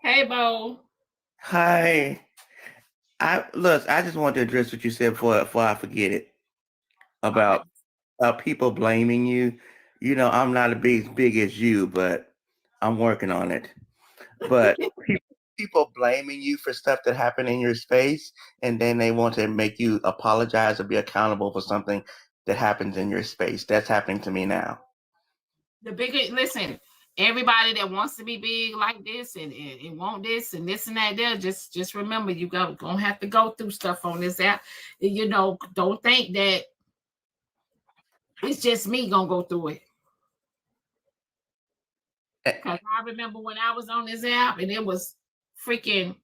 Hey, Bo. Hi. I just want to address what you said before I forget it Okay. about people blaming you. You know, I'm not big as you, but I'm working on it. But people blaming you for stuff that happened in your space, and then they want to make you apologize or be accountable for something that happens in your space. That's happening to me now. The bigger, listen, everybody that wants to be big like this and want this and this and that, there, just remember gonna have to go through stuff on this app. You know, don't think that it's just me gonna go through it. Eh, Because I remember when I was on this app and it was freaking,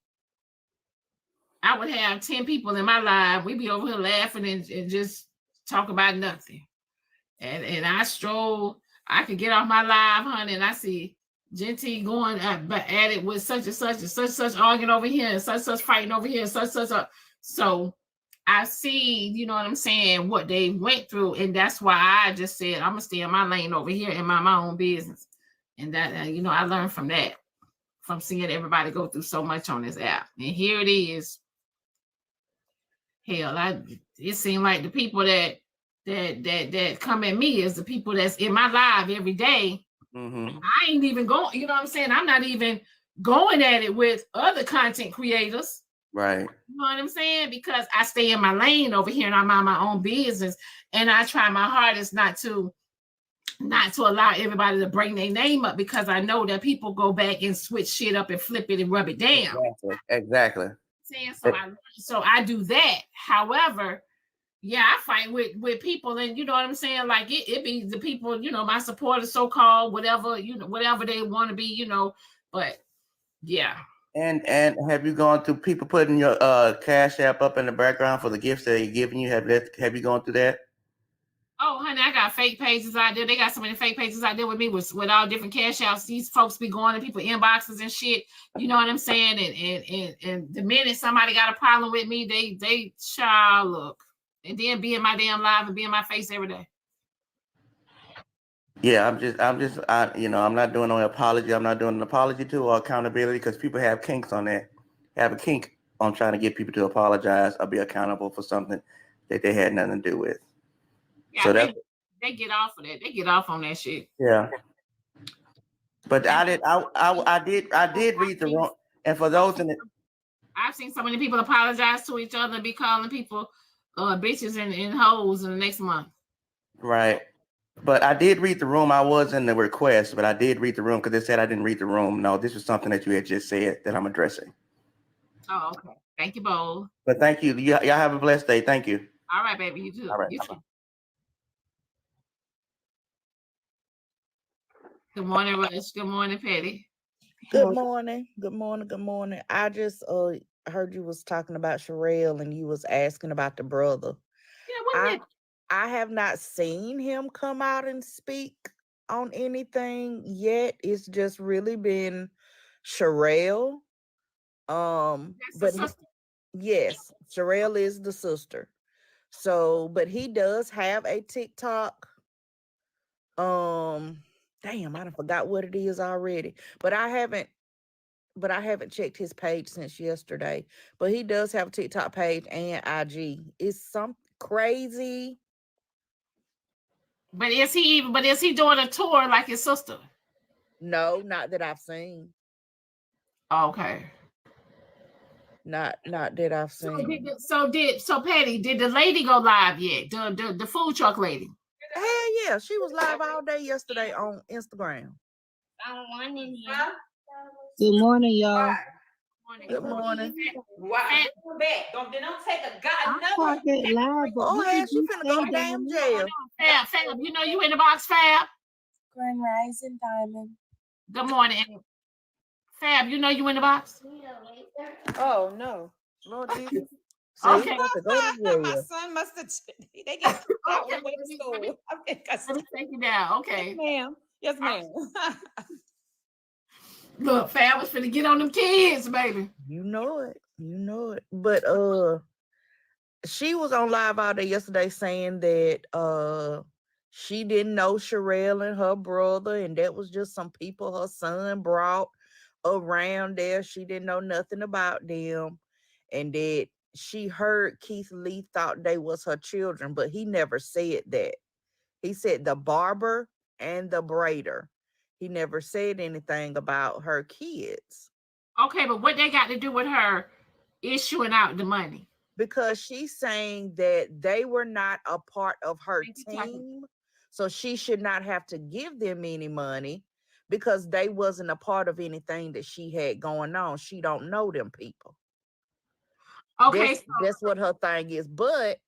I would have 10 people in my live. We'd be over here laughing and just talk about nothing. And I stroll, I could get off my live, honey, and I see Genty going at it with such and such and such arguing over here and such fighting over here and such. So I see, you know what I'm saying, what they went through, and that's why I just said I'm gonna stay in my lane over here in my own business, and that I learned from that, from seeing everybody go through so much on this app, and here it is. Hell, it seemed like the people that come at me is the people that's in my live every day. mm-hmm. I ain't even going, you know what I'm saying? I'm not even going at it with other content creators. Right. You know what I'm saying? Because I stay in my lane over here and I mind my own business. And I try my hardest not to allow everybody to bring their name up, because I know that people go back and switch shit up and flip it and rub it down. Exactly. Saying so I do that. However, yeah, I fight with people, and you know what I'm saying, like it be the people, my supporters, so-called, whatever, whatever they want to be, but yeah. And have you gone through people putting your cash app up in the background for the gifts that they're giving you? Have you gone through that? Oh, honey, I got fake pages out there. They got so many fake pages out there with me with all different cash outs. These folks be going to people inboxes and shit. You know what I'm saying? And the minute somebody got a problem with me, they shall look. And then be in my damn live and be in my face every day. Yeah, I'm not doing no apology. I'm not doing an apology to or accountability because people have kinks on that. Have a kink on trying to get people to apologize or be accountable for something that they had nothing to do with. Yeah, So that's they get off of that. They get off on that shit. yeah. But I did read the wrong. And for those in it, I've seen so many people apologize to each other and be calling people bitches and hoes in the next month. right. But I did read the room. I was in the request, but I did read the room because they said I didn't read the room. No, this was something that you had just said that I'm addressing. Oh, okay. Thank you, Bo. But thank you. Y'all have a blessed day. Thank you. All right, baby. You too. All right. You too. Good morning, Rush. Good morning, Petty. Good morning. Good morning. Good morning. I just heard you was talking about Sherelle and you was asking about the brother. Yeah, I have not seen him come out and speak on anything yet. It's just really been Sherelle. That's But yes, Sherelle is the sister. So, but he does have a TikTok. Damn, I forgot what it is already. But I haven't checked his page since yesterday. But he does have a TikTok page and IG. It's some crazy. But is he doing a tour like his sister? No, not that I've seen. Okay. Not that I've seen. So Patty, did the lady go live yet? The food truck lady? Hell yeah, she was live all day yesterday on Instagram. Good morning, y'all. Good morning. Why? Back. Don't take a god live. Oh, hell, she finna go to damn jail. Fab, you in the box, Fab? Grand Rising Diamond. Good morning. Fab, you in the box? Oh no. Lord Jesus. Okay. My son must have they get out Okay. with school. Let me take you down. Okay. Yes, ma'am. Look, Fab was finna get on them kids, baby. You know it. But she was on live all day yesterday saying that she didn't know Sherelle and her brother, and that was just some people her son brought around there. She didn't know nothing about them, and that she heard Keith Lee thought they was her children, but he never said that. He said the barber and the braider. He never said anything about her kids. Okay, but what they got to do with her issuing out the money? Because she's saying that they were not a part of her Thank you, Tiger. team, so she should not have to give them any money because they wasn't a part of anything that she had going on. She don't know them people. Okay, That's what her thing is. But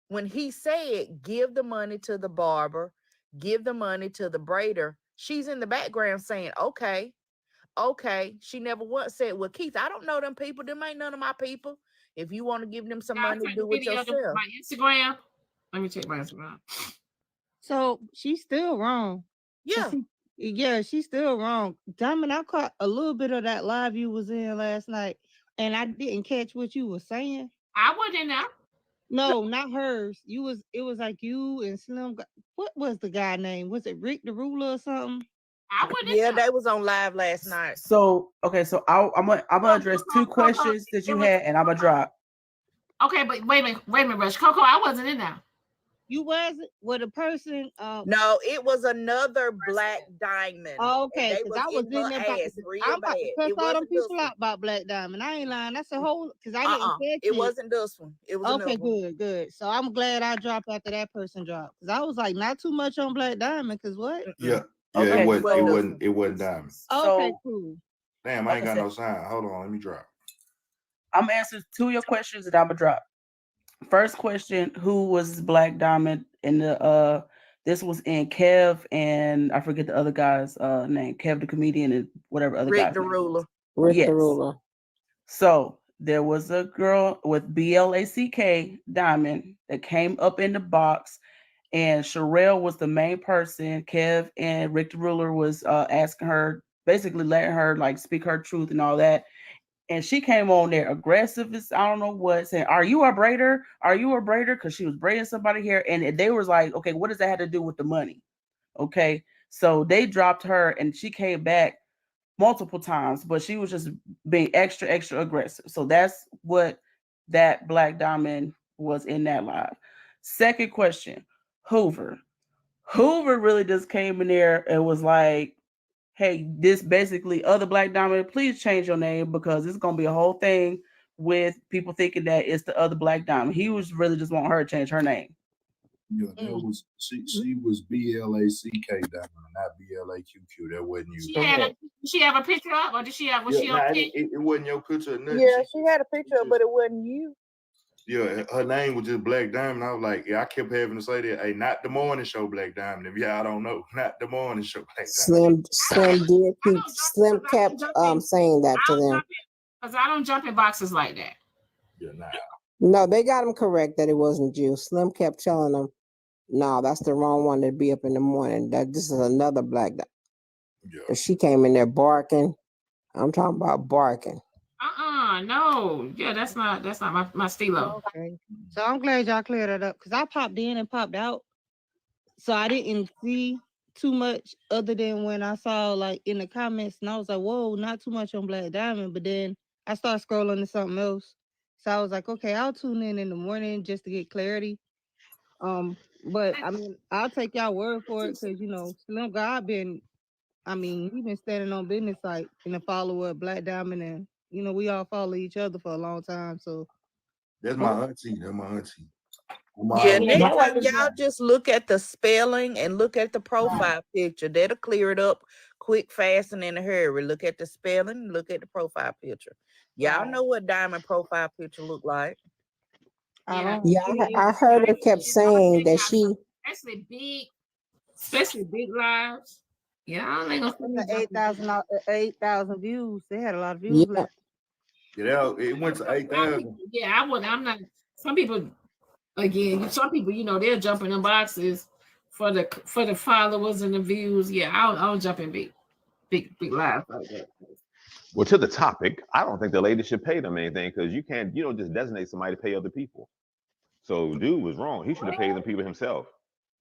when he said give the money to the barber, give the money to the braider, she's in the background saying, okay. She never once said, well, Keith, I don't know them people. Them ain't none of my people. If you want to give them some money, do it yourself. My Instagram. Let me check my Instagram. So she's still wrong. Yeah. She's still wrong. Diamond, I caught a little bit of that live you was in last night, and I didn't catch what you were saying. I wasn't in there. No, not hers. It was like you and Slim. What was the guy name? Was it Rick the Ruler or something? They was on live last night. So okay, so I'm gonna address two questions that you had, and I'm gonna drop. Okay, but wait a minute, Rush. Coco, I wasn't in there. You wasn't with a person. No, it was another Black Diamond. Oh, okay, because I was in there. I'm about to cuss all them people out about Black Diamond. I ain't lying. That's a whole because I didn't catch it. It wasn't this one. It was okay. Good. So I'm glad I dropped after that person dropped because I was like not too much on Black Diamond because what? Yeah, Okay, it wasn't Diamond. Okay, cool. Damn, I ain't got no sign. Hold on, let me drop. I'm answering two of your questions that I'm gonna drop. First question: who was Black Diamond in the? This was in Kev and I forget the other guy's name. Kev the comedian and whatever other guy. Rick the Ruler. Rick the Ruler. So there was a girl with Black Diamond that came up in the box, and Sherelle was the main person. Kev and Rick the Ruler was asking her, basically letting her like speak her truth and all that. And she came on there aggressive as I don't know what, saying, "Are you a braider? Are you a braider?" Because she was braiding somebody here, and they was like, "Okay, what does that have to do with the money?" Okay, so they dropped her, and she came back multiple times, but she was just being extra aggressive. So that's what that Black Diamond was in that live. Second question, Hoover really just came in there and was like, hey, this basically other Black Diamond, please change your name because it's gonna be a whole thing with people thinking that it's the other Black Diamond. He was really just wanting her to change her name. Yeah, that was she was Black Diamond, not Blaqq. That wasn't you. Did she have a picture up, or did she have? Was she on picture? It wasn't your picture. Or nothing. Yeah, she had a picture, but it wasn't you. Yeah, her name was just Black Diamond. I was like, I kept having to say that. Hey, not the morning show, Black Diamond. If y'all don't know, not the morning show, Black Diamond. Slim kept saying that to them. Because I don't jump in boxes like that. Yeah, nah. No, they got him correct that it wasn't you. Slim kept telling them, no, that's the wrong one to be up in the morning. That this is another Black Diamond. Yeah. She came in there barking. I'm talking about barking. No. Yeah, that's not my stilo. Okay. So I'm glad y'all cleared that up because I popped in and popped out. So I didn't see too much other than when I saw like in the comments and I was like, whoa, not too much on Black Diamond. But then I started scrolling to something else. So I was like, okay, I'll tune in the morning just to get clarity. But I mean, I'll take y'all word for it because, you know, Slim God he been standing on business like in the follower of Black Diamond and, you know, we all follow each other for a long time. So that's my auntie. That's my auntie. Yeah, next time y'all just look at the spelling and look at the profile picture. That'll clear it up quick, fast, and in a hurry. Look at the spelling, look at the profile picture. Y'all know what Diamond profile picture look like. I heard her kept saying that she especially big lives. Yeah, I ain't gonna 8,000 views. They had a lot of views. Yeah, it went to 8,000. Yeah, I'm not. Some people, you know, they're jumping in boxes for the followers and the views. Yeah, I'll jump in big lives like that. Well, to the topic, I don't think the lady should pay them anything because you don't just designate somebody to pay other people. So dude was wrong. He should have paid the people himself.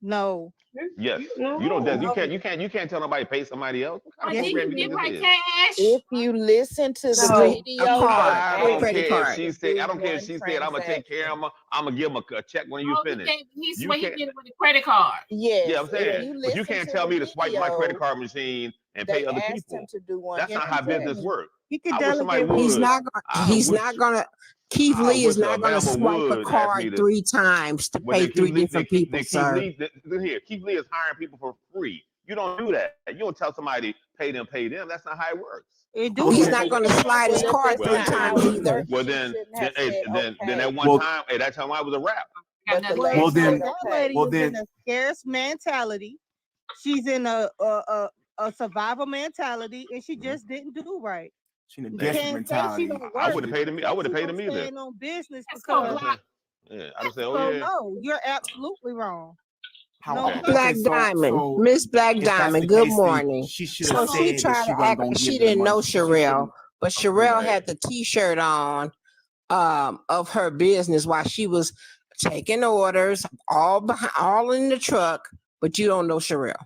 No. Yes. You don't. You can't tell nobody to pay somebody else. What kind of Did program you you give think her this is? cash? If you listen to the No, a video, card, I a don't credit care if card. she said. I don't care if she said I'm gonna take care of him. I'm gonna give him a check when you Oh, finish. he You swear he can't. did it with a credit card. yes, Yeah, I'm if saying, you but you listen can't to tell the me to swipe my credit video, card machine and they pay other asked him people. to do one. That's not how business works. He could I wish somebody delegate. He's would. not. I He's wish. not gonna. Keith I Lee is wish not gonna Alabama swipe a would ask me card to. 3 times to Well, pay then 3 different people, Keith sir. Lee, here. Keith Lee is hiring people for free. You don't do that. You don't tell somebody pay them. That's not how it works. It do He's work. not gonna slide his Well, if card that's 3 not how times it either. works, Well, she then, shouldn't have said then okay. that one time, that time I was a rap. But the Well, lady Well, said that okay. lady is in a scarce mentality. She's in a survival mentality, and she just didn't do right. She in a You desperate can't say mentality. she don't I work. wouldn't have paid him. I wouldn't have paid him either. Staying on business Let's go, because Block. Yeah, I'd have said, oh so yeah. no, you're absolutely wrong. How? Okay. Black Diamond, Miss Black if that's Diamond. the Good case, then morning. she should So have she said that tried she to wasn't act gonna like she give them didn't know money. She Sherelle, shouldn't. but Sherelle Right. had the T-shirt on of her business while she was taking orders, all in the truck. But you don't know Sherelle.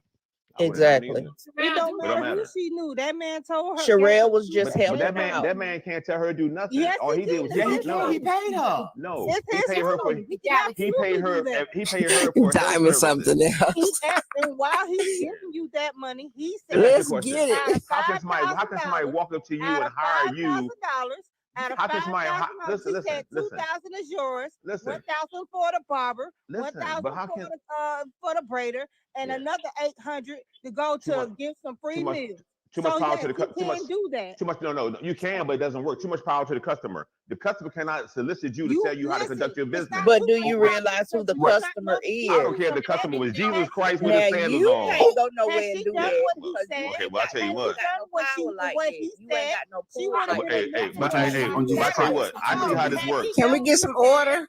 I wouldn't have Exactly. either. It don't It don't matter who matter. she knew. That man told her. Sherelle was But, just but helping that out. man can't tell her to do nothing. Yes, All he he did was did. Yeah, he That's can. right. He paid her. no. It's He his paid her for home. He can he paid absolutely her do that. he paid her for health Diamond services. something else. And while he's giving you that money, he said, Let me ask Let's you a question. get it. How can somebody walk up to you out and of hire you? $5,000, out of How can somebody $5,000, she said listen, 2,000 is yours, listen, 1,000 for the barber, listen. 1,000 But how can for the braider, and yeah, another 800 to go too to much get some free too much meals. too much So power yes, to the you too much can do that. too much no you can, but it doesn't work. Too much power to the customer. The customer cannot solicit you to tell you how to listen, conduct your it's business. not But too do much you power realize who the because you don't got customer no is? I don't care if the So that customer was means Jesus Christ with Now his sandals you on. can't go Has nowhere she and do done that what he because said? you Okay, ain't well I got tell you no, what. you got no power like what that. he You said, ain't got no she pull. would have been Hey, enough but to Hey, on Jesus I tell you what, Christ. I see how this works. Can we get some order?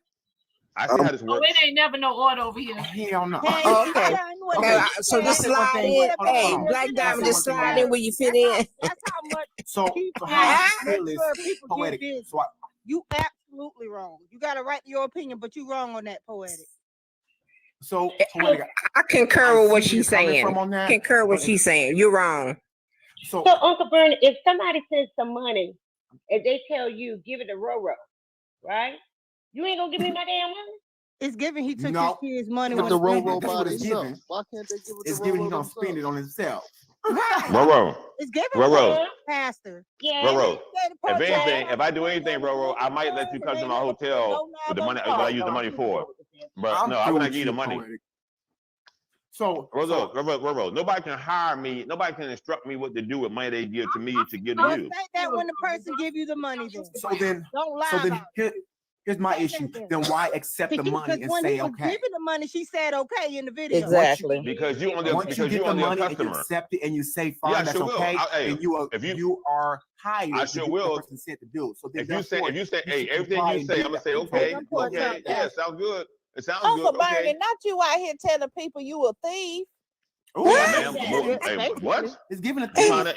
I see how this Oh, works. it ain't never no order over here. Hell no. Oh, okay. Okay. So just Say one slide thing. in. Hold on, Hey, hold on. Black I'll Diamond, say just one thing on slide in that. where you fit in. That's how much So Keith how Lee I feel makes is sure people get poetic. business. So You absolutely wrong. You got to write your opinion, but you wrong on that poetic. poetic. I concur with what see where she's you're coming saying. from on that, Concur what but she's saying. You're wrong. So Uncle Bernie, if somebody sends some money and they tell you give it to Roro, right? You ain't gonna give me my damn money. It's given he took no, his kids' money it's when the he Roro spent it. by what it's given. Why can't they give it It's to given. Roro He gonna themselves? spend it on himself. Roro. It's given Roro. to pastor. Yeah. Roro. If anything, if I do anything, Roro, I might let you come to my hotel with the money what I use the money for. But no, I would not give you the money. So Roro, nobody can hire me. Nobody can instruct me what to do with money they give to me to give to Don't you. say that when the person give you the money. Then don't lie So then about it. here's my issue. Then why accept the money and when say he was okay? giving the money, she said okay in the video. Exactly. Because you only Once you get the only a money and you customer. accept it and you say fine, Yeah, I that's sure will. okay, Hey, and you are hired. I to sure do what will. the person said to do. So then If you say hey, should everything comply you and say, do I'm gonna that. say okay, okay, yeah, sounds good. It sounds Uncle good. Bernie, Okay. not you out here telling people you a thief. Come on, man. Hey, what? It's giving a You find that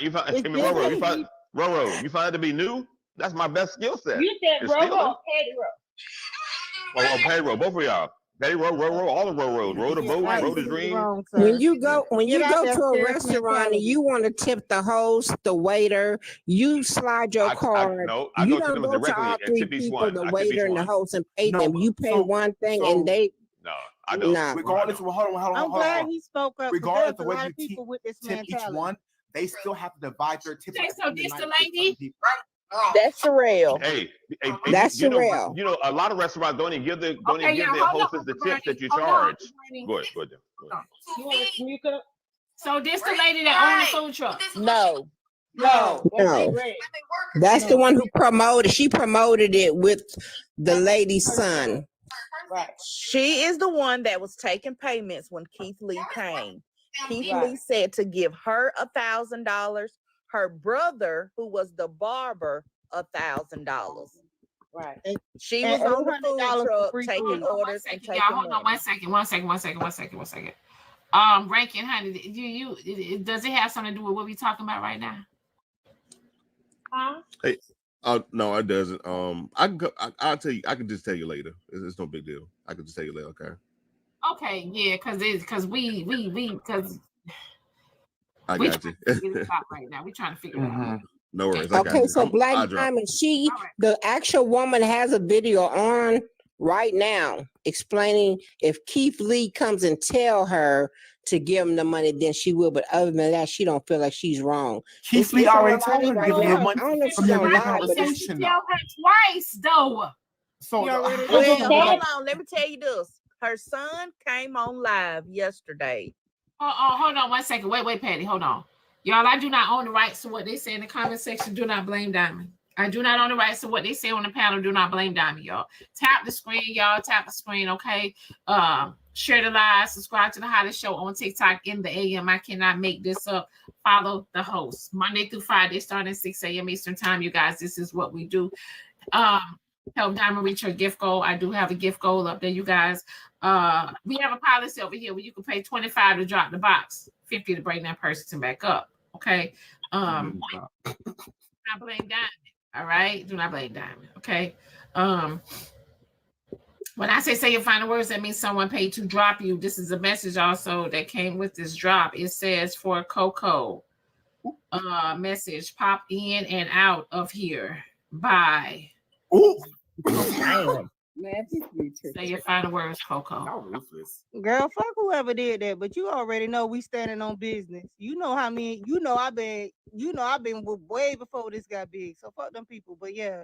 Roro, you find that to be new? That's my best skill set. You said Roro or Petty Ro. Payroll, both of y'all. Payroll, all the road, row the boat, row the dream. When you go to a restaurant and you want to tip the host, the waiter, you slide your card. I You go to don't them go to directly all and three tip each people, one. the I tip waiter each and the one. host, and pay them. You pay one thing and they. No, I don't. Nah. Regardless, hold on. I'm glad he spoke up. Regardless There's of a whether lot you of people with this tip each mentality. one, they still have to divide their tips. Okay, so this the lady. That's Sherelle. Hey, That's Sherelle. You know, a lot of restaurants don't even give their hostess the tips that you Hold on, charge. Bernie. Go ahead. You want to sneak up? So this the lady that owned the food truck. No. No. That's the one who promoted. She promoted it with the lady's son. Right. She is the one that was taking payments when Keith Lee came. Keith Lee said to give her $1,000, her brother, who was the barber, $1,000. Right. And she was on the food truck taking orders and taking Y'all, hold on one second. Rankin, honey, does it have something to do with what we're talking about right now? Huh? Hey, no, it doesn't. I can go. I'll tell you. I can just tell you later. It's no big deal. I can just tell you later. Okay. Okay, yeah, because we I we got trying you. to get it stopped right now. We trying to figure it out. No worries. I got Okay, you. so Black I'll drop. Diamond, she, All right. the actual woman has a video on right now explaining if Keith Lee comes and tell her to give him the money, then she will. But other than that, she don't feel like she's wrong. Keith Lee It's on already her told page her to right give her now. the money I don't know if from she's the gonna original lie, but She conversation, tell though. her twice, though. So You already how's know. it Well, gonna hold go? on. Let me tell you this. Her son came on live yesterday. Hold on 1 second. Wait, Patty. Hold on. Y'all, I do not own the rights to what they say in the comment section. Do not blame Diamond. I do not own the rights to what they say on the panel. Do not blame Diamond, y'all. Tap the screen, y'all. Tap the screen, okay? Share the live. Subscribe to the Hottest Show on TikTok in the AM. I cannot make this up. Follow the host. Monday through Friday, starting at 6 a.m. Eastern time, you guys. This is what we do. Help Diamond reach her gift goal. I do have a gift goal up there, you guys. We have a policy over here where you can pay $25 to drop the box, $50 to bring that person back up. Okay. Do not blame Diamond. All right. Do not blame Diamond. Okay. When I say your final words, that means someone paid to drop you. This is a message also that came with this drop. It says for Coco. Message pop in and out of here. Bye. Ooh. Damn. Man, Say your final words, Coco. Girl, fuck whoever did that, but you already know we standing on business. You know how many, I've been way before this got big. So fuck them people. But yeah,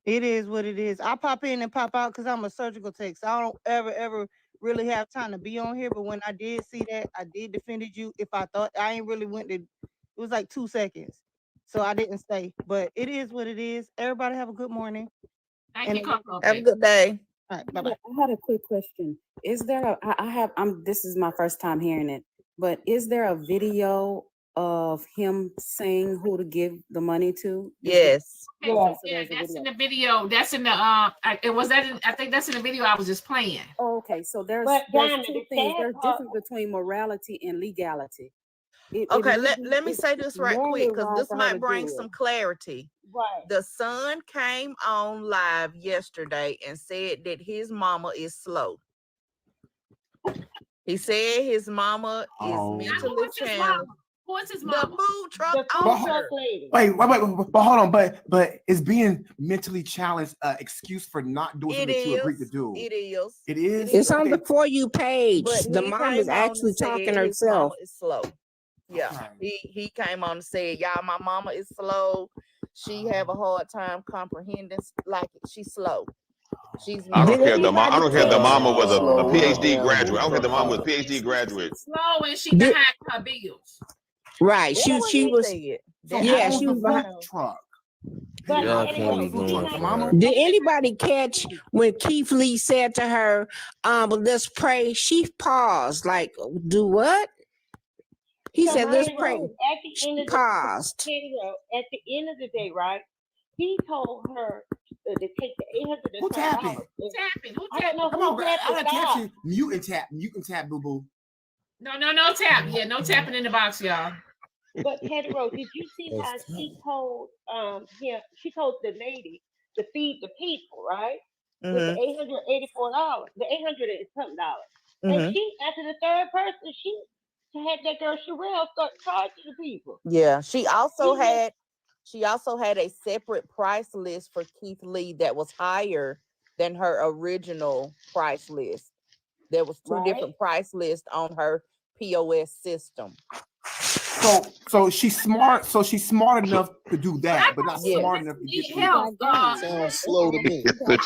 it is what it is. I pop in and pop out because I'm a surgical tech. So I don't ever really have time to be on here. But when I did see that, I did defended you. If I thought I ain't really went to, it was like 2 seconds. So I didn't stay. But it is what it is. Everybody have a good morning. Thank you, Coco. Have a good day. All right, bye-bye. I had a quick question. Is there this is my first time hearing it, but is there a video of him saying who to give the money to? Yes. Yeah, that's in the video. That's in the I think that's in the video I was just playing. Oh, okay. So there's Diamond, two the things. sad There's part- difference between morality and legality. Okay, let me say this right quick because this might bring some clarity. Right. The son came on live yesterday and said that his mama is slow. He said his mama is mentally challenged. Who is his The mama? food truck But owner. Wait, but hold on, but is being mentally challenged an excuse for not doing something that you agreed to do? It is. It is. It's on the For You page. But The he mom is came on actually and said talking his herself. mama is slow. Yeah, he came on and said, "Y'all, my mama is slow. She have a hard time comprehending. Like she's slow. She's I don't care if the mentally mama was a PhD down, graduate. I don't care if the mama was a PhD graduate. Slow and she can hide her bills. Right. That's She what he was. said. Yeah, she was behind. Truck. But Y'all Patty, can't be what going you for like- that. Did anybody catch when Keith Lee said to her, "But let's pray"? She paused, like, "Do what?" He So said, "Let's Patty pray." Rose, at the end of Paused. Patty Rose, at the end of the day, right? He told her to take the $800. Who tapping? Who tapping? Who I don't know Come who on, bro. tapped I the done tapped stop. you. Mute and tap, boo boo. No tap. Yeah, no tapping in the box, y'all. But Patty Rose, did you see how she told she told the lady to feed the people, right? With the $884, the 800 and something dollars. And she, after the third person, she had that girl Sherelle start charging the people. Yeah, she also had a separate price list for Keith Lee that was higher than her original price list. There was two different price lists on her POS system. So she's smart. So she's smart enough to do that, but not smart enough to get Sounds slow to me. So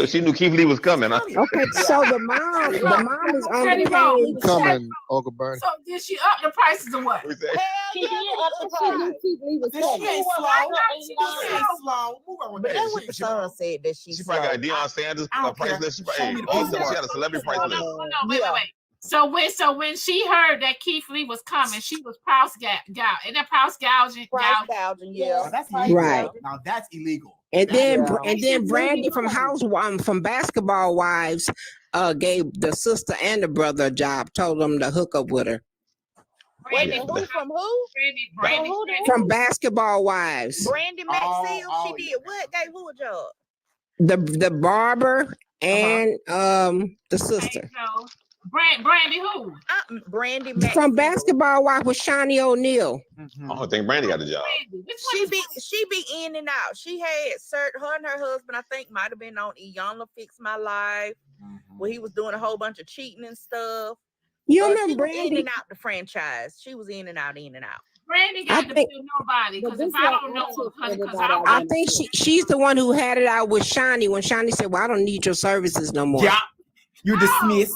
she knew Keith Lee was coming. Huh? Okay, so the mom is on the page. Coming, Uncle Bernie. So did she up the prices or what? She did up the price. She ain't slow. Move on with But that. that's what the son said that she She probably got a Deion Sanders price list. She had a celebrity price list. Wait. So when she heard that Keith Lee was coming, she was price gouging. Isn't that price gouging? Price gouging, yeah. Now that's illegal. Right. Now that's illegal. And then Brandy from Basketball Wives gave the sister and the brother a job, told them to hook up with her. Wait, who from who? Brandy. From Basketball Wives. Brandy Maxfield, she did what? Gave who a job? The barber and the sister. So, Brandy who? Brandy From Basketball Wife with Shawnee O'Neal. I don't think Brandy got a job. She be in and out. She had her and her husband, I think, might have been on Iyanla Fix My Life, where he was doing a whole bunch of cheating and stuff. You remember she was in Brandy? and out the franchise. She was in and out, in and out. Brandy got to feel nobody because if I don't know her, honey, because I think she's the one who had it out with Shawnee when Shawnee said, "Well, I don't need your services no more." Yeah, you're dismissed.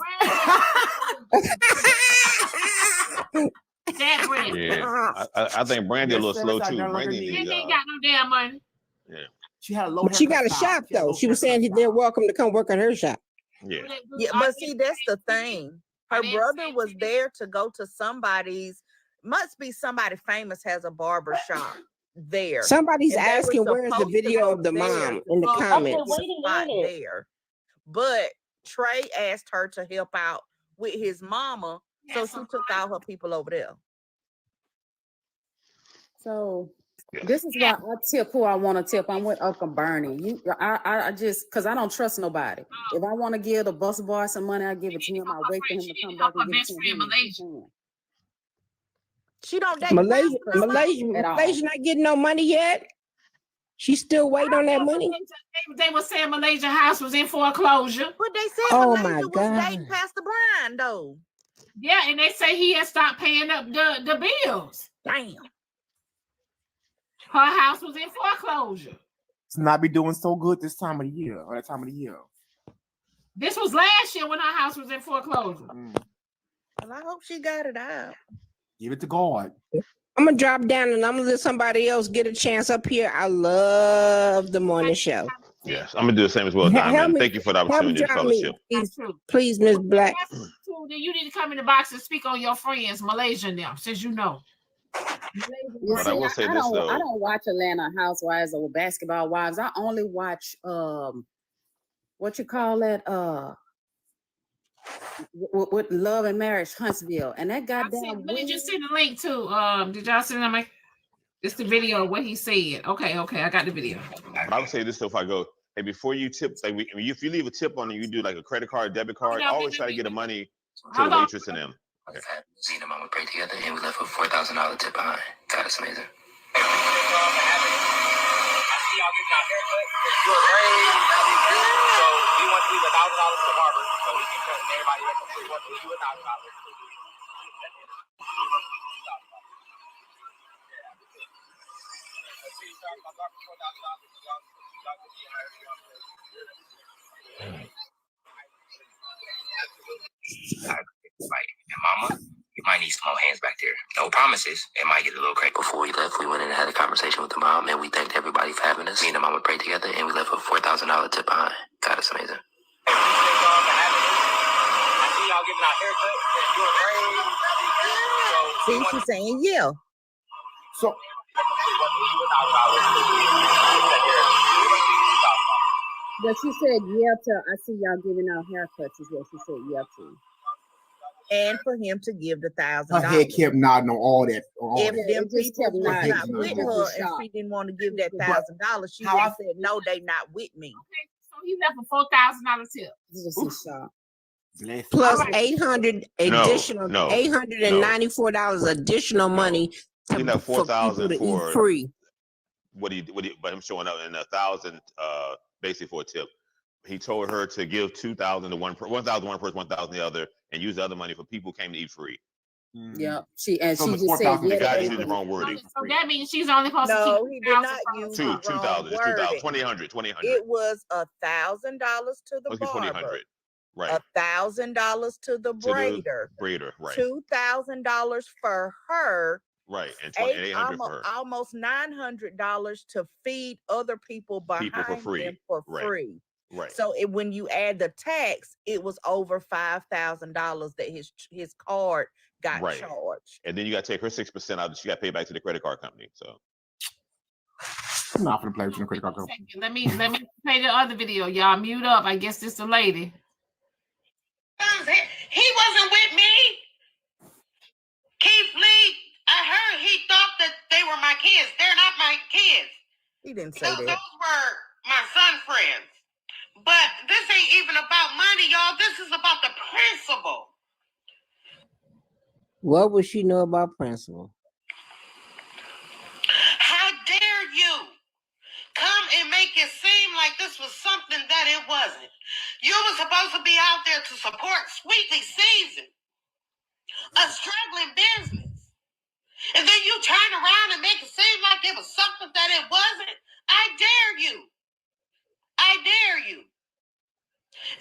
That Brandy. Yeah, I think Brandy a little slow too. Brandy ain't got no damn money. Yeah. She had a low. But she got a shop though. She was saying they're welcome to come work in her shop. Yeah. Yeah, but see, that's the thing. Her brother was there to go to somebody's. Must be somebody famous has a barber shop there. Somebody's And they were asking where's the supposed to video go of the there mom to in the go comments. to the spot there. But Trey asked her to help out with his mama, so she took all her people over there. So this is why I tip who I want to tip. I'm with Uncle Bernie. I just because I don't trust nobody. If I want to give the bus boy some money, I give it to him. I wait for him to come back and give it to him. She don't date Malaysia not getting no money yet. She's still waiting on that money. They were saying Malaysia house was in foreclosure. But they said Oh Malaysia my was God. dating Pastor Brian though. Yeah, and they say he had stopped paying up the bills. Damn. Her house was in foreclosure. It's not be doing so good this time of the year or that time of the year. This was last year when her house was in foreclosure. Well, I hope she got it out. Give it to God. I'm gonna drop down and I'm gonna let somebody else get a chance up here. I love the morning show. Yes, I'm gonna do the same as well, Help Diamond. me- Thank you for the help opportunity to drop me, fellowship. please, Miss Black. You need to come in the box and speak on your friends, Malaysia now, since you know. But I will say this though. I don't watch Atlanta Housewives or Basketball Wives. I only watch what you call that with Love and Marriage Huntsville, and that goddamn. Let me just send the link to did y'all send them? It's the video of what he said. Okay, I got the video. But I would say this though, if I go, hey, before you tip, like if you leave a tip on it, you do like a credit card, debit card. Always try to get the money to the waitress and them. Okay. Seen them, I'm pray together, and we left a $4,000 tip behind. God, it's amazing. And Mama, you might need some more hands back there. No promises. It might get a little crazy. Before we left, we went in and had a conversation with the mom, and we thanked everybody for having us. Me and the mama prayed together, and we left a $4,000 tip behind. God, it's amazing. I see y'all giving out haircuts. See, she's saying yeah. So. But she said yeah to. I see y'all giving out haircuts. Is what she said yeah to. And for him to give the Her $1,000. head kept nodding on all that. If them just people kept was nodding. not with her and she didn't want to give that $1,000, she would have said, no, they not with me. So he left a $4,000 tip. This is a shock. Plus 800 additional, no. $894 additional money He left for people $4,000 to eat for free. what he but him showing up, and $1,000 basically for a tip. He told her to give $2,000 to one person, $1,000 the other, and use the other money for people who came to eat free. Yeah, she just said the guy just used the wrong wording. So that means she's only supposed to No, keep he did not use the wrong 2,000, it's 2,000, wording. 2,000. It was $1,000 to the Let's get barber, 2,800. Right. $1,000 to the braider, Braider, right. $2,000 for her, Right, and 2,800 for her. almost $900 to feed other people behind People for free. them for Right. free. Right. So when you add the tax, it was over $5,000 that his card got Right. charged. And then you got to take her 6% out that she got paid back to the credit card company. So I'm not gonna play with your credit card company. Let me play the other video. Y'all mute up. I guess this the lady. He wasn't with me. Keith Lee, I heard he thought that they were my kids. They're not my kids. He didn't say Those that. were my son friends. But this ain't even about money, y'all. This is about the principle. What would she know about principle? How dare you come and make it seem like this was something that it wasn't? You were supposed to be out there to support Sweetly Season, a struggling business. And then you turn around and make it seem like it was something that it wasn't. I dare you. I dare you.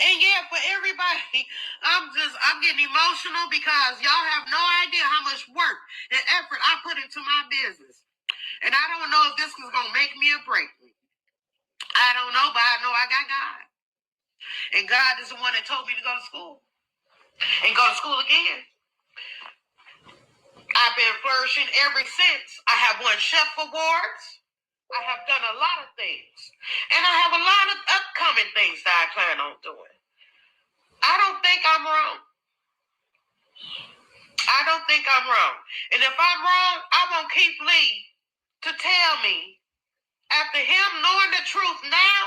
And yeah, for everybody, I'm getting emotional because y'all have no idea how much work and effort I put into my business. And I don't know if this is going to make me or break me. I don't know, but I know I got God. And God is the one that told me to go to school. And go to school again. I've been flourishing ever since. I have won chef awards. I have done a lot of things. And I have a lot of upcoming things that I plan on doing. I don't think I'm wrong. I don't think I'm wrong. And if I'm wrong, I want Keith Lee to tell me, after him knowing the truth now,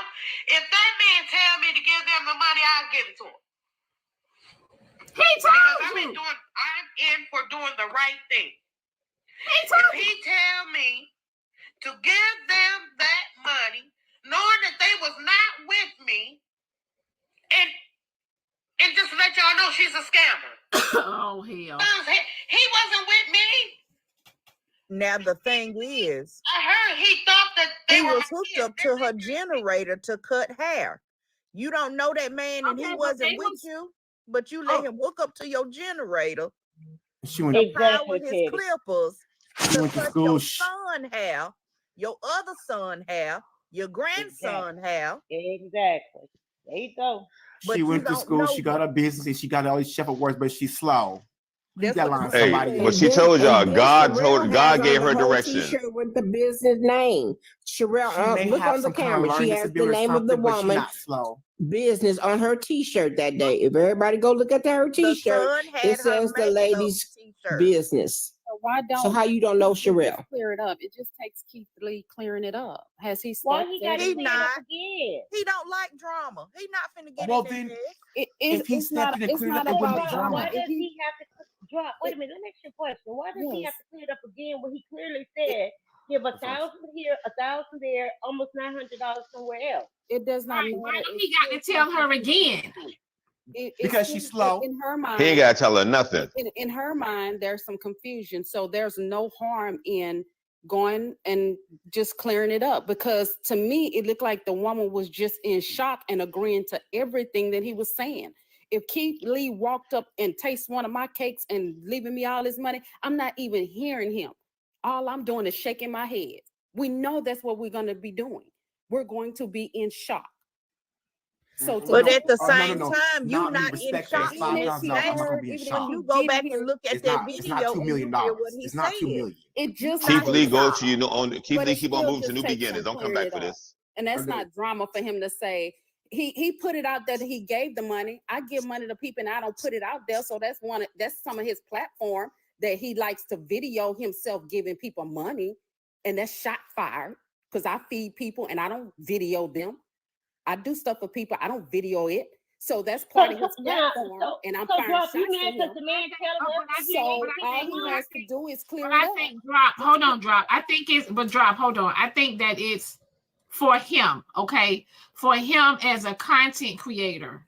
if that man tell me to give them the money, I'll give it to him. Because I'm in for doing the right thing. If he tell me to give them that money, knowing that they was not with me, and just let y'all know she's a scammer. Oh, hell. He wasn't with me. Now the thing is, I heard he thought that he was hooked up to her generator to cut hair. You don't know that man, and he wasn't with you, but you let him hook up to your generator. She went to power his clippers to went to cut school. your son hair, your other son hair, your grandson hair. Exactly. There you go. She went to school. She got her business, and she got all these chef awards, but she's slow. Read that line, Hey, somebody. but she told y'all, God gave her the whole direction. T-shirt with the business name. Sherelle, look on the camera. She has the name of the woman business on her T-shirt that day. If everybody go look at her T-shirt, it says the lady's business. So why don't? So how you don't know Sherelle? Clear it up. It just takes Keith Lee clearing it up. Has he? Why he got to He clear it not. up again? He don't like drama. He not finna get Well, in then, this. if he stepped in and cleared it up, it wouldn't be drama. Why does he have to drop? Wait a minute. Let me ask you a question. Why does he have to clear it up again when he clearly said give 1,000 here, 1,000 there, almost $900 somewhere else? It does not matter. Why do he got to tell her again? Because she's slow. In her mind, He ain't got to tell her nothing. In her mind, there's some confusion. So there's no harm in going and just clearing it up, because to me, it looked like the woman was just in shock and agreeing to everything that he was saying. If Keith Lee walked up and tastes one of my cakes and leaving me all his money, I'm not even hearing him. All I'm doing is shaking my head. We know that's what we're going to be doing. We're going to be in shock. So, but at the same time, you're not in shock. When you go back and look at that video, it's not $2 million. It's not $2 million. It just Keith Lee go to Keith Lee keep on still moving to just new takes beginnings. some Don't come back for clearing it this. And that's not drama for him to say. He put it out there that he gave the money. I give money to people and I don't put it out there. So that's some of his platform that he likes to video himself giving people money. And that's shot fired, because I feed people and I don't video them. I do stuff for people. I don't video it. So that's part of his platform. And I'm firing shots at him. So all he has to do is clear it up. Drop. I think that it's for him, okay? For him as a content creator.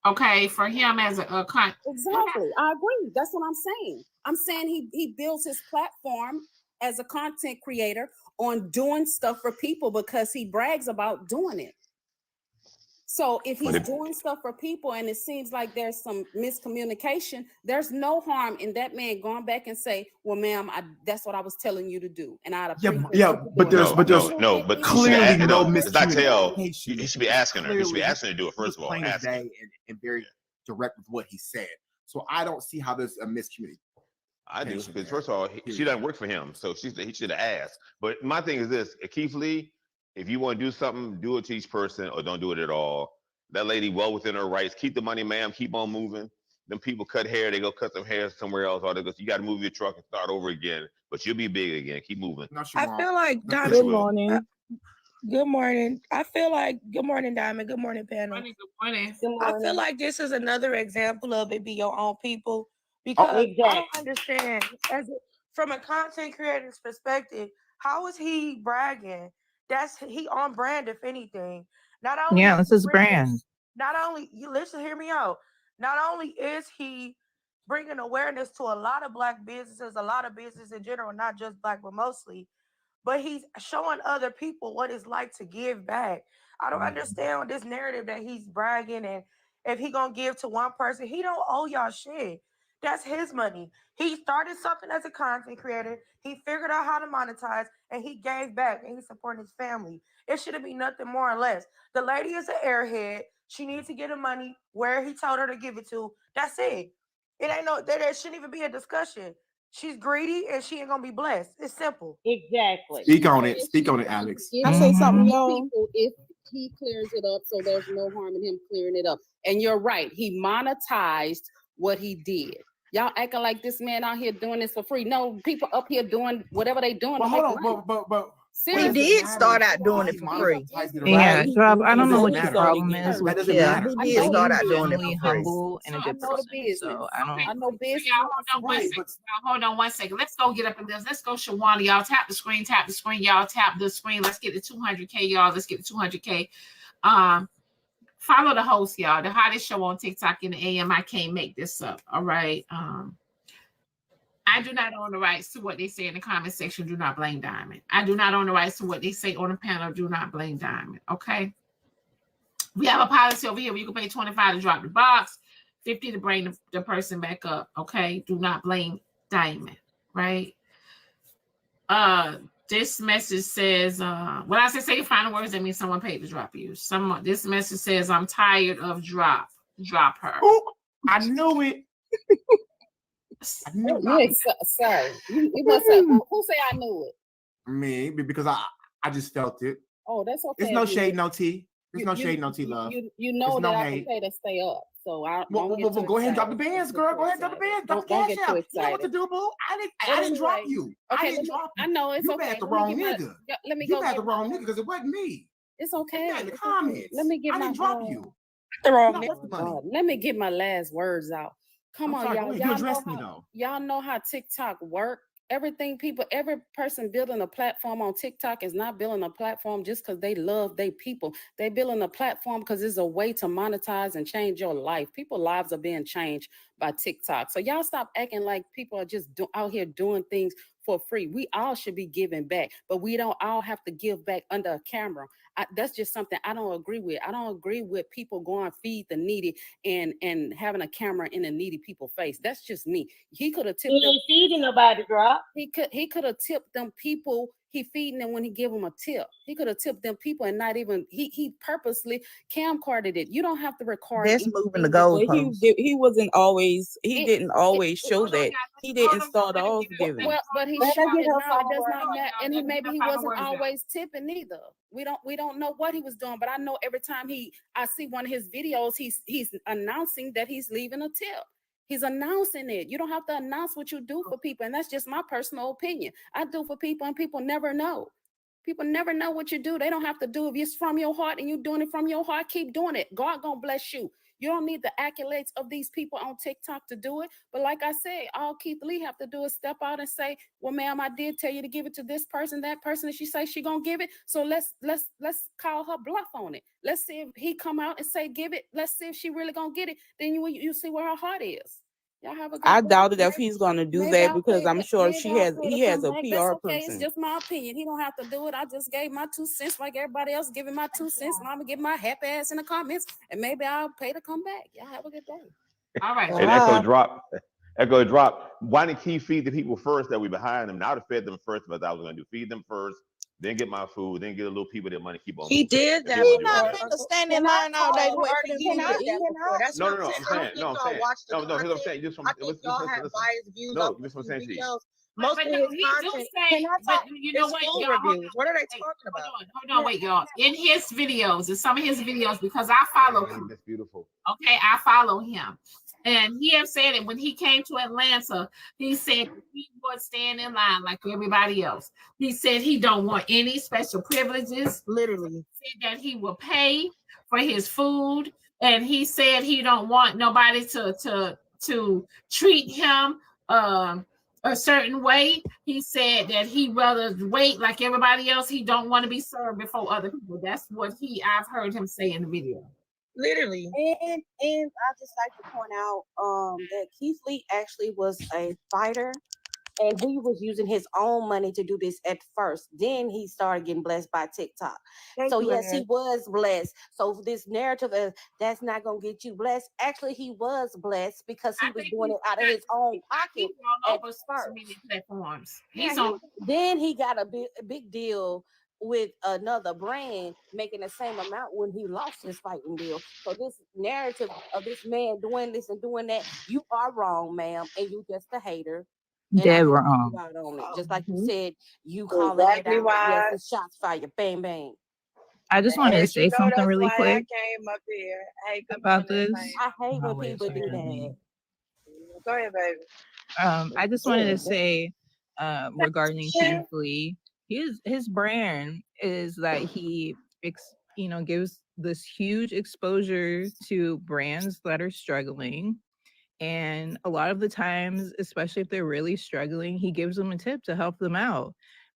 Okay, for him as a content. Exactly. I agree. That's what I'm saying. I'm saying he builds his platform as a content creator on doing stuff for people because he brags about doing it. So if he's doing stuff for people and it seems like there's some miscommunication, there's no harm in that man going back and say, well, ma'am, that's what I was telling you to do. And I'd but there's clearly no miscommunication. It's not tell. He should be asking her. He should be asking her to do it first of all. Plain as day and very direct with what he said. So I don't see how there's a miscommunication. I do, because first of all, she doesn't work for him, so he should have asked. But my thing is this: Keith Lee, if you want to do something, do it to each person, or don't do it at all. That lady, well within her rights. Keep the money, ma'am. Keep on moving. Them people cut hair, they go cut some hair somewhere else. Or they go, you got to move your truck and start over again. But you'll be big again. Keep moving. I feel like Good morning. Good morning. I feel like good morning, Diamond. Good morning, panel. Good morning. I feel like this is another example of it be your own people because I don't understand from a content creator's perspective. How is he bragging? He on brand, if anything. Not only Yeah, this is brand. Not only you listen, hear me out. Not only is he bringing awareness to a lot of Black businesses, a lot of business in general, not just Black, but mostly, but he's showing other people what it's like to give back. I don't understand this narrative that he's bragging, and if he gonna give to one person, he don't owe y'all shit. That's his money. He started something as a content creator. He figured out how to monetize, and he gave back, and he's supporting his family. It shouldn't be nothing more or less. The lady is an airhead. She needs to get her money where he told her to give it to. That's it. It ain't no. There shouldn't even be a discussion. She's greedy and she ain't gonna be blessed. It's simple. Exactly. Speak on it. Speak on it, Alex. I say something, y'all. If he clears it up, so there's no harm in him clearing it up. And you're right. He monetized what he did. Y'all acting like this man out here doing this for free. No, people up here doing whatever they doing. Well, hold on, but he did start out doing it for free. Yeah, Drop. I don't know what your matter. problem is with him. Yeah, he did start out doing it Really for free. humble and a good person. So I don't. I know business. Hold on one second. Let's go get up in this. Let's go, Shawana. Y'all tap the screen. Y'all tap the screen. Let's get to 200K, y'all. Let's get to 200K. Follow the host, y'all. The hottest show on TikTok in the AM. I can't make this up. All right. I do not own the rights to what they say in the comment section. Do not blame Diamond. I do not own the rights to what they say on the panel. Do not blame Diamond. Okay. We have a policy over here where you can pay $25 to drop the box, $50 to bring the person back up. Okay. Do not blame Diamond. Right. This message says, when I say your final words, that means someone paid to drop you. This message says, I'm tired of drop her. Ooh, I knew it. I knew it. Sorry. You must say, who say I knew it? Me, because I just felt it. Oh, that's okay. It's no shade, no tea. There's no shade, no tea, love. You know There's that no I hate. can pay to stay up. So I well, go ahead and drop the bands, girl. Go ahead and drop the bands. Drop the cash out. You know what to do, boo. I didn't drop you. Okay, I didn't drop you. I know it's you okay. You had the wrong nigga. Let me you go. had the wrong nigga because it wasn't me. It's okay. In the comments. Let me get I my didn't drop you. The wrong nigga. Let me get my last words out. Come on, y'all. You addressed me though. Y'all know how TikTok work. Every person building a platform on TikTok is not building a platform just because they love their people. They building a platform because it's a way to monetize and change your life. People's lives are being changed by TikTok. So y'all stop acting like people are just out here doing things for free. We all should be giving back, but we don't all have to give back under a camera. That's just something I don't agree with. I don't agree with people going feed the needy and having a camera in the needy people's face. That's just me. He could have tipped. He ain't feeding nobody, Drop. He could have tipped them people. He feeding them when he give them a tip. He could have tipped them people and not even. He purposely camcorded it. You don't have to record. That's moving the goalposts. He wasn't always. He didn't always show that. He didn't start off giving. Well, but he showed it now. It does not matter. And maybe he wasn't always tipping either. We don't know what he was doing, but I know every time I see one of his videos, he's announcing that he's leaving a tip. He's announcing it. You don't have to announce what you do for people. And that's just my personal opinion. I do for people and people never know. People never know what you do. They don't have to do it. If it's from your heart and you're doing it from your heart, keep doing it. God gonna bless you. You don't need the accolades of these people on TikTok to do it. But like I said, all Keith Lee have to do is step out and say, well, ma'am, I did tell you to give it to this person, that person, and she say she gonna give it. So let's call her bluff on it. Let's see if he come out and say, give it. Let's see if she really gonna get it. Then you see where her heart is. Y'all have a good I day. doubted if he's gonna do that because I'm sure he has a PR That's okay. person. It's just my opinion. He don't have to do it. I just gave my 2 cents like everybody else giving my 2 cents. And I'm gonna give my happy ass in the comments, and maybe I'll pay to come back. Y'all have a good day. All right. And Echo drop. Why didn't he feed the people first that we behind him? Now to fed them first, but I was gonna do feed them first, then get my food, then get a little people their money, keep on. He did that. He's not finna stand in line all day waiting for you to eat that. That's No, what I'm saying. No, I'm saying. No, here's what I'm saying. Just from I think y'all have biased views. No, this is what I'm saying to you. Most of his content. You know what? School reviews. What are they talking about? Hold on, wait, y'all. In his videos, in some of his videos, because I follow him. That's beautiful. Okay, I follow him. And he have said it when he came to Atlanta. He said he would stand in line like everybody else. He said he don't want any special privileges. Literally, he said that he will pay for his food, and he said he don't want nobody to treat him a certain way. He said that he rather wait like everybody else. He don't want to be served before other people. That's what I've heard him say in the video. literally. And I just like to point out that Keith Lee actually was a fighter, and he was using his own money to do this at first. Then he started getting blessed by TikTok. Thank So you, yes, he Ed. was blessed. So this narrative of that's not gonna get you blessed. Actually, he was blessed because he was doing it out of his own pocket He's all at over social first. media platforms. Yeah, He's on. then he got a big deal with another brand making the same amount when he lost his fighting deal. So this narrative of this man doing this and doing that, you are wrong, ma'am, and you just a hater. And Dead I call wrong. you out on it. Just like you said, you calling Exactly it out. why. Yes, it's shots fired. Bang, bang. I just wanted to And you say know something that's really why I quick came up here. Hey, good about morning, this. Sam. I hate Oh, when wait a people do second. that. Go ahead, baby. I just wanted to say regarding Keith Lee, his brand is that he gives this huge exposure to brands that are struggling. And a lot of the times, especially if they're really struggling, he gives them a tip to help them out.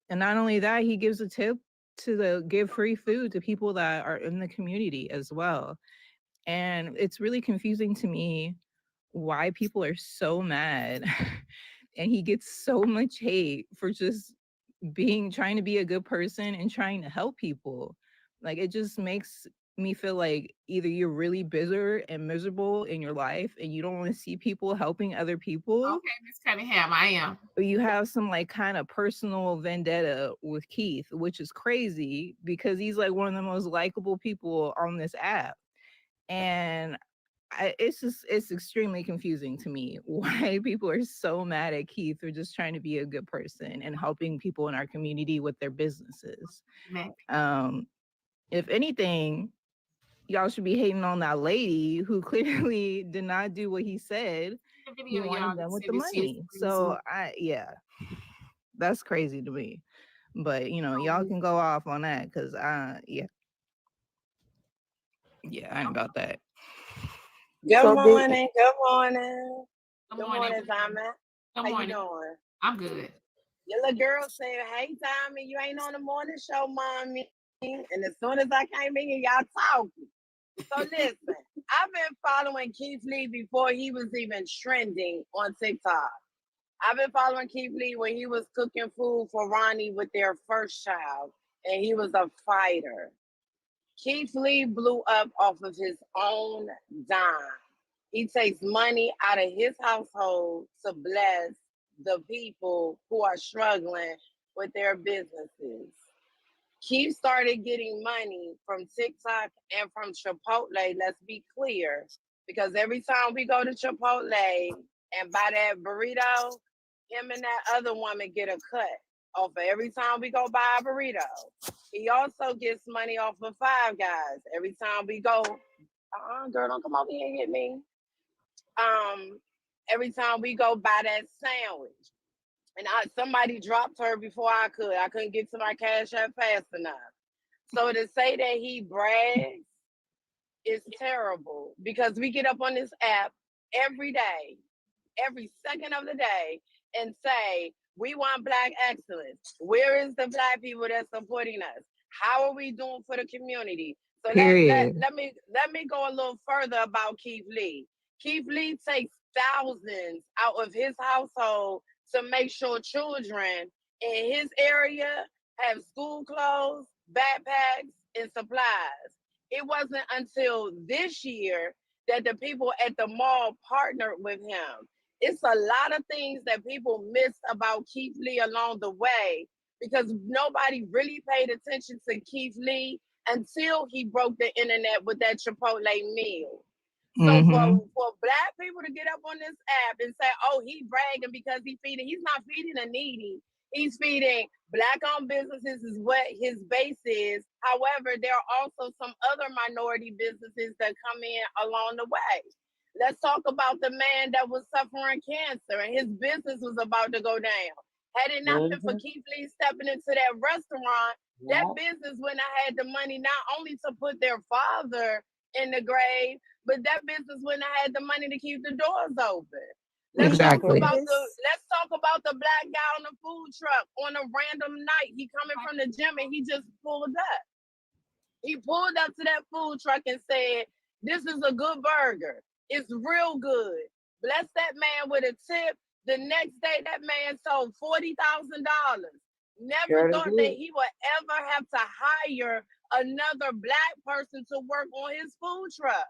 And not only that, he gives a tip to give free food to people that are in the community as well. And it's really confusing to me why people are so mad and he gets so much hate for just trying to be a good person and trying to help people. Like, it just makes me feel like either you're really bitter and miserable in your life and you don't want to see people helping other people. Okay, Miss Cunningham, I am. Or you have some like kind of personal vendetta with Keith, which is crazy because he's like one of the most likable people on this app. And it's extremely confusing to me why people are so mad at Keith for just trying to be a good person and helping people in our community with their businesses. If anything, y'all should be hating on that lady who clearly did not do what he said. He wanted them with the money. So that's crazy to me. But y'all can go off on that because yeah, I ain't about that. Good morning. Good morning. Good morning, Diamond. Good morning. How you doing? I'm good. Your little girl said, "Hey, Diamond, you ain't on the morning show, mommy." And as soon as I came in here, y'all talking. So listen, I've been following Keith Lee before he was even trending on TikTok. I've been following Keith Lee when he was cooking food for Ronnie with their first child, and he was a fighter. Keith Lee blew up off of his own dime. He takes money out of his household to bless the people who are struggling with their businesses. Keith started getting money from TikTok and from Chipotle, let's be clear, because every time we go to Chipotle and buy that burrito, him and that other woman get a cut off of every time we go buy a burrito. He also gets money off of Five Guys. Every time we go, girl, don't come over here and hit me. Every time we go buy that sandwich. And somebody dropped her before I could. I couldn't get to my Cash App fast enough. So to say that he brags is terrible because we get up on this app every day, every second of the day, and say, we want Black excellence. Where is the Black people that's supporting us? How are we doing for the community? So let me go a little further about Keith Lee. Keith Lee takes thousands out of his household to make sure children in his area have school clothes, backpacks, and supplies. It wasn't until this year that the people at the mall partnered with him. It's a lot of things that people missed about Keith Lee along the way because nobody really paid attention to Keith Lee until he broke the internet with that Chipotle meal. So for Black people to get up on this app and say, oh, he bragging because he's not feeding the needy. He's feeding Black-owned businesses is what his base is. However, there are also some other minority businesses that come in along the way. Let's talk about the man that was suffering cancer and his business was about to go down. Had it not been for Keith Lee stepping into that restaurant, that business wouldn't have had the money not only to put their father in the grave, but that business wouldn't have had the money to keep the doors open. Let's talk about the black guy on the food truck on a random night. He coming from the gym and he just pulled up. He pulled up to that food truck and said, "This is a good burger. It's real good." Bless that man with a tip. The next day, that man sold $40,000. Never thought that he would ever have to hire another black person to work on his food truck.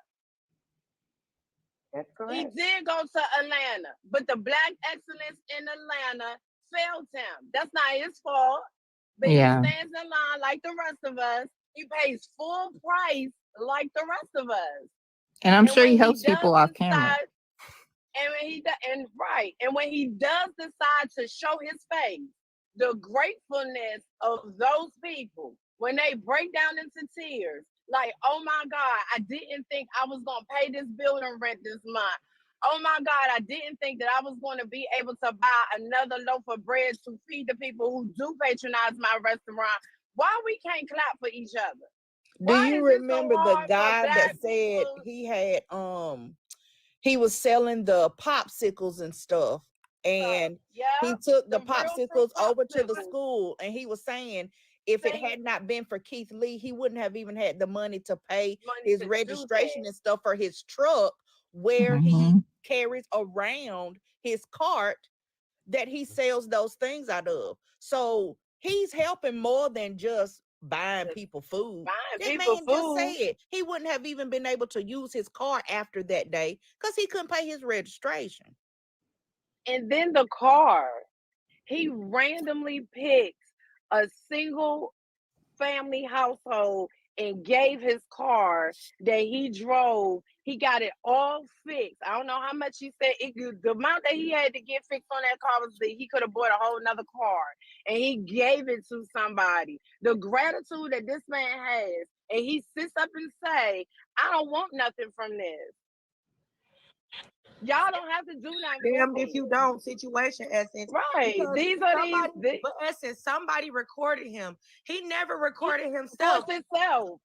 That's correct. He did go to Atlanta, but the black excellence in Atlanta failed him. That's not his fault. But he stands in line like the rest of us. He pays full price like the rest of us. And I'm sure he helps people off camera. And when he does decide to show his face, the gratefulness of those people, when they break down into tears, like, "Oh my God, I didn't think I was gonna pay this building rent this month. Oh my God, I didn't think that I was going to be able to buy another loaf of bread to feed the people who do patronize my restaurant." Why we can't clap for each other? Do you remember the guy that said he had he was selling the popsicles and stuff, and he took the popsicles over to the school, and he was saying if it had not been for Keith Lee, he wouldn't have even had the money to pay his registration and stuff for his truck, where he carries around his cart that he sells those things out of. So he's helping more than just buying people food. That man just said he wouldn't have even been able to use his car after that day because he couldn't pay his registration. And then the car, he randomly picks a single family household and gave his car that he drove. He got it all fixed. I don't know how much he said. The amount that he had to get fixed on that car was that he could have bought a whole nother car, and he gave it to somebody. The gratitude that this man has, and he sits up and say, "I don't want nothing from this. Y'all don't have to do nothing." Damn if you don't situation, Essence. Right. But Essence, somebody recorded him. He never recorded himself.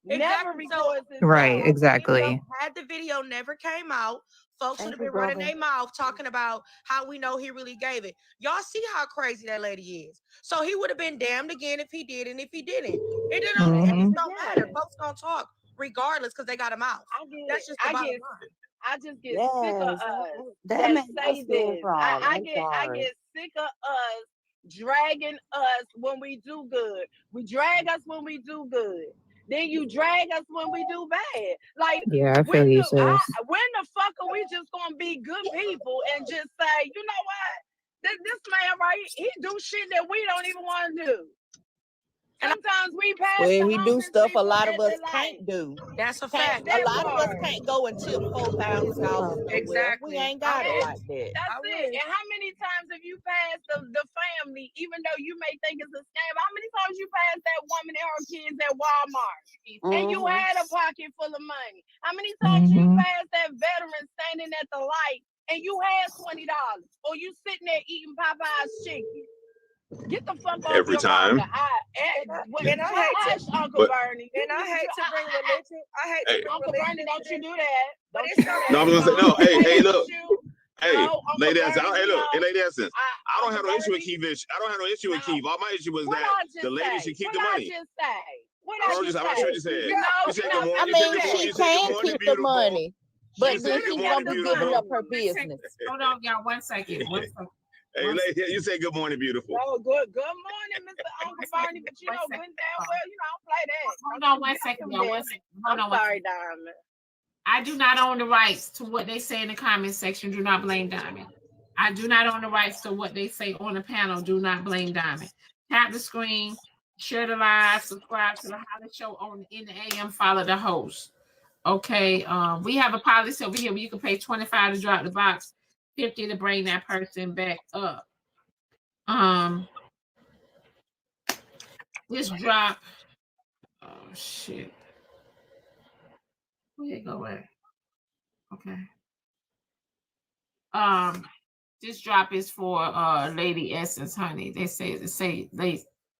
Never records himself. Right, exactly. Had the video never came out. Folks should have been running their mouth talking about how we know he really gave it. Y'all see how crazy that lady is. So he would have been damned again if he did and if he didn't. It don't matter. Folks gonna talk regardless because they got a mouth. That's just the bottom line. I just get sick of us that say this. I get sick of us dragging us when we do good. We drag us when we do good. Then you drag us when we do bad. Like, I feel you, sis. When the fuck are we just gonna be good people and just say, "You know what? This man right here, he do shit that we don't even want to do." Sometimes we pass. Well, he do stuff a lot of us can't do. That's a fact. A lot of us can't go and tip $4,000. Exactly. We ain't got it like that. That's it. And how many times have you passed the family, even though you may think it's a scam? How many times you passed that woman and her kids at Walmart, and you had a pocket full of money? How many times you passed that veteran standing at the light and you had $20, or you sitting there eating Popeye's chicken? Get the fuck off every your time. and I hate to, Uncle Bernie. And I hate to bring religion. Uncle Bernie, don't you do that. Don't you do that. No, I'm gonna say no. Hey, look. Hey, No, lady Uncle Essence. Bernie, Hey, look. no. Hey, lady Essence. I don't have no Uncle issue with Bernie, Keith. I don't have no issue with Keith. All my issue was What that I just the lady say? should keep What the I money. just say? What I I don't just just. I'm not sure what you say? said. No, You said no, good morning. I You said mean, good morning. she You said good can morning, keep the beautiful. money, but You said then good she's morning, gonna be giving beautiful. up her business. Hold on, y'all. 1 second. 1 second. Hey, lady, you say good morning, beautiful. No, good morning, Mr. Uncle Bernie. But you know, good damn well, you don't play that. Hold on 1 second, y'all. 1 second. Hold on. I'm sorry, Diamond. I do not own the rights to what they say in the comment section. Do not blame Diamond. I do not own the rights to what they say on the panel. Do not blame Diamond. Tap the screen, share the live, subscribe to the Holly Show in the AM, follow the host. Okay. We have a policy over here where you can pay $25 to drop the box, $50 to bring that person back up. This drop. Oh shit. Where it go at? Okay. This drop is for Lady Essence, honey. They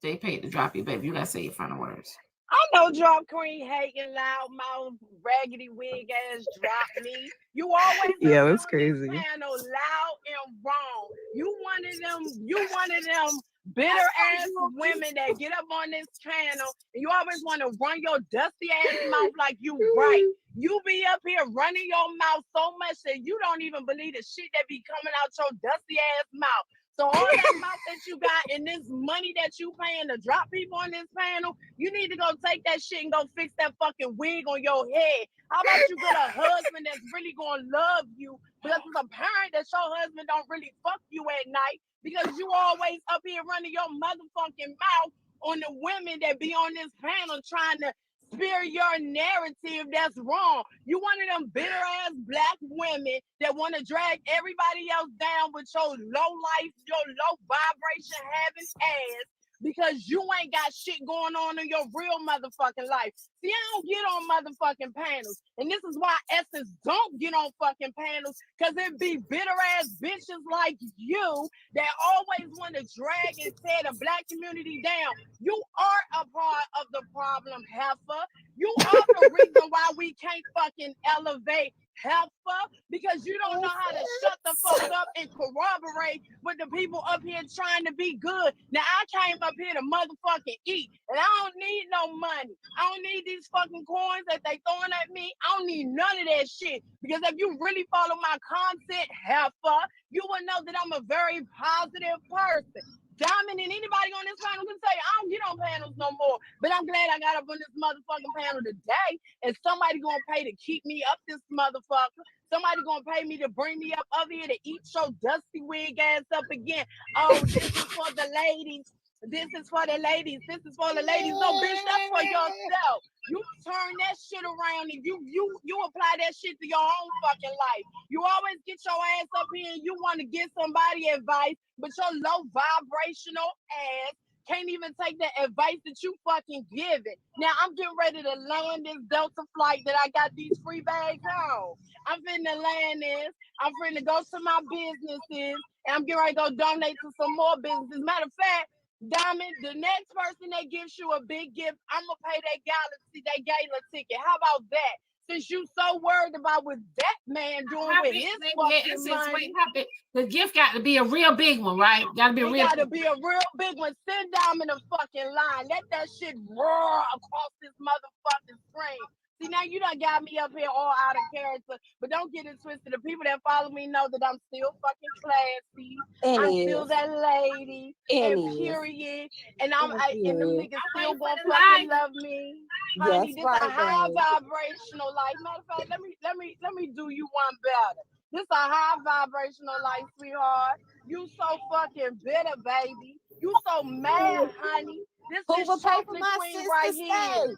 they paid to drop you, baby. You gotta say your final words. I know drop queen hating loudmouth raggedy wig ass drop me. You always Yeah, up that's on crazy. this panel loud and wrong. You one of them bitter ass women that get up on this panel and you always want to run your dusty ass mouth like you right. You be up here running your mouth so much that you don't even believe the shit that be coming out your dusty ass mouth. So all that mouth that you got and this money that you paying to drop people on this panel, you need to go take that shit and go fix that fucking wig on your head. How about you get a husband that's really gonna love you? Because it's apparent that your husband don't really fuck you at night because you always up here running your motherfucking mouth on the women that be on this panel trying to spear your narrative that's wrong. You one of them bitter ass black women that want to drag everybody else down with your low life, your low vibration having ass because you ain't got shit going on in your real motherfucking life. See, I don't get on motherfucking panels. And this is why Essence don't get on fucking panels because it be bitter ass bitches like you that always want to drag and tear the black community down. You are a part of the problem, heifer. You are the reason why we can't fucking elevate, heifer, because you don't know how to shut the fuck up and corroborate with the people up here trying to be good. Now, I came up here to motherfucking eat, and I don't need no money. I don't need these fucking coins that they throwing at me. I don't need none of that shit, because if you really follow my content, heifer, you will know that I'm a very positive person. Diamond and anybody on this panel can say, I don't get on panels no more. But I'm glad I got up on this motherfucking panel today. And somebody gonna pay to keep me up this motherfucker. Somebody gonna pay me to bring me up over here to eat your dusty wig ass up again. Oh, this is for the ladies. This is for the ladies. This is for the ladies. No, bitch, that's for yourself. You turn that shit around and you apply that shit to your own fucking life. You always get your ass up here and you want to give somebody advice, but your low vibrational ass can't even take the advice that you fucking give it. Now I'm getting ready to land this Delta flight that I got these free bags on. I'm finna land this. I'm finna go to my businesses and I'm getting ready to go donate to some more businesses. Matter of fact, Diamond, the next person that gives you a big gift, I'm gonna pay that gala ticket. How about that? Since you so worried about what that man doing with his fucking money. The gift got to be a real big one, right? Gotta be a real. Gotta be a real big one. Sit down in the fucking line. Let that shit roar across this motherfucking screen. See, now you done got me up here all out of character, but don't get it twisted. The people that follow me know that I'm still fucking classy. I'm still that lady, and period. And and them niggas still gonna fucking love me. Honey, this a high vibrational life. Matter of fact, let me do you one better. This a high vibrational life, sweetheart. You so fucking bitter, baby. You so mad, honey. This is chocolate queen right here.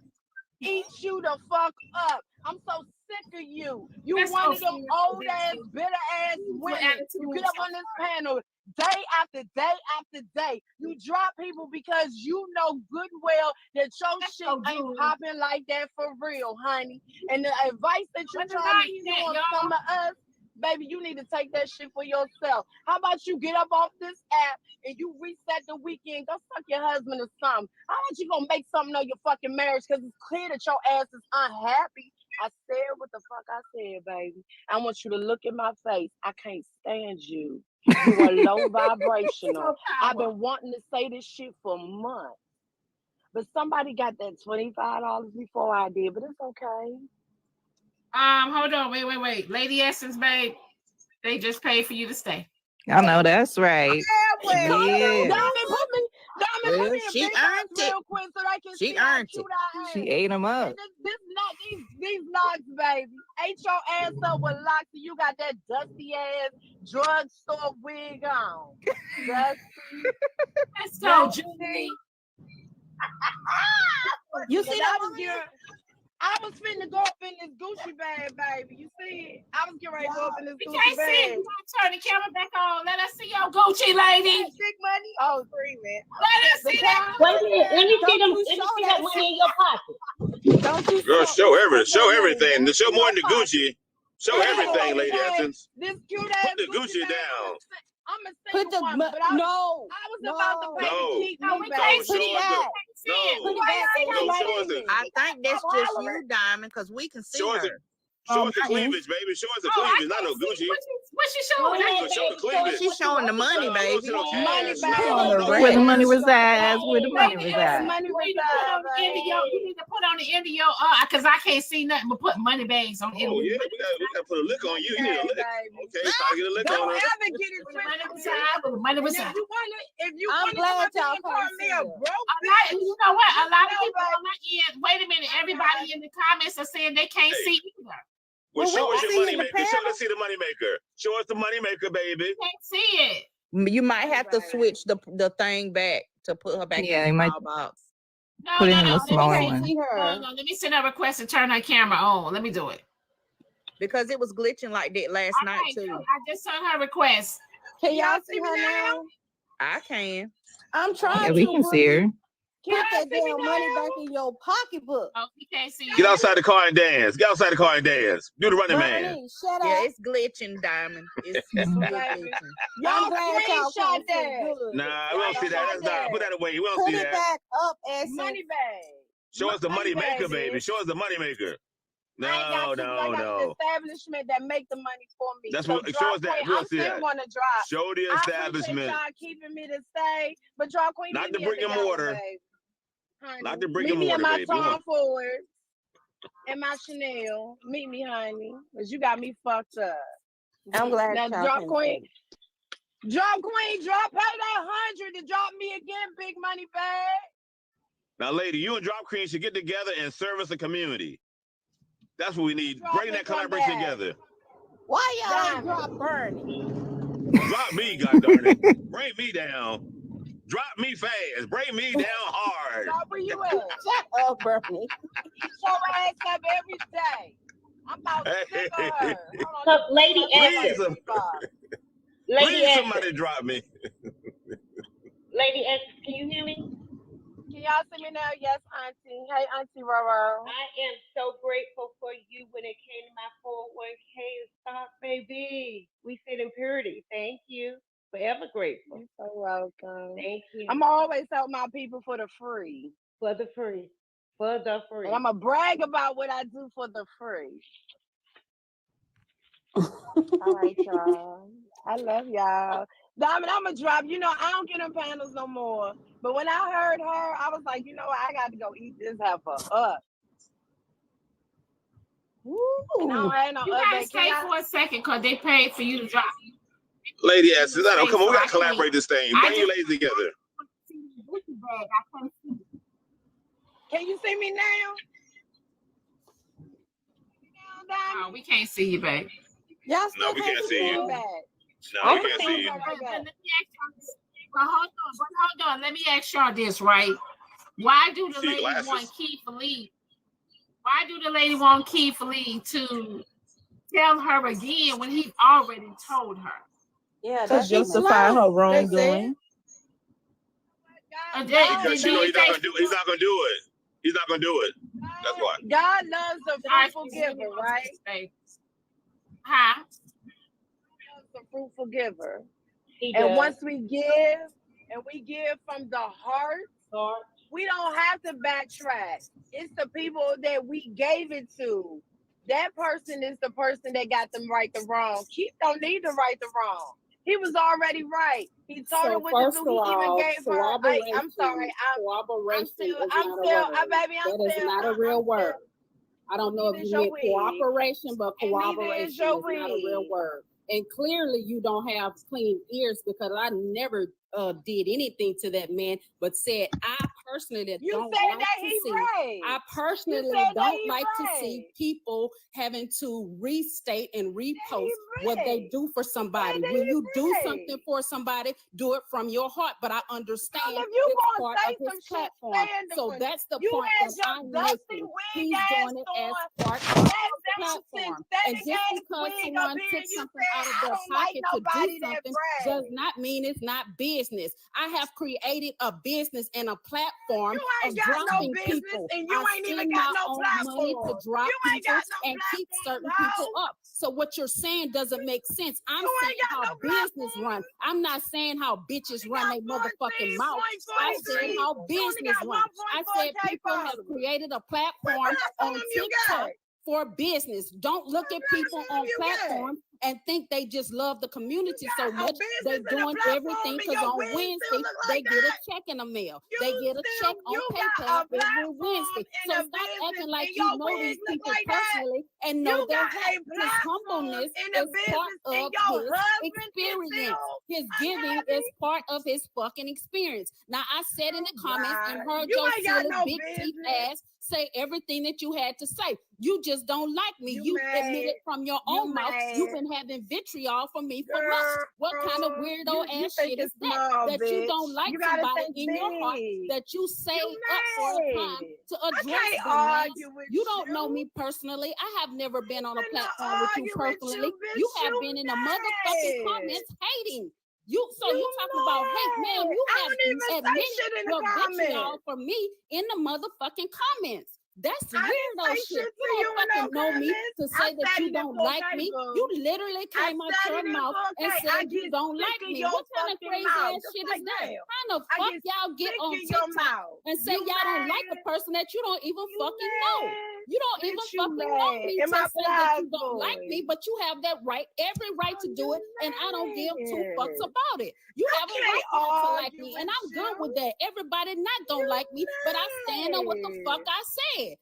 Eat you the fuck up. I'm so sick of you. You one of them old ass, bitter ass women. You get up on this panel day after day after day. You drop people because you know good well that your shit ain't popping like that for real, honey. And the advice that you're trying to do on some of us, baby, you need to take that shit for yourself. How about you get up off this app and you reset the weekend, go fuck your husband or something? How about you gonna make something of your fucking marriage? Because it's clear that your ass is unhappy. I said what the fuck I said, baby. I want you to look in my face. I can't stand you. You are low vibrational. I've been wanting to say this shit for months. But somebody got that $25 before I did, but it's okay. Hold on, wait. Lady Essence, babe, they just paid for you to stay. I know that's right. Yeah. Yeah. Put me She earned it. real quick so they can She see how earned cute it. I am. She ate them up. These locks, baby. Ate your ass up with locks and you got that dusty ass drugstore wig on. Dusty. Let's go, Julie. You see that? I was finna go up in this Gucci bag, baby. You see it? I was getting ready to go up in this Gucci bag. You turn the camera back on. Let us see your Gucci, lady. Big money. Oh, free, man. Let us see that. Wait a minute. Let me see that money in your pocket. Don't you Girl, show everything. To show more than the Gucci. Show everything, Lady Hey, Essence. This cute ass Put the Gucci down. I'm a Put single the woman, but I no. was about to pay to No. keep No, me we back. can't Show see us it. the. Put No. it back. No, show us the. I think that's just you, Diamond, because we can see Show us the. her. Show us the not cleavage, baby. Show us the Oh, I cleavage. Not no can't see. Gucci. What's she showing? You gonna show the cleavage. She's showing the money, No, baby. no Money cash. bag. No, Where the cash. money reside? Where the money Baby, reside? money You need to put on the end of your. You need to put on the end of your. Because I can't see nothing but put money bags on. Oh yeah, we gotta put a lick on you. You need a lick. Okay, try to get a lick Don't on her. ever get it twisted. Money And reside. if you I'm want glad to y'all call can't me see a it. broke You know what? A lot of No, people on my end. Wait a minute. Everybody in the comments are saying they can't see either. Well, show us your money in the maker. Show us see the money maker. Show us the money maker, baby. Can't see it. You might have to switch the thing back to put her back Yeah, in you the might small box. No, put it no, in no. the Let me smaller see. one. No, let me send a request to turn her camera on. Let me do it. Because it was glitching like that last night too. I just sent her request. Can y'all see her now? I can. I'm trying Yeah, we to. can see her. Put that damn money back in your pocketbook. Oh, we can't see. Get outside the car and dance. Get outside the car and dance. Do the running man. Bernie, shut Yeah, up. it's glitching, Diamond. It's glitching. Y'all I'm glad y'all screenshot can't see that. good. Nah, we don't see that. That's not. Put that away. We don't Put see it that. back up, Essence. Money bag. Show us the money bag, maker, baby. bitch. Show us the money maker. I ain't got No, to. I got an no. establishment that make the money for me. That's so what. Show us that. Queen, We I'm don't see still that. gonna drop. Show the I appreciate establishment. y'all keeping me to stay, but Drop Queen, Not meet the me at brick and Dollar, mortar. baby. Honey, Not the brick meet and me mortar, in my baby. Tom Ford and my Chanel. Meet me, honey, because you got me fucked up. I'm glad Now, y'all Drop can't Queen, see. pay that 100 to drop me again, big money bag. Now, lady, you and Drop Queen should get together and service the community. That's what we need. Bring that collaboration together. Why y'all ain't drop Bernie? Drop me, god darn it. Bring me down. Drop me fast. Bring me down hard. Drop where you at? Shut up, Bernie. Show my ass up every day. I'm about sick of her. So, Lady Please, Essence. please somebody drop me. Lady Essence, can you hear me? Can y'all see me now? Yes, Auntie. Hey, Auntie Roro. I am so grateful for you when it came to my 401k stock, baby. We sit in purity. Thank you. Forever grateful. You're so welcome. Thank you. I'm always help my people for the free. For the free. For the free. And I'm going to brag about what I do for the free. All right, y'all. I love y'all. Diamond, I'm going to drop. You know, I don't get on panels no more. But when I heard her, I was like, you know what? I got to go eat this heifer up. You gotta stay for a second because they paid for you to drop. Lady Essence, come on, we gotta collaborate this thing. Bring you ladies together. Can you see me now? No, we can't see you, babe. Y'all No, we can't see you. No, I'm we can't see you. But hold on. Let me ask y'all this, right? Why do the See lady glasses. want Keith Lee? Why do the lady want Keith Lee to tell her again when he's already told her? Yeah, To justify her wrongdoing. Because you know he's not gonna do it. He's not gonna do it. He's not gonna do it. That's why. God loves a fruitful giver, right? Huh? God loves a fruitful giver. He And does. once we give, and we give from the heart, we don't have to backtrack. It's the people that we gave it to. That person is the person that got them right the wrong. Keith don't need to right the wrong. He was already right. He told her what to do. He even gave her. I'm sorry. Cooperation is not I'm a still, word. baby, I'm That is still, not a real word. I don't know if you meant cooperation, but cooperation is not a real word. And clearly you don't have clean ears because I never did anything to that man, but said I personally don't like to see. I personally don't like to see people having to restate and repost what they do for somebody. When you do something for somebody, do it from your heart. But I understand it's part of his platform. So that's the point that I'm making. He's doing it as part of platform. And just because someone took something out of their pocket to do something does not mean it's not business. I have created a business and a platform of dropping people. And you I ain't even spend got my no own money to platform. drop You ain't people got no and keep certain platform, people up. So what you're saying doesn't make sense. I'm You ain't saying got how no business run. I'm not saying how bitches run their motherfucking mouth. I said how business run. I said people have created a platform on TikTok for business. Don't look at people on platforms and think they just love the community so much. They're doing everything because on Wednesday they get a check in the mail. They get a check on PayPal every Wednesday. So stop acting like you know these people personally and know their heart. His humbleness is part of his experience. His giving is part of his fucking experience. Now I said in the comments and heard You your ain't got silly no big teeth business. ass say everything that you had to say. You just don't like me. You admitted from your own mouth you've been having vitriol for me for months. What kind of weirdo you ass think shit is it's that? small, That you don't bitch. like You gotta somebody think in your heart big. that you saved up for a time to address can't them, man. argue with You don't know me personally. I have never been on a platform with you argue with personally. you, You bitch. have You been in the motherfucking mad. comments hating. You talking about hate, ma'am? You I have don't even say admitted shit in the your vitriol comments. for me in the motherfucking comments. That's I didn't weirdo say shit. shit You to you don't in no fucking know me comments. to I say that said you it in don't 4K, like me. boo. You literally I came out said your it in mouth 4K. and I said you get don't sick like in me. your What kind of fucking crazy mouth. ass Just shit like is that? that. How the I fuck get y'all get sick on in your TikTok mouth. and say You y'all don't like a mad? person that you don't even fucking know? You don't even Bitch, you fucking know mad. me In to my say that you blast don't like me, voice. but you have that right, every right to do it, and I don't give two fucks mad. about it. You I have a can't right not to like argue me, and with I'm good you. with that. Everybody not gonna like me, but I stand on what the fuck mad. I said.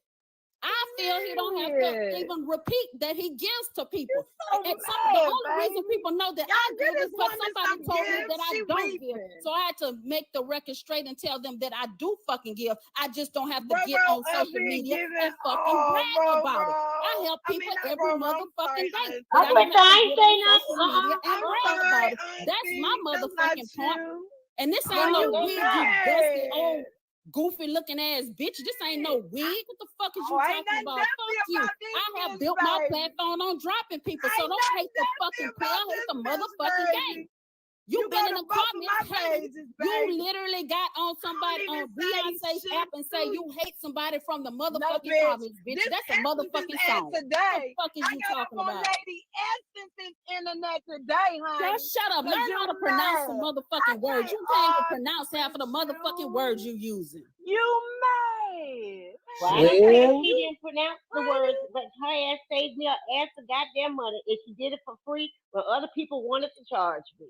I feel he don't have to Mad. even repeat that he gives to people. so And the mad, only reason baby. people know that Y'all I get give is this because woman somebody some told me gifts. that I She don't give. weeping. So I had to make the record straight and tell them that I do fucking give. I just don't have to Bro, get on I've social been media giving and fucking brag about it. I help people every motherfucking day, but I don't have to get on social media and brag about it. That's my motherfucking point. And this ain't no wig, you dusty old goofy looking ass bitch. This ain't no wig. What the fuck is you talking about? Fuck you. I have built my platform on dropping people, so don't hate the fucking player, hate the motherfucking game. You been in the comments hating. You literally got on somebody on Beyonce's app and say you hate somebody from the motherfucking comments, bitch. That's a motherfucking song. Today. What the fuck is you talking about? Lady Essence's internet today, honey. Just shut up. Learn how to pronounce some motherfucking words. You can't even pronounce half of the motherfucking words you using. You mad. Well, I don't care if she didn't pronounce the words, but her ass saved me an ass of goddamn money if she did it for free, but other people wanted to charge me.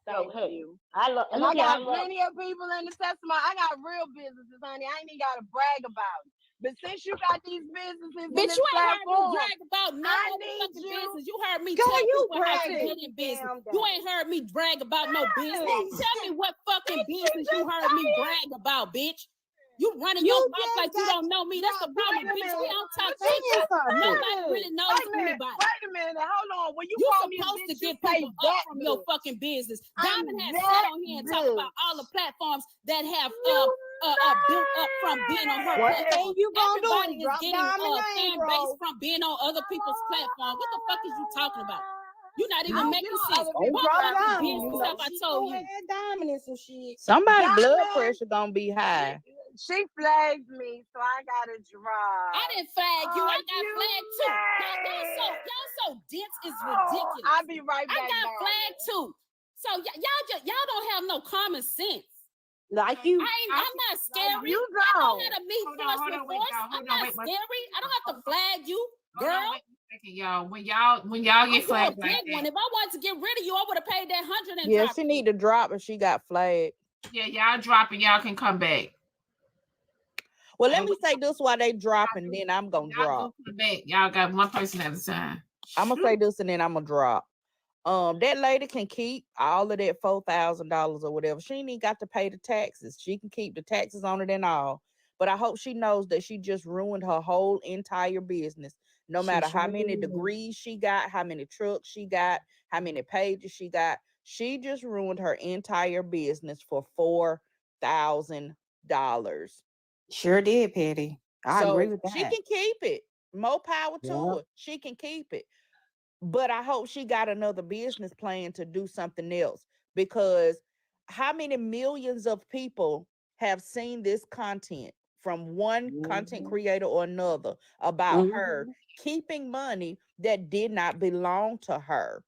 So, hey, I love. And Look, I got I love. plenty of people in the testimony. I got real businesses, honey. I ain't even gotta brag about it. But since you got these businesses, Bitch, in this you ain't heard me platform, brag about no I motherfucking need you. business. You heard me Girl, tell you people how to bragging. get in business. Damn You that. ain't heard me brag about no business. Tell me what fucking business you heard me brag about, bitch. You running your mouth like you don't know me. That's the problem, bitch. We don't talk TikTok. Nobody really knows anybody. Wait a minute. Hold on. When you You call me a supposed to bitch, you get say people up that from your bitch. fucking business. I'm Diamond has that sat on here and talked about all the platforms that have built up from being on her What platform. you gonna do? Everybody is Drop getting Diamond name, fan bro. base from being on other people's platform. What the fuck is you talking about? You're not even Don't making get on sense. other What people's fucking platform. business have I told you? Diamond and some shit. Somebody blood Diamond, pressure gonna be high. she flagged me, so I gotta drive. I didn't flag you. I got you flagged too. Y'all so dense is ridiculous. I'll be right back. I got flagged too. So y'all don't have no common sense. Like you, I'm not scary. you I know don't. how to meet force with force. I'm not scary. I don't have to flag you, girl. Y'all, when y'all get flagged like big one. If I wanted to get rid of you, I would have paid that $100 and Yeah, dropped she you. need to drop her. She got flagged. Yeah, y'all drop it. Y'all can come back. Well, let me say this while they drop, and then I'm gonna drop. Come back. Y'all got one person at a time. I'm gonna say this, and then I'm gonna drop. That lady can keep all of that $4,000 or whatever. She ain't even got to pay the taxes. She can keep the taxes on it and all. But I hope she knows that she just ruined her whole entire business. No matter how many degrees she got, how many trucks she got, how many pages she got, she just ruined her entire business for $4,000. Sure did, Patty. I agree with that. She can keep it. More power to her. She can keep it. But I hope she got another business plan to do something else, because how many millions of people have seen this content from one content creator or another about her keeping money that did not belong to her?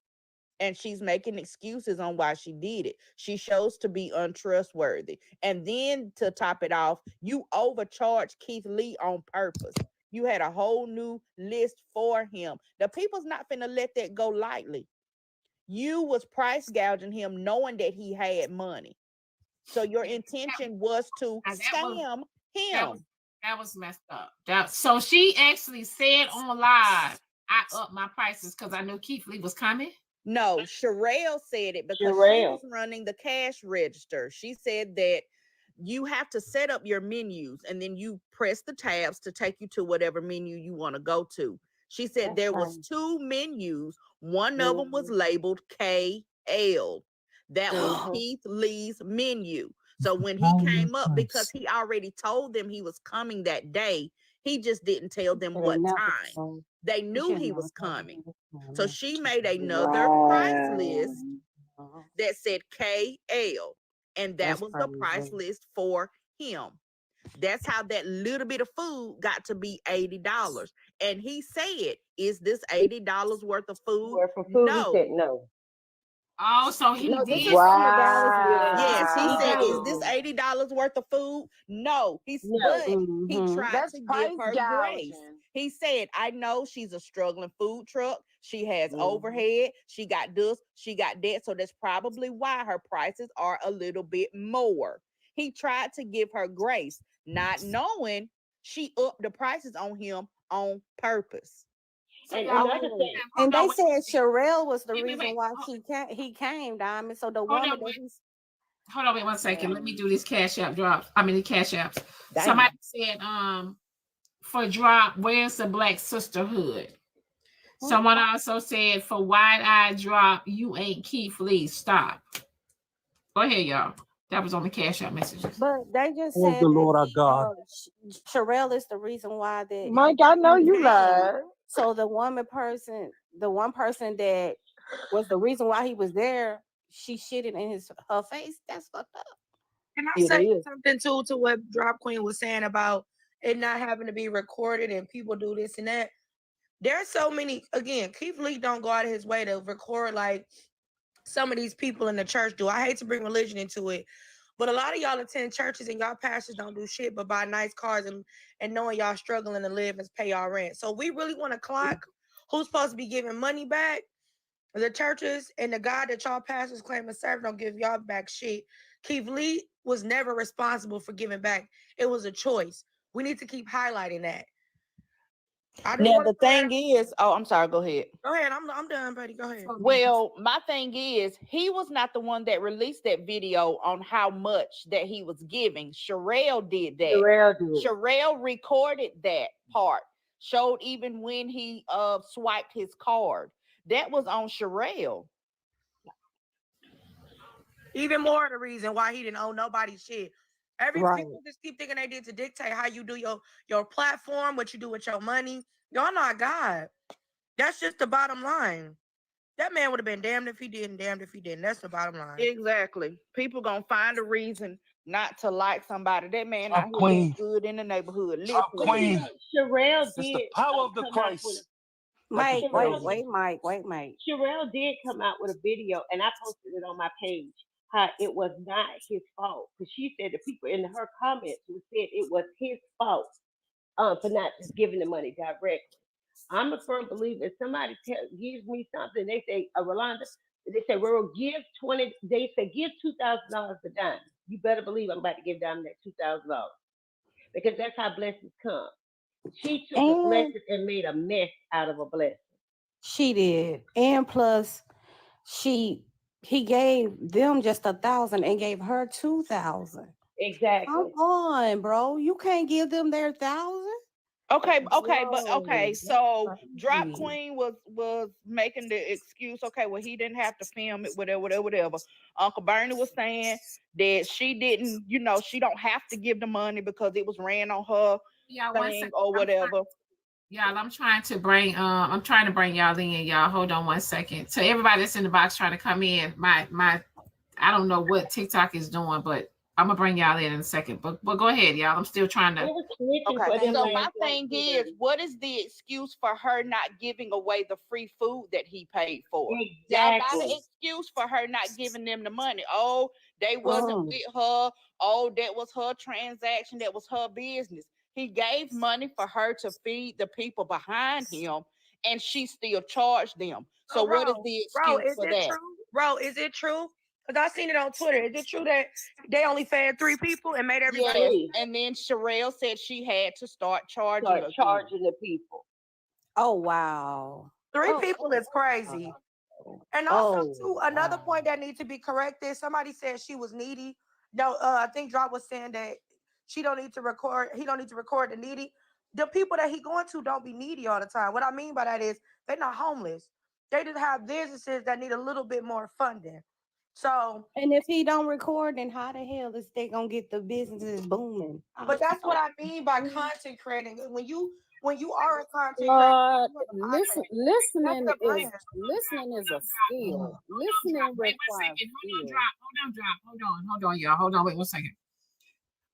And she's making excuses on why she did it. She shows to be untrustworthy. And then to top it off, you overcharged Keith Lee on purpose. You had a whole new list for him. The people's not finna let that go lightly. You was price gouging him knowing that he had money. So your intention was to scam him. That was messed up. So she actually said on live, I upped my prices because I knew Keith Lee was coming. No, Sherelle said it because she was running the cash register. She said that you have to set up your menus and then you press the tabs to take you to whatever menu you want to go to. She said there was 2 menus. One of them was labeled KL. That was Keith Lee's menu. So when he came up, because he already told them he was coming that day, he just didn't tell them what time. They knew he was coming. So she made another price list that said KL, and that was the price list for him. That's how that little bit of food got to be $80. And he said, is this $80 worth of food? No. He said no. Oh, so he No, did. Yes, he said, is this $80 worth of food? No. He tried to give her grace. He said, I know she's a struggling food truck. She has overhead. She got this. She got that. So that's probably why her prices are a little bit more. He tried to give her grace, not knowing she upped the prices on him on purpose. And they said Sherelle was the reason why he came, Diamond. So the woman that he's hold on, wait 1 second. Let me do these cash app drops. I mean the cash apps. Somebody said for drop, where's the Black sisterhood? Someone also said for wide eye drop, you ain't Keith Lee. Stop. Go ahead, y'all. That was on the cash app messages. But they just Oh, said the Lord our God. Sherelle is the reason why that Mike, I know you lied. So the one person that was the reason why he was there, she shitted in her face. That's fucked up. Can I say something to what Drop Queen was saying about it not having to be recorded and people do this and that? There's so many. Again, Keith Lee don't go out of his way to record like some of these people in the church do. I hate to bring religion into it, but a lot of y'all attend churches and y'all pastors don't do shit but buy nice cars and knowing y'all struggling to live and pay y'all rent. So we really want to clock who's supposed to be giving money back. The churches and the God that y'all pastors claim to serve don't give y'all back shit. Keith Lee was never responsible for giving back. It was a choice. We need to keep highlighting that. Now the thing is, I'm sorry, go ahead. Go ahead, I'm done, buddy. Go ahead. Well, my thing is, he was not the one that released that video on how much that he was giving. Sherelle did that. Sherelle recorded that part, showed even when he swiped his card. That was on Sherelle. Even more the reason why he didn't owe nobody shit. People just keep thinking they did to dictate how you do your platform, what you do with your money. Y'all not God. That's just the bottom line. That man would have been damned if he did and damned if he didn't. That's the bottom line. Exactly. People gonna find a reason not to like somebody. That man out here doing good in the neighborhood. Listen, Queen. Sherelle did. The power of the Christ. Mike, wait. Sherelle did come out with a video, and I posted it on my page. How it was not his fault, because she said the people in her comments who said it was his fault for not giving the money directly. I'm a firm believer. If somebody gives me something, they say, Rolanda, they say, we'll give 20. They say give $2,000 to Diamond. You better believe I'm about to give Diamond that $2,000 because that's how blessings come. She took a blessing and made a mess out of a blessing. She did, and plus, he gave them just 1,000 and gave her 2,000. Exactly. Come on, bro. You can't give them their 1,000. Okay. So Drop Queen was making the excuse. Okay, well, he didn't have to film it, whatever. Uncle Bernie was saying that she didn't, she don't have to give the money because it was ran on her thing or whatever. Y'all, I'm trying to bring y'all in, y'all. Hold on one second. To everybody that's in the box trying to come in, my I don't know what TikTok is doing, but I'm gonna bring y'all in a second. But go ahead, y'all. I'm still trying to. Okay, so my thing is, what is the excuse for her not giving away the free food that he paid for? Y'all got an excuse for her not giving them the money. Oh, they wasn't with her. Oh, that was her transaction. That was her business. He gave money for her to feed the people behind him, and she still charged them. So what is the excuse for that? Bro, is it true? Because I seen it on Twitter. Is it true that they only fed 3 people and made everybody? Yes. And then Sherelle said she had to start charging the people. Oh wow. 3 people is crazy. And also, too, another point that needs to be corrected. Somebody said she was needy. No, I think Drop was saying that she don't need to record. He don't need to record the needy. The people that he going to don't be needy all the time. What I mean by that is they're not homeless. They just have businesses that need a little bit more funding. So, and if he don't record, then how the hell is they gonna get the businesses booming? But that's what I mean by content creating. When you are a content creator, Listening is a skill. Listening requires skill. Hold on, y'all. Hold on, wait 1 second.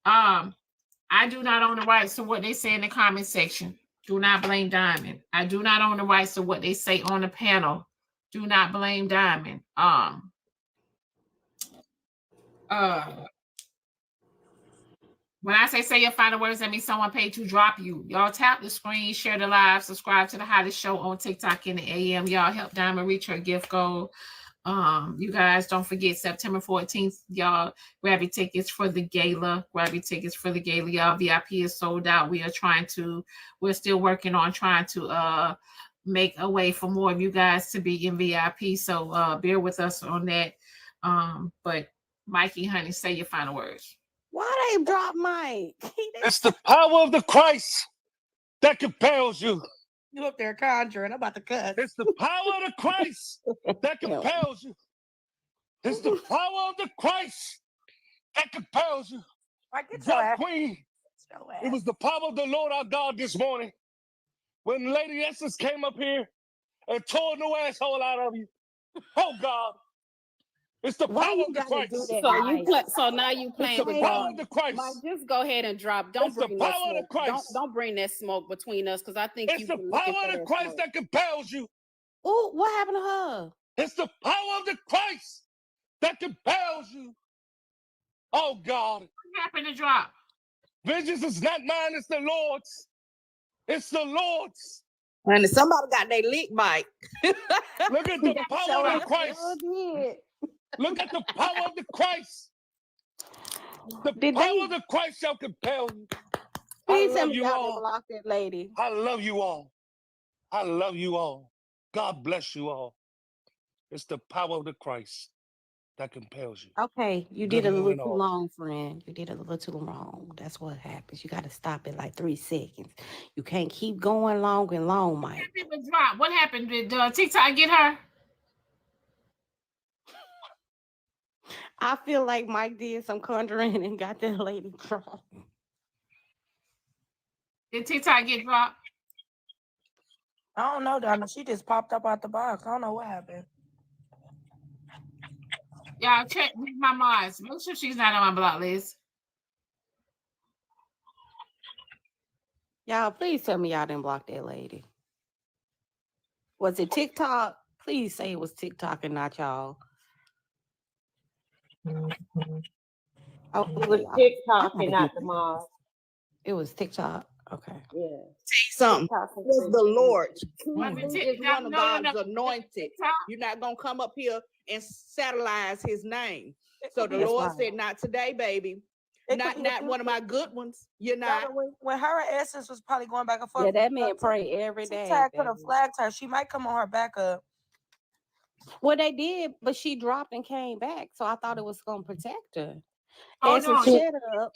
I do not own the rights to what they say in the comment section. Do not blame Diamond. I do not own the rights to what they say on the panel. Do not blame Diamond. When I say your final words, that means someone paid to drop you. Y'all tap the screen, share the live, subscribe to the hottest show on TikTok in the AM. Y'all help Diamond reach her gift goal. You guys don't forget September 14th. Y'all grab your tickets for the gala. Y'all VIP is sold out. We're still working on trying to make a way for more of you guys to be in VIP. So bear with us on that. But Mikey, honey, say your final words. Why they drop Mike? It's the power of the Christ that compels you. You up there conjuring? I'm about to cuss. It's the power of the Christ that compels you. It's the power of the Christ that compels you. God, Queen, it was the power of the Lord our God this morning when Lady Essence came up here and tore no asshole out of you. Oh, God. It's the power of the Christ. So now you playing it's with the power of the Christ. Mike, just go ahead and drop. Don't it's bring the that power smoke. Of the Christ. Don't bring that smoke between us because I think it's the power of the Christ smoke. that compels you. Oh, what happened to her? It's the power of the Christ that compels you. Oh God. What happened to drop? Vengeance is not mine, it's the Lord's. It's the Lord's. And somebody got their lick Mike. Look at the power of the Christ. Look at the power of the Christ. The power of the Christ shall compel you. Please tell me y'all didn't block that lady. I love you all. I love you all. God bless you all. It's the power of the Christ that compels you. Okay, you did a little too long, friend. You did a little too long. That's what happens. You got to stop at like 3 seconds. You can't keep going long and long, Mike. What happened? Did TikTok get her? I feel like Mike did some conjuring and got that lady dropped. Did TikTok get dropped? I don't know, Donna. She just popped up out the box. I don't know what happened. Y'all check my mods. Make sure she's not on my block list. Y'all, please tell me y'all didn't block that lady. Was it TikTok? Please say it was TikTok and not y'all. Oh, it was TikTok and not the mod. It was TikTok. Okay. Yeah. Something. It was the Lord. It's one of God's anointed. You're not gonna come up here and satirize his name. So the Lord said, "Not today, baby. Not one of my good ones. You're not." When her and Essence was probably going back and forth. Yeah, that man pray every day. TikTok could have flagged her. She might come on her backup. Well, they did, but she dropped and came back, so I thought it was gonna protect her. Oh, Essence, shut up.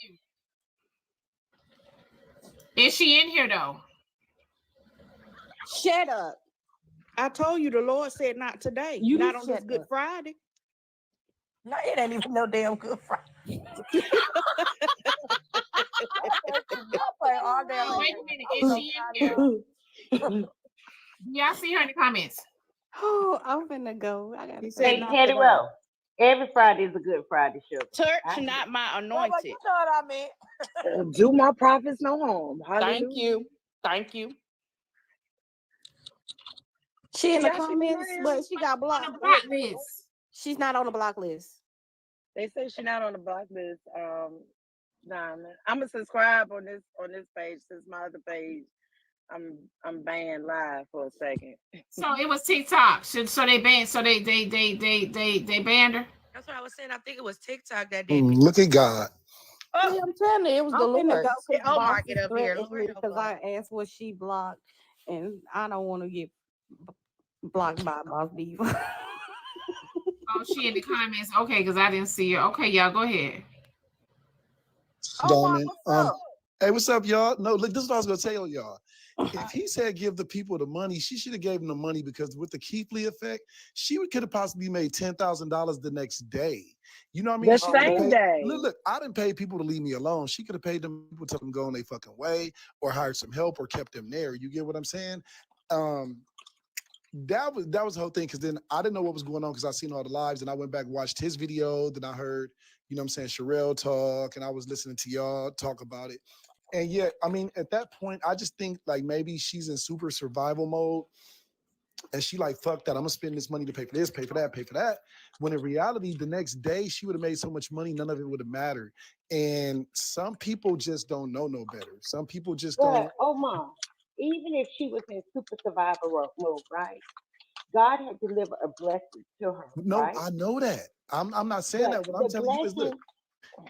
Is she in here though? Shut up. I told you the Lord said not today. You not on this shut Good up. Friday. No, it ain't even no damn Good Friday. Wait a minute, is she in here? Y'all see her in the comments. Oh, I'm finna go. I gotta go. Hey, Patty Rowe. Every Friday is a good Friday show. Church, not my anointed. You know what I mean? Do my prophets no harm. Hallelujah. Thank you. Thank you. She in the Y'all see comments, Mariam? but she got blocked. On the block list. She's not on the block list. They say she's not on the block list. Diamond. I'm gonna subscribe on this page since my other page. I'm banned live for a second. So it was TikTok. So they banned. So they banned her. That's what I was saying. I think it was TikTok that did. Look at God. See, I'm telling you, it was the I'm finna Lord. go Because get boss get is up here. threatening me because I asked what she blocked, and I don't want to get blocked by Boss Diva. Oh, she in the comments. Okay, because I didn't see her. Okay, y'all go ahead. Diamond. Hey, what's up, y'all? No, look, this is what I was gonna tell y'all. If he said give the people the money, she should have gave him the money because with the Keith Lee effect, she could have possibly made $10,000 the next day. You know what I mean? The She coulda same paid, day. Look, I didn't pay people to leave me alone. She could have paid them people to them go on their fucking way or hired some help or kept them there. You get what I'm saying? That was the whole thing, because then I didn't know what was going on because I seen all the lives and I went back and watched his video. Then I heard, you know what I'm saying, Sherelle talk, and I was listening to y'all talk about it. And yeah, I mean, at that point, I just think like maybe she's in super survival mode and she like, fuck that, I'm gonna spend this money to pay for this, pay for that, pay for that. When in reality, the next day she would have made so much money, none of it would have mattered. And some people just don't know no better. Some people just don't. But Mom, even if she was in super survival mode, right? God had delivered a blessing to her. No, right? I know that. I'm not saying But that. What I'm the telling you is, look, blessing.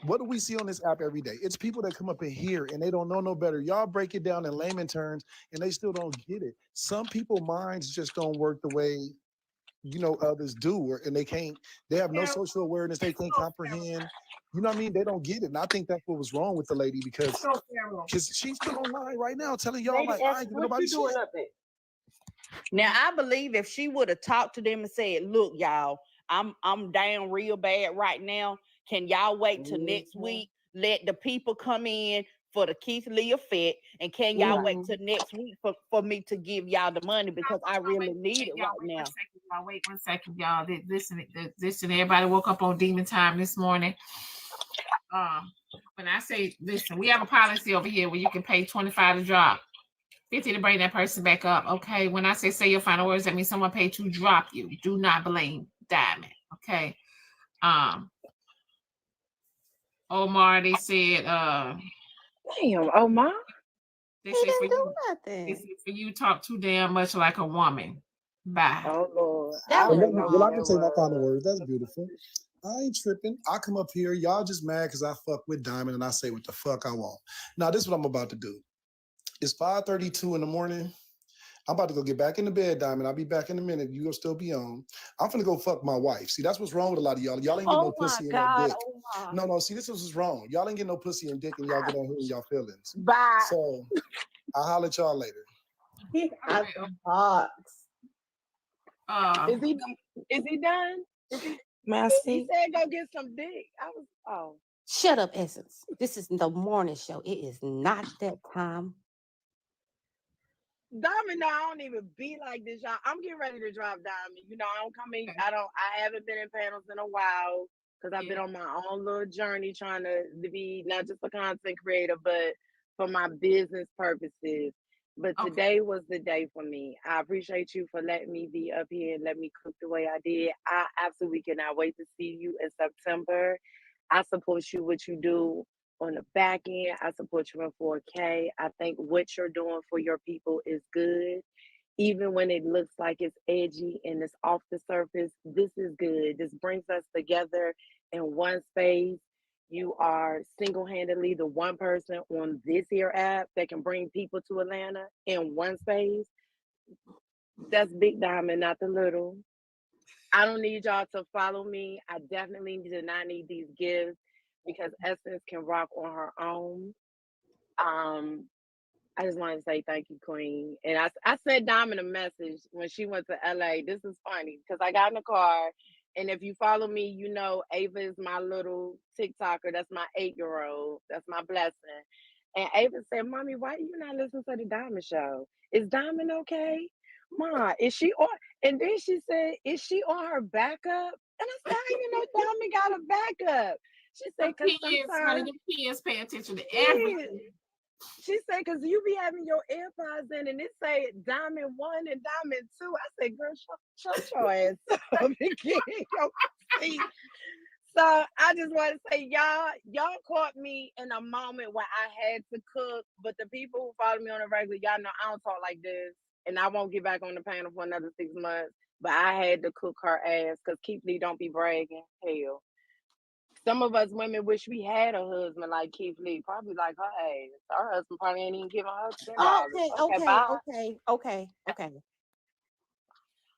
what do we see on this app every day? It's people that come up in here and they don't know no better. Y'all break it down in layman terms and they still don't get it. Some people minds just don't work the way, you know, others do, and they have no social awareness. They can't comprehend. You know what I mean? They don't get it. And I think that's what was wrong with the lady because she's still online right now telling y'all Lady like, I ain't giving what nobody you doing shit. up there? Now I believe if she would have talked to them and said, "Look, y'all, I'm down real bad right now. Can y'all wait till next week? Let the people come in for the Keith Lee effect, and can y'all wait till next week for me to give y'all the money because I really need it right now." Wait 1 second, y'all. Listen, everybody woke up on demon time this morning. When I say, listen, we have a policy over here where you can pay $25 to drop, $50 to bring that person back up. Okay. When I say your final words, that means someone paid to drop you. Do not blame Diamond. Okay. Omar, they said, damn, Omar. They said for you, they said for you talk too damn much like a woman. Bye. Oh Lord. Well, I can say my final words. That's beautiful. I ain't tripping. I come up here, y'all just mad because I fuck with Diamond and I say what the fuck I want. Now, this is what I'm about to do. It's 5:32 in the morning. I'm about to go get back in the bed, Diamond. I'll be back in a minute. You gonna still be on. I'm finna go fuck my wife. See, that's what's wrong with a lot of y'all. Y'all ain't getting no pussy and no dick. No, see, this is what's wrong. Y'all ain't getting no pussy and dick and y'all get on here and y'all feelings. Bye. So I'll holler at y'all later. Is he done? He said go get some dick. Shut up, Essence. This is the morning show. It is not that time. Diamond, I don't even be like this, y'all. I'm getting ready to drop Diamond. You know, I haven't been in panels in a while because I've been on my own little journey trying to be not just a content creator, but for my business purposes. But today was the day for me. I appreciate you for letting me be up here and let me cook the way I did. I absolutely cannot wait to see you in September. I support you, what you do on the back end. I support you in 4K. I think what you're doing for your people is good. Even when it looks like it's edgy and it's off the surface, this is good. This brings us together in one space. You are single-handedly the one person on this here app that can bring people to Atlanta in one space. That's big Diamond, not the little. I don't need y'all to follow me. I definitely do not need these gifts because Essence can rock on her own. I just wanted to say thank you, Queen. And I sent Diamond a message when she went to LA. This is funny because I got in the car. And if you follow me, you know Ava is my little TikToker. That's my 8-year-old. That's my blessing. And Ava said, "Mommy, why you not listening to the Diamond Show? Is Diamond okay? Ma, is she on?" And then she said, "Is she on her backup?" And I said, "I didn't even know Diamond got a backup." She said, "Cause Kids, honey, sometimes the kids pay attention to kids." everything. She said, "Cause you be having your AirPods in, and it say Diamond 1 and Diamond 2." I said, "Girl, shut your ass up and get in your seat." So I just want to say, y'all caught me in a moment where I had to cook. But the people who follow me on the regular, y'all know I don't talk like this, and I won't get back on the panel for another 6 months. But I had to cook her ass because Keith Lee don't be bragging. Hell, some of us women wish we had a husband like Keith Lee, probably like her ass. Her husband probably ain't even giving her $10. Okay.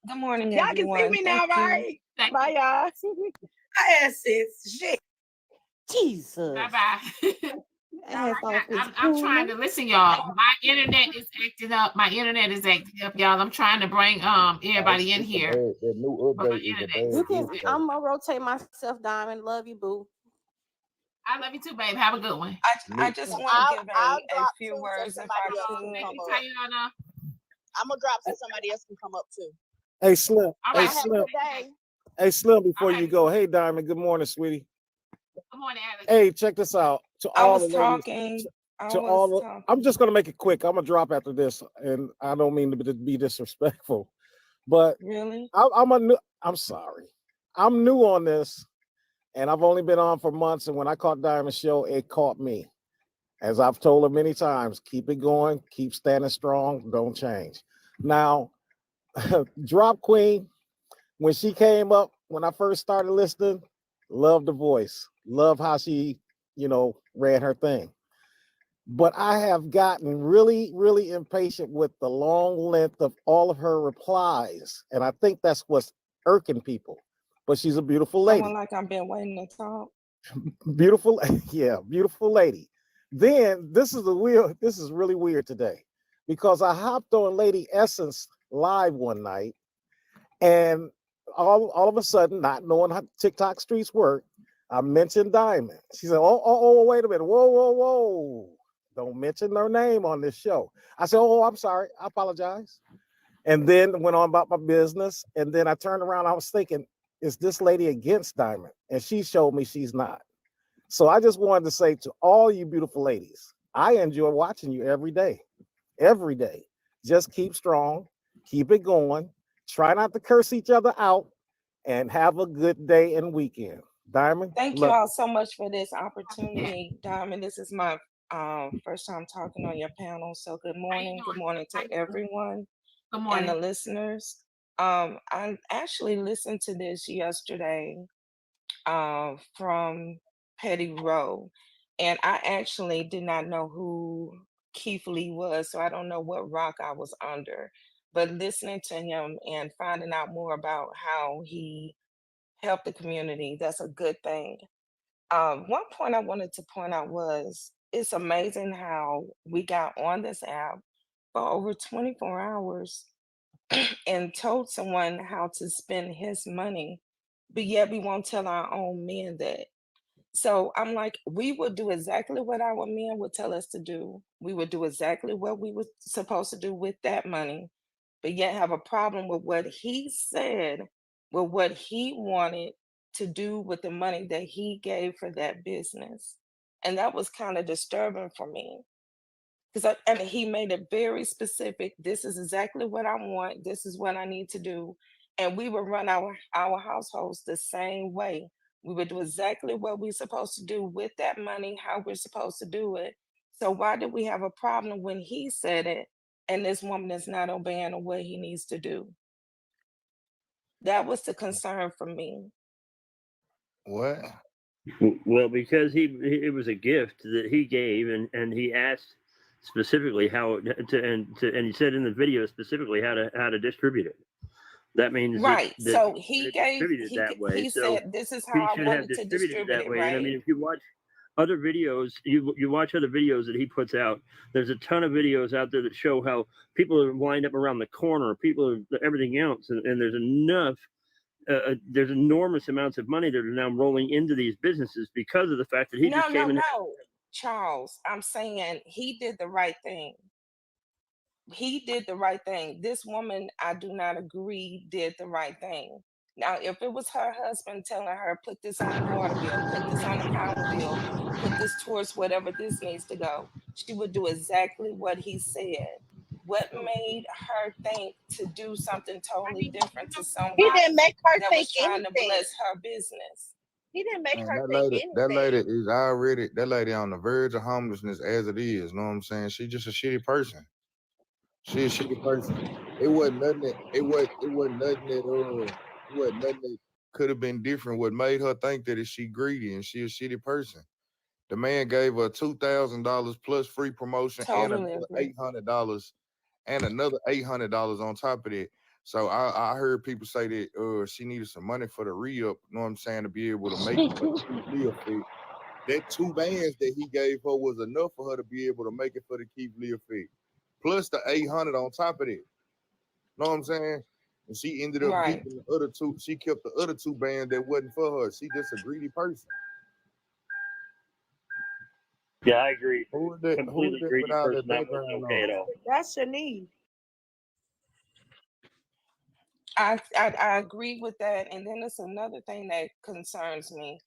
Good morning, Y'all can see everyone. me now, Thank you. right? Bye, y'all. I asked this shit. Jesus. Bye-bye. I'm trying to listen, y'all. My internet is acting up. Y'all. I'm trying to bring everybody in here. The new But my update is a internet bad. I'm gonna rotate myself, Diamond. Love you, boo. I love you too, babe. Have a good one. I just want to give a few words if I could. Tayana. I'm gonna drop so somebody else can come up too. Hey, Slim. All Hey, right. Slim. Day. Hey, Slim. Before you go, hey, Diamond. Good morning, sweetie. Good morning, Alex. Hey, check this out. To I all was the ladies, talking. I'm just gonna make it quick. I'm gonna drop after this, and I don't mean to be disrespectful, but Really? I'm sorry. I'm new on this, and I've only been on for months. And when I caught Diamond's show, it caught me. As I've told her many times, keep it going, keep standing strong, don't change. Now, Drop Queen, when she came up, when I first started listening, loved the voice, love how she, ran her thing. But I have gotten really, really impatient with the long length of all of her replies. And I think that's what's irking people. But she's a beautiful lady. Someone like I've been waiting to talk. Beautiful, yeah, beautiful lady. Then this is really weird today because I hopped on Lady Essence live one night, and all of a sudden, not knowing how TikTok streets work, I mentioned Diamond. She said, oh, wait a minute, whoa. Don't mention her name on this show. I said, oh, I'm sorry, I apologize. And then went on about my business. And then I turned around, I was thinking, is this lady against Diamond? And she showed me she's not. So I just wanted to say to all you beautiful ladies, I enjoy watching you every day. Every day. Just keep strong, keep it going. Try not to curse each other out, and have a good day and weekend. Diamond. Thank you all so much for this opportunity, Diamond. This is my first time talking on your panel. So good morning. Good morning to everyone and the listeners. I actually listened to this yesterday from Petty Row, and I actually did not know who Keith Lee was, so I don't know what rock I was under. But listening to him and finding out more about how he helped the community, that's a good thing. One point I wanted to point out was it's amazing how we got on this app for over 24 hours and told someone how to spend his money, but yet we won't tell our own men that. So I'm like, we would do exactly what our men would tell us to do. We would do exactly what we were supposed to do with that money, but yet have a problem with what he said, with what he wanted to do with the money that he gave for that business. And that was kind of disturbing for me. Because I mean, he made it very specific. This is exactly what I want. This is what I need to do. And we would run our households the same way. We would do exactly what we're supposed to do with that money, how we're supposed to do it. So why did we have a problem when he said it and this woman is not obeying what he needs to do? That was the concern for me. What? Well, because it was a gift that he gave, and he asked specifically how and he said in the video specifically how to distribute it. That means right. That so he gave that way. He So said this is how I wanted to distribute it. Right. And I mean, if you watch other videos, you watch other videos that he puts out. There's a ton of videos out there that show how people are lined up around the corner, people are everything else, and there's enough. There's enormous amounts of money that are now rolling into these businesses because of the fact that he just came in. Charles, I'm saying he did the right thing. He did the right thing. This woman, I do not agree, did the right thing. Now, if it was her husband telling her, put this on the water bill, put this on the power bill, put this towards whatever this needs to go, she would do exactly what he said. What made her think to do something totally different to somebody He didn't make her that think was trying to anything. bless her business? He didn't make Man, her that think lady, anything. that lady is already on the verge of homelessness as it is. Know what I'm saying? She's just a shitty person. She a shitty person. It wasn't nothing that could have been different. What made her think that is she greedy and she a shitty person. The man gave her $2,000 plus free promotion and Totally another agree. $800 and another $800 on top of that. So I heard people say that she needed some money for the re-up, you know what I'm saying, to be able to make it for the Keith Lee effect. That 2 bands that he gave her was enough for her to be able to make it for the Keith Lee effect. Plus the 800 on top of that. Know what I'm saying? And she ended up Right. keeping the other 2. She kept the other 2 bands that wasn't for her. She just a greedy person. Yeah, I agree. Who is that? Completely greedy without person. that That wasn't background okay on? at all. That's Shanice. I agree with that. And then it's another thing that concerns me.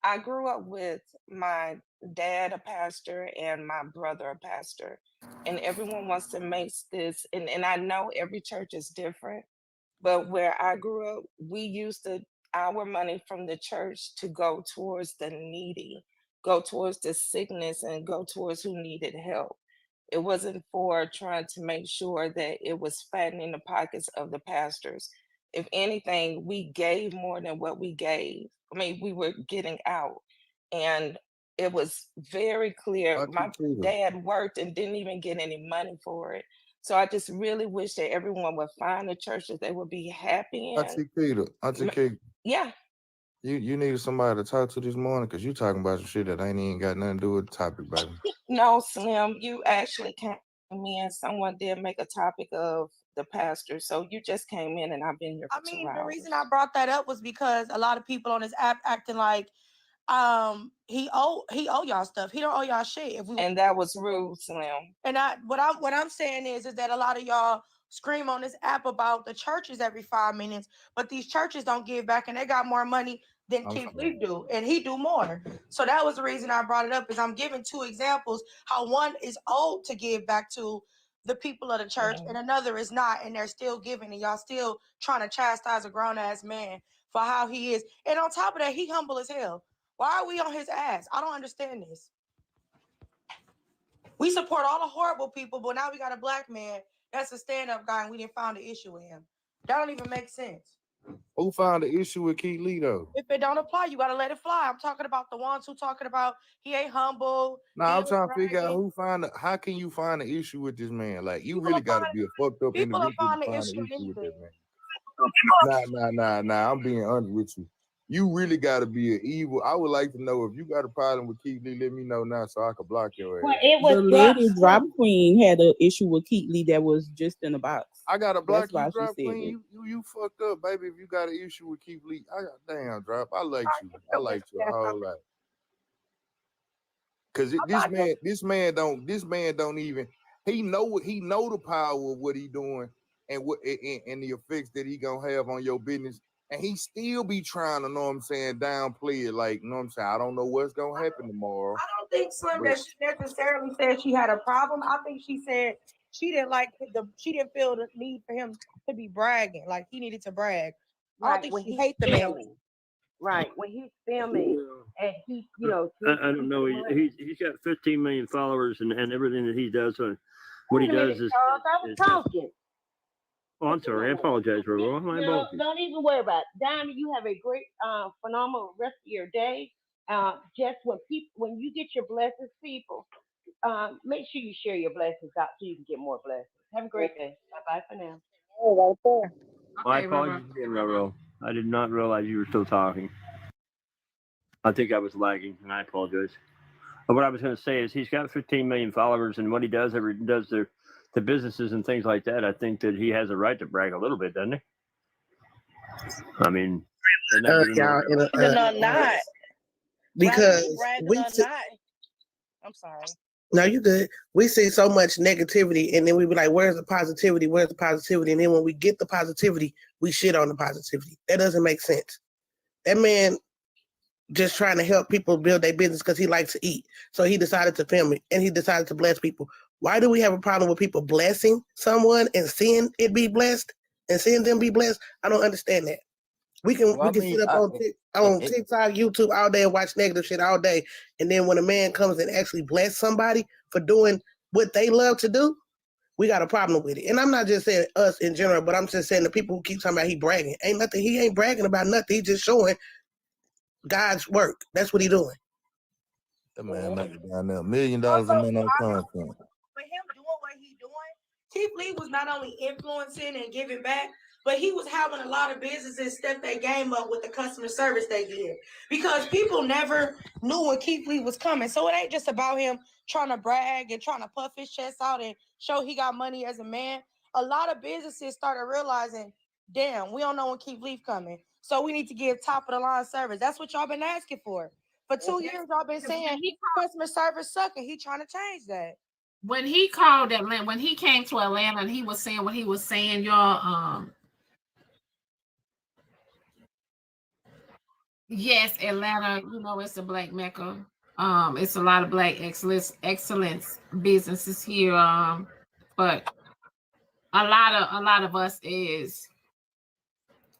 I grew up with my dad a pastor and my brother a pastor. And everyone wants to make this, and I know every church is different, but where I grew up, we used our money from the church to go towards the needy, go towards the sickness, and go towards who needed help. It wasn't for trying to make sure that it was fattening the pockets of the pastors. If anything, we gave more than what we gave. I mean, we were getting out. And it was very clear. My dad worked and didn't even get any money for it. So I just really wish that everyone would find a church that they would be happy in. Auntie Keita, Yeah. you needed somebody to talk to this morning because you talking about some shit that ain't even got nothing to do with the topic, baby. No, Slim, you actually came in. Someone did make a topic of the pastor. So you just came in and I've been here for 2 hours. The reason I brought that up was because a lot of people on this app acting like he owe y'all stuff. He don't owe y'all shit. And that was rude, Slim. And what I'm saying is that a lot of y'all scream on this app about the churches every 5 minutes, but these churches don't give back and they got more money than Keith Lee do, and he do more. So that was the reason I brought it up, is I'm giving 2 examples how one is owed to give back to the people of the church and another is not, and they're still giving, and y'all still trying to chastise a grown-ass man for how he is. And on top of that, he humble as hell. Why are we on his ass? I don't understand this. We support all the horrible people, but now we got a black man that's a stand-up guy and we didn't find an issue with him. That don't even make sense. Who found the issue with Keith Lee though? If it don't apply, you gotta let it fly. I'm talking about the ones who talking about he ain't humble. Nah, I'm trying to figure out how can you find the issue with this man? Like you really gotta be a fucked up individual to find the issue with that man. Nah. I'm being honest with you. You really gotta be an evil. I would like to know if you got a problem with Keith Lee, let me know now so I can block your ass. Well, it was The lady drop queen had an issue with Keith Lee that was just in a box. I got a block you, That's why she drop said queen. You fucked up, baby. If you got an issue with Keith Lee, damn drop. I like you. I like you a whole lot. Cause this man don't even he know the power of what he doing and what and the effects that he gonna have on your business. And he still be trying to, know what I'm saying, downplay it. Like, you know what I'm saying? I don't know what's gonna happen tomorrow. I don't think Slim that she necessarily said she had a problem. I think she said she didn't feel the need for him to be bragging, like he needed to brag. I don't think she hate the man. Right, when he's filming and he, I don't know. He's got 15 million followers and everything that he does. What he does is. Charles, I was talking. Oh, I'm sorry. I apologize, Robo. No, don't even worry about it. Diamond, you have a great, phenomenal rest of your day. Just when you get your blessings, people, make sure you share your blessings out so you can get more blessings. Have a great day. Bye-bye for now. Oh, right there. My apologies again, Robo. I did not realize you were still talking. I think I was lagging, and I apologize. But what I was going to say is he's got 15 million followers, and what he does, the businesses and things like that, I think that he has a right to brag a little bit, doesn't he? I mean, y'all, not. because I'm sorry. No, you good. We see so much negativity, and then we be like, "Where's the positivity? Where's the positivity?" And then when we get the positivity, we shit on the positivity. That doesn't make sense. That man just trying to help people build their business because he likes to eat. So he decided to film it, and he decided to bless people. Why do we have a problem with people blessing someone and seeing it be blessed and seeing them be blessed? I don't understand that. We can sit up on TikTok, YouTube all day and watch negative shit all day, and then when a man comes and actually bless somebody for doing what they love to do, we got a problem with it. And I'm not just saying us in general, but I'm just saying the people who keep talking about he bragging. Ain't nothing. He ain't bragging about nothing. He just showing God's work. That's what he doing. That man make it down there $1 million a month on content. For him doing what he doing, Keith Lee was not only influencing and giving back, but he was having a lot of businesses step their game up with the customer service they did. Because people never knew when Keith Lee was coming. So it ain't just about him trying to brag and trying to puff his chest out and show he got money as a man. A lot of businesses started realizing, damn, we don't know when Keith Lee coming. So we need to give top of the line service. That's what y'all been asking for. For 2 years, y'all been saying customer service sucking. He trying to change that. When he called Atlanta, when he came to Atlanta and he was saying what he was saying, y'all, yes, Atlanta, you know, it's a black mecca. It's a lot of black excellence businesses here. But a lot of us is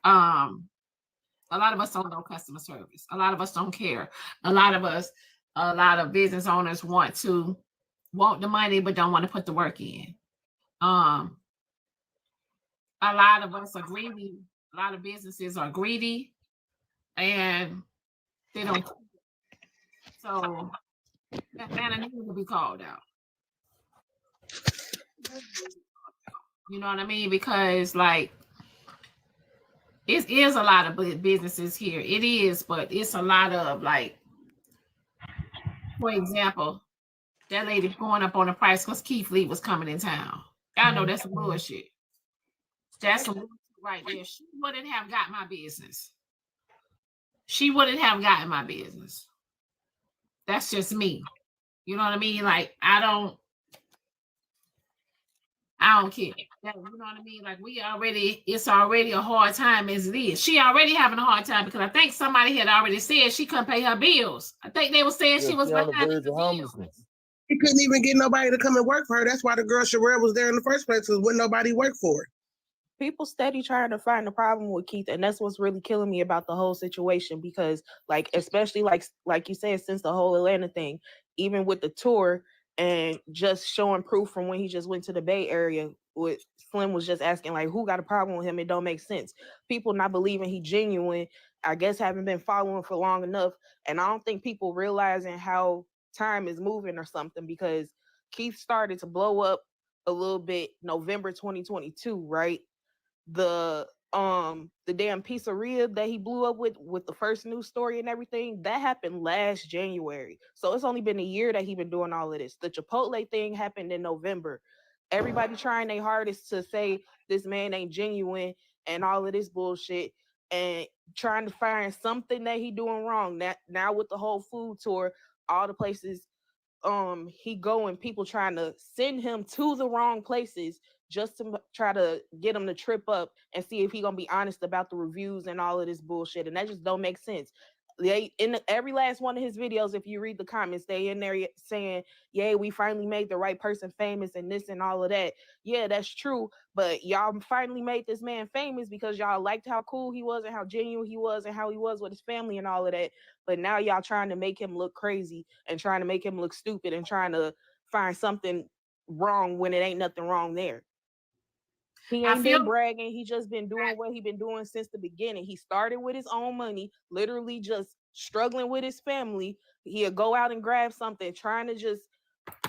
a lot of us don't know customer service. A lot of us don't care. A lot of business owners want the money but don't want to put the work in. A lot of us are greedy. A lot of businesses are greedy and they don't. So Atlanta needs to be called out. You know what I mean? Because like it is a lot of businesses here. It is, but it's a lot of like, for example, that lady going up on the price because Keith Lee was coming in town. I know that's some bullshit. That's some bullshit right there. She wouldn't have got my business. She wouldn't have gotten my business. That's just me. You know what I mean? Like I don't care. You know what I mean? Like it's already a hard time as it is. She already having a hard time because I think somebody had already said she couldn't pay her bills. I think they were saying she was behind the bills. She couldn't even get nobody to come and work for her. That's why the girl Sherelle was there in the first place, because wouldn't nobody work for her. People steady trying to find the problem with Keith, and that's what's really killing me about the whole situation. Because, like, especially like you said, since the whole Atlanta thing, even with the tour and just showing proof from when he just went to the Bay Area, with Slim was just asking like, who got a problem with him? It don't make sense. People not believing he genuine. I guess haven't been following for long enough, and I don't think people realizing how time is moving or something, because Keith started to blow up a little bit November 2022, right? The damn pizzeria that he blew up with the first news story and everything, that happened last January. So it's only been a year that he been doing all of this. The Chipotle thing happened in November. Everybody trying their hardest to say this man ain't genuine and all of this bullshit, and trying to find something that he doing wrong. Now with the whole food tour, all the places he going, people trying to send him to the wrong places just to try to get him to trip up and see if he gonna be honest about the reviews and all of this bullshit, and that just don't make sense. They in every last one of his videos, if you read the comments, they in there saying, "Yay, we finally made the right person famous," and this and all of that. Yeah, that's true, but y'all finally made this man famous because y'all liked how cool he was and how genuine he was and how he was with his family and all of that. But now y'all trying to make him look crazy and trying to make him look stupid and trying to find something wrong when it ain't nothing wrong there. He ain't been bragging. He just been doing what he been doing since the beginning. He started with his own money, literally just struggling with his family. He'll go out and grab something, trying to just,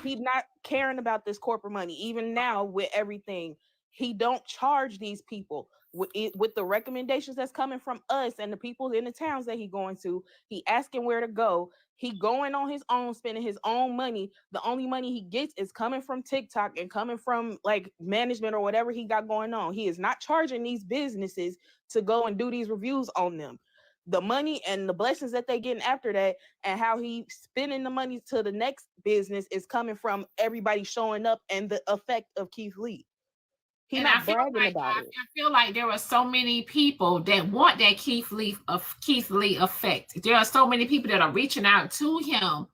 he's not caring about this corporate money. Even now with everything, he don't charge these people with the recommendations that's coming from us and the people in the towns that he going to. He asking where to go. He going on his own, spending his own money. The only money he gets is coming from TikTok and coming from like management or whatever he got going on. He is not charging these businesses to go and do these reviews on them. the money and the blessings that they getting after that, and how he spending the money to the next business is coming from everybody showing up and the effect of Keith Lee. He's not bragging about it. I feel like there are so many people that want that Keith Lee effect. There are so many people that are reaching out to him,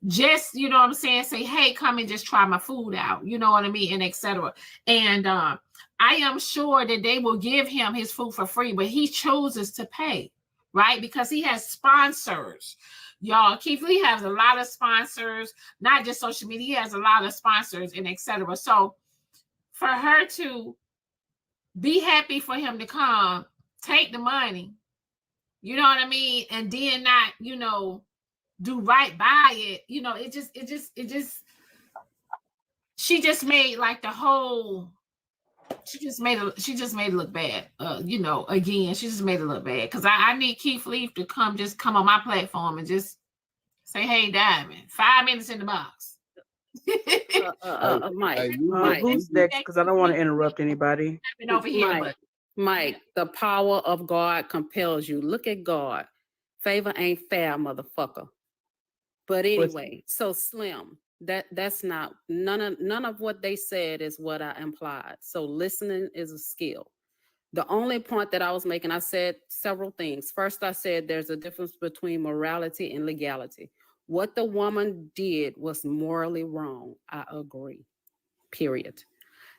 just, you know what I'm saying, say, hey, come and just try my food out, you know what I mean, and etc. And I am sure that they will give him his food for free, but he chooses to pay, right? Because he has sponsors. Y'all, Keith Lee has a lot of sponsors, not just social media. He has a lot of sponsors and etc. So for her to be happy for him to come, take the money, you know what I mean, and then not, you know, do right by it, you know, it just she just made like the whole, she just made it look bad. You know, again, she just made it look bad. Because I need Keith Lee to come on my platform and just say, hey, Diamond, 5 minutes in the box. Mike, who's next? Because I don't want to interrupt anybody. Over here, Mike, the power of God compels you. Look at God. Favor ain't fair, motherfucker. But anyway, so Slim, that's not none of what they said is what I implied. So listening is a skill. The only point that I was making, I said several things. First, I said there's a difference between morality and legality. What the woman did was morally wrong. I agree. Period.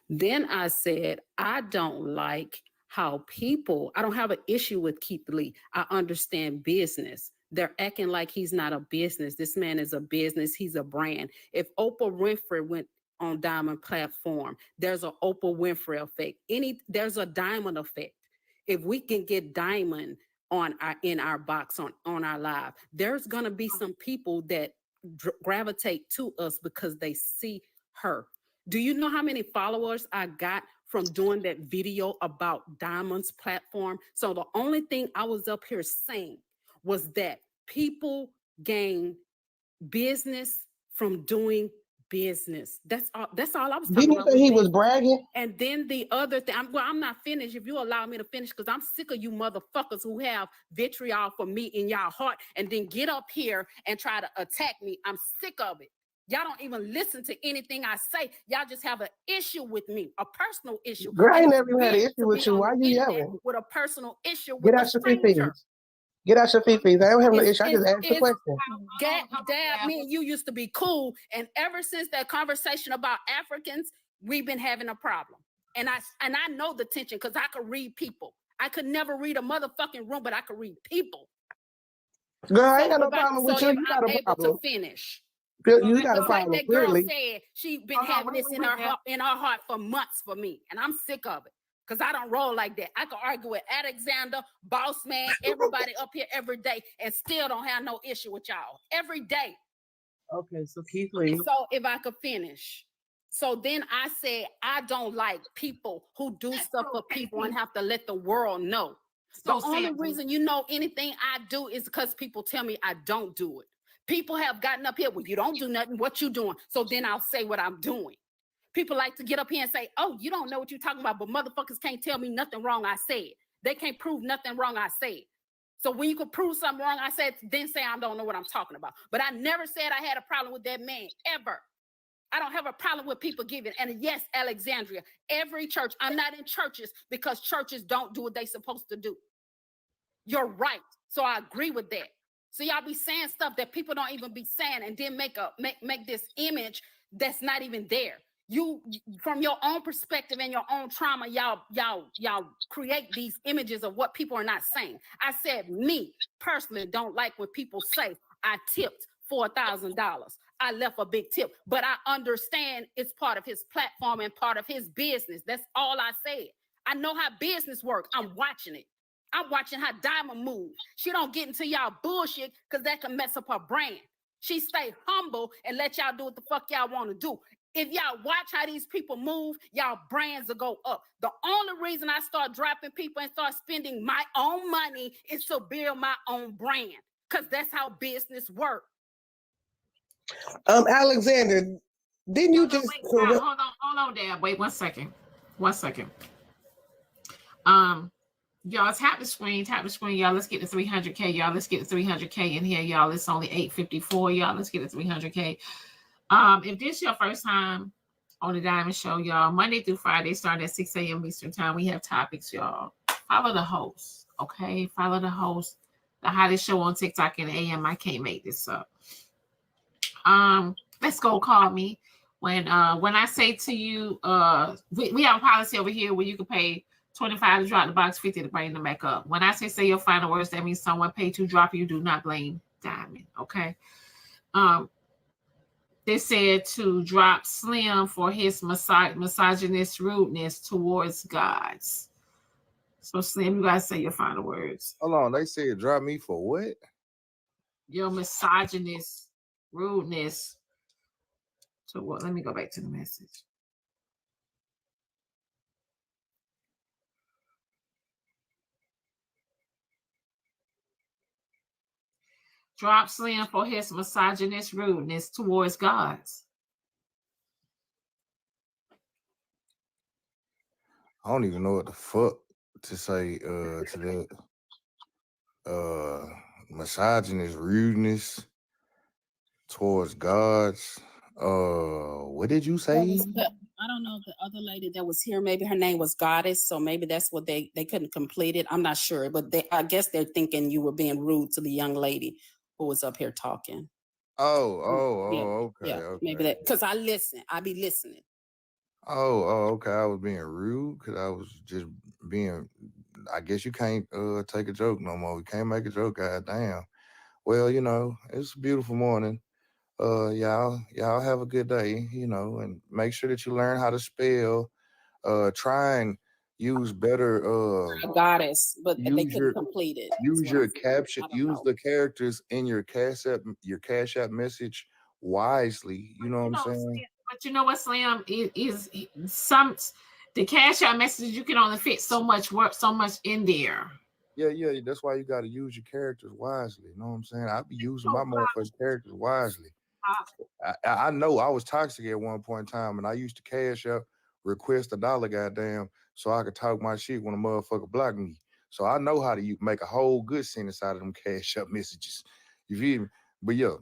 Then I said, I don't like how people, I don't have an issue with Keith Lee. I understand business. They're acting like he's not a business. This man is a business. He's a brand. If Oprah Winfrey went on Diamond platform, there's an Oprah Winfrey effect. There's a Diamond effect. If we can get Diamond in our box on our live, there's gonna be some people that gravitate to us because they see her. Do you know how many followers I got from doing that video about Diamond's platform? So the only thing I was up here saying was that people gain business from doing business. That's all I was talking Didn't about. you say he was bragging? And then the other thing, I'm not finished. If you allow me to finish, because I'm sick of you motherfuckers who have vitriol for me in y'all heart and then get up here and try to attack me. I'm sick of it. Y'all don't even listen to anything I say. Y'all just have an issue with me, a personal issue. Girl, I ain't never even had an issue with you. Why you yelling? With a personal issue with Get out your feet. Get out your feet. I don't have no issue. I just asked the question. Dad, me and you used to be cool. And ever since that conversation about Africans, we've been having a problem. And I know the tension because I could read people. I could never read a motherfucking room, but I could read people. Girl, I ain't got no problem with you. You got a problem. To finish. You got a problem. Like that girl said, she been having this in her heart for months for me. And I'm sick of it. Because I don't roll like that. I can argue with Alexander, Boss Man, everybody up here every day, and still don't have no issue with y'all. Every day. Okay, so Keith Lee. So if I could finish. So then I said, I don't like people who do stuff for people and have to let the world know. The only reason you know anything I do is because people tell me I don't do it. People have gotten up here, well, you don't do nothing, what you doing? So then I'll say what I'm doing. People like to get up here and say, oh, you don't know what you're talking about, but motherfuckers can't tell me nothing wrong I said. They can't prove nothing wrong I said. So when you could prove something wrong I said, then say I don't know what I'm talking about. But I never said I had a problem with that man, ever. I don't have a problem with people giving. And yes, Alexandria, every church, I'm not in churches because churches don't do what they're supposed to do. You're right. So I agree with that. So y'all be saying stuff that people don't even be saying and then make this image that's not even there. You, from your own perspective and your own trauma, y'all create these images of what people are not saying. I said, me personally don't like when people say I tipped $4,000. I left a big tip, but I understand it's part of his platform and part of his business. That's all I said. I know how business works. I'm watching it. I'm watching how Diamond move. She don't get into y'all bullshit because that can mess up her brand. She stay humble and let y'all do what the fuck y'all want to do. If y'all watch how these people move, y'all brands will go up. The only reason I start dropping people and start spending my own money is to build my own brand, because that's how business works. Alexander, didn't you just hold on, Dad. Wait 1 second. 1 second. Y'all tap the screen, y'all. Let's get to 300K, y'all. Let's get to 300K in here, y'all. It's only 8:54, y'all. Let's get to 300K. If this is your first time on the Diamond Show, y'all, Monday through Friday, starting at 6 a.m. Eastern Time, we have topics, y'all. Follow the host, okay? Follow the host. The hottest show on TikTok in AM. I can't make this up. Let's go. Call me when I say to you, we have a policy over here where you can pay $25 to drop the box, $50 to bring them back up. When I say your final words, that means someone paid to drop you. Do not blame Diamond, okay? They said to drop Slim for his misogynist rudeness towards gods. So Slim, you gotta say your final words. Hold on, they said drop me for what? Your misogynist rudeness to what? Let me go back to the message. Drop Slim for his misogynist rudeness towards gods. I don't even know what the fuck to say to that. Misogynist rudeness towards gods. What did you say? I don't know, the other lady that was here, maybe her name was Goddess, so maybe that's what they couldn't complete it. I'm not sure, but I guess they're thinking you were being rude to the young lady who was up here talking. Okay. Yeah, okay. maybe that, because I be listening. Okay. I was being rude because I was just being. I guess you can't take a joke no more. You can't make a joke. Goddamn. Well, it's a beautiful morning. Y'all have a good day. And make sure that you learn how to spell. Try and use better. Goddess, but they couldn't complete it. Use your caption. Use the characters in your Cash App message wisely. You know what I'm saying? But you know what, Slim, is some the Cash App messages, you can only fit so much work, so much in there. Yeah. That's why you got to use your characters wisely. You know what I'm saying? I be using my motherfucking characters wisely. I know I was toxic at one point in time, and I used to Cash App request $1, goddamn, so I could talk my shit when a motherfucker blocked me. So I know how to make a whole good sentence out of them Cash App messages. You feel me? But yeah.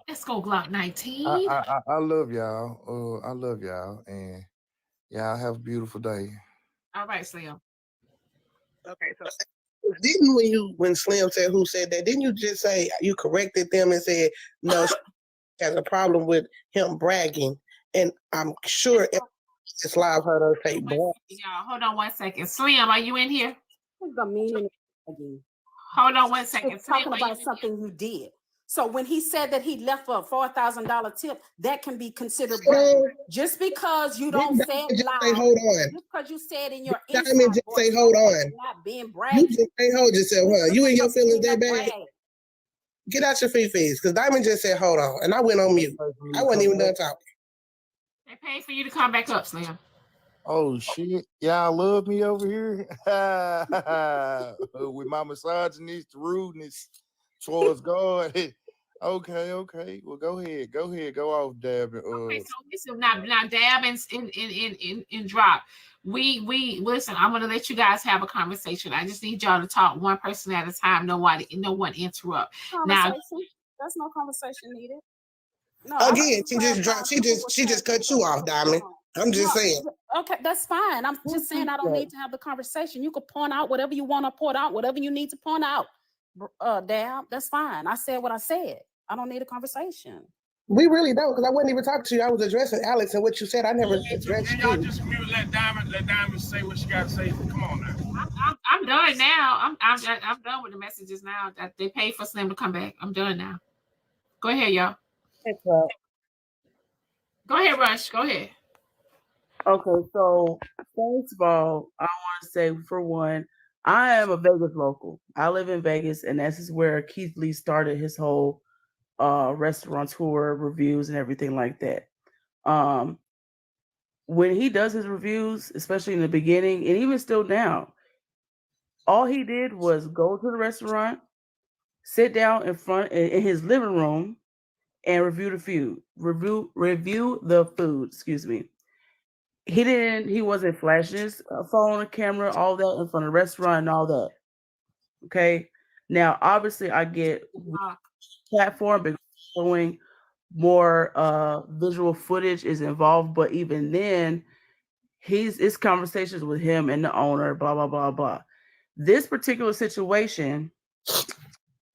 Let's go Glock 19. I love y'all. I love y'all, and y'all have a beautiful day. All right, Slim. Okay, so when Slim said who said that, didn't you just say you corrected them and said no, she has a problem with him bragging? And I'm sure it's live heard her say brag. Y'all, hold on 1 second. Slim, are you in here? Hold on 1 second. It's talking about something you did. So when he said that he left a $4,000 tip, that can be considered bragging. Just because you don't say it loud, hold on. just because you say it in your Diamond just say hold on. Not being bragging. You just say hold yourself, huh? You and your feelings that bad? Get out your feet, because Diamond just said hold on, and I went on mute. I wasn't even done talking. They paid for you to come back up, Slim. Oh shit, y'all love me over here with my misogynist rudeness towards God. Okay. Well, go ahead, go off, Dab. Okay, so listen, now Dab and Drop. We listen. I'm gonna let you guys have a conversation. I just need y'all to talk one person at a time. No one interrupt. Now, that's no conversation needed. No, again, she just cut you off, Diamond. I'm just saying. Okay, that's fine. I'm just saying I don't need to have the conversation. You could point out whatever you want to point out, whatever you need to point out. Dab, that's fine. I said what I said. I don't need a conversation. We really don't, because I wasn't even talking to you. I was addressing Alex and what you said. I never addressed you. Y'all just mute. Let Diamond say what she got to say. Come on now. I'm done now. I'm done with the messages now. That they paid for Slim to come back. I'm done now. Go ahead, y'all. Go ahead, Rush. Go ahead. Okay, so first of all, I want to say, for one, I am a Vegas local. I live in Vegas, and this is where Keith Lee started his whole restaurateur reviews and everything like that. When he does his reviews, especially in the beginning and even still now, all he did was go to the restaurant, sit down in his living room, and review the food. Excuse me. He wasn't flashing his phone or camera, all that in front of the restaurant and all that. Okay. Now, obviously, I get platform because showing more visual footage is involved, but even then, it's conversations with him and the owner, blah, blah, blah, blah. This particular situation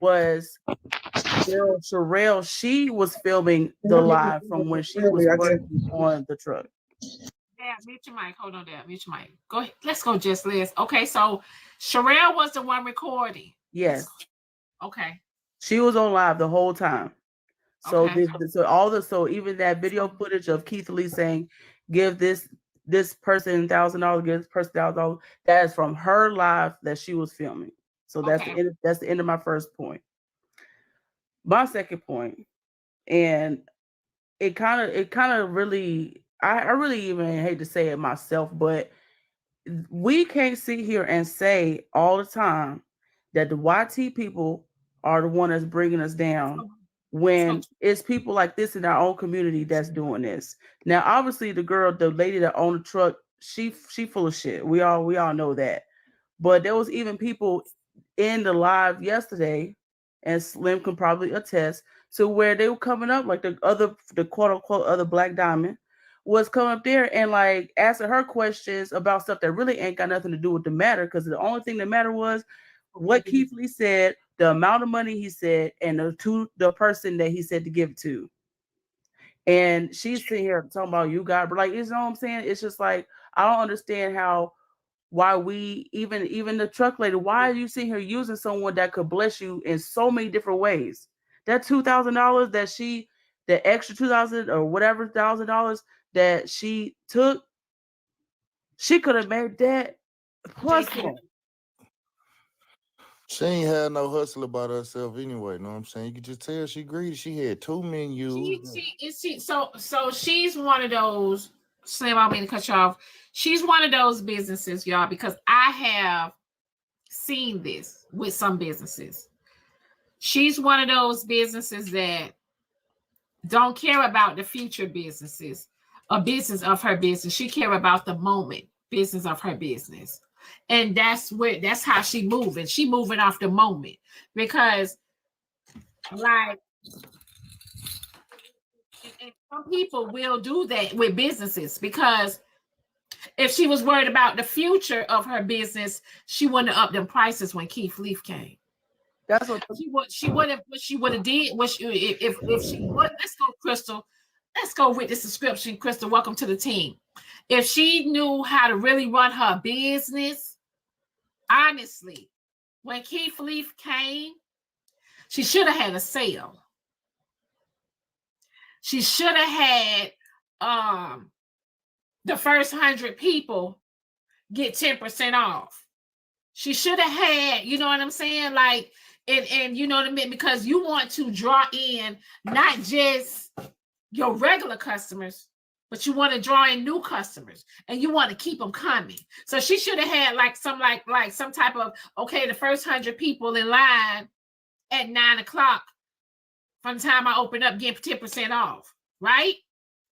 was girl Sherelle. She was filming the live from when she was working on the truck. Yeah, mute your mic. Hold on there. Mute your mic. Go ahead. Let's go, Just Liz. Okay, so Sherelle was the one recording. Yes. Okay. She was on live the whole time. So Okay. so even that video footage of Keith Lee saying, "Give this person $1,000, give this person $1,000," that is from her live that she was filming. So that's the end of my first point. My second point, and it kind of really, I really even hate to say it myself, but we can't sit here and say all the time that the YT people are the one that's bringing us down when it's people like this in our own community that's doing this. Now, obviously, the lady that owned the truck, she full of shit. We all know that. But there was even people in the live yesterday, and Slim can probably attest, to where they were coming up like the quote unquote other Black Diamond was coming up there and like asking her questions about stuff that really ain't got nothing to do with the matter, because the only thing that mattered was what Keith Lee said, the amount of money he said, and the person that he said to give it to. And she's sitting here talking about you got, but like, you know what I'm saying? It's just like, I don't understand why we even the truck lady, why are you sitting here using someone that could bless you in so many different ways? That $2,000 that the extra $2,000 or whatever $1,000 that she took, she could have made that plus one. She ain't had no hustle about herself anyway. Know what I'm saying? You could just tell she greedy. She had 2 menus. So she's one of those. Slim, I don't mean to cut you off. She's one of those businesses, y'all, because I have seen this with some businesses. She's one of those businesses that don't care about the future businesses, a business of her business. She care about the moment business of her business. And that's how she moving. She moving off the moment, because like, and some people will do that with businesses, because if she was worried about the future of her business, she wouldn't have upped them prices when Keith Leaf came. That's what she would have did. If she would, let's go, Crystal. Let's go with the subscription, Crystal. Welcome to the team. If she knew how to really run her business, honestly, when Keith Leaf came, she should have had a sale. She should have had the first 100 people get 10% off. She should have had, you know what I'm saying? Like, and you know what I mean? Because you want to draw in not just your regular customers, but you want to draw in new customers, and you want to keep them coming. So she should have had like some type of, okay, the first 100 people in line at 9 o'clock from the time I open up, get 10% off, right?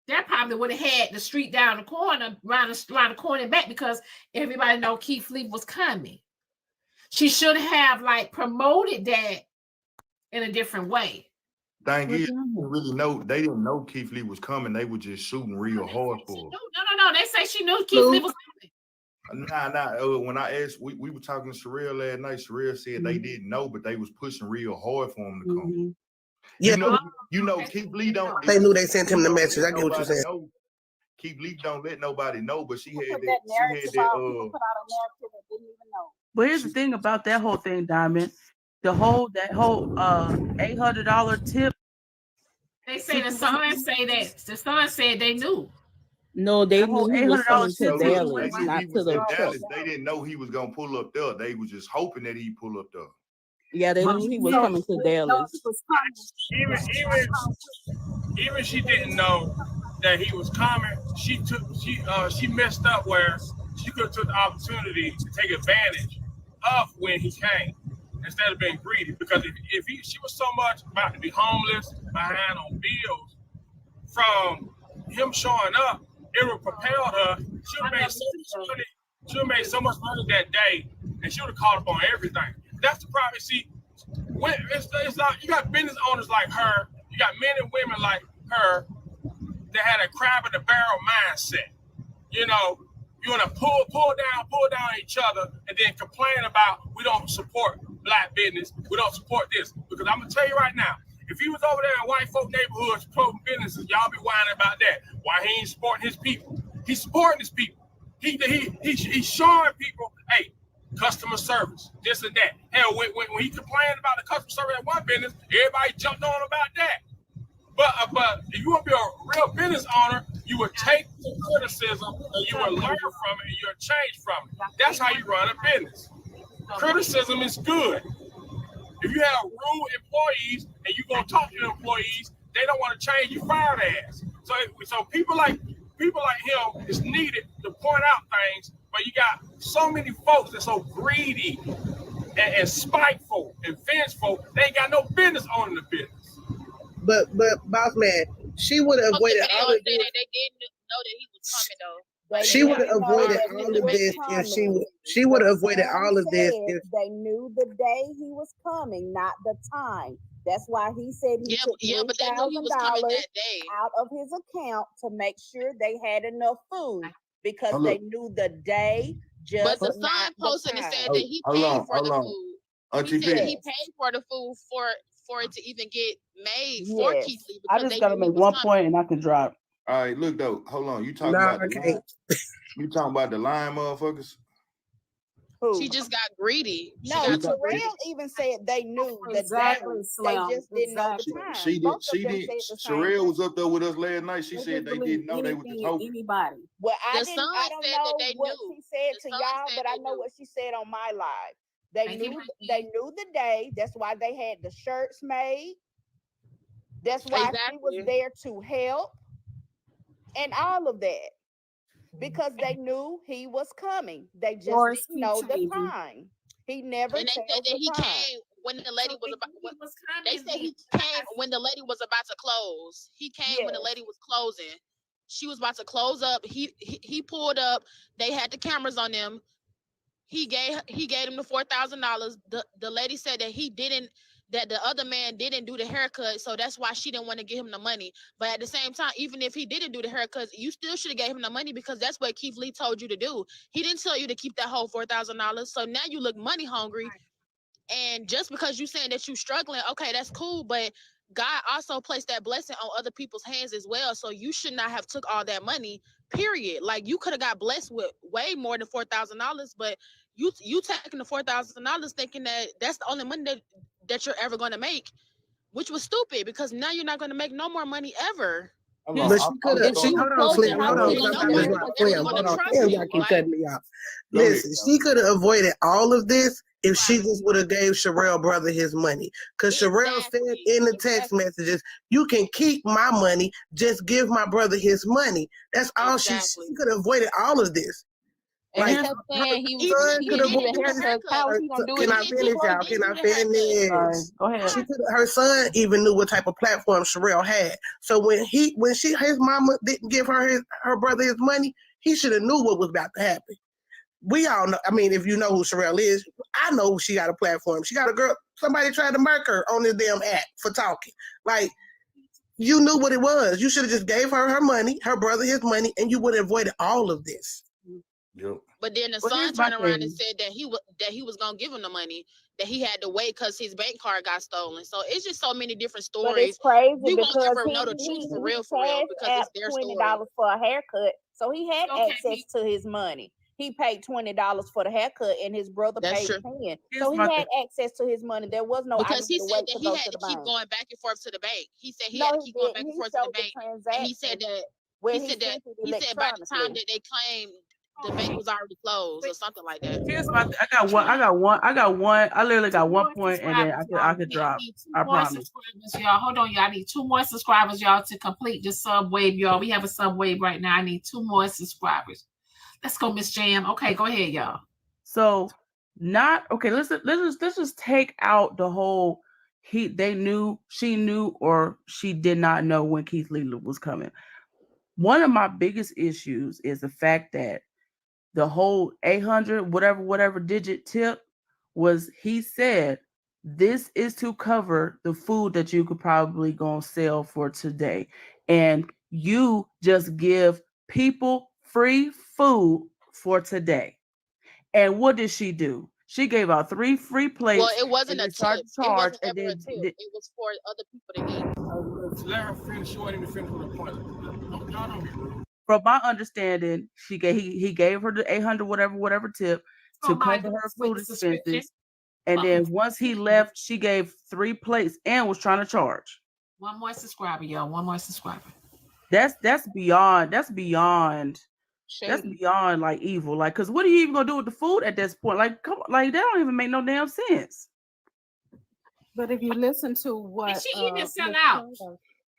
That probably would have had the street down the corner, around the corner and back, because everybody know Keith Lee was coming. She should have like promoted that in a different way. Thing is, they didn't know Keith Lee was coming. They were just shooting real hard for her. No. They say she knew Keith Lee was coming. Nah. When I asked, we were talking to Sherelle last night. Sherelle said they didn't know, but they was pushing real hard for him to come. Yeah, you know, Keith Lee don't. They knew they sent him the message. I get what you're saying. Keith Lee don't let nobody know, but she had that. But here's the thing about that whole thing, Diamond. That whole $800 tip. They say the son said they knew. No, they knew he was coming to Dallas, not to the truck. They didn't know he was gonna pull up there. They was just hoping that he pull up there. Yeah, they knew he was coming to Dallas. Even she didn't know that he was coming. She messed up where she could have took the opportunity to take advantage of when he came instead of being greedy. Because if she was so much about to be homeless, behind on bills, from him showing up, it would propel her. She would have made so much money. She would have made so much money that day, and she would have caught up on everything. That's the problem. See, when it's not, you got business owners like her. You got men and women like her that had a crab in the barrel mindset. You know, you want to pull down each other, and then complain about we don't support black business, we don't support this. Because I'm gonna tell you right now, if he was over there in white folk neighborhoods promoting businesses, y'all be whining about that. Why he ain't supporting his people? He's supporting his people. He's showing people, hey, customer service, this and that. Hell, when he complained about the customer service at one business, everybody jumped on about that. But if you want to be a real business owner, you would take the criticism and you would learn from it and you would change from it. That's how you run a business. Criticism is good. If you have rude employees and you're gonna talk to your employees, they don't want to change, you fire their ass. So people like him is needed to point out things, but you got so many folks that's so greedy and spiteful and vengeful, they ain't got no business owning the business. But boss man, she would have avoided all of this. They didn't know that he was coming though. She would have avoided all of this if she would have avoided all of this if they knew the day he was coming, not the time. That's why he said he took $3,000 out of his account to make sure they had enough food because they knew the day. But the son posted and said that he paid for the food. He said he paid for the food for it to even get made for Keith Lee. I just gotta make one point and I can drop. All right, look though, hold on. You talking about you talking about the lying motherfuckers? She just got greedy. No, Terrell even said they knew the day. They just didn't know the time. She did. Sherelle was up there with us last night. She said they didn't know they were just hoping. Anybody. Well, I don't know what she said to y'all, but I know what she said on my live. They knew the day. That's why they had the shirts made. That's why she was there to help and all of that. Because they knew he was coming. They just didn't know the time. He never and they said that he came when the lady was about they said he came when the lady was about to close. He came when the lady was closing. She was about to close up. He pulled up. They had the cameras on them. He gave him the $4,000. The lady said that the other man didn't do the haircut, so that's why she didn't want to give him the money. But at the same time, even if he didn't do the haircut, you still should have gave him the money because that's what Keith Lee told you to do. He didn't tell you to keep that whole $4,000. So now you look money hungry. And just because you saying that you struggling, okay, that's cool. But God also placed that blessing on other people's hands as well. So you should not have took all that money, period. Like you could have got blessed with way more than $4,000, but you taking the $4,000 thinking that that's the only money that you're ever going to make, which was stupid because now you're not going to make no more money ever. But she could have. Hold on, Slim. Hold on. Y'all keep cutting me off. Listen, she could have avoided all of this if she just would have gave Sherelle brother his money. Because Sherelle said in the text messages, "You can keep my money. Just give my brother his money." That's all she could have avoided all of this. And Like, he kept saying he didn't do the haircut. How was he gonna do it? Can I finish, y'all? Can I finish? Go ahead. Her son even knew what type of platform Sherelle had. So when his mama didn't give her brother his money, he should have knew what was about to happen. We all know. I mean, if you know who Sherelle is, I know she got a platform. She got a girl. Somebody tried to murder her on this damn app for talking. Like, you knew what it was. You should have just gave her money, her brother his money, and you would have avoided all of this. Yep. But then the son turned around and said that he was gonna give him the money, that he had to wait because his bank card got stolen. So it's just so many different stories. But it's crazy we because won't ever know the truth for real because it's their story. $20 for a haircut, so he had access to his money. He paid $20 for the haircut, and his brother paid $10. So he had access to his money. There was no because he said that he had to keep going back and forth to the bank. He said he had to keep going back and forth to the bank, and he said that by the time that they claimed the bank was already closed or something like that. Here's my I got one. I literally got one point, and then I could drop. I promise. Y'all, hold on, y'all. I need 2 more subscribers, y'all, to complete the sub wave, y'all. We have a sub wave right now. I need 2 more subscribers. Let's go, Miss Jam. Okay, go ahead, y'all. So, let's just take out the whole she knew, or she did not know when Keith Lee was coming. one of my biggest issues is the fact that the whole 800 whatever digit tip was, he said, this is to cover the food that you could probably gonna sell for today, and you just give people free food for today. And what did she do? She gave out 3 free plates. Well, it wasn't a tip. Charge, It wasn't and ever a then tip. It was for other people to eat. Let her finish. She wasn't even finished with the point. Y'all don't get it. from my understanding, he gave her the 800 whatever tip to cover her food expenses. And then once he left, she gave 3 plates and was trying to charge. One more subscriber, y'all. One more subscriber. That's beyond like evil. Like, cause what are you even gonna do with the food at this point? Like, come on, like that don't even make no damn sense. But if you listen to what she even sell out.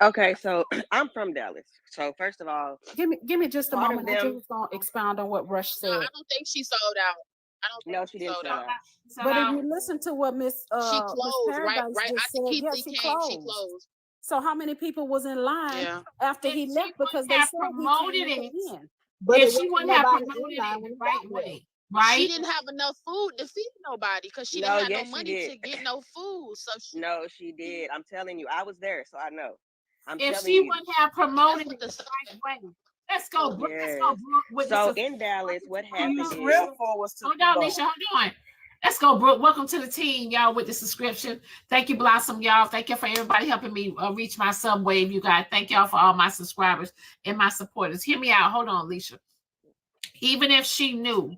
Okay, so I'm from Dallas. So first of all, give me just a part moment. of I them- just gonna expound on what Rush said. No, I don't think she sold out. I don't think No, she didn't sold sell out. out. But if you listen to what Miss She Miss closed right Paradise after just said, Keith yeah, Lee she came. closed. She closed. So how many people was in line Yeah. after he left because they have said promoted he came it. in? But if she wouldn't have promoted it the right way, right? She didn't have enough food to feed nobody because she No, didn't have yes, no she money did. to get no food. So No, she did. I'm telling you, I was there, so I know. I'm If telling she you. wouldn't have promoted it the right way, let's go. Brooke, let's go. Yes. Brooke, with So the in Dallas, what happened is hold on, Nisha, hold on. Let's go, Brooke. Welcome to the team, y'all, with the subscription. Thank you, Blossom, y'all. Thank you for everybody helping me reach my sub wave, you guys. Thank y'all for all my subscribers and my supporters. Hear me out. Hold on, Alicia. Even if she knew,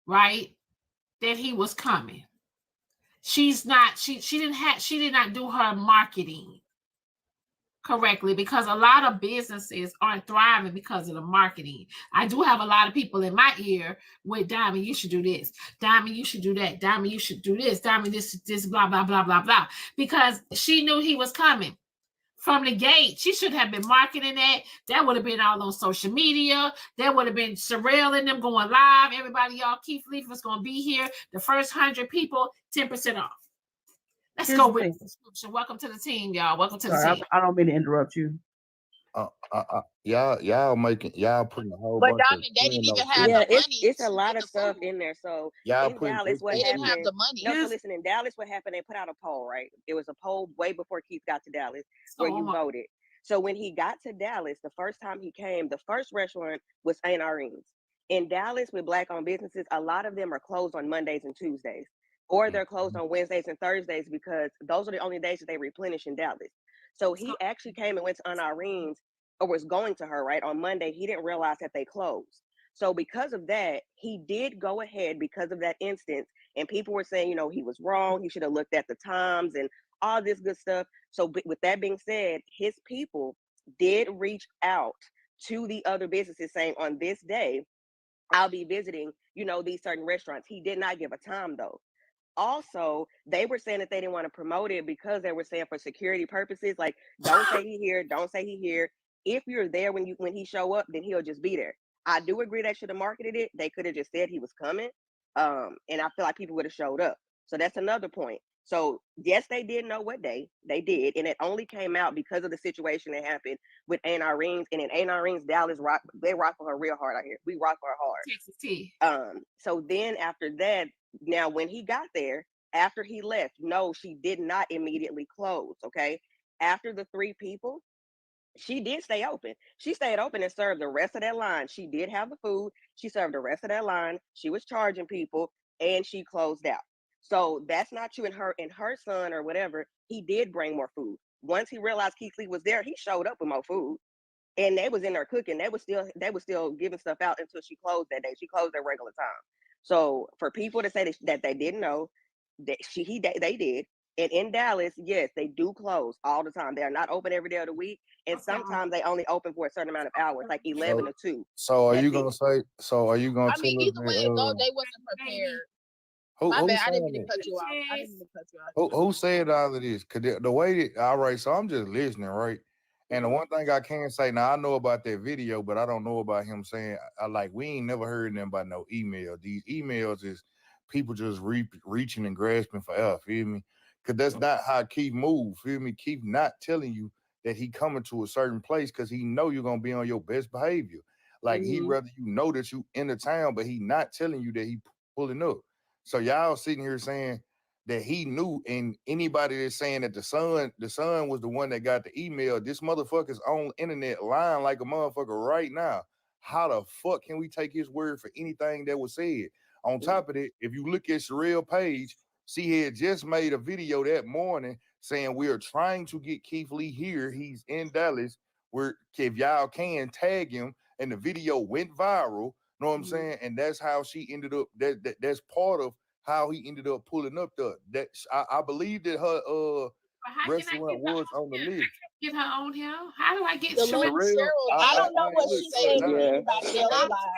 right, that he was coming, she did not do her marketing correctly, because a lot of businesses aren't thriving because of the marketing. I do have a lot of people in my ear with, Diamond, you should do this. Diamond, you should do that. Diamond, you should do this. Diamond, this, blah, blah, blah, blah, blah. Because she knew he was coming from the gate. She should have been marketing that. That would have been all on social media. That would have been Sherelle and them going live. Everybody, y'all, Keith Leaf was going to be here. The first 100 people, 10% off. Let's Here's go the with thing. the subscription. Welcome to the team, y'all. Welcome to the Sorry, team. I don't mean to interrupt you. Y'all putting a whole But bunch Diamond, they didn't even of have yeah, the money. it's a lot of stuff in there. So y'all in putting Dallas, what They happened? didn't have the money. No, so listen, in Dallas, what happened? They put out a poll, right? It was a poll way before Keith got to Dallas, where you voted. So when he got to Dallas, the first time he came, the first restaurant was Aunt Irene's. In Dallas, with Black-owned businesses, a lot of them are closed on Mondays and Tuesdays, or they're closed on Wednesdays and Thursdays, because those are the only days that they replenish in Dallas. So he actually came and went to Aunt Irene's, or was going to her, right, on Monday. He didn't realize that they closed. So because of that, he did go ahead because of that instance. And people were saying, he was wrong. He should have looked at the times and all this good stuff. So with that being said, his people did reach out to the other businesses saying, on this day, I'll be visiting, these certain restaurants. He did not give a time though. Also, they were saying that they didn't want to promote it because they were saying for security purposes, like, don't say he here, don't say he here. If you're there when he show up, then he'll just be there. I do agree they should have marketed it. They could have just said he was coming. And I feel like people would have showed up. So that's another point. So yes, they did know what day they did, and it only came out because of the situation that happened with Aunt Irene's. And in Aunt Irene's, Dallas they rock for her real hard out here. We rock her hard. Texas tea. So then after that, now when he got there, after he left, no, she did not immediately close. Okay, after the 3 people, she did stay open. She stayed open and served the rest of that line. She did have the food. She served the rest of that line. She was charging people, and she closed out. So that's not true. And her son or whatever, he did bring more food. Once he realized Keith Lee was there, he showed up with more food, and they was in there cooking. They was still giving stuff out until she closed that day. She closed at regular time. So for people to say that they didn't know, that they did. And in Dallas, yes, they do close all the time. They are not open every day of the week, and sometimes they only open for a certain amount of hours, like 11 or 2. So are That's you it. gonna say? So are you gonna I tell mean, us either way it go, they wasn't prepared. My bad. I didn't mean to cut you off. I didn't mean to cut you off. Who said all of this? Cause the way that, all right, so I'm just listening, right? And the one thing I can say now, I know about that video, but I don't know about him saying, we ain't never heard them about no email. These emails is people just reaching and grasping for air, feel me? Because that's not how Keith move, feel me? Keith not telling you that he coming to a certain place because he know you're gonna be on your best behavior. Like he rather you know that you in the town, but he not telling you that he pulling up. So y'all sitting here saying that he knew, and anybody that's saying that the son was the one that got the email, this motherfucker's on internet lying like a motherfucker right now. How the fuck can we take his word for anything that was said? On top of it, if you look at Sherelle page, she had just made a video that morning saying we are trying to get Keith Lee here. He's in Dallas. Where if y'all can tag him, and the video went viral. Know what I'm saying? And that's how she ended up. That's part of how he ended up pulling up the. That I believe that her restaurant was on the list. Get her on here. How do I get The lady Cheryl? I don't know what she said to Yeah. anybody else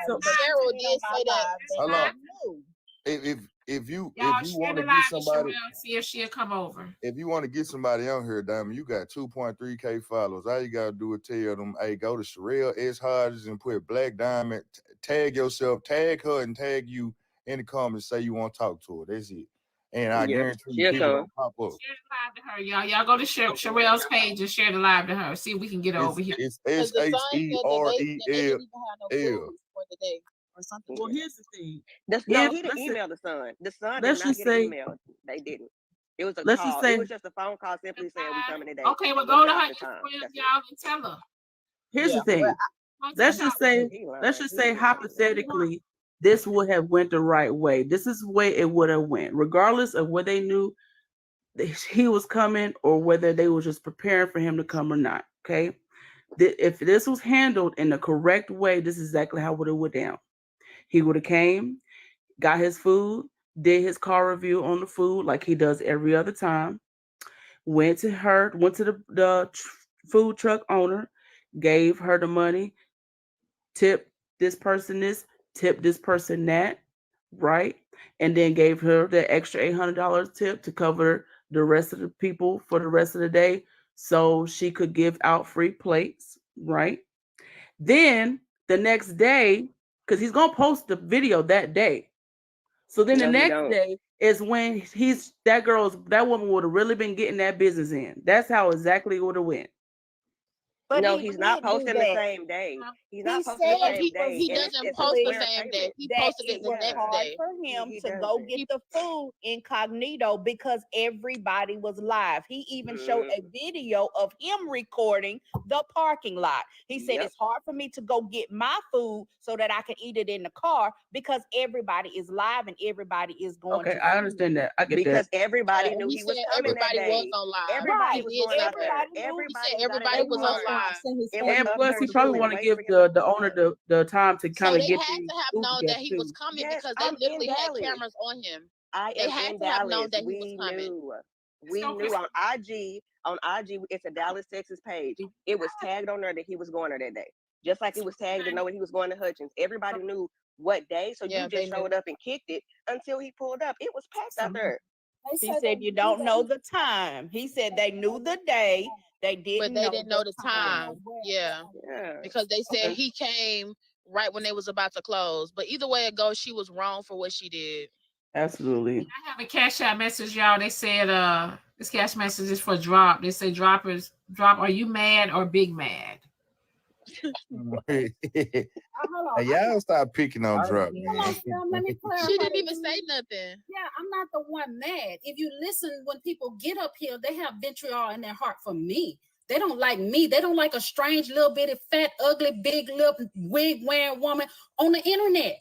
live. Cheryl did say that. Hold on. If you want to get somebody, see if she'll come over. if you want to get somebody on here, Diamond, you got 2.3K followers. All you gotta do is tell them, hey, go to Sherelle S. Hodges and put Blaqqdiamond, tag yourself, tag her, and tag you in the comments. Say you want to talk to her. That's it. And I guarantee you, people gonna pop up. Share the live to her, y'all. Y'all go to Sherelle's page and share the live to her. See if we can get her over here. It's SHERELL. Or something. Well, here's the thing. No, he didn't email the son. The son did not get an email. They didn't. It was a call. It was just a phone call simply saying we coming today. Okay, well, go to her y'all and tell her. Here's the thing. Let's just say hypothetically, this would have went the right way. This is the way it would have went, regardless of whether they knew he was coming or whether they were just preparing for him to come or not. Okay, if this was handled in the correct way, this is exactly how it would have went down. He would have came, got his food, did his car review on the food like he does every other time, went to the food truck owner, gave her the money, tipped this person this, tipped this person that, right? And then gave her the extra $800 tip to cover the rest of the people for the rest of the day so she could give out free plates, right? Then the next day, because he's going to post the video that day. So then the next day is when that woman would have really been getting that business in. That's how exactly it would have went. But no, he's not posting the same day. He's not posting the same day. He doesn't post the same day. He posted it the next day. For him to go get the food incognito because everybody was live. He even showed a video of him recording the parking lot. He said it's hard for me to go get my food so that I can eat it in the car because everybody is live and everybody is going. Okay, I understand that. I get that. Because everybody knew he was coming that day. Was on live. Everybody was going out there. Everybody was on live. And plus, he probably want to give the owner the time to kind of get. They had to have known that he was coming because they literally had cameras on him. They had to have known that he was coming. We knew on IG. On IG, it's a Dallas, Texas page. It was tagged on there that he was going there that day. Just like it was tagged to know that he was going to Hutchins. Everybody knew what day, so you just showed up and kicked it until he pulled up. It was packed out there. He said you don't know the time. He said they knew the day. They didn't, but they didn't know the time. Yeah, because they said he came right when they was about to close. But either way it goes, she was wrong for what she did. Absolutely. I have a cash out message, y'all. They said this cash message is for Drop. They say Drop, are you mad or big mad? Hey, y'all stop picking on Drop. Let me clarify. She didn't even say nothing. Yeah, I'm not the one mad. If you listen, when people get up here, they have vitriol in their heart for me. They don't like me. They don't like a strange little bitty fat, ugly, big lip, wig wearing woman on the internet.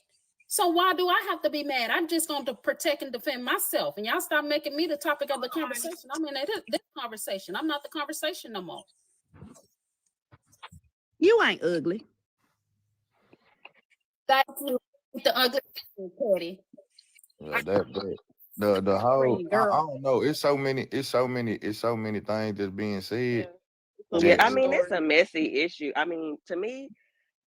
So why do I have to be mad? I'm just going to protect and defend myself. And y'all stop making me the topic of the conversation. I'm in this conversation. I'm not the conversation no more. You ain't ugly. Thank you. The ugly Patty. Yeah, the whole I don't know. It's so many things that's being said. Yeah, I mean it's a messy issue. I mean, to me,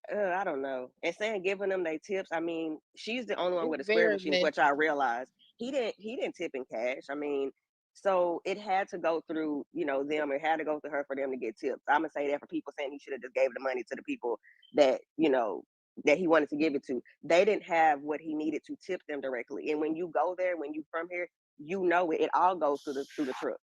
I don't know. And saying giving them their tips, I mean, she's the only one with a square machine, which I realized. He didn't tip in cash. I mean, so it had to go through, them. It had to go through her for them to get tips. I'm gonna say that for people saying he should have just gave the money to the people that, that he wanted to give it to. They didn't have what he needed to tip them directly. And when you go there, when you from here, it all goes through the truck.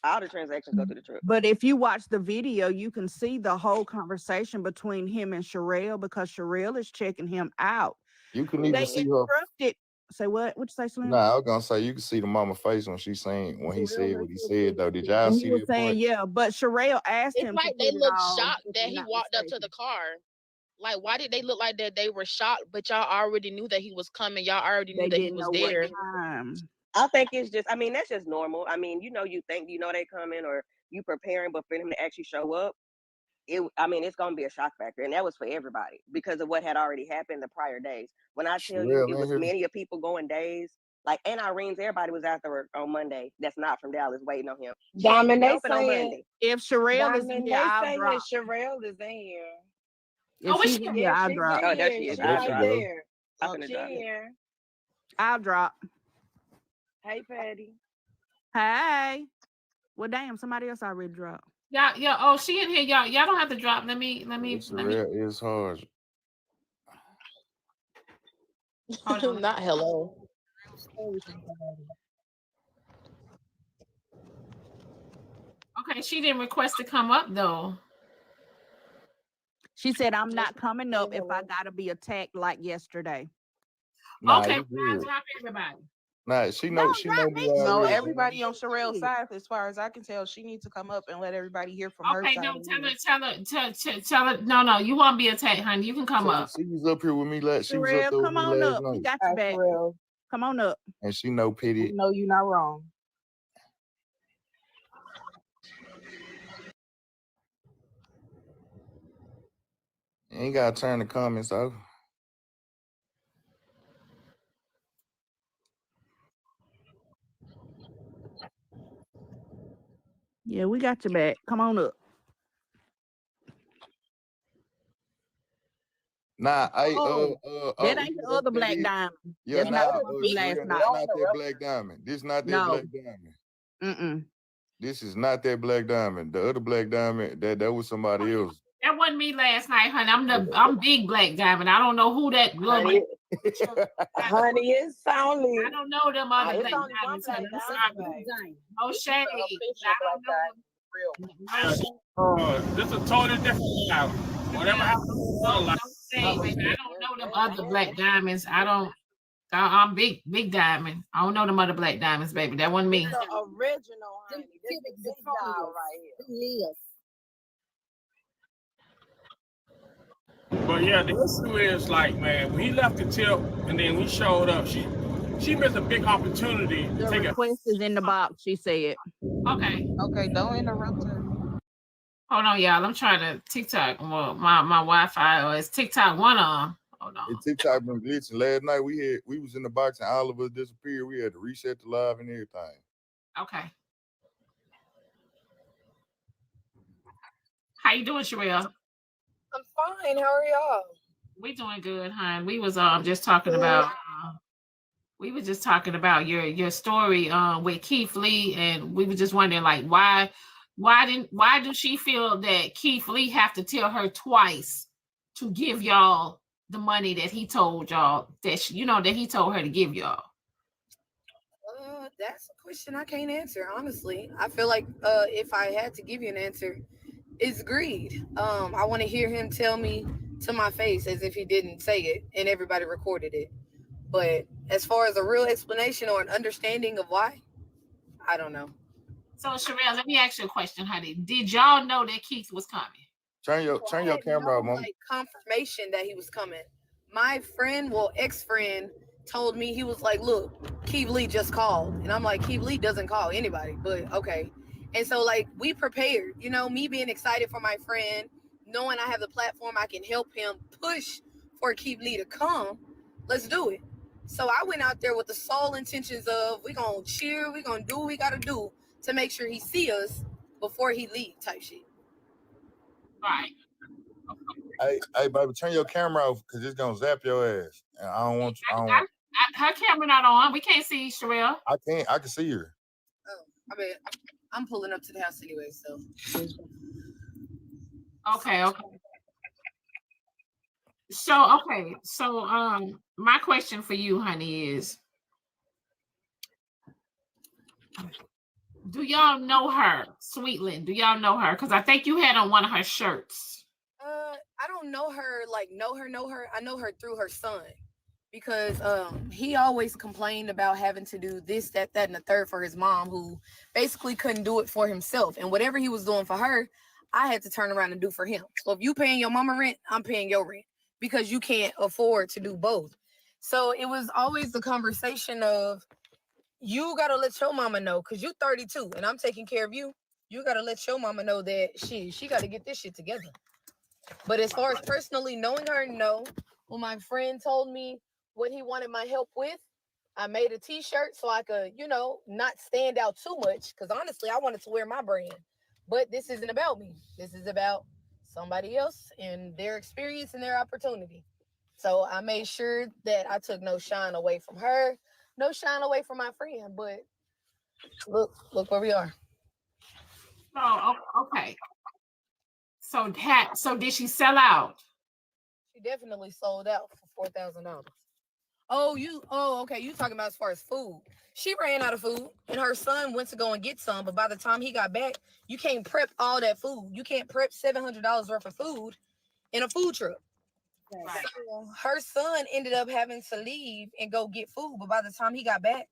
All the transactions go through the truck. But if you watch the video, you can see the whole conversation between him and Sherelle because Sherelle is checking him out. You can They even see her. interrupted. Say what? What'd you say, Slim? Nah, I was gonna say you can see the mama face when she saying when he said what he said though. Did y'all And he see was that saying, part? yeah, but Sherelle asked It's him like to they put it look all, shocked if that I'm he not walked up to mistaken. the car. Like, why did they look like that? They were shocked, but y'all already knew that he was coming. Y'all already knew They that he didn't was know what there. time. I think it's just, I mean, that's just normal. I mean, you think they coming or you preparing, but for him to actually show up, it's gonna be a shock factor, and that was for everybody because of what had already happened the prior days. When I tell you, it was many of people going days. Like Aunt Irene's, everybody was out there on Monday. That's not from Dallas, waiting on him. Diamond, they Open on saying Monday. If Sherelle is in Diamond, here, they I'll saying drop. Sherelle is in here. If she's in here, I'll she's drop. in Oh, there here. she is. She I'll right drop. there. I'm gonna She drop it. here. I'll drop. Hey, Patty. Hey. Well, damn, somebody else already dropped. Yeah. Oh, she in here, y'all. Y'all don't have to drop. Let me. It's hard. Hold on. Not hello. Okay, she didn't request to come up though. She said, I'm not coming up if I gotta be attacked like yesterday. Nah, Okay, you good. drop everybody. Nah, she know me No, already. everybody on Sherelle's side, as far as I can tell, she needs to come up and let everybody hear from her Okay, side. no, tell her. No, you won't be attacked, honey. You can come up. She was up here with me last. She was up Sherelle, there with come me on last up. We night, got you back. Come on up. and she know pity. No, you're not wrong. You ain't gotta turn the comments off. Yeah, we got you back. Come on up. Nah, that ain't the other Black Diamond. Yeah, That's not the one from Sherelle, last that's night. not that Black Diamond. This not that Black Diamond. This is not that Black Diamond. The other Black Diamond, that was somebody else. That wasn't me last night, honey. I'm big Black Diamond. I don't know who that Honey, honey, it's only. I don't know them other It's Black only one Diamonds. Black honey. Diamond, I'm babe. sorry. No shade. This is a totally different life. Whatever happened to the other life. Baby, I don't know them other Black Diamonds. I'm big Diamond. I don't know them other Black Diamonds, baby. That wasn't me. It's the original, honey. This is the big dog right here. But yeah, the issue is like, man, when he left the tip and then we showed up, she missed a big opportunity to The take request is in the box, she said. Okay. Okay, don't interrupt her. Hold on, y'all. I'm trying to TikTok. Well, my Wi-Fi or is TikTok one on? Hold on. TikTok been glitching. Last night we was in the box and all of us disappeared. We had to reset the live and everything. Okay. How you doing, Sherelle? I'm fine. How are y'all? We doing good, hon. We was just talking about your story with Keith Lee, and we were just wondering like why do she feel that Keith Lee have to tell her twice to give y'all the money that he told y'all that that he told her to give y'all? That's a question I can't answer, honestly. I feel like if I had to give you an answer, it's greed. I want to hear him tell me to my face as if he didn't say it and everybody recorded it. But as far as a real explanation or an understanding of why, I don't know. So Sherelle, let me ask you a question, honey. Did y'all know that Keith was coming? Turn your camera on, Mom. Like confirmation that he was coming. My friend, ex-friend, told me, he was like, look, Keith Lee just called. And I'm like, Keith Lee doesn't call anybody, but okay. And so like we prepared, me being excited for my friend, knowing I have the platform, I can help him push for Keith Lee to come. Let's do it. So I went out there with the sole intentions of we're going to cheer, we're going to do what we got to do to make sure he see us before he leave type shit. Right. Hey, baby, turn your camera off because it's gonna zap your ass. And I don't want you. Her camera not on. We can't see Sherelle. I can see her. Oh, I mean, I'm pulling up to the house anyway, so. Okay. So my question for you, honey, is Do y'all know her, Sweetland? Do y'all know her? Because I think you had on one of her shirts. I don't know her, like know her. I know her through her son because he always complained about having to do this, that, and the third for his mom, who basically couldn't do it for himself. And whatever he was doing for her, I had to turn around and do for him. So if you paying your mama rent, I'm paying your rent because you can't afford to do both. So it was always the conversation of, you gotta let your mama know, because you 32 and I'm taking care of you. You gotta let your mama know that she gotta get this shit together. But as far as personally knowing her, no. When my friend told me what he wanted my help with, I made a t-shirt so I could, not stand out too much. Because honestly, I wanted to wear my brand. But this isn't about me. This is about somebody else and their experience and their opportunity. So I made sure that I took no shine away from her, no shine away from my friend. But look where we are. Oh, okay. So did she sell out? She definitely sold out for $4,000. Okay. You talking about as far as food. She ran out of food and her son went to go and get some, but by the time he got back, you can't prep all that food. You can't prep $700 worth of food in a food truck. Right. So her son ended up having to leave and go get food, but by the time he got back,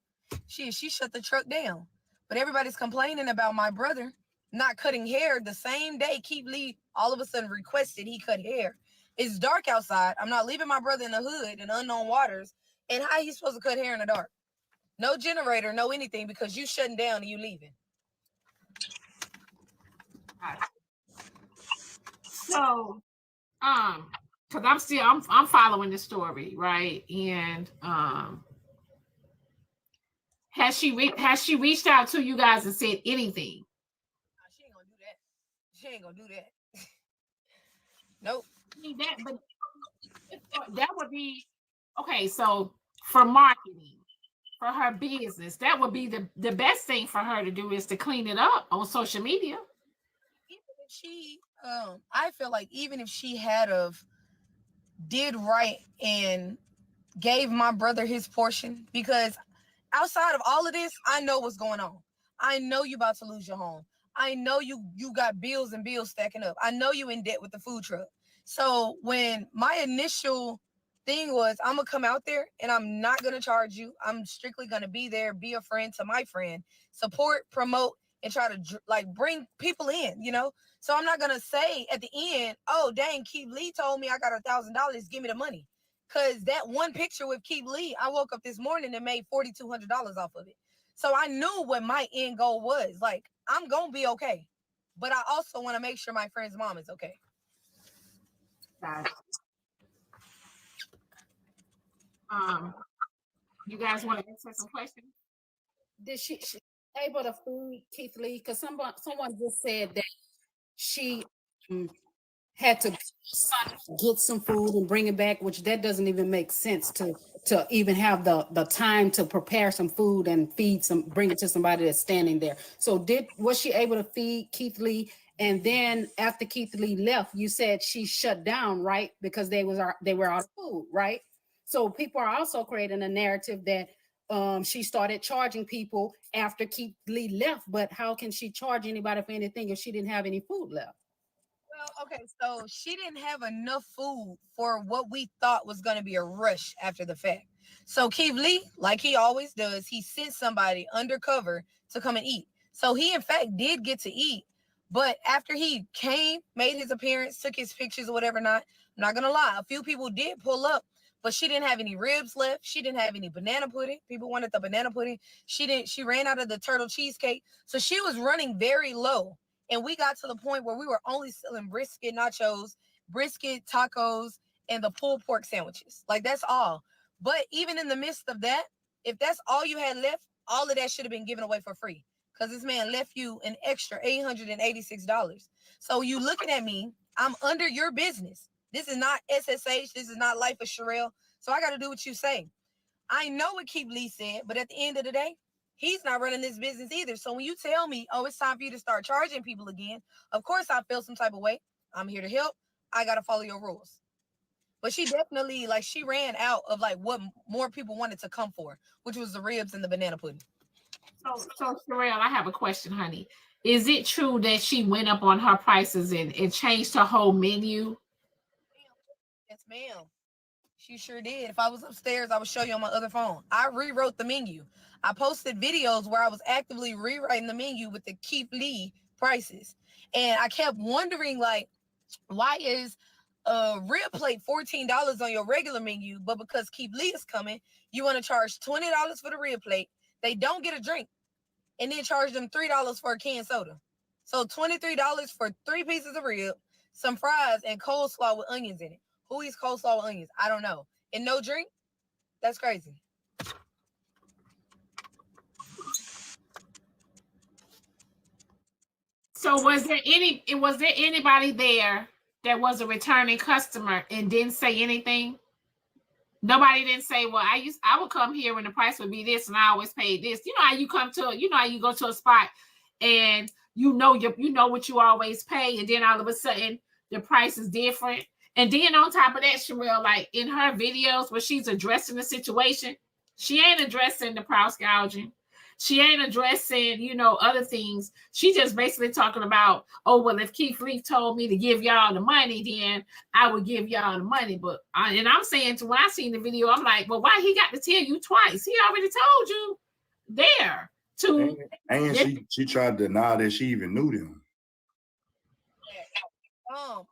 she shut the truck down. But everybody's complaining about my brother not cutting hair the same day Keith Lee all of a sudden requested he cut hair. It's dark outside. I'm not leaving my brother in the hood in unknown waters. And how he's supposed to cut hair in the dark? No generator, no anything, because you shutting down and you leaving. So, because I'm following the story, right? And has she reached out to you guys and said anything? She ain't gonna do that. She ain't gonna do that. Nope. That would be okay. So for marketing, for her business, that would be the best thing for her to do is to clean it up on social media. Even if she, I feel like even if she had of did right and gave my brother his portion, because outside of all of this, I know what's going on. I know you about to lose your home. I know you got bills and bills stacking up. I know you in debt with the food truck. So when my initial thing was, I'm gonna come out there and I'm not gonna charge you. I'm strictly gonna be there, be a friend to my friend, support, promote, and try to bring people in, So I'm not gonna say at the end, oh dang, Keith Lee told me I got $1,000, give me the money. Cause that one picture with Keith Lee, I woke up this morning and made $4,200 off of it. So I knew what my end goal was. Like, I'm gonna be okay, but I also want to make sure my friend's mom is okay. You guys want to answer some questions? Did she able to feed Keith Lee? Because someone just said that she had to get some food and bring it back, which that doesn't even make sense to even have the time to prepare some food and bring it to somebody that's standing there. So was she able to feed Keith Lee? And then after Keith Lee left, you said she shut down, right? Because they were out of food, right? So people are also creating a narrative that she started charging people after Keith Lee left, but how can she charge anybody for anything if she didn't have any food left? Well, okay, so she didn't have enough food for what we thought was going to be a rush after the fact. So Keith Lee, like he always does, he sent somebody undercover to come and eat. So he, in fact, did get to eat. But after he came, made his appearance, took his pictures or whatever, I'm not going to lie, a few people did pull up, but she didn't have any ribs left. She didn't have any banana pudding. People wanted the banana pudding. She ran out of the turtle cheesecake. So she was running very low. And we got to the point where we were only selling brisket nachos, brisket tacos, and the pulled pork sandwiches. Like, that's all. But even in the midst of that, if that's all you had left, all of that should have been given away for free. Because this man left you an extra $886. So you looking at me, I'm under your business. This is not SSH. This is not Life of Sherelle. So I got to do what you say. I know what Keith Lee said, but at the end of the day, he's not running this business either. So when you tell me, oh, it's time for you to start charging people again, of course I feel some type of way. I'm here to help. I got to follow your rules. But she definitely, she ran out of what more people wanted to come for, which was the ribs and the banana pudding. So Sherelle, I have a question, honey. Is it true that she went up on her prices and changed her whole menu? Yes, ma'am. She sure did. If I was upstairs, I would show you on my other phone. I rewrote the menu. I posted videos where I was actively rewriting the menu with the Keith Lee prices. And I kept wondering, like, why is a rib plate $14 on your regular menu, but because Keith Lee is coming, you want to charge $20 for the rib plate. They don't get a drink, and then charge them $3 for a canned soda. So $23 for 3 pieces of rib, some fries, and coleslaw with onions in it. Who eats coleslaw with onions? I don't know. And no drink? That's crazy. So was there anybody there that was a returning customer and didn't say anything? Nobody didn't say, well, I would come here when the price would be this and I always paid this. You know how you how you go to a spot and you know what you always pay, and then all of a sudden the price is different. And then on top of that, Sherelle, like in her videos where she's addressing the situation, she ain't addressing the price gouging. She ain't addressing, other things. She just basically talking about, oh, well, if Keith Lee told me to give y'all the money, then I would give y'all the money. But and I'm saying, when I seen the video, I'm like, well, why he got to tell you twice? He already told you there to. And she tried to deny that she even knew them.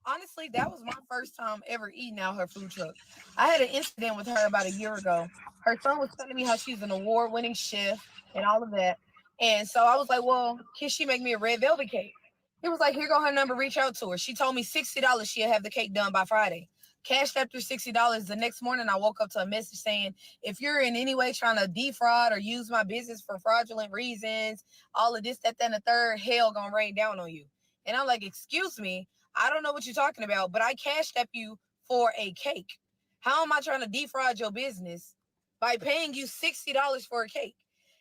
Honestly, that was my first time ever eating out her food truck. I had an incident with her about a year ago. Her son was telling me how she's an award-winning chef and all of that. And so I was like, well, can she make me a red velvet cake? He was like, here go her number, reach out to her. She told me $60 she'll have the cake done by Friday. Cashed after $60. The next morning, I woke up to a message saying, if you're in any way trying to defraud or use my business for fraudulent reasons, all of this, that, and the third, hell gonna rain down on you. And I'm like, excuse me, I don't know what you're talking about, but I cashed up you for a cake. How am I trying to defraud your business by paying you $60 for a cake?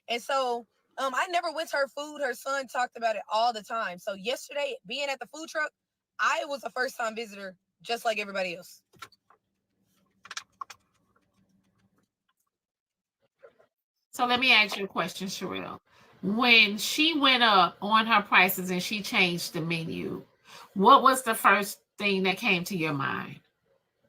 And so I never went to her food. Her son talked about it all the time. So yesterday, being at the food truck, I was a first-time visitor, just like everybody else. So let me ask you a question, Sherelle. When she went up on her prices and she changed the menu, what was the first thing that came to your mind?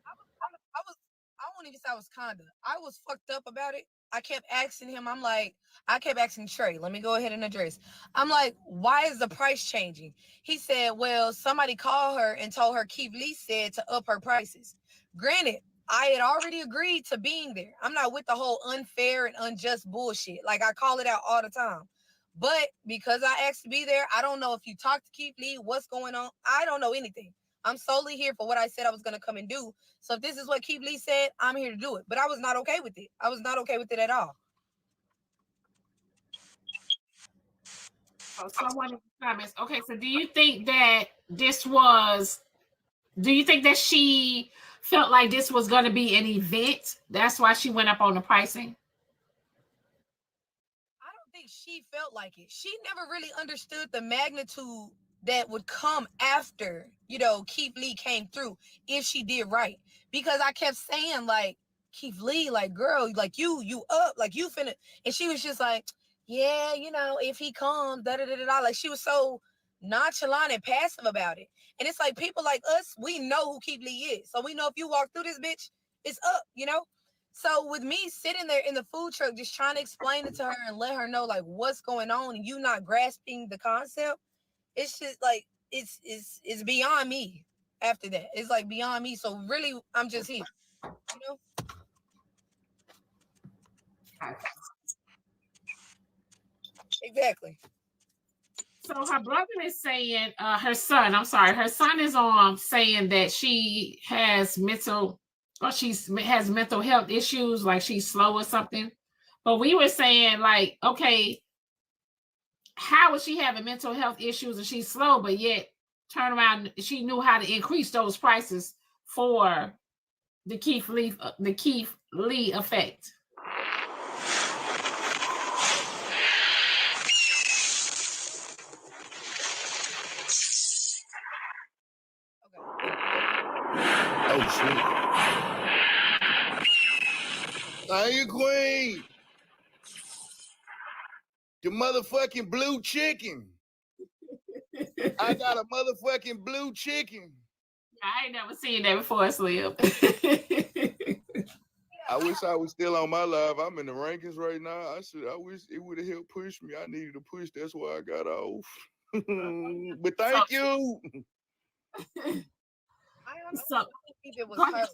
I won't even say I was kinda. I was fucked up about it. I kept asking him, I kept asking Trey, let me go ahead and address. I'm like, why is the price changing? He said, well, somebody called her and told her Keith Lee said to up her prices. Granted, I had already agreed to being there. I'm not with the whole unfair and unjust bullshit. Like, I call it out all the time. But because I asked to be there, I don't know if you talked to Keith Lee, what's going on. I don't know anything. I'm solely here for what I said I was going to come and do. So if this is what Keith Lee said, I'm here to do it. But I was not okay with it. I was not okay with it at all. Oh, someone in the comments. Okay, so do you think that she felt like this was going to be an event? That's why she went up on the pricing? I don't think she felt like it. She never really understood the magnitude that would come after, Keith Lee came through if she did right. Because I kept saying, like, Keith Lee, like, girl, like, you up, like, you finna. And she was just like, yeah, if he comes, da-da-da-da-da. Like, she was so nonchalant and passive about it. And it's like, people like us, we know who Keith Lee is. So we know if you walk through this bitch, it's up, So with me sitting there in the food truck, just trying to explain it to her and let her know, like, what's going on, and you not grasping the concept, it's just like, it's beyond me after that. It's like beyond me. So really, I'm just here, Exactly. So her brother is saying, her son is on saying that she has mental health issues, like she's slow or something. But we were saying, like, okay, how is she having mental health issues and she's slow, but yet turn around, she knew how to increase those prices for the Keith Lee effect? Oh shit! Thank you, Queen. The motherfucking blue chicken. I got a motherfucking blue chicken. I ain't never seen that before, Slim. I wish I was still on my live. I'm in the rankings right now. I wish it would have helped push me. I needed to push. That's why I got off. But thank you. I think it was her.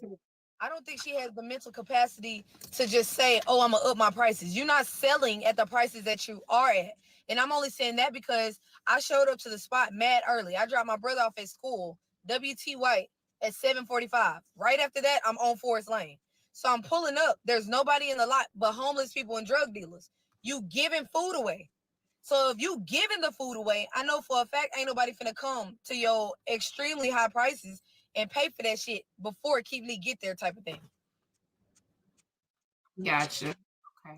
I don't think she has the mental capacity to just say, "Oh, I'm gonna up my prices." You're not selling at the prices that you are at, and I'm only saying that because I showed up to the spot mad early. I dropped my brother off at school, WT White, at 7:45. Right after that, I'm on Forest Lane. So I'm pulling up. There's nobody in the lot but homeless people and drug dealers. You giving food away. So if you giving the food away, I know for a fact ain't nobody finna come to your extremely high prices and pay for that shit before Keep Lee get there type of thing. Gotcha. Okay.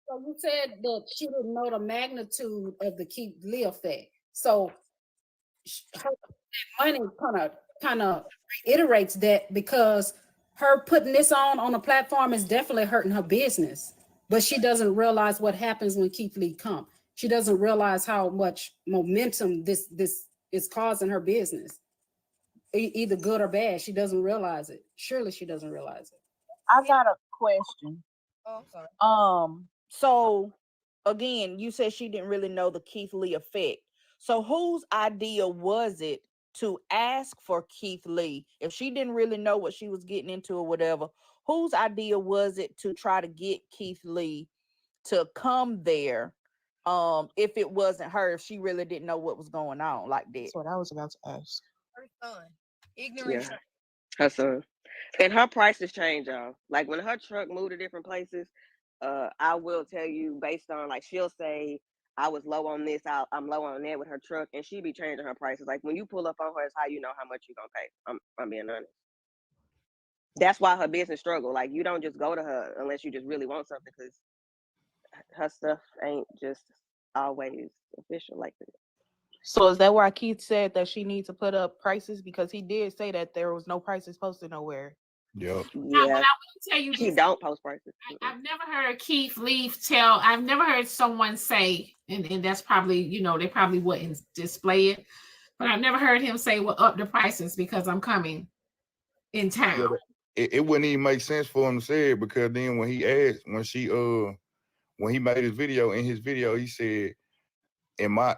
So you said that she didn't know the magnitude of the Keep Lee effect. So her money kind of reiterates that, because her putting this on a platform is definitely hurting her business. But she doesn't realize what happens when Keith Lee comes. She doesn't realize how much momentum this is causing her business, either good or bad. She doesn't realize it. Surely she doesn't realize it. I got a question. Oh, I'm sorry. So again, you said she didn't really know the Keith Lee effect. So whose idea was it to ask for Keith Lee if she didn't really know what she was getting into or whatever? Whose idea was it to try to get Keith Lee to come there? If it wasn't her, if she really didn't know what was going on like that. That's what I was about to ask. Her son, ignorant. Yeah, her son. And her prices change, y'all. Like when her truck moved to different places, I will tell you based on, like, she'll say I was low on this, I'm low on that with her truck, and she be changing her prices. Like when you pull up on her, it's how you know how much you're gonna pay. I'm being honest. That's why her business struggle. Like you don't just go to her unless you just really want something, because her stuff ain't just always official like that. So is that why Keith said that she needs to put up prices? Because he did say that there was no prices posted nowhere. Yep. Now, but I will tell you She this. don't post prices. I've never heard Keith Lee tell. I've never heard someone say, and that's probably, they probably wouldn't display it, but I've never heard him say, "Well, up the prices because I'm coming in town." Yeah, it wouldn't even make sense for him to say it, because then when he asked, when he made his video, he said, I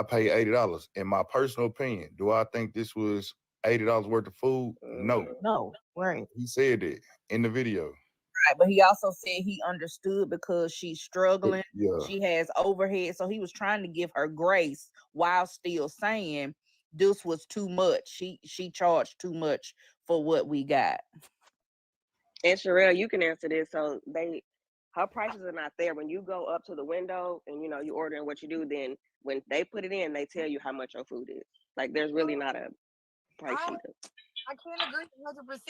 paid $80. In my personal opinion, do I think this was $80 worth of food? No, right. He said it in the video. Right, but he also said he understood because she's struggling. Yeah. She has overhead, so he was trying to give her grace while still saying this was too much. She charged too much for what we got. And Sherelle, you can answer this. So her prices are not there. When you go up to the window and you ordering what you do, then when they put it in, they tell you how much your food is. Like there's really not a price sheet. I can't agree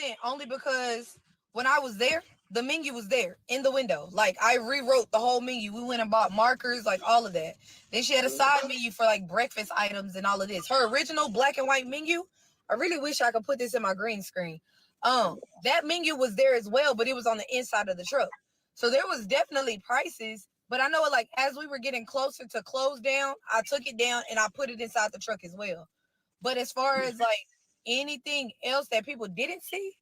100%, only because when I was there, the menu was there in the window. Like I rewrote the whole menu. We went and bought markers, like all of that. Then she had a side menu for like breakfast items and all of this. Her original black and white menu, I really wish I could put this in my green screen. That menu was there as well, but it was on the inside of the truck. So there was definitely prices, but I know like as we were getting closer to close down, I took it down and I put it inside the truck as well. But as far as like anything else that people didn't see,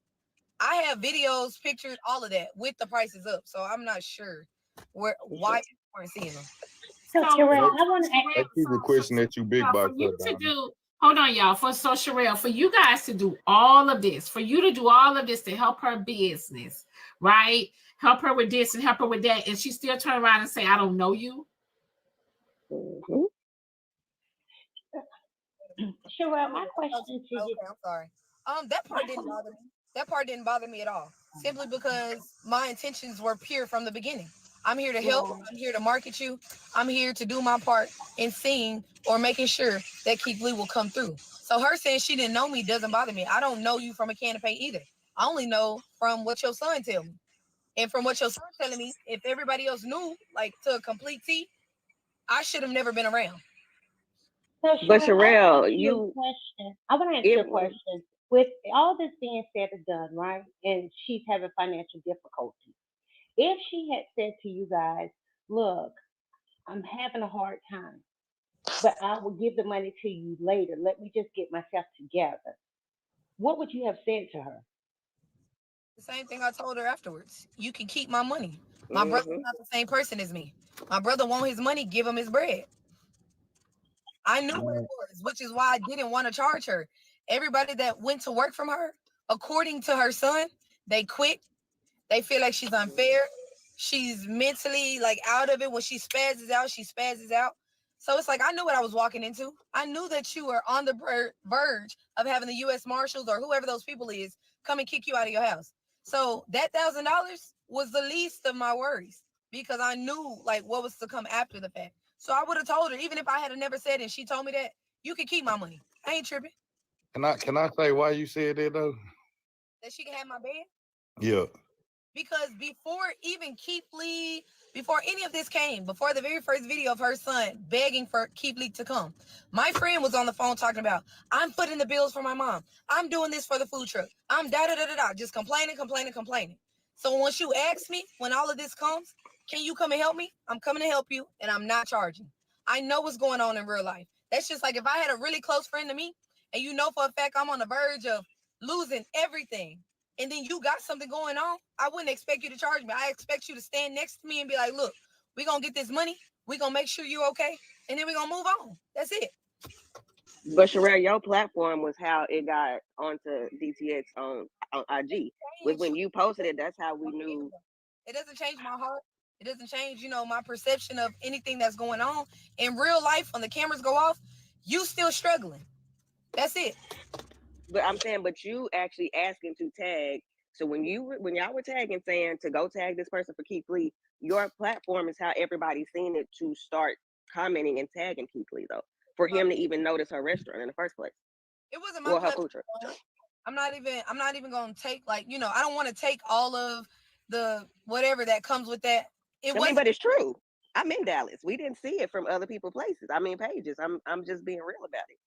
I have videos, pictures, all of that with the prices up. So I'm not sure why you weren't seeing them. So Sherelle, I want to That's the question that you big box. For you to do, hold on, y'all. Sherelle, for you guys to do all of this, for you to do all of this to help her business, right? Help her with this and help her with that, and she still turn around and say, "I don't know you." Mm-hmm. Sherelle, my question to you. Okay, I'm sorry. That part didn't bother me. That part didn't bother me at all. Simply because my intentions were pure from the beginning. I'm here to help. I'm here to market you. I'm here to do my part in seeing or making sure that Keith Lee will come through. So her saying she didn't know me doesn't bother me. I don't know you from a can of paint either. I only know from what your son tell me. And from what your son telling me, if everybody else knew, like to a complete T, I should have never been around. So But Sherelle, I want to ask you a question. With all this being said and done, right, and she's having financial difficulty, If she had said to you guys, look, I'm having a hard time, but I will give the money to you later. Let me just get myself together. What would you have said to her? The same thing I told her afterwards. You can keep my money. My brother's not the same person as me. My brother want his money, give him his bread. I knew what it was, which is why I didn't want to charge her. Everybody that went to work from her, according to her son, they quit. They feel like she's unfair. She's mentally like out of it. When she spazzes out, she spazzes out. So it's like I knew what I was walking into. I knew that you were on the verge of having the U.S. Marshals or whoever those people is come and kick you out of your house. So that $1,000 was the least of my worries because I knew like what was to come after the fact. So I would have told her, even if I had never said it and she told me that, you can keep my money. I ain't tripping. Can I say why you said that though? That she can have my bed? Yeah. Because before even Keith Lee, before any of this came, before the very first video of her son begging for Keith Lee to come, my friend was on the phone talking about, I'm putting the bills for my mom. I'm doing this for the food truck. I'm da-da-da-da-da, just complaining. So once you ask me, when all of this comes, can you come and help me? I'm coming to help you, and I'm not charging. I know what's going on in real life. That's just like if I had a really close friend to me, and you know for a fact I'm on the verge of losing everything, and then you got something going on, I wouldn't expect you to charge me. I expect you to stand next to me and be like, look, we're going to get this money. We're going to make sure you're okay. And then we're going to move on. That's it. But Sherelle, your platform was how it got onto DTX on IG. Was when you posted it, that's how we knew. It doesn't change my heart. It doesn't change, my perception of anything that's going on. In real life, when the cameras go off, you still struggling. That's it. But I'm saying, but you actually asking to tag. So when y'all were tagging, saying to go tag this person for Keith Lee, your platform is how everybody's seen it to start commenting and tagging Keith Lee though, for him to even notice her restaurant in the first place. It wasn't my platform. I'm not even gonna take I don't want to take all of the whatever that comes with that. But it's true. I'm in Dallas. We didn't see it from other people's places. I mean pages. I'm just being real about it.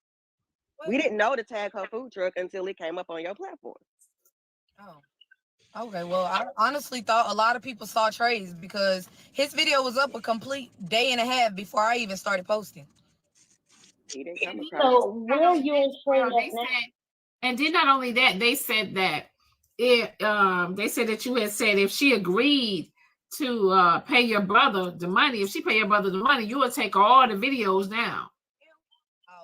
We didn't know to tag her food truck until it came up on your platform. Oh. Okay, well, I honestly thought a lot of people saw Trey's because his video was up a complete day and a half before I even started posting. He didn't come across. So where are you and Trey at now? And then not only that, they said that they said that you had said if she agreed to pay your brother the money, if she pay your brother the money, you will take all the videos down.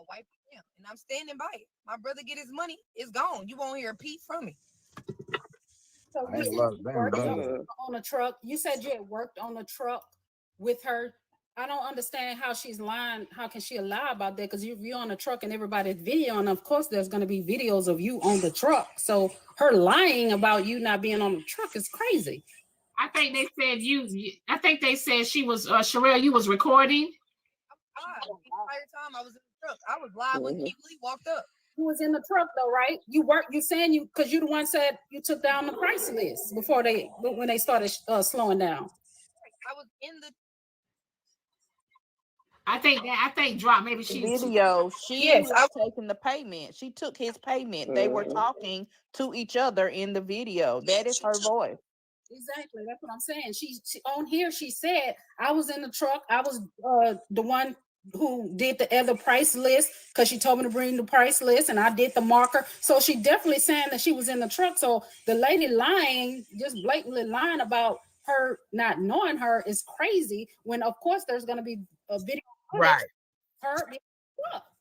Wipe it down, and I'm standing by it. My brother get his money, it's gone. You won't hear a peep from me. So you said you worked on a truck. You said you had worked on a truck with her. I don't understand how she's lying. How can she lie about that? Because you're on a truck and everybody's video, and of course there's going to be videos of you on the truck. So her lying about you not being on the truck is crazy. I think they said I think they said she was Sherelle. You was recording. The entire time I was in the truck. I was live when Keith Lee walked up. You was in the truck though, right? You saying because you the one said you took down the price list when they started slowing down. I was in the. I think drop maybe she video. She was taking the payment. She took his payment. They were talking to each other in the video. That is her voice. Exactly. That's what I'm saying. She on here. She said I was in the truck. I was the one who did the other price list because she told me to bring the price list, and I did the marker. So she definitely saying that she was in the truck. So the lady lying, just blatantly lying about her not knowing her is crazy. When of course there's going to be a video. Right. Her.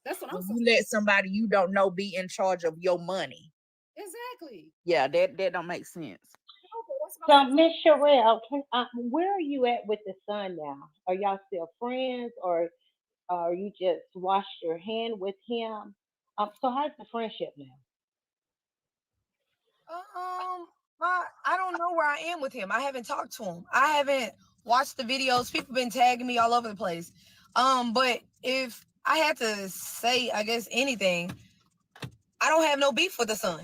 That's what I'm saying. You let somebody you don't know be in charge of your money. Exactly. Yeah, that don't make sense. So Miss Sherelle, where are you at with the son now? Are y'all still friends, or you just washed your hand with him? So how's the friendship now? I don't know where I am with him. I haven't talked to him. I haven't watched the videos. People been tagging me all over the place. But if I had to say, I guess anything, I don't have no beef with the son.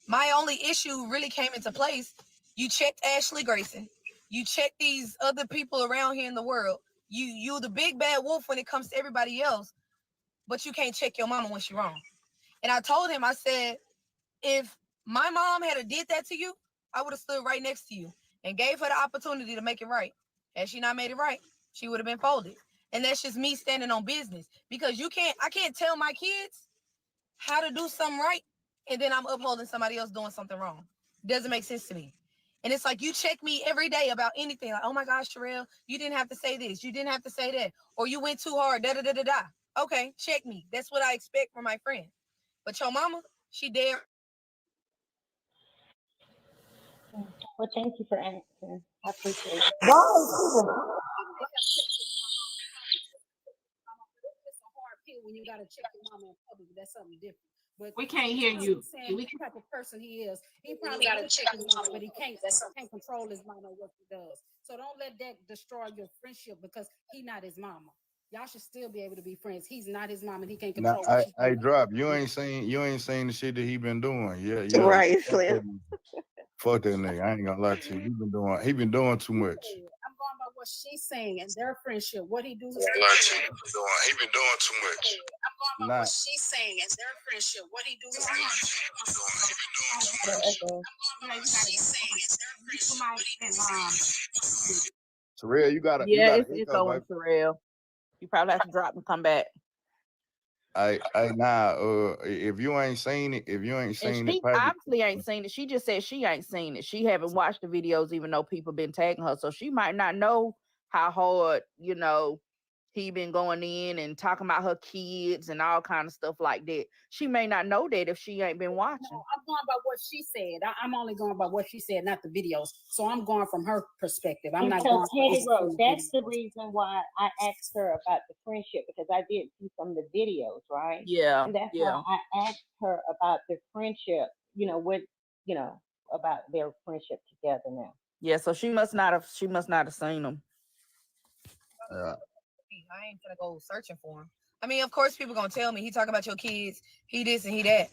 My only issue really came into place. You checked Ashley Grayson. You checked these other people around here in the world. You the big bad wolf when it comes to everybody else, but you can't check your mama when she's wrong. And I told him, I said, if my mom had did that to you, I would have stood right next to you. and gave her the opportunity to make it right. Had she not made it right, she would have been folded. And that's just me standing on business, because I can't tell my kids how to do something right, and then I'm upholding somebody else doing something wrong. Doesn't make sense to me. And it's like, you check me every day about anything. Like, oh my gosh, Sherelle, you didn't have to say this. You didn't have to say that. Or you went too hard, da-da-da-da-da. Okay, check me. That's what I expect from my friend. But your mama, she dare. Well, thank you for answering. I appreciate it. Why is when you gotta check your mama in public, that's something different. But we can't hear you. Saying the type of person he is, he probably gotta check his mama, but he can't control his mama or what he does. So don't let that destroy your friendship because he not his mama. Y'all should still be able to be friends. He's not his mom, and he can't Now, control what she's doing. Drop. You ain't seen the shit that he been doing. Yeah. Right, Slim. Fuck that nigga. I ain't gonna lie to you. He been doing too much. I'm going by what she's saying and their friendship. What he do is He been doing too much. I'm going by what she's saying and their friendship. What he do is Terrell, you gotta it's echo, echoing, Terrell. You probably have to drop and come back. If you ain't seen it, And she obviously ain't seen it. She just said she ain't seen it. She haven't watched the videos, even though people been tagging her. So she might not know how hard, he been going in and talking about her kids and all kind of stuff like that. She may not know that if she ain't been watching. No, I'm going by what she said. I'm only going by what she said, not the videos. So I'm going from her perspective. I'm not going. Teddy Rose, that's the reason why I asked her about the friendship, because I did see some of the videos, right? Yeah. And that's why I asked her about the friendship. About their friendship together now. Yeah. So she must not have seen them. I ain't gonna go searching for him. I mean, of course, people gonna tell me he talking about your kids, he this and he that.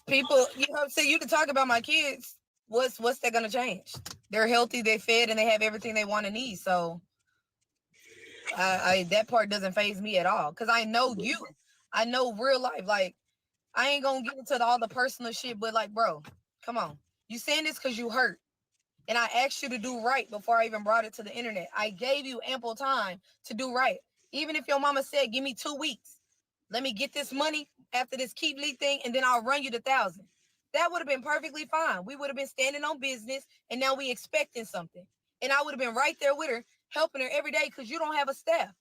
People, you know what I'm saying? You can talk about my kids. What's that gonna change? They're healthy, they fed, and they have everything they want and need. So, that part doesn't faze me at all, because I know you. I know real life. Like, I ain't gonna get into all the personal shit, but like, bro, come on. You saying this because you hurt. And I asked you to do right before I even brought it to the internet. I gave you ample time to do right. Even if your mama said, give me 2 weeks. Let me get this money after this Keep Lee thing, and then I'll run you the 1,000. That would have been perfectly fine. We would have been standing on business, and now we expecting something. And I would have been right there with her, helping her every day, because you don't have a staff.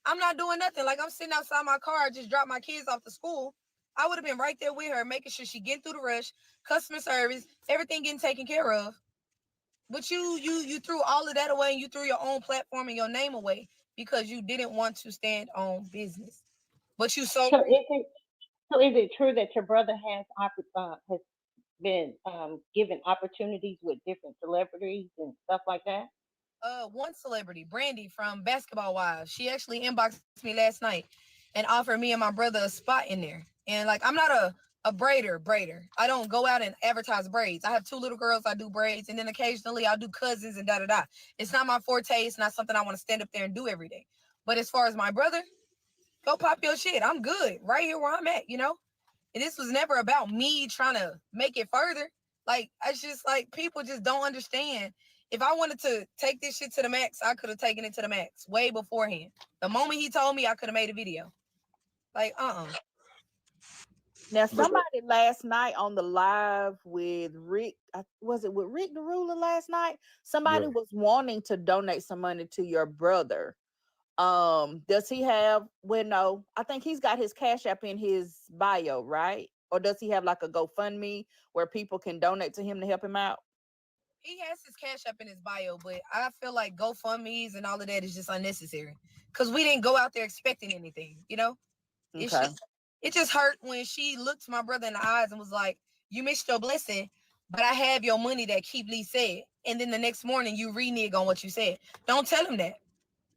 I'm not doing nothing. Like, I'm sitting outside my car, just dropped my kids off to school. I would have been right there with her, making sure she getting through the rush, customer service, everything getting taken care of. But you threw all of that away, and you threw your own platform and your name away because you didn't want to stand on business. But you So is it true that your brother has been given opportunities with different celebrities and stuff like that? One celebrity, Brandy from Basketball Wives, she actually inboxed me last night and offered me and my brother a spot in there. And like, I'm not a braider. I don't go out and advertise braids. I have 2 little girls, I do braids, and then occasionally I'll do cousins and da-da-da. It's not my forte. It's not something I want to stand up there and do every day. But as far as my brother, go pop your shit. I'm good right here where I'm at, And this was never about me trying to make it further. Like, it's just like, people just don't understand. If I wanted to take this shit to the max, I could have taken it to the max way beforehand. The moment he told me, I could have made a video. Like, Now, somebody last night on the live with Rick, was it with Rick the Ruler last night? Somebody was wanting to donate some money to your brother. Does he have, no, I think he's got his Cash App in his bio, right? Or does he have like a GoFundMe where people can donate to him to help him out? He has his Cash App in his bio, but I feel like GoFundMe's and all of that is just unnecessary, because we didn't go out there expecting anything, Okay. It just hurt when she looked my brother in the eyes and was like, you missed your blessing, but I have your money that Keep Lee said. And then the next morning you renege on what you said. Don't tell him that.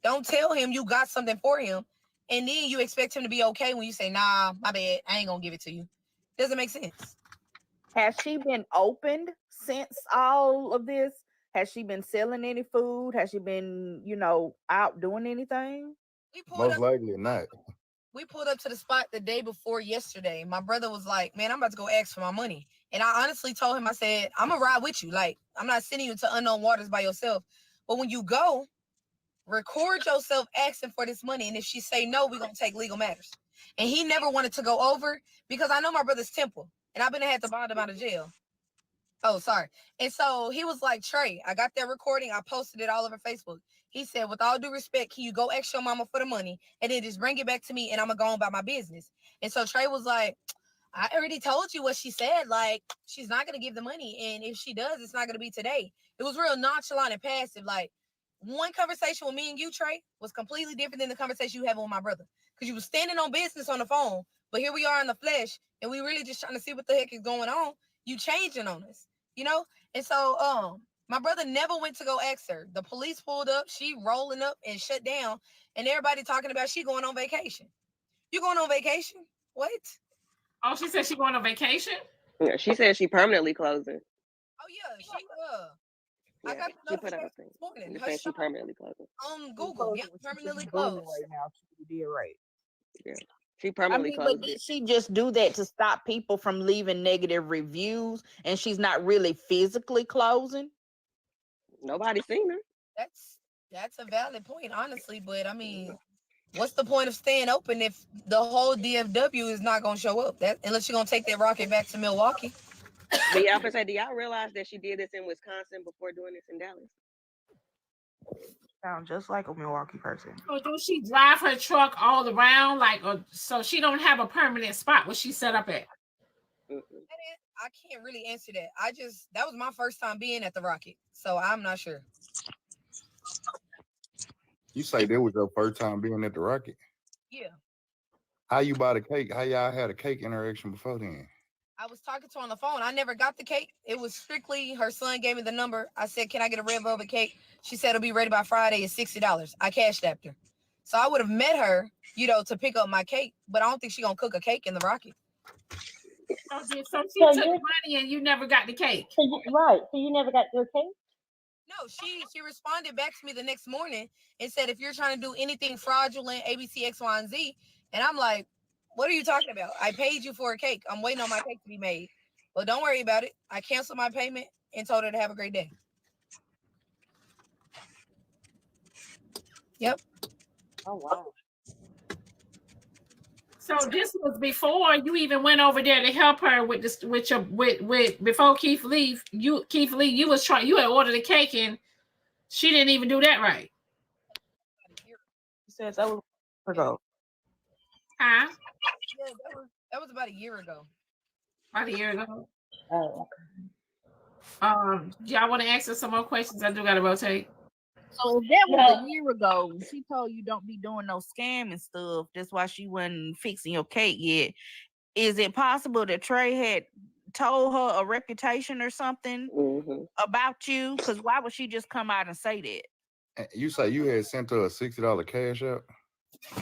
Don't tell him you got something for him, and then you expect him to be okay when you say, nah, my bad, I ain't gonna give it to you. Doesn't make sense. Has she been opened since all of this? Has she been selling any food? Has she been, out doing anything? Most likely not. We pulled up to the spot the day before yesterday. My brother was like, man, I'm about to go ask for my money. And I honestly told him, I said, I'm gonna ride with you. Like, I'm not sending you to unknown waters by yourself. But when you go, record yourself asking for this money. And if she say no, we're gonna take legal matters. And he never wanted to go over because I know my brother's temple. And I've been had to bond him out of jail. Oh, sorry. And so he was like, Trey, I got that recording. I posted it all over Facebook. He said, with all due respect, can you go ask your mama for the money and then just bring it back to me and I'm going to go on about my business. And so Trey was like, I already told you what she said. Like, she's not going to give the money. And if she does, it's not going to be today. It was real nonchalant and passive. Like, one conversation with me and you, Trey, was completely different than the conversation you had with my brother. Because you was standing on business on the phone, but here we are in the flesh, and we really just trying to see what the heck is going on. You changing on us, you know? And so my brother never went to go ask her. The police pulled up, she rolling up and shut down, and everybody talking about she going on vacation. You going on vacation? What? Oh, she said she going on vacation? Yeah, she said she permanently closing. Oh yeah, I got the notification this morning. Her she permanently closing. On Google, yeah, permanently closed. Right now, she did right. Yeah, she permanently closed. But did she just do that to stop people from leaving negative reviews, and she's not really physically closing? Nobody's seen her. That's a valid point, honestly. But I mean, what's the point of staying open if the whole DFW is not gonna show up? That unless you're gonna take that rocket back to Milwaukee. But yeah, I say, do y'all realize that she did this in Wisconsin before doing this in Dallas? Sound just like a Milwaukee person. So do she drive her truck all around, so she don't have a permanent spot where she set up at? I can't really answer that. That was my first time being at the Rocket, so I'm not sure. You say that was your first time being at the Rocket? Yeah. How you buy the cake? How y'all had a cake interaction before then? I was talking to her on the phone. I never got the cake. It was strictly her son gave me the number. I said, can I get a red velvet cake? She said it'll be ready by Friday. It's $60. I cashed after. So I would have met her, to pick up my cake, but I don't think she's going to cook a cake in the Rocket. So she took money and you never got the cake. Right. So you never got the cake? No, she responded back to me the next morning and said, if you're trying to do anything fraudulent, ABC, X, Y, and Z. And I'm like, what are you talking about? I paid you for a cake. I'm waiting on my cake to be made. Well, don't worry about it. I canceled my payment and told her to have a great day. Yep. Oh, wow. So this was before you even went over there to help her with this, before Keith Lee. You had ordered a cake and she didn't even do that right. She says that was ago. Huh? Yeah, that was about a year ago. About a year ago. Oh, okay. Y'all want to ask her some more questions? I do gotta rotate. So if that was a year ago, she told you don't be doing no scamming stuff. That's why she wasn't fixing your cake yet. Is it possible that Trey had told her a reputation or something about you? Because why would she just come out and say that? You say you had sent her a $60 cash out? I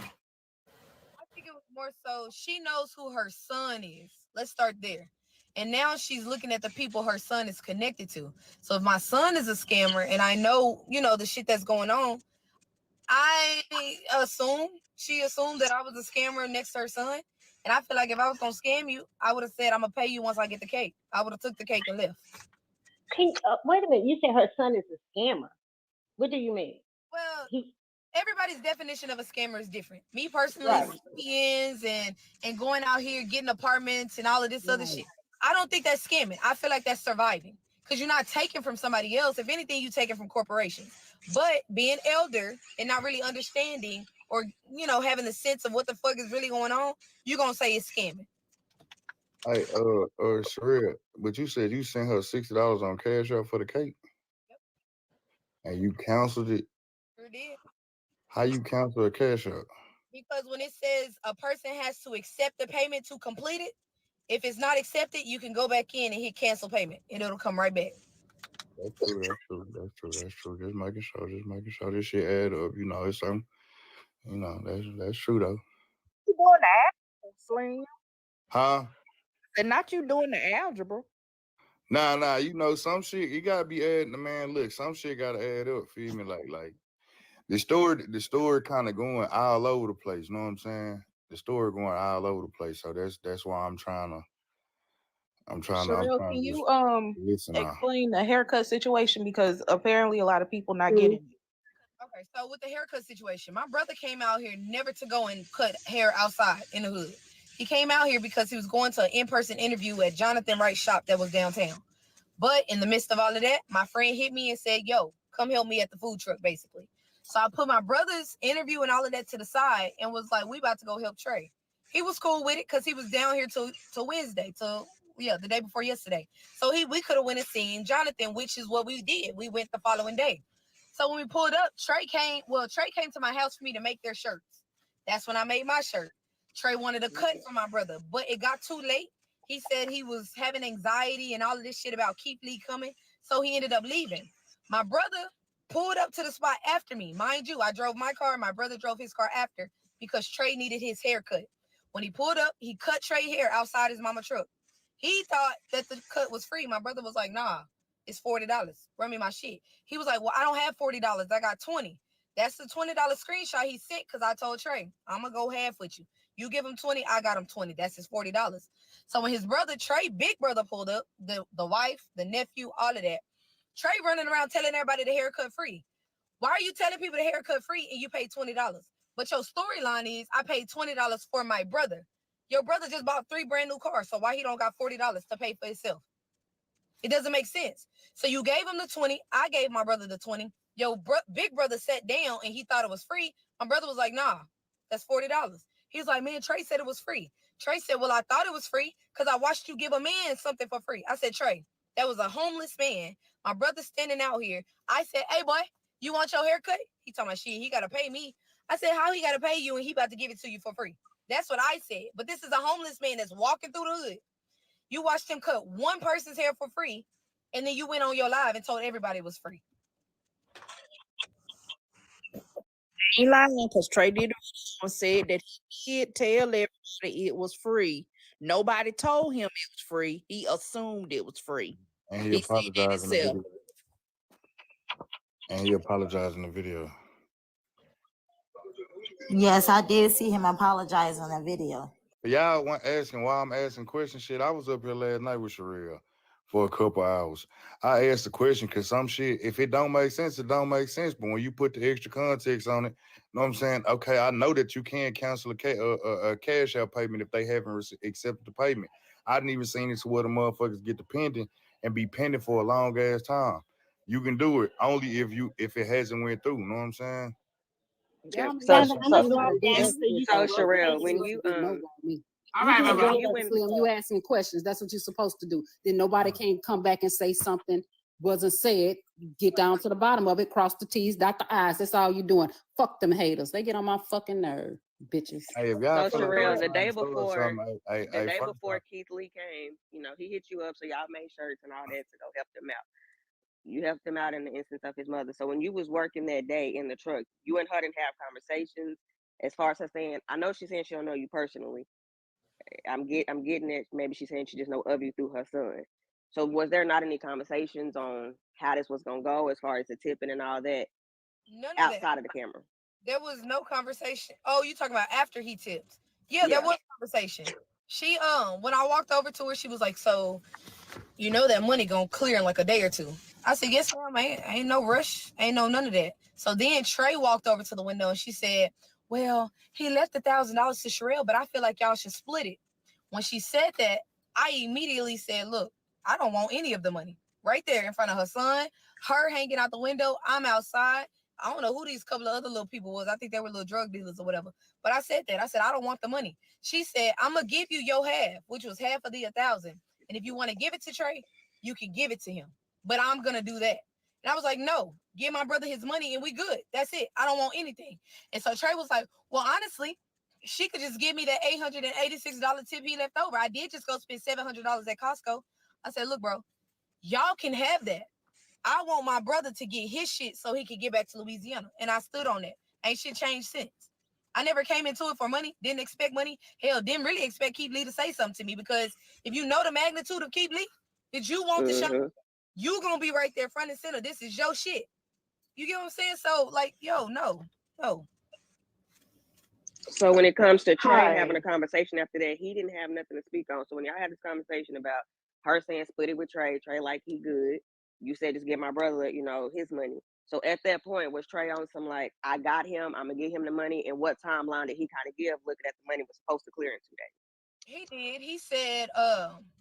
think it was more so she knows who her son is. Let's start there. And now she's looking at the people her son is connected to. So if my son is a scammer and I know, the shit that's going on, I she assumed that I was a scammer next to her son. And I feel like if I was going to scam you, I would have said, I'm going to pay you once I get the cake. I would have took the cake and left. Wait a minute. You said her son is a scammer. What do you mean? Well, everybody's definition of a scammer is different. Me personally, CPNs and going out here getting apartments and all of this other shit. I don't think that's scamming. I feel like that's surviving because you're not taking from somebody else. If anything, you're taking from corporations. But being elder and not really understanding or, having the sense of what the fuck is really going on, you're going to say it's scamming. Hey, Sherelle, but you said you sent her $60 on Cash App for the cake? Yep. And you canceled it? Sure did. How you cancel a Cash App? Because when it says a person has to accept the payment to complete it, if it's not accepted, you can go back in and hit cancel payment, and it'll come right back. That's true. Just making sure this shit add up. It's some, that's true though. You doing the algebra, Slim? Huh? And not you doing the algebra. Nah. Some shit you gotta be adding. Man, look, some shit gotta add up. Feel me? Like the story kind of going all over the place. You know what I'm saying? The story going all over the place. So that's why I'm trying to I'm trying Sherelle, to can you listen now. explain the haircut situation, because apparently a lot of people not getting it. Okay, so with the haircut situation, my brother came out here never to go and cut hair outside in the hood. He came out here because he was going to an in-person interview at Jonathan Wright's shop that was downtown. But in the midst of all of that, my friend hit me and said, yo, come help me at the food truck, basically. So I put my brother's interview and all of that to the side and was like, we about to go help Trey. He was cool with it because he was down here till Wednesday, the day before yesterday. So we could have went and seen Jonathan, which is what we did. We went the following day. So when we pulled up, Trey came to my house for me to make their shirts. That's when I made my shirt. Trey wanted a cut from my brother, but it got too late. He said he was having anxiety and all of this shit about Keith Lee coming, so he ended up leaving. My brother pulled up to the spot after me. Mind you, I drove my car, my brother drove his car after because Trey needed his haircut. When he pulled up, he cut Trey hair outside his mama truck. He thought that the cut was free. My brother was like, nah, it's $40. Run me my shit. He was like, well, I don't have $40. I got $20. That's the $20 screenshot he sent because I told Trey, I'm going to go half with you. You give him 20, I got him 20. That's his $40. So when his brother, Trey, big brother, pulled up, the wife, the nephew, all of that, Trey running around telling everybody the haircut free. Why are you telling people the haircut free and you pay $20? But your storyline is, I paid $20 for my brother. Your brother just bought 3 brand new cars, so why he don't got $40 to pay for himself? It doesn't make sense. So you gave him the 20. I gave my brother the 20. Your big brother sat down and he thought it was free. My brother was like, nah, that's $40. He was like, man, Trey said it was free. Trey said, well, I thought it was free because I watched you give a man something for free. I said, Trey, that was a homeless man. My brother standing out here. I said, hey, boy, you want your haircut? He told me, shit, he got to pay me. I said, how he got to pay you and he about to give it to you for free? That's what I said. But this is a homeless man that's walking through the hood. You watched him cut one person's hair for free, and then you went on your live and told everybody it was free. He lying because Trey did said that he did tell everybody it was free. Nobody told him it was free. He assumed it was free. And he apologized in the video. And he apologized in the video. Yes, I did see him apologize on that video. Y'all want asking why I'm asking questions. Shit, I was up here last night with Sherelle for a couple hours. I asked the question because some shit, if it don't make sense, it don't make sense. But when you put the extra context on it, you know what I'm saying? Okay, I know that you can cancel a cash out payment if they haven't accepted the payment. I didn't even seen this where the motherfuckers get the pending and be pending for a long ass time. You can do it only if it hasn't went through. You know what I'm saying? Yeah. So Sherelle, when you all right, you asking questions. That's what you're supposed to do. Then nobody can come back and say something wasn't said. Get down to the bottom of it, cross the T's, dot the I's. That's all you're doing. Fuck them haters. They get on my fucking nerve, bitches. Hey, so Sherelle, the day before Keith Lee came, he hit you up, so y'all made shirts and all that to go help them out. You helped him out in the instance of his mother. So when you was working that day in the truck, you and her didn't have conversations as far as her saying, I know she's saying she don't know you personally. I'm getting it. Maybe she's saying she just know of you through her son. So was there not any conversations on how this was going to go as far as the tipping and all that outside of the camera? There was no conversation. Oh, you talking about after he tipped? Yeah, there was conversation. She, when I walked over to her, she was like, so you know that money gonna clear in like a day or two. I said, yes, ma'am. Ain't no rush. Ain't no none of that. So then Trey walked over to the window and she said, well, he left $1,000 to Sherelle, but I feel like y'all should split it. When she said that, I immediately said, look, I don't want any of the money. Right there in front of her son, her hanging out the window. I'm outside. I don't know who these couple of other little people was. I think they were little drug dealers or whatever. But I said that. I said, I don't want the money. She said, I'm going to give you your half, which was half of the 1,000. And if you want to give it to Trey, you can give it to him. But I'm going to do that. And I was like, no, give my brother his money and we good. That's it. I don't want anything. And so Trey was like, well, honestly, she could just give me that $886 tip he left over. I did just go spend $700 at Costco. I said, look, bro, y'all can have that. I want my brother to get his shit so he can get back to Louisiana. And I stood on that. Ain't shit changed since. I never came into it for money. Didn't expect money. Hell, didn't really expect Keith Lee to say something to me because if you know the magnitude of Keith Lee, did you want the shot? You gonna be right there front and center. This is your shit. You get what I'm saying? So like, yo, no. So when it comes to Trey having a conversation after that, he didn't have nothing to speak on. So when y'all had this conversation about Her saying split it with Trey. Trey like he good. You said just give my brother, you know, his money. So at that point, was Trey on some like, I got him, I'm gonna give him the money, and what timeline did he kind of give? Looking at the money was supposed to clear in 2 days. He did. He said,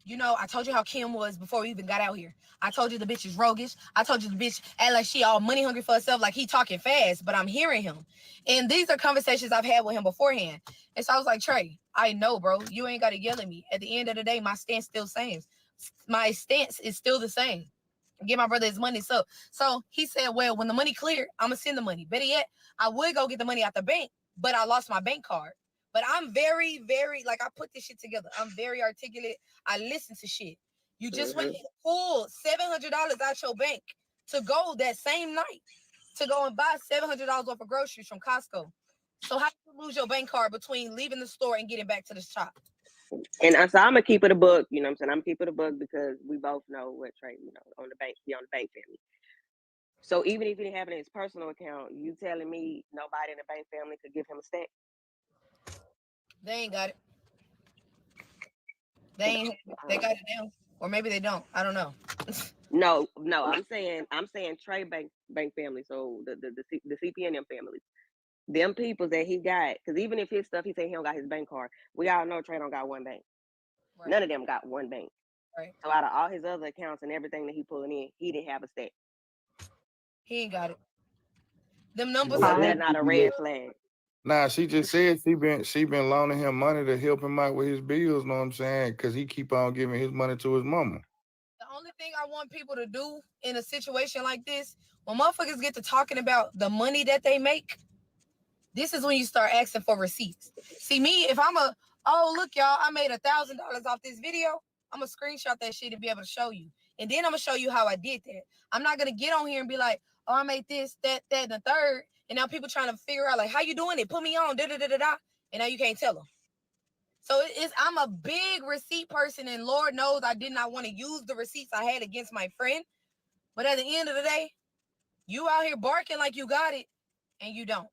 you know, I told you how Kim was before we even got out here. I told you the bitch is roguish. I told you the bitch act like she all money hungry for herself, like he talking fast, but I'm hearing him. And these are conversations I've had with him beforehand. And so I was like, Trey, I know, bro. You ain't got to yell at me. At the end of the day, my stance still same. My stance is still the same. Get my brother his money. So he said, well, when the money clear, I'm going to send the money. Better yet, I would go get the money out the bank, but I lost my bank card. But I'm very, very, like, I put this shit together. I'm very articulate. I listen to shit. You just went and pulled $700 out your bank to go that same night to go and buy $700 worth of groceries from Costco. So how did you lose your bank card between leaving the store and getting back to the shop? And so I'm gonna keep it a book, you know what I'm saying? I'm keep it a book because we both know what Trey, you know, on the bank family. So even if he didn't have it in his personal account, you telling me nobody in the bank family could give him a stack? They ain't got it. They got it now. Or maybe they don't. I don't know. No, I'm saying Trey bank family. So the CPNM families. Them people that he got, because even if his stuff, he said he don't got his bank card. We all know Trey don't got one bank. Right. None of them got one bank. Right. So out of all his other accounts and everything that he pulling in, he didn't have a stack. He ain't got it. Them numbers. So that's not a red flag. Nah, she just said she been loaning him money to help him out with his bills, know what I'm saying? Because he keep on giving his money to his mama. The only thing I want people to do in a situation like this, when motherfuckers get to talking about the money that they make, this is when you start asking for receipts. See, me, if I'm look, y'all, I made $1,000 off this video, I'm going to screenshot that shit and be able to show you. And then I'm going to show you how I did that. I'm not going to get on here and be like, oh, I made this, that, and the third. And now people trying to figure out, like, how you doing it? Put me on, da-da-da-da-da. And now you can't tell them. So I'm a big receipt person, and Lord knows I did not want to use the receipts I had against my friend. But at the end of the day, you out here barking like you got it, and you don't.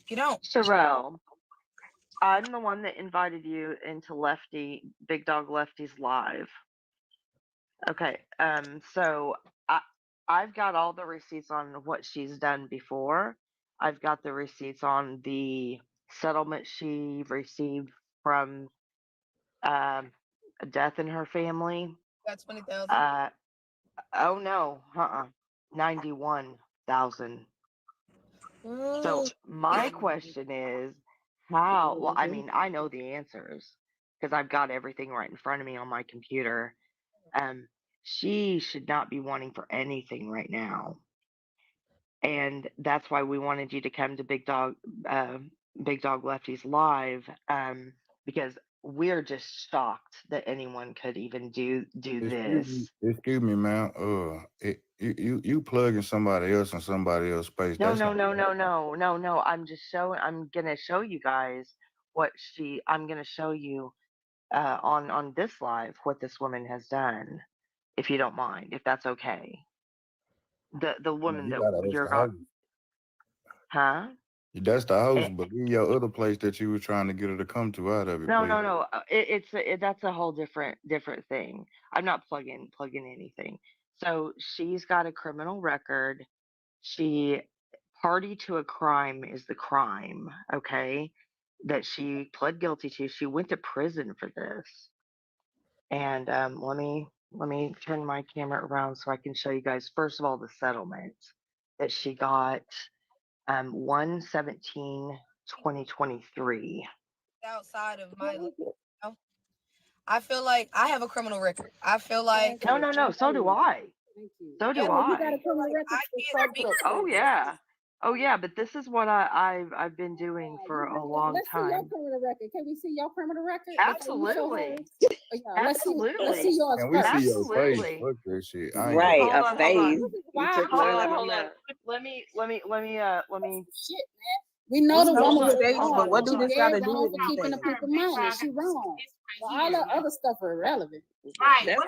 You don't. Sherelle, I'm the one that invited you into Big Dog Lefty's live. Okay, so I've got all the receipts on what she's done before. I've got the receipts on the settlement she received from a death in her family. Got 20,000. Oh no, 91,000. So my question is, how? Well, I mean, I know the answers because I've got everything right in front of me on my computer. She should not be wanting for anything right now. And that's why we wanted you to come to Big Dog Lefty's live, because we're just shocked that anyone could even do this. Excuse me, ma'am. You plugging somebody else in somebody else's space. No. I'm gonna show you guys I'm gonna show you on this live what this woman has done, if you don't mind, if that's okay. The woman that you're got, huh? That's the host, but in your other place that you were trying to get her to come to out of it. No. That's a whole different thing. I'm not plugging anything. So she's got a criminal record. Party to a crime is the crime, okay? That she pled guilty to. She went to prison for this. And let me turn my camera around so I can show you guys. First of all, the settlement that she got. 1/17/2023. Outside of my, I feel like I have a criminal record. I feel like no. So do I. So do I. You got a criminal record. Oh yeah. But this is what I've been doing for a long time. Let's see your criminal record. Can we see your criminal record? Absolutely. Absolutely. Let's see yours. And we see your face. Fuck that shit. Right, a face. Hold on. Let me. Shit, man. We know the woman was wrong, but what do this got to do wrong with for keeping the people money? She wrong. Well, all that other stuff are irrelevant. Right.